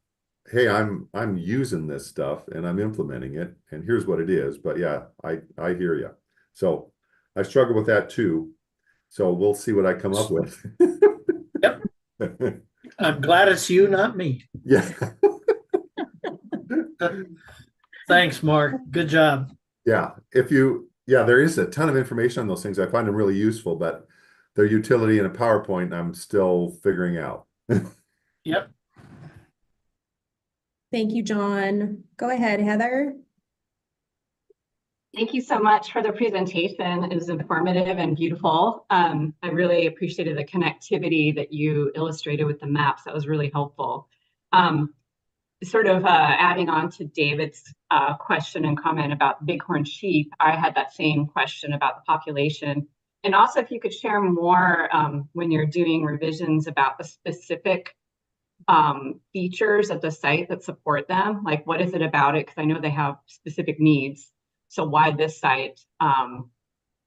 hey, I'm using this stuff and I'm implementing it, and here's what it is. But yeah, I hear you. So I struggle with that too. So we'll see what I come up with. Yep. I'm glad it's you, not me. Yeah. Thanks, Mark. Good job. Yeah. There is a ton of information on those things. I find them really useful, but their utility in a PowerPoint, I'm still figuring out. Yep. Thank you, John. Go ahead, Heather. Thank you so much for the presentation. It was informative and beautiful. I really appreciated the connectivity that you illustrated with the maps. That was really helpful. Sort of adding on to David's question and comment about bighorn sheep, I had that same question about the population. And also, if you could share more when you're doing revisions about the specific features of the site that support them, like what is it about it? Because I know they have specific needs. So why this site?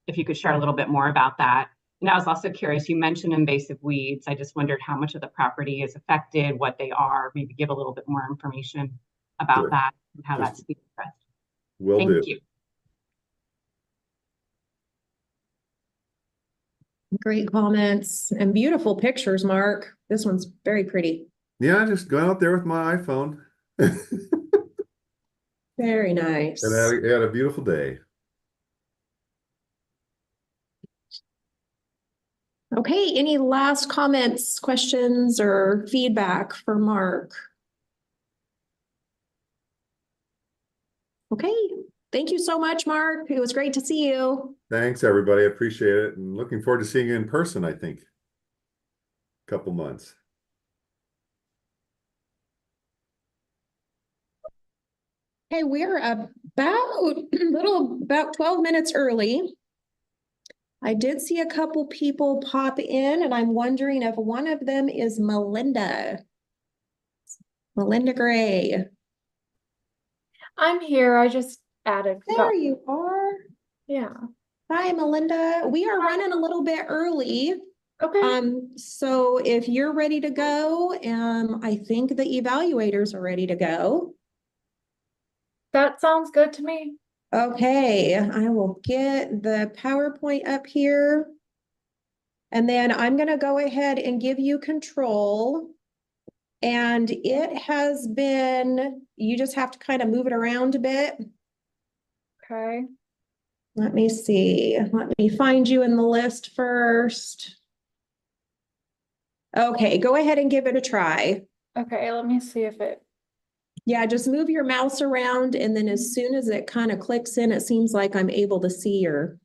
If you could share a little bit more about that. And I was also curious, you mentioned invasive weeds. I just wondered how much of the property is affected, what they are, maybe give a little bit more information about that and how that's being addressed. Thank you. Great comments and beautiful pictures, Mark. This one's very pretty. Yeah, just go out there with my iPhone. Very nice. And I had a beautiful day. Okay, any last comments, questions, or feedback for Mark? Okay, thank you so much, Mark. It was great to see you. Thanks, everybody. I appreciate it. And looking forward to seeing you in person, I think. Couple months. Okay, we're about 12 minutes early. I did see a couple people pop in, and I'm wondering if one of them is Melinda Gray. I'm here. I just added. There you are. Yeah. Hi, Melinda. We are running a little bit early. Okay. So if you're ready to go, I think the evaluators are ready to go. That sounds good to me. Okay, I will get the PowerPoint up here. And then I'm going to go ahead and give you control. And it has been, you just have to kind of move it around a bit. Okay. Let me see. Let me find you in the list first. Okay, go ahead and give it a try. Okay, let me see if it. Yeah, just move your mouse around, and then as soon as it kind of clicks in, it seems like I'm able to see your.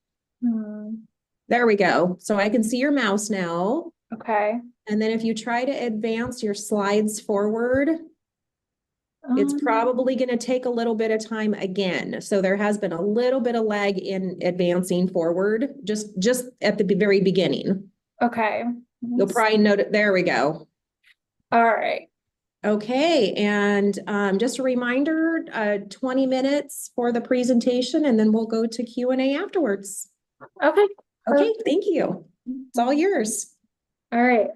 There we go. So I can see your mouse now. Okay. And then if you try to advance your slides forward, it's probably going to take a little bit of time again. So there has been a little bit of lag in advancing forward, just at the very beginning. Okay. You'll probably note it. There we go. All right. Okay, and just a reminder, 20 minutes for the presentation, and then we'll go to Q&A afterwards. Okay. Okay, thank you. It's all yours. All right.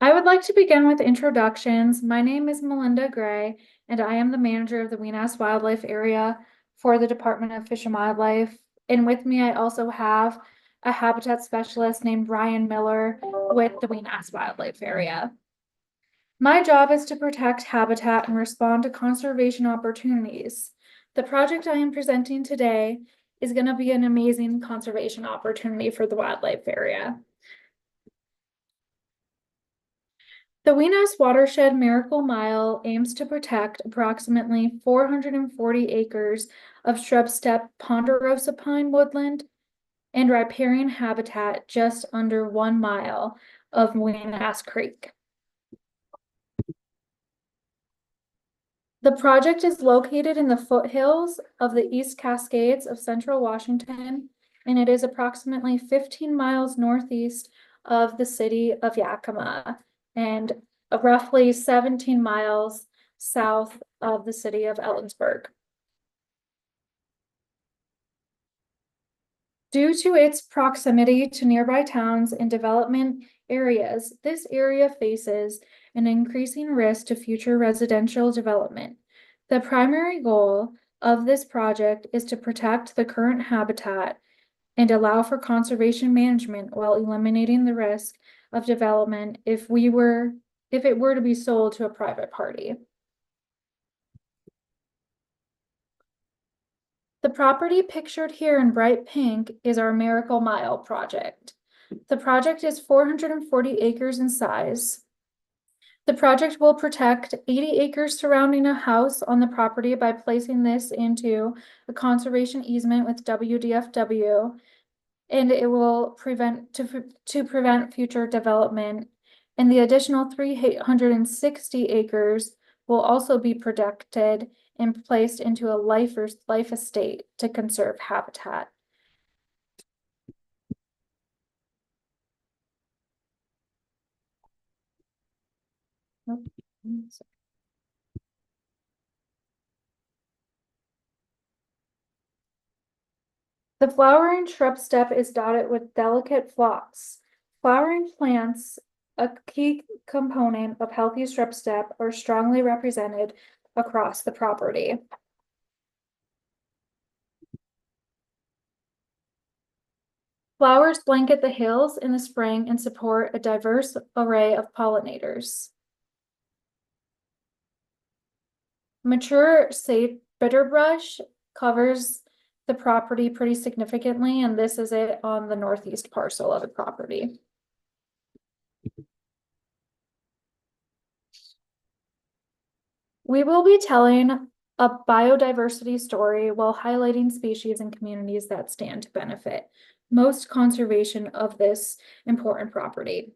I would like to begin with introductions. My name is Melinda Gray, and I am the manager of the Weenass Wildlife Area for the Department of Fish and Wildlife. And with me, I also have a habitat specialist named Ryan Miller with the Weenass Wildlife Area. My job is to protect habitat and respond to conservation opportunities. The project I am presenting today is going to be an amazing conservation opportunity for the wildlife area. The Weenass Watershed Miracle Mile aims to protect approximately 440 acres of shrub steppe ponderosa pine woodland and riparian habitat just under 1 mile of Weenass Creek. The project is located in the foothills of the East Cascades of Central Washington, and it is approximately 15 miles northeast of the city of Yakima and roughly 17 miles south of the city of Ellensburg. Due to its proximity to nearby towns and development areas, this area faces an increasing risk to future residential development. The primary goal of this project is to protect the current habitat and allow for conservation management while eliminating the risk of development if it were to be sold to a private party. The property pictured here in bright pink is our Miracle Mile project. The project is 440 acres in size. The project will protect 80 acres surrounding a house on the property by placing this into a conservation easement with WDFW, and it will prevent future development. And the additional 360 acres will also be protected and placed into a life estate to conserve habitat. The flowering shrub steppe is dotted with delicate phlox. Flowering plants, a key component of healthy shrub steppe, are strongly represented across the property. Flowers blanket the hills in the spring and support a diverse array of pollinators. Mature sage bitterbrush covers the property pretty significantly, and this is it on the northeast parcel of the property. We will be telling a biodiversity story while highlighting species and communities that stand to benefit most conservation of this important property.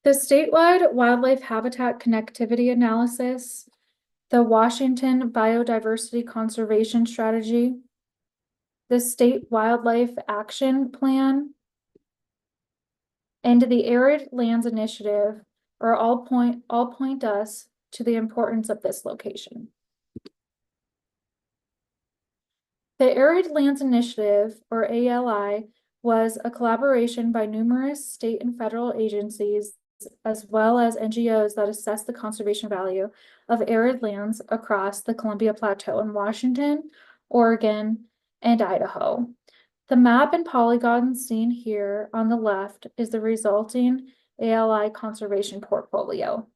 The statewide wildlife habitat connectivity analysis, the Washington Biodiversity Conservation Strategy, the State Wildlife Action Plan, and the Arid Lands Initiative are all point us to the importance of this location. The Arid Lands Initiative, or ALI, was a collaboration by numerous state and federal agencies, as well as NGOs that assess the conservation value of arid lands across the Columbia Plateau in Washington, Oregon, and Idaho. The map and polygons seen here on the left is the resulting ALI conservation portfolio.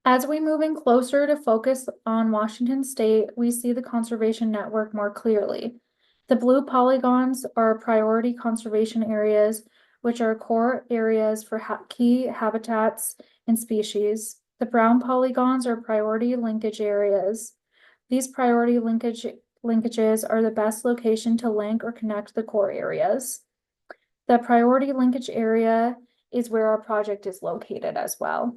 As we move in closer to focus on Washington State, we see the conservation network more clearly. The blue polygons are priority conservation areas, which are core areas for key habitats and species. The brown polygons are priority linkage areas. These priority linkages are the best location to link or connect the core areas. The priority linkage area is where our project is located as well.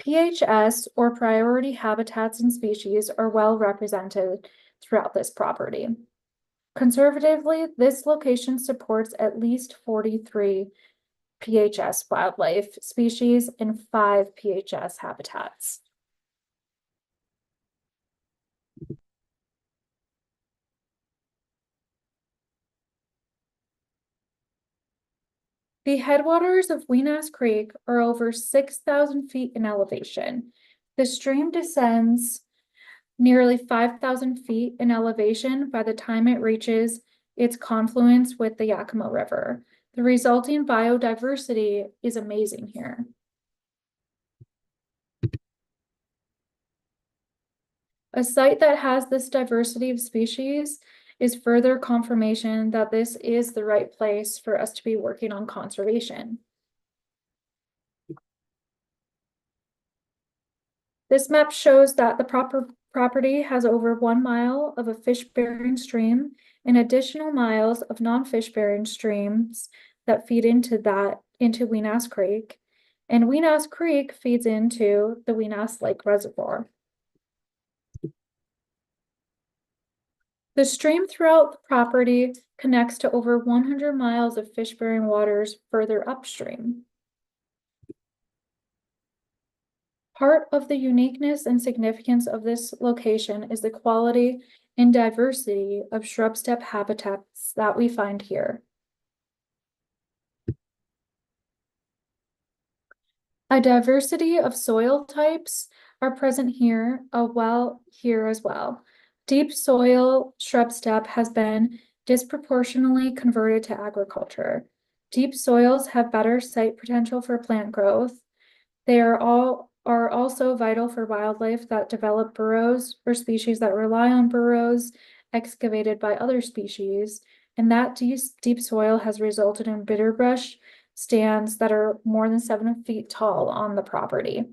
PHS, or priority habitats and species, are well represented throughout this property. Conservatively, this location supports at least 43 PHS wildlife species and 5 PHS habitats. The headwaters of Weenass Creek are over 6,000 feet in elevation. The stream descends nearly 5,000 feet in elevation by the time it reaches its confluence with the Yakima River. The resulting biodiversity is amazing here. A site that has this diversity of species is further confirmation that this is the right place for us to be working on conservation. This map shows that the property has over 1 mile of a fish-bearing stream and additional miles of non-fish-bearing streams that feed into Weenass Creek. And Weenass Creek feeds into the Weenass Lake Reservoir. The stream throughout the property connects to over 100 miles of fish-bearing waters further upstream. Part of the uniqueness and significance of this location is the quality and diversity of shrub steppe habitats that we find here. A diversity of soil types are present here, as well. Deep soil shrub steppe has been disproportionately converted to agriculture. Deep soils have better site potential for plant growth. They are also vital for wildlife that develop burrows or species that rely on burrows excavated by other species. And that deep soil has resulted in bitterbrush stands that are more than 7 feet tall on the property.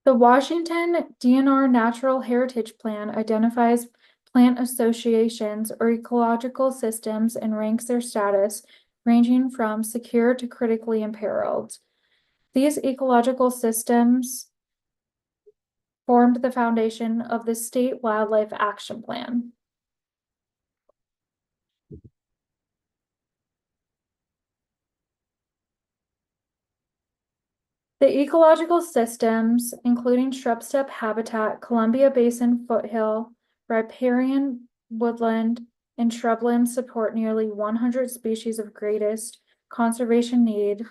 The Washington DNR Natural Heritage Plan identifies plant associations or ecological systems and ranks their status, ranging from secure to critically imperiled. These ecological systems formed the foundation of the State Wildlife Action Plan. The ecological systems, including shrub steppe habitat, Columbia Basin foothill, riparian woodland, and shrubland, support nearly 100 species of greatest conservation need.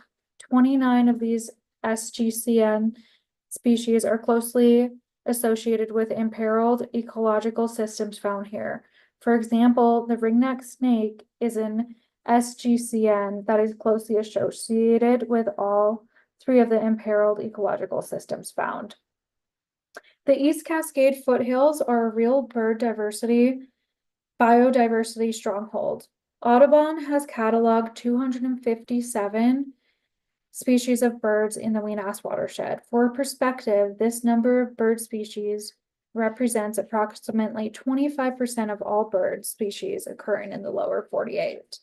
29 of these SGCN species are closely associated with imperiled ecological systems found here. For example, the ringneck snake is an SGCN that is closely associated with all 3 of the imperiled ecological systems found. The East Cascade foothills are a real biodiversity stronghold. Audubon has cataloged 257 species of birds in the Weenass watershed. For perspective, this number of bird species represents approximately 25% of all bird species occurring in the lower 48.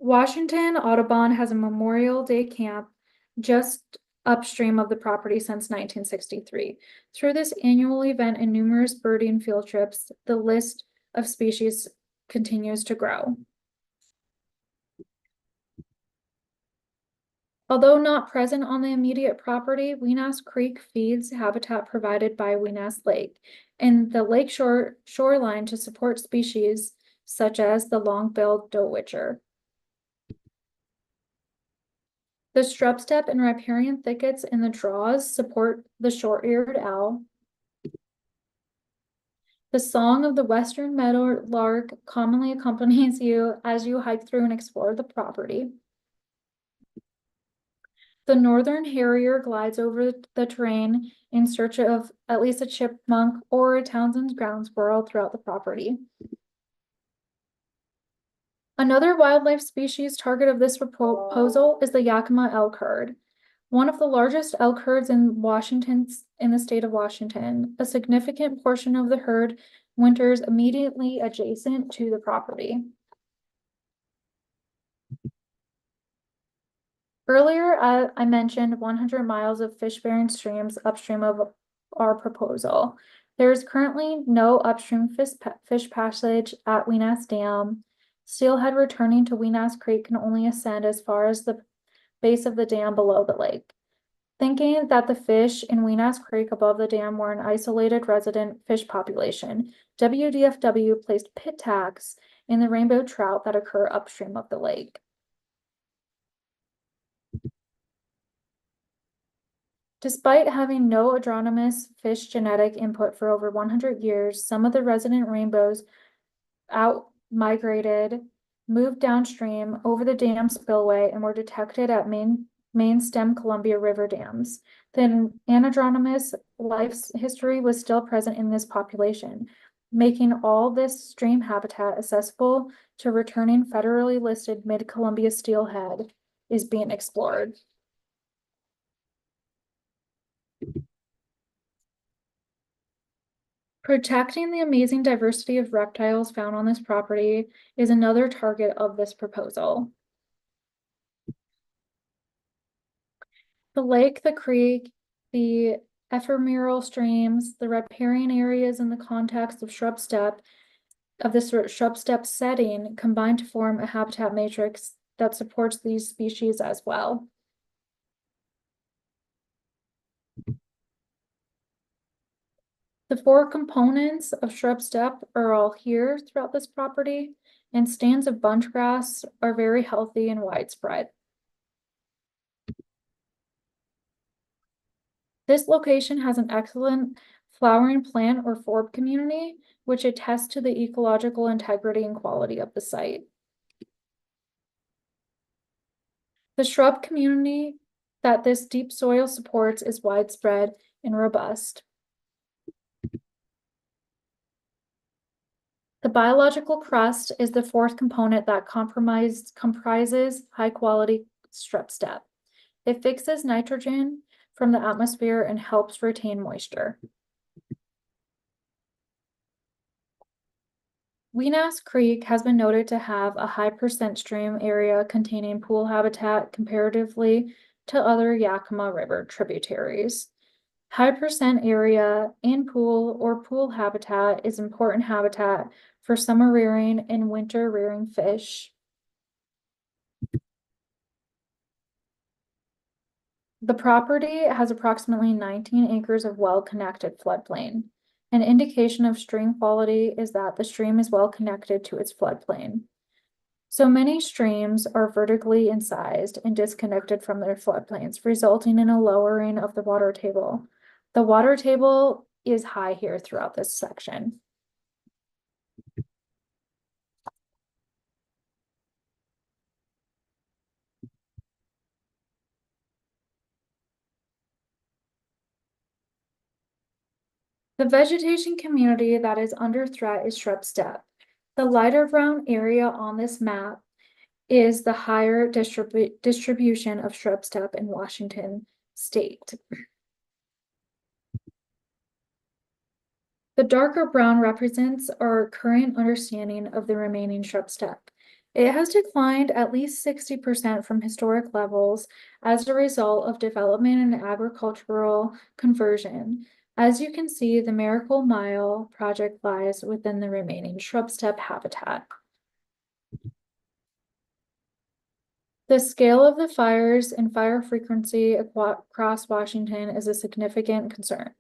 Washington Audubon has a Memorial Day camp just upstream of the property since 1963. Through this annual event and numerous birding field trips, the list of species continues to grow. Although not present on the immediate property, Weenass Creek feeds habitat provided by Weenass Lake and the lakeshore shoreline to support species such as the long-billed doe-witcher. The shrub steppe and riparian thickets in the draws support the short-eared owl. The song of the western meadowlark commonly accompanies you as you hike through and explore the property. The northern harrier glides over the terrain in search of at least a chipmunk or a Townsend's ground squirrel throughout the property. Another wildlife species target of this proposal is the Yakima elk herd, one of the largest elk herds in the state of Washington. A significant portion of the herd winters immediately adjacent to the property. Earlier, I mentioned 100 miles of fish-bearing streams upstream of our proposal. There is currently no upstream fish passage at Weenass Dam. Steelhead returning to Weenass Creek can only ascend as far as the base of the dam below the lake. Thinking that the fish in Weenass Creek above the dam were an isolated resident fish population, WDFW placed pit tax in the rainbow trout that occur upstream of the lake. Despite having no agronomous fish genetic input for over 100 years, some of the resident rainbows out migrated, moved downstream over the dam spillway, and were detected at main stem Columbia River dams. The anadromous life history was still present in this population, making all this stream habitat accessible to returning federally listed mid-Columbia steelhead is being explored. Protecting the amazing diversity of reptiles found on this property is another target of this proposal. The lake, the creek, the ephemeral streams, the riparian areas in the context of shrub steppe, of this shrub steppe setting combine to form a habitat matrix that supports these species as well. The 4 components of shrub steppe are all here throughout this property, and stands of bunch grass are very healthy and widespread. This location has an excellent flowering plant or forb community, which attests to the ecological integrity and quality of the site. The shrub community that this deep soil supports is widespread and robust. The biological crust is the 4th component that comprises high-quality shrub steppe. It fixes nitrogen from the atmosphere and helps retain moisture. Weenass Creek has been noted to have a high percent stream area containing pool habitat comparatively to other Yakima River tributaries. High percent area in pool or pool habitat is important habitat for summer rearing and winter rearing fish. The property has approximately 19 acres of well-connected floodplain. An indication of stream quality is that the stream is well connected to its floodplain. So many streams are vertically incised and disconnected from their floodplains, resulting in a lowering of the water table. The water table is high here throughout this section. The vegetation community that is under threat is shrub steppe. The lighter brown area on this map is the higher distribution of shrub steppe in Washington state. The darker brown represents our current understanding of the remaining shrub steppe. It has declined at least 60% from historic levels as a result of development and agricultural conversion. As you can see, the Miracle Mile project lies within the remaining shrub steppe habitat. The scale of the fires and fire frequency across Washington is a significant concern.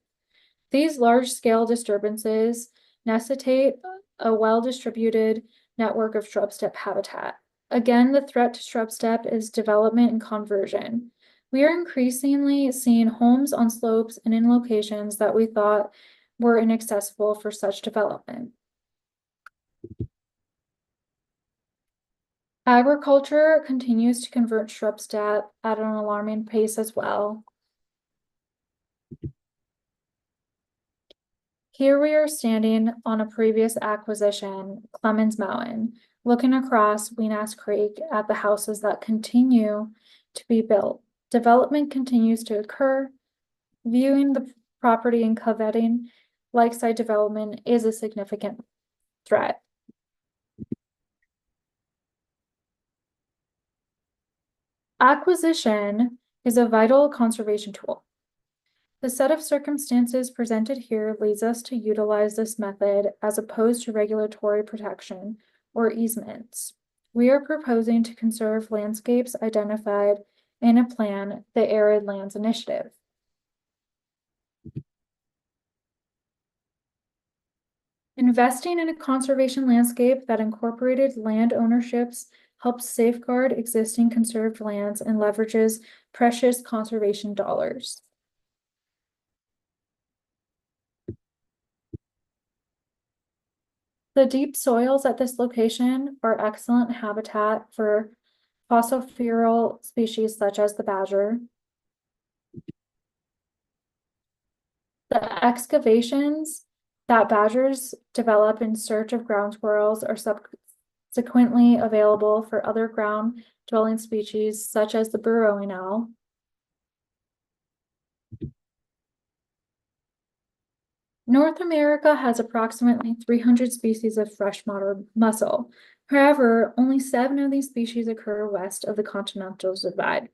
These large-scale disturbances necessitate a well-distributed network of shrub steppe habitat. Again, the threat to shrub steppe is development and conversion. We are increasingly seeing homes on slopes and in locations that we thought were inaccessible for such development. Agriculture continues to convert shrub steppe at an alarming pace as well. Here we are standing on a previous acquisition, Clemens Mountain, looking across Weenass Creek at the houses that continue to be built. Development continues to occur. Viewing the property and coveting lakeside development is a significant threat. Acquisition is a vital conservation tool. The set of circumstances presented here leads us to utilize this method as opposed to regulatory protection or easements. We are proposing to conserve landscapes identified in a plan, the Arid Lands Initiative. Investing in a conservation landscape that incorporated land ownerships helps safeguard existing conserved lands and leverages precious conservation dollars. The deep soils at this location are excellent habitat for fossil species such as the badger. The excavations that badgers develop in search of ground squirrels are subsequently available for other ground dwelling species such as the burrowing owl. North America has approximately 300 species of freshwater mussel. However, only 7 of these species occur west of the continental divide.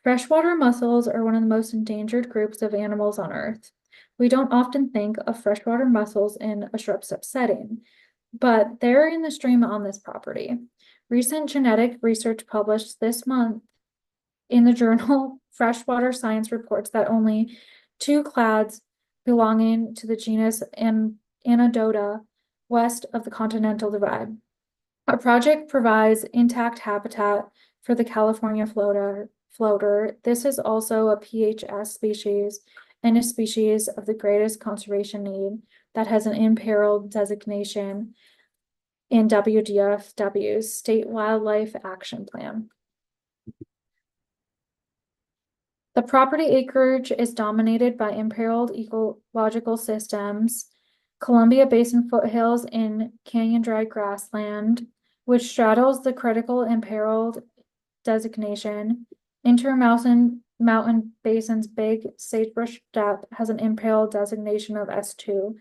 Freshwater mussels are one of the most endangered groups of animals on Earth. We don't often think of freshwater mussels in a shrub steppe setting, but they're in the stream on this property. Recent genetic research published this month in the journal Freshwater Science reports that only 2 clades belonging to the genus Anodota west of the continental divide. Our project provides intact habitat for the California floater. This is also a PHS species and a species of the greatest conservation need that has an imperiled designation in WWRP's State Wildlife Action Plan. The property acreage is dominated by imperiled ecological systems, Columbia Basin foothills in canyon dry grassland, which straddles the critical imperiled designation. Intermountain Basin's Big Sagebrush Steppe has an imperiled designation of S2.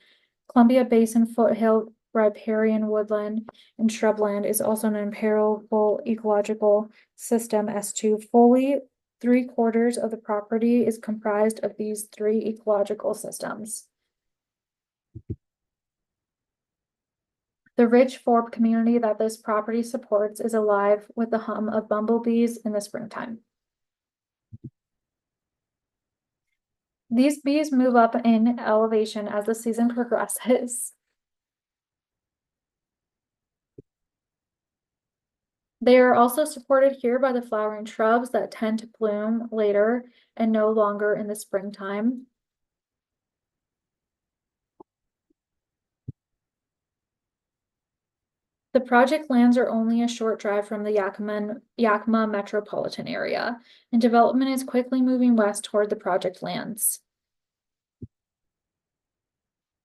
Columbia Basin foothill riparian woodland and shrubland is also an imperiled ecological system S2. Fully 3/4 of the property is comprised of these 3 ecological systems. The rich forb community that this property supports is alive with the hum of bumblebees in the springtime. These bees move up in elevation as the season progresses. They are also supported here by the flowering shrubs that tend to bloom later and no longer in the springtime. The project lands are only a short drive from the Yakima metropolitan area, and development is quickly moving west toward the project lands.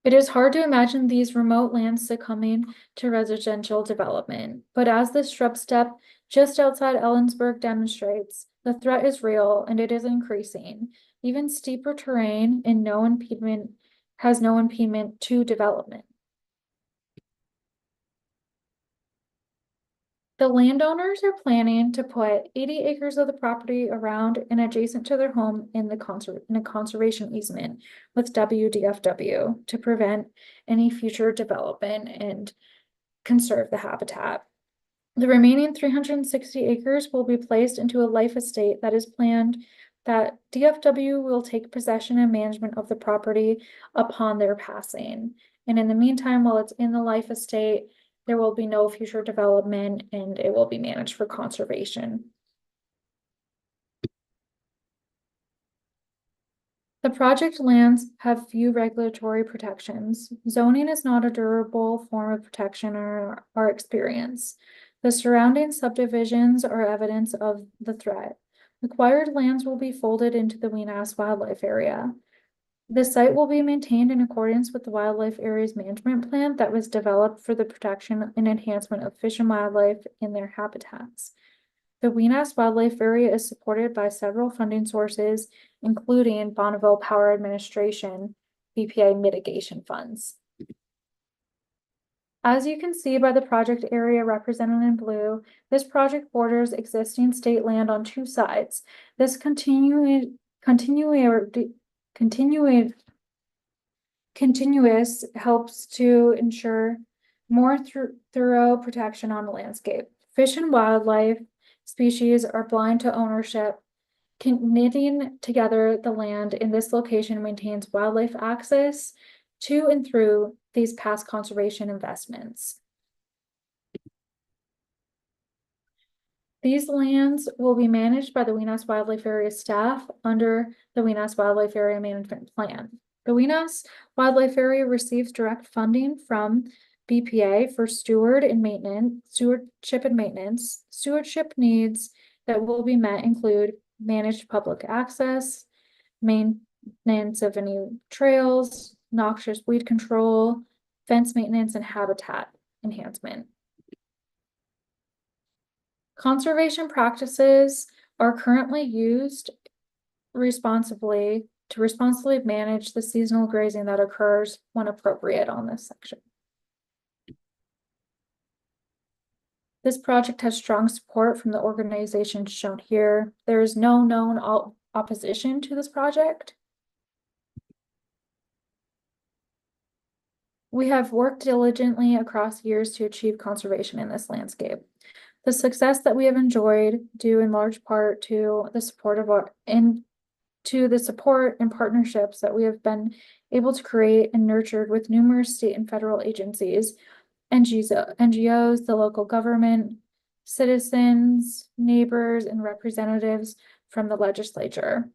It is hard to imagine these remote lands succumbing to residential development, but as this shrub steppe just outside Ellensburg demonstrates, the threat is real and it is increasing. Even steeper terrain and has no impediment to development. The landowners are planning to put 80 acres of the property around and adjacent to their home in a conservation easement with WDFW to prevent any future development and conserve the habitat. The remaining 360 acres will be placed into a life estate that is planned that DFW will take possession and management of the property upon their passing. And in the meantime, while it's in the life estate, there will be no future development and it will be managed for conservation. The project lands have few regulatory protections. Zoning is not a durable form of protection in our experience. The surrounding subdivisions are evidence of the threat. Acquired lands will be folded into the Weenass Wildlife Area. The site will be maintained in accordance with the Wildlife Areas Management Plan that was developed for the protection and enhancement of fish and wildlife in their habitats. The Weenass Wildlife Area is supported by several funding sources, including Bonneville Power Administration, BPA mitigation funds. As you can see by the project area represented in blue, this project borders existing state land on 2 sides. This continuous helps to ensure more thorough protection on the landscape. Fish and wildlife species are blind to ownership. Knitting together the land in this location maintains wildlife access to and through these past conservation investments. These lands will be managed by the Weenass Wildlife Area staff under the Weenass Wildlife Area Management Plan. The Weenass Wildlife Area receives direct funding from BPA for stewardship and maintenance. Stewardship needs that will be met include managed public access, maintenance of any trails, noxious weed control, fence maintenance, and habitat enhancement. Conservation practices are currently used responsibly to responsibly manage the seasonal grazing that occurs when appropriate on this section. This project has strong support from the organizations shown here. There is no known opposition to this project. We have worked diligently across years to achieve conservation in this landscape. The success that we have enjoyed due in large part to the support of the support and partnerships that we have been able to create and nurtured with numerous state and federal agencies, NGOs, the local government, citizens, neighbors, and representatives from the legislature.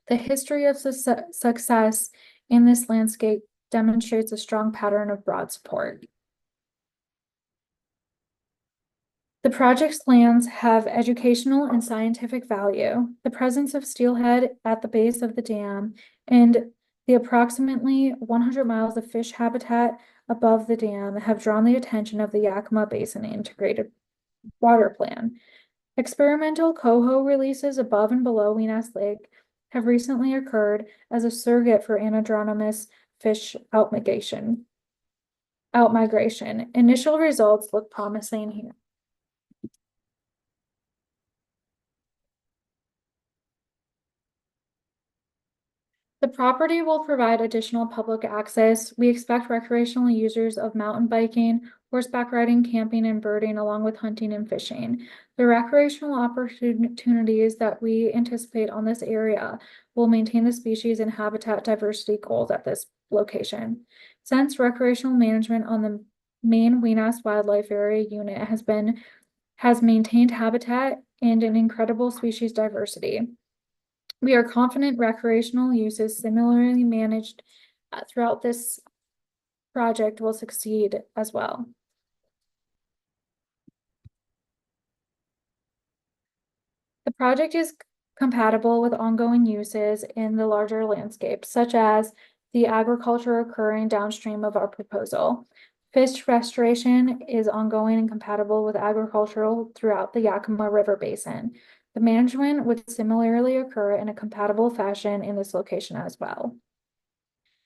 The history of success in this landscape demonstrates a strong pattern of broad support. The project's lands have educational and scientific value. The presence of steelhead at the base of the dam and the approximately 100 miles of fish habitat above the dam have drawn the attention of the Yakima Basin Integrated Water Plan. Experimental coho releases above and below Weenass Lake have recently occurred as a surrogate for anadromous fish outmigration. Initial results look promising here. The property will provide additional public access. We expect recreational users of mountain biking, horseback riding, camping, and birding, along with hunting and fishing. The recreational opportunities that we anticipate on this area will maintain the species and habitat diversity goals at this location. Since recreational management on the main Weenass Wildlife Area unit has maintained habitat and an incredible species diversity. We are confident recreational uses similarly managed throughout this project will succeed as well. The project is compatible with ongoing uses in the larger landscape, such as the agriculture occurring downstream of our proposal. Fish restoration is ongoing and compatible with agricultural throughout the Yakima River Basin. The management would similarly occur in a compatible fashion in this location as well.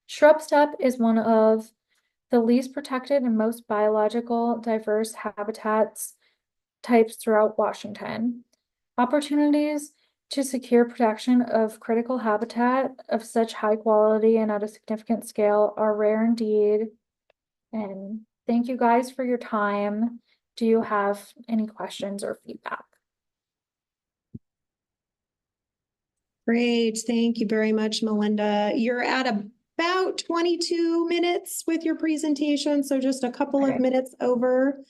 Shrub steppe is one of the least protected and most biological diverse habitats types throughout Washington. Opportunities to secure protection of critical habitat of such high quality and at a significant scale are rare indeed. And thank you guys for your time. Do you have any questions or feedback? Great. Thank you very much, Melinda. You're at about 22 minutes with your presentation, so just a couple of minutes over.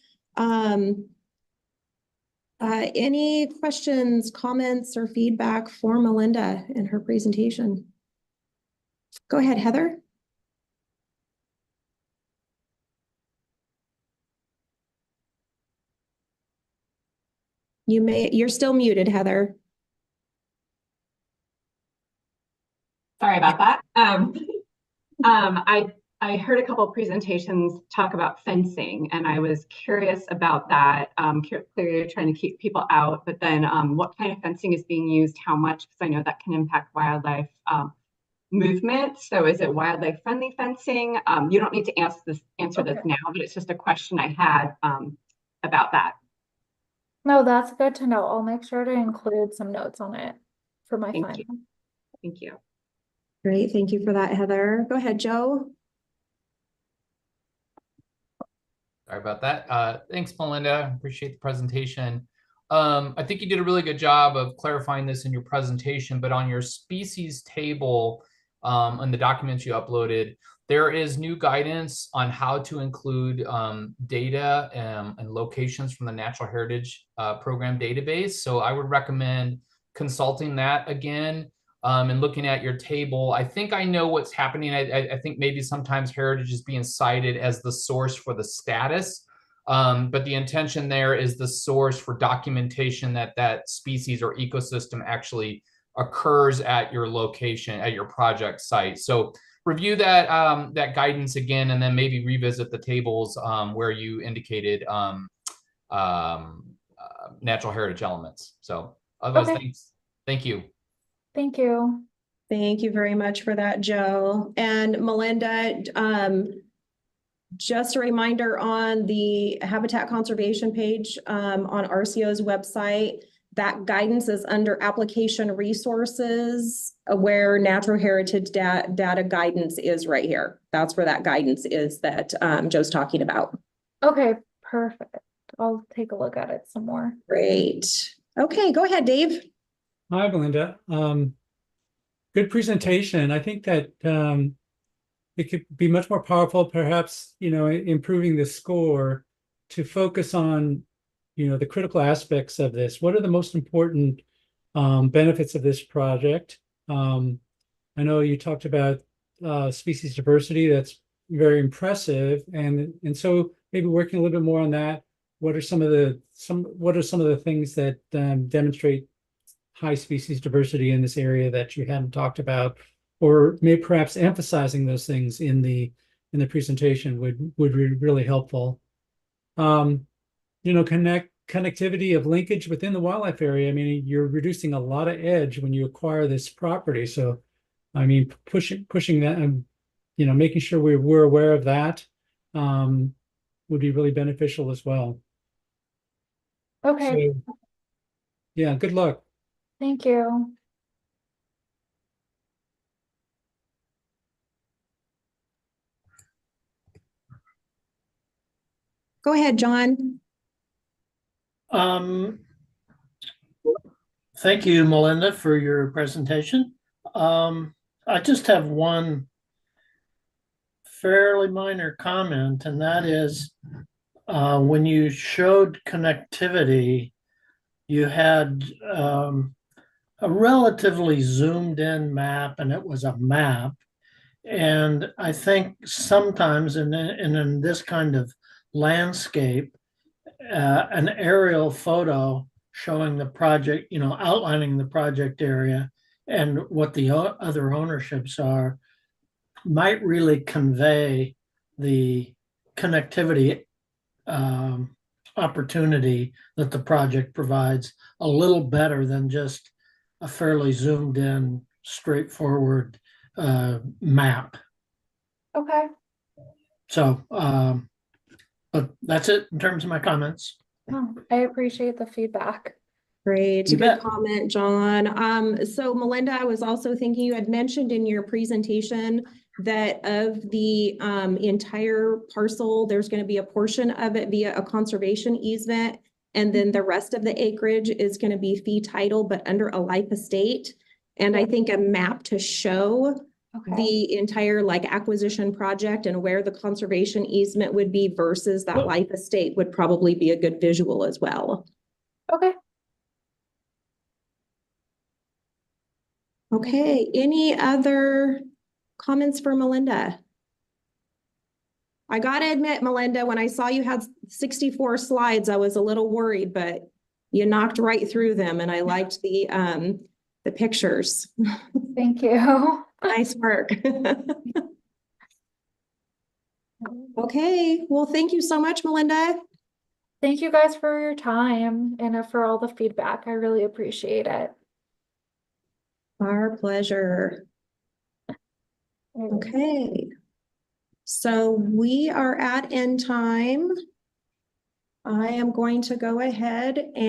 Any questions, comments, or feedback for Melinda in her presentation? Go ahead, Heather. You're still muted, Heather. Sorry about that. I heard a couple of presentations talk about fencing, and I was curious about that. Clearly, you're trying to keep people out, but then what kind of fencing is being used? How much? Because I know that can impact wildlife movement. So, is it wildlife-friendly fencing? You don't need to answer this now, but it's just a question I had about that. No, that's good to know. I'll make sure to include some notes on it for my final. Thank you. Great, thank you for that, Heather. Go ahead, Joe. Sorry about that. Thanks, Melinda. Appreciate the presentation. I think you did a really good job of clarifying this in your presentation, but on your species table on the documents you uploaded, there is new guidance on how to include data and locations from the Natural Heritage Program database. So I would recommend consulting that again. and looking at your table, I think I know what's happening. I think maybe sometimes heritage is being cited as the source for the status, but the intention there is the source for documentation that that species or ecosystem actually occurs at your location, at your project site. So review that that guidance again, and then maybe revisit the tables where you indicated natural heritage elements. So otherwise, Okay. thanks. Thank you. Thank you. Thank you very much for that, Joe. And Melinda, just a reminder on the habitat conservation page on RCO's website, that guidance is under application resources where natural heritage data guidance is right here. That's where that guidance is that Joe's talking about. Okay, perfect. I'll take a look at it some more. Great. Okay, go ahead, Dave. Hi, Belinda. Good presentation. I think that it could be much more powerful, perhaps, improving the score to focus on, the critical aspects of this. What are the most important benefits of this project? I know you talked about species diversity. That's very impressive. And so maybe working a little bit more on that. What are some of the things that demonstrate high species diversity in this area that you hadn't talked about, or maybe perhaps emphasizing those things in the presentation would be really helpful. Connectivity of linkage within the wildlife area. I mean, you're reducing a lot of edge when you acquire this property. So, I mean, pushing that and, making sure we're aware of that would be really beneficial as well. Okay. So, yeah, good luck. Thank you. Go ahead, John. Thank you, Melinda, for your presentation. I just have one fairly minor comment, and that is when you showed connectivity, you had a relatively zoomed in map, and it was a map. And I think sometimes in this kind of landscape, an aerial photo showing the project, outlining the project area and what the other ownerships are, might really convey the connectivity opportunity that the project provides a little better than just a fairly zoomed in, straightforward map. Okay. So, but that's it in terms of my comments. Oh, I appreciate the feedback. Great, You good bet. comment, John. So Melinda, I was also thinking you had mentioned in your presentation that of the entire parcel, there's going to be a portion of it via a conservation easement, and then the rest of the acreage is going to be fee title, but under a life estate. And I think a map to show the entire acquisition project and where the conservation easement would be versus that life estate would probably be a good visual as well. Okay. Okay, any other comments for Melinda? I gotta admit, Melinda, when I saw you had 64 slides, I was a little worried, but you knocked right through them, and I liked the pictures. Thank you. Nice work. Okay, well, thank you so much, Melinda. Thank you guys for your time and for all the feedback. I really appreciate it. Our pleasure. Okay. So we are at end time. I am going to go ahead and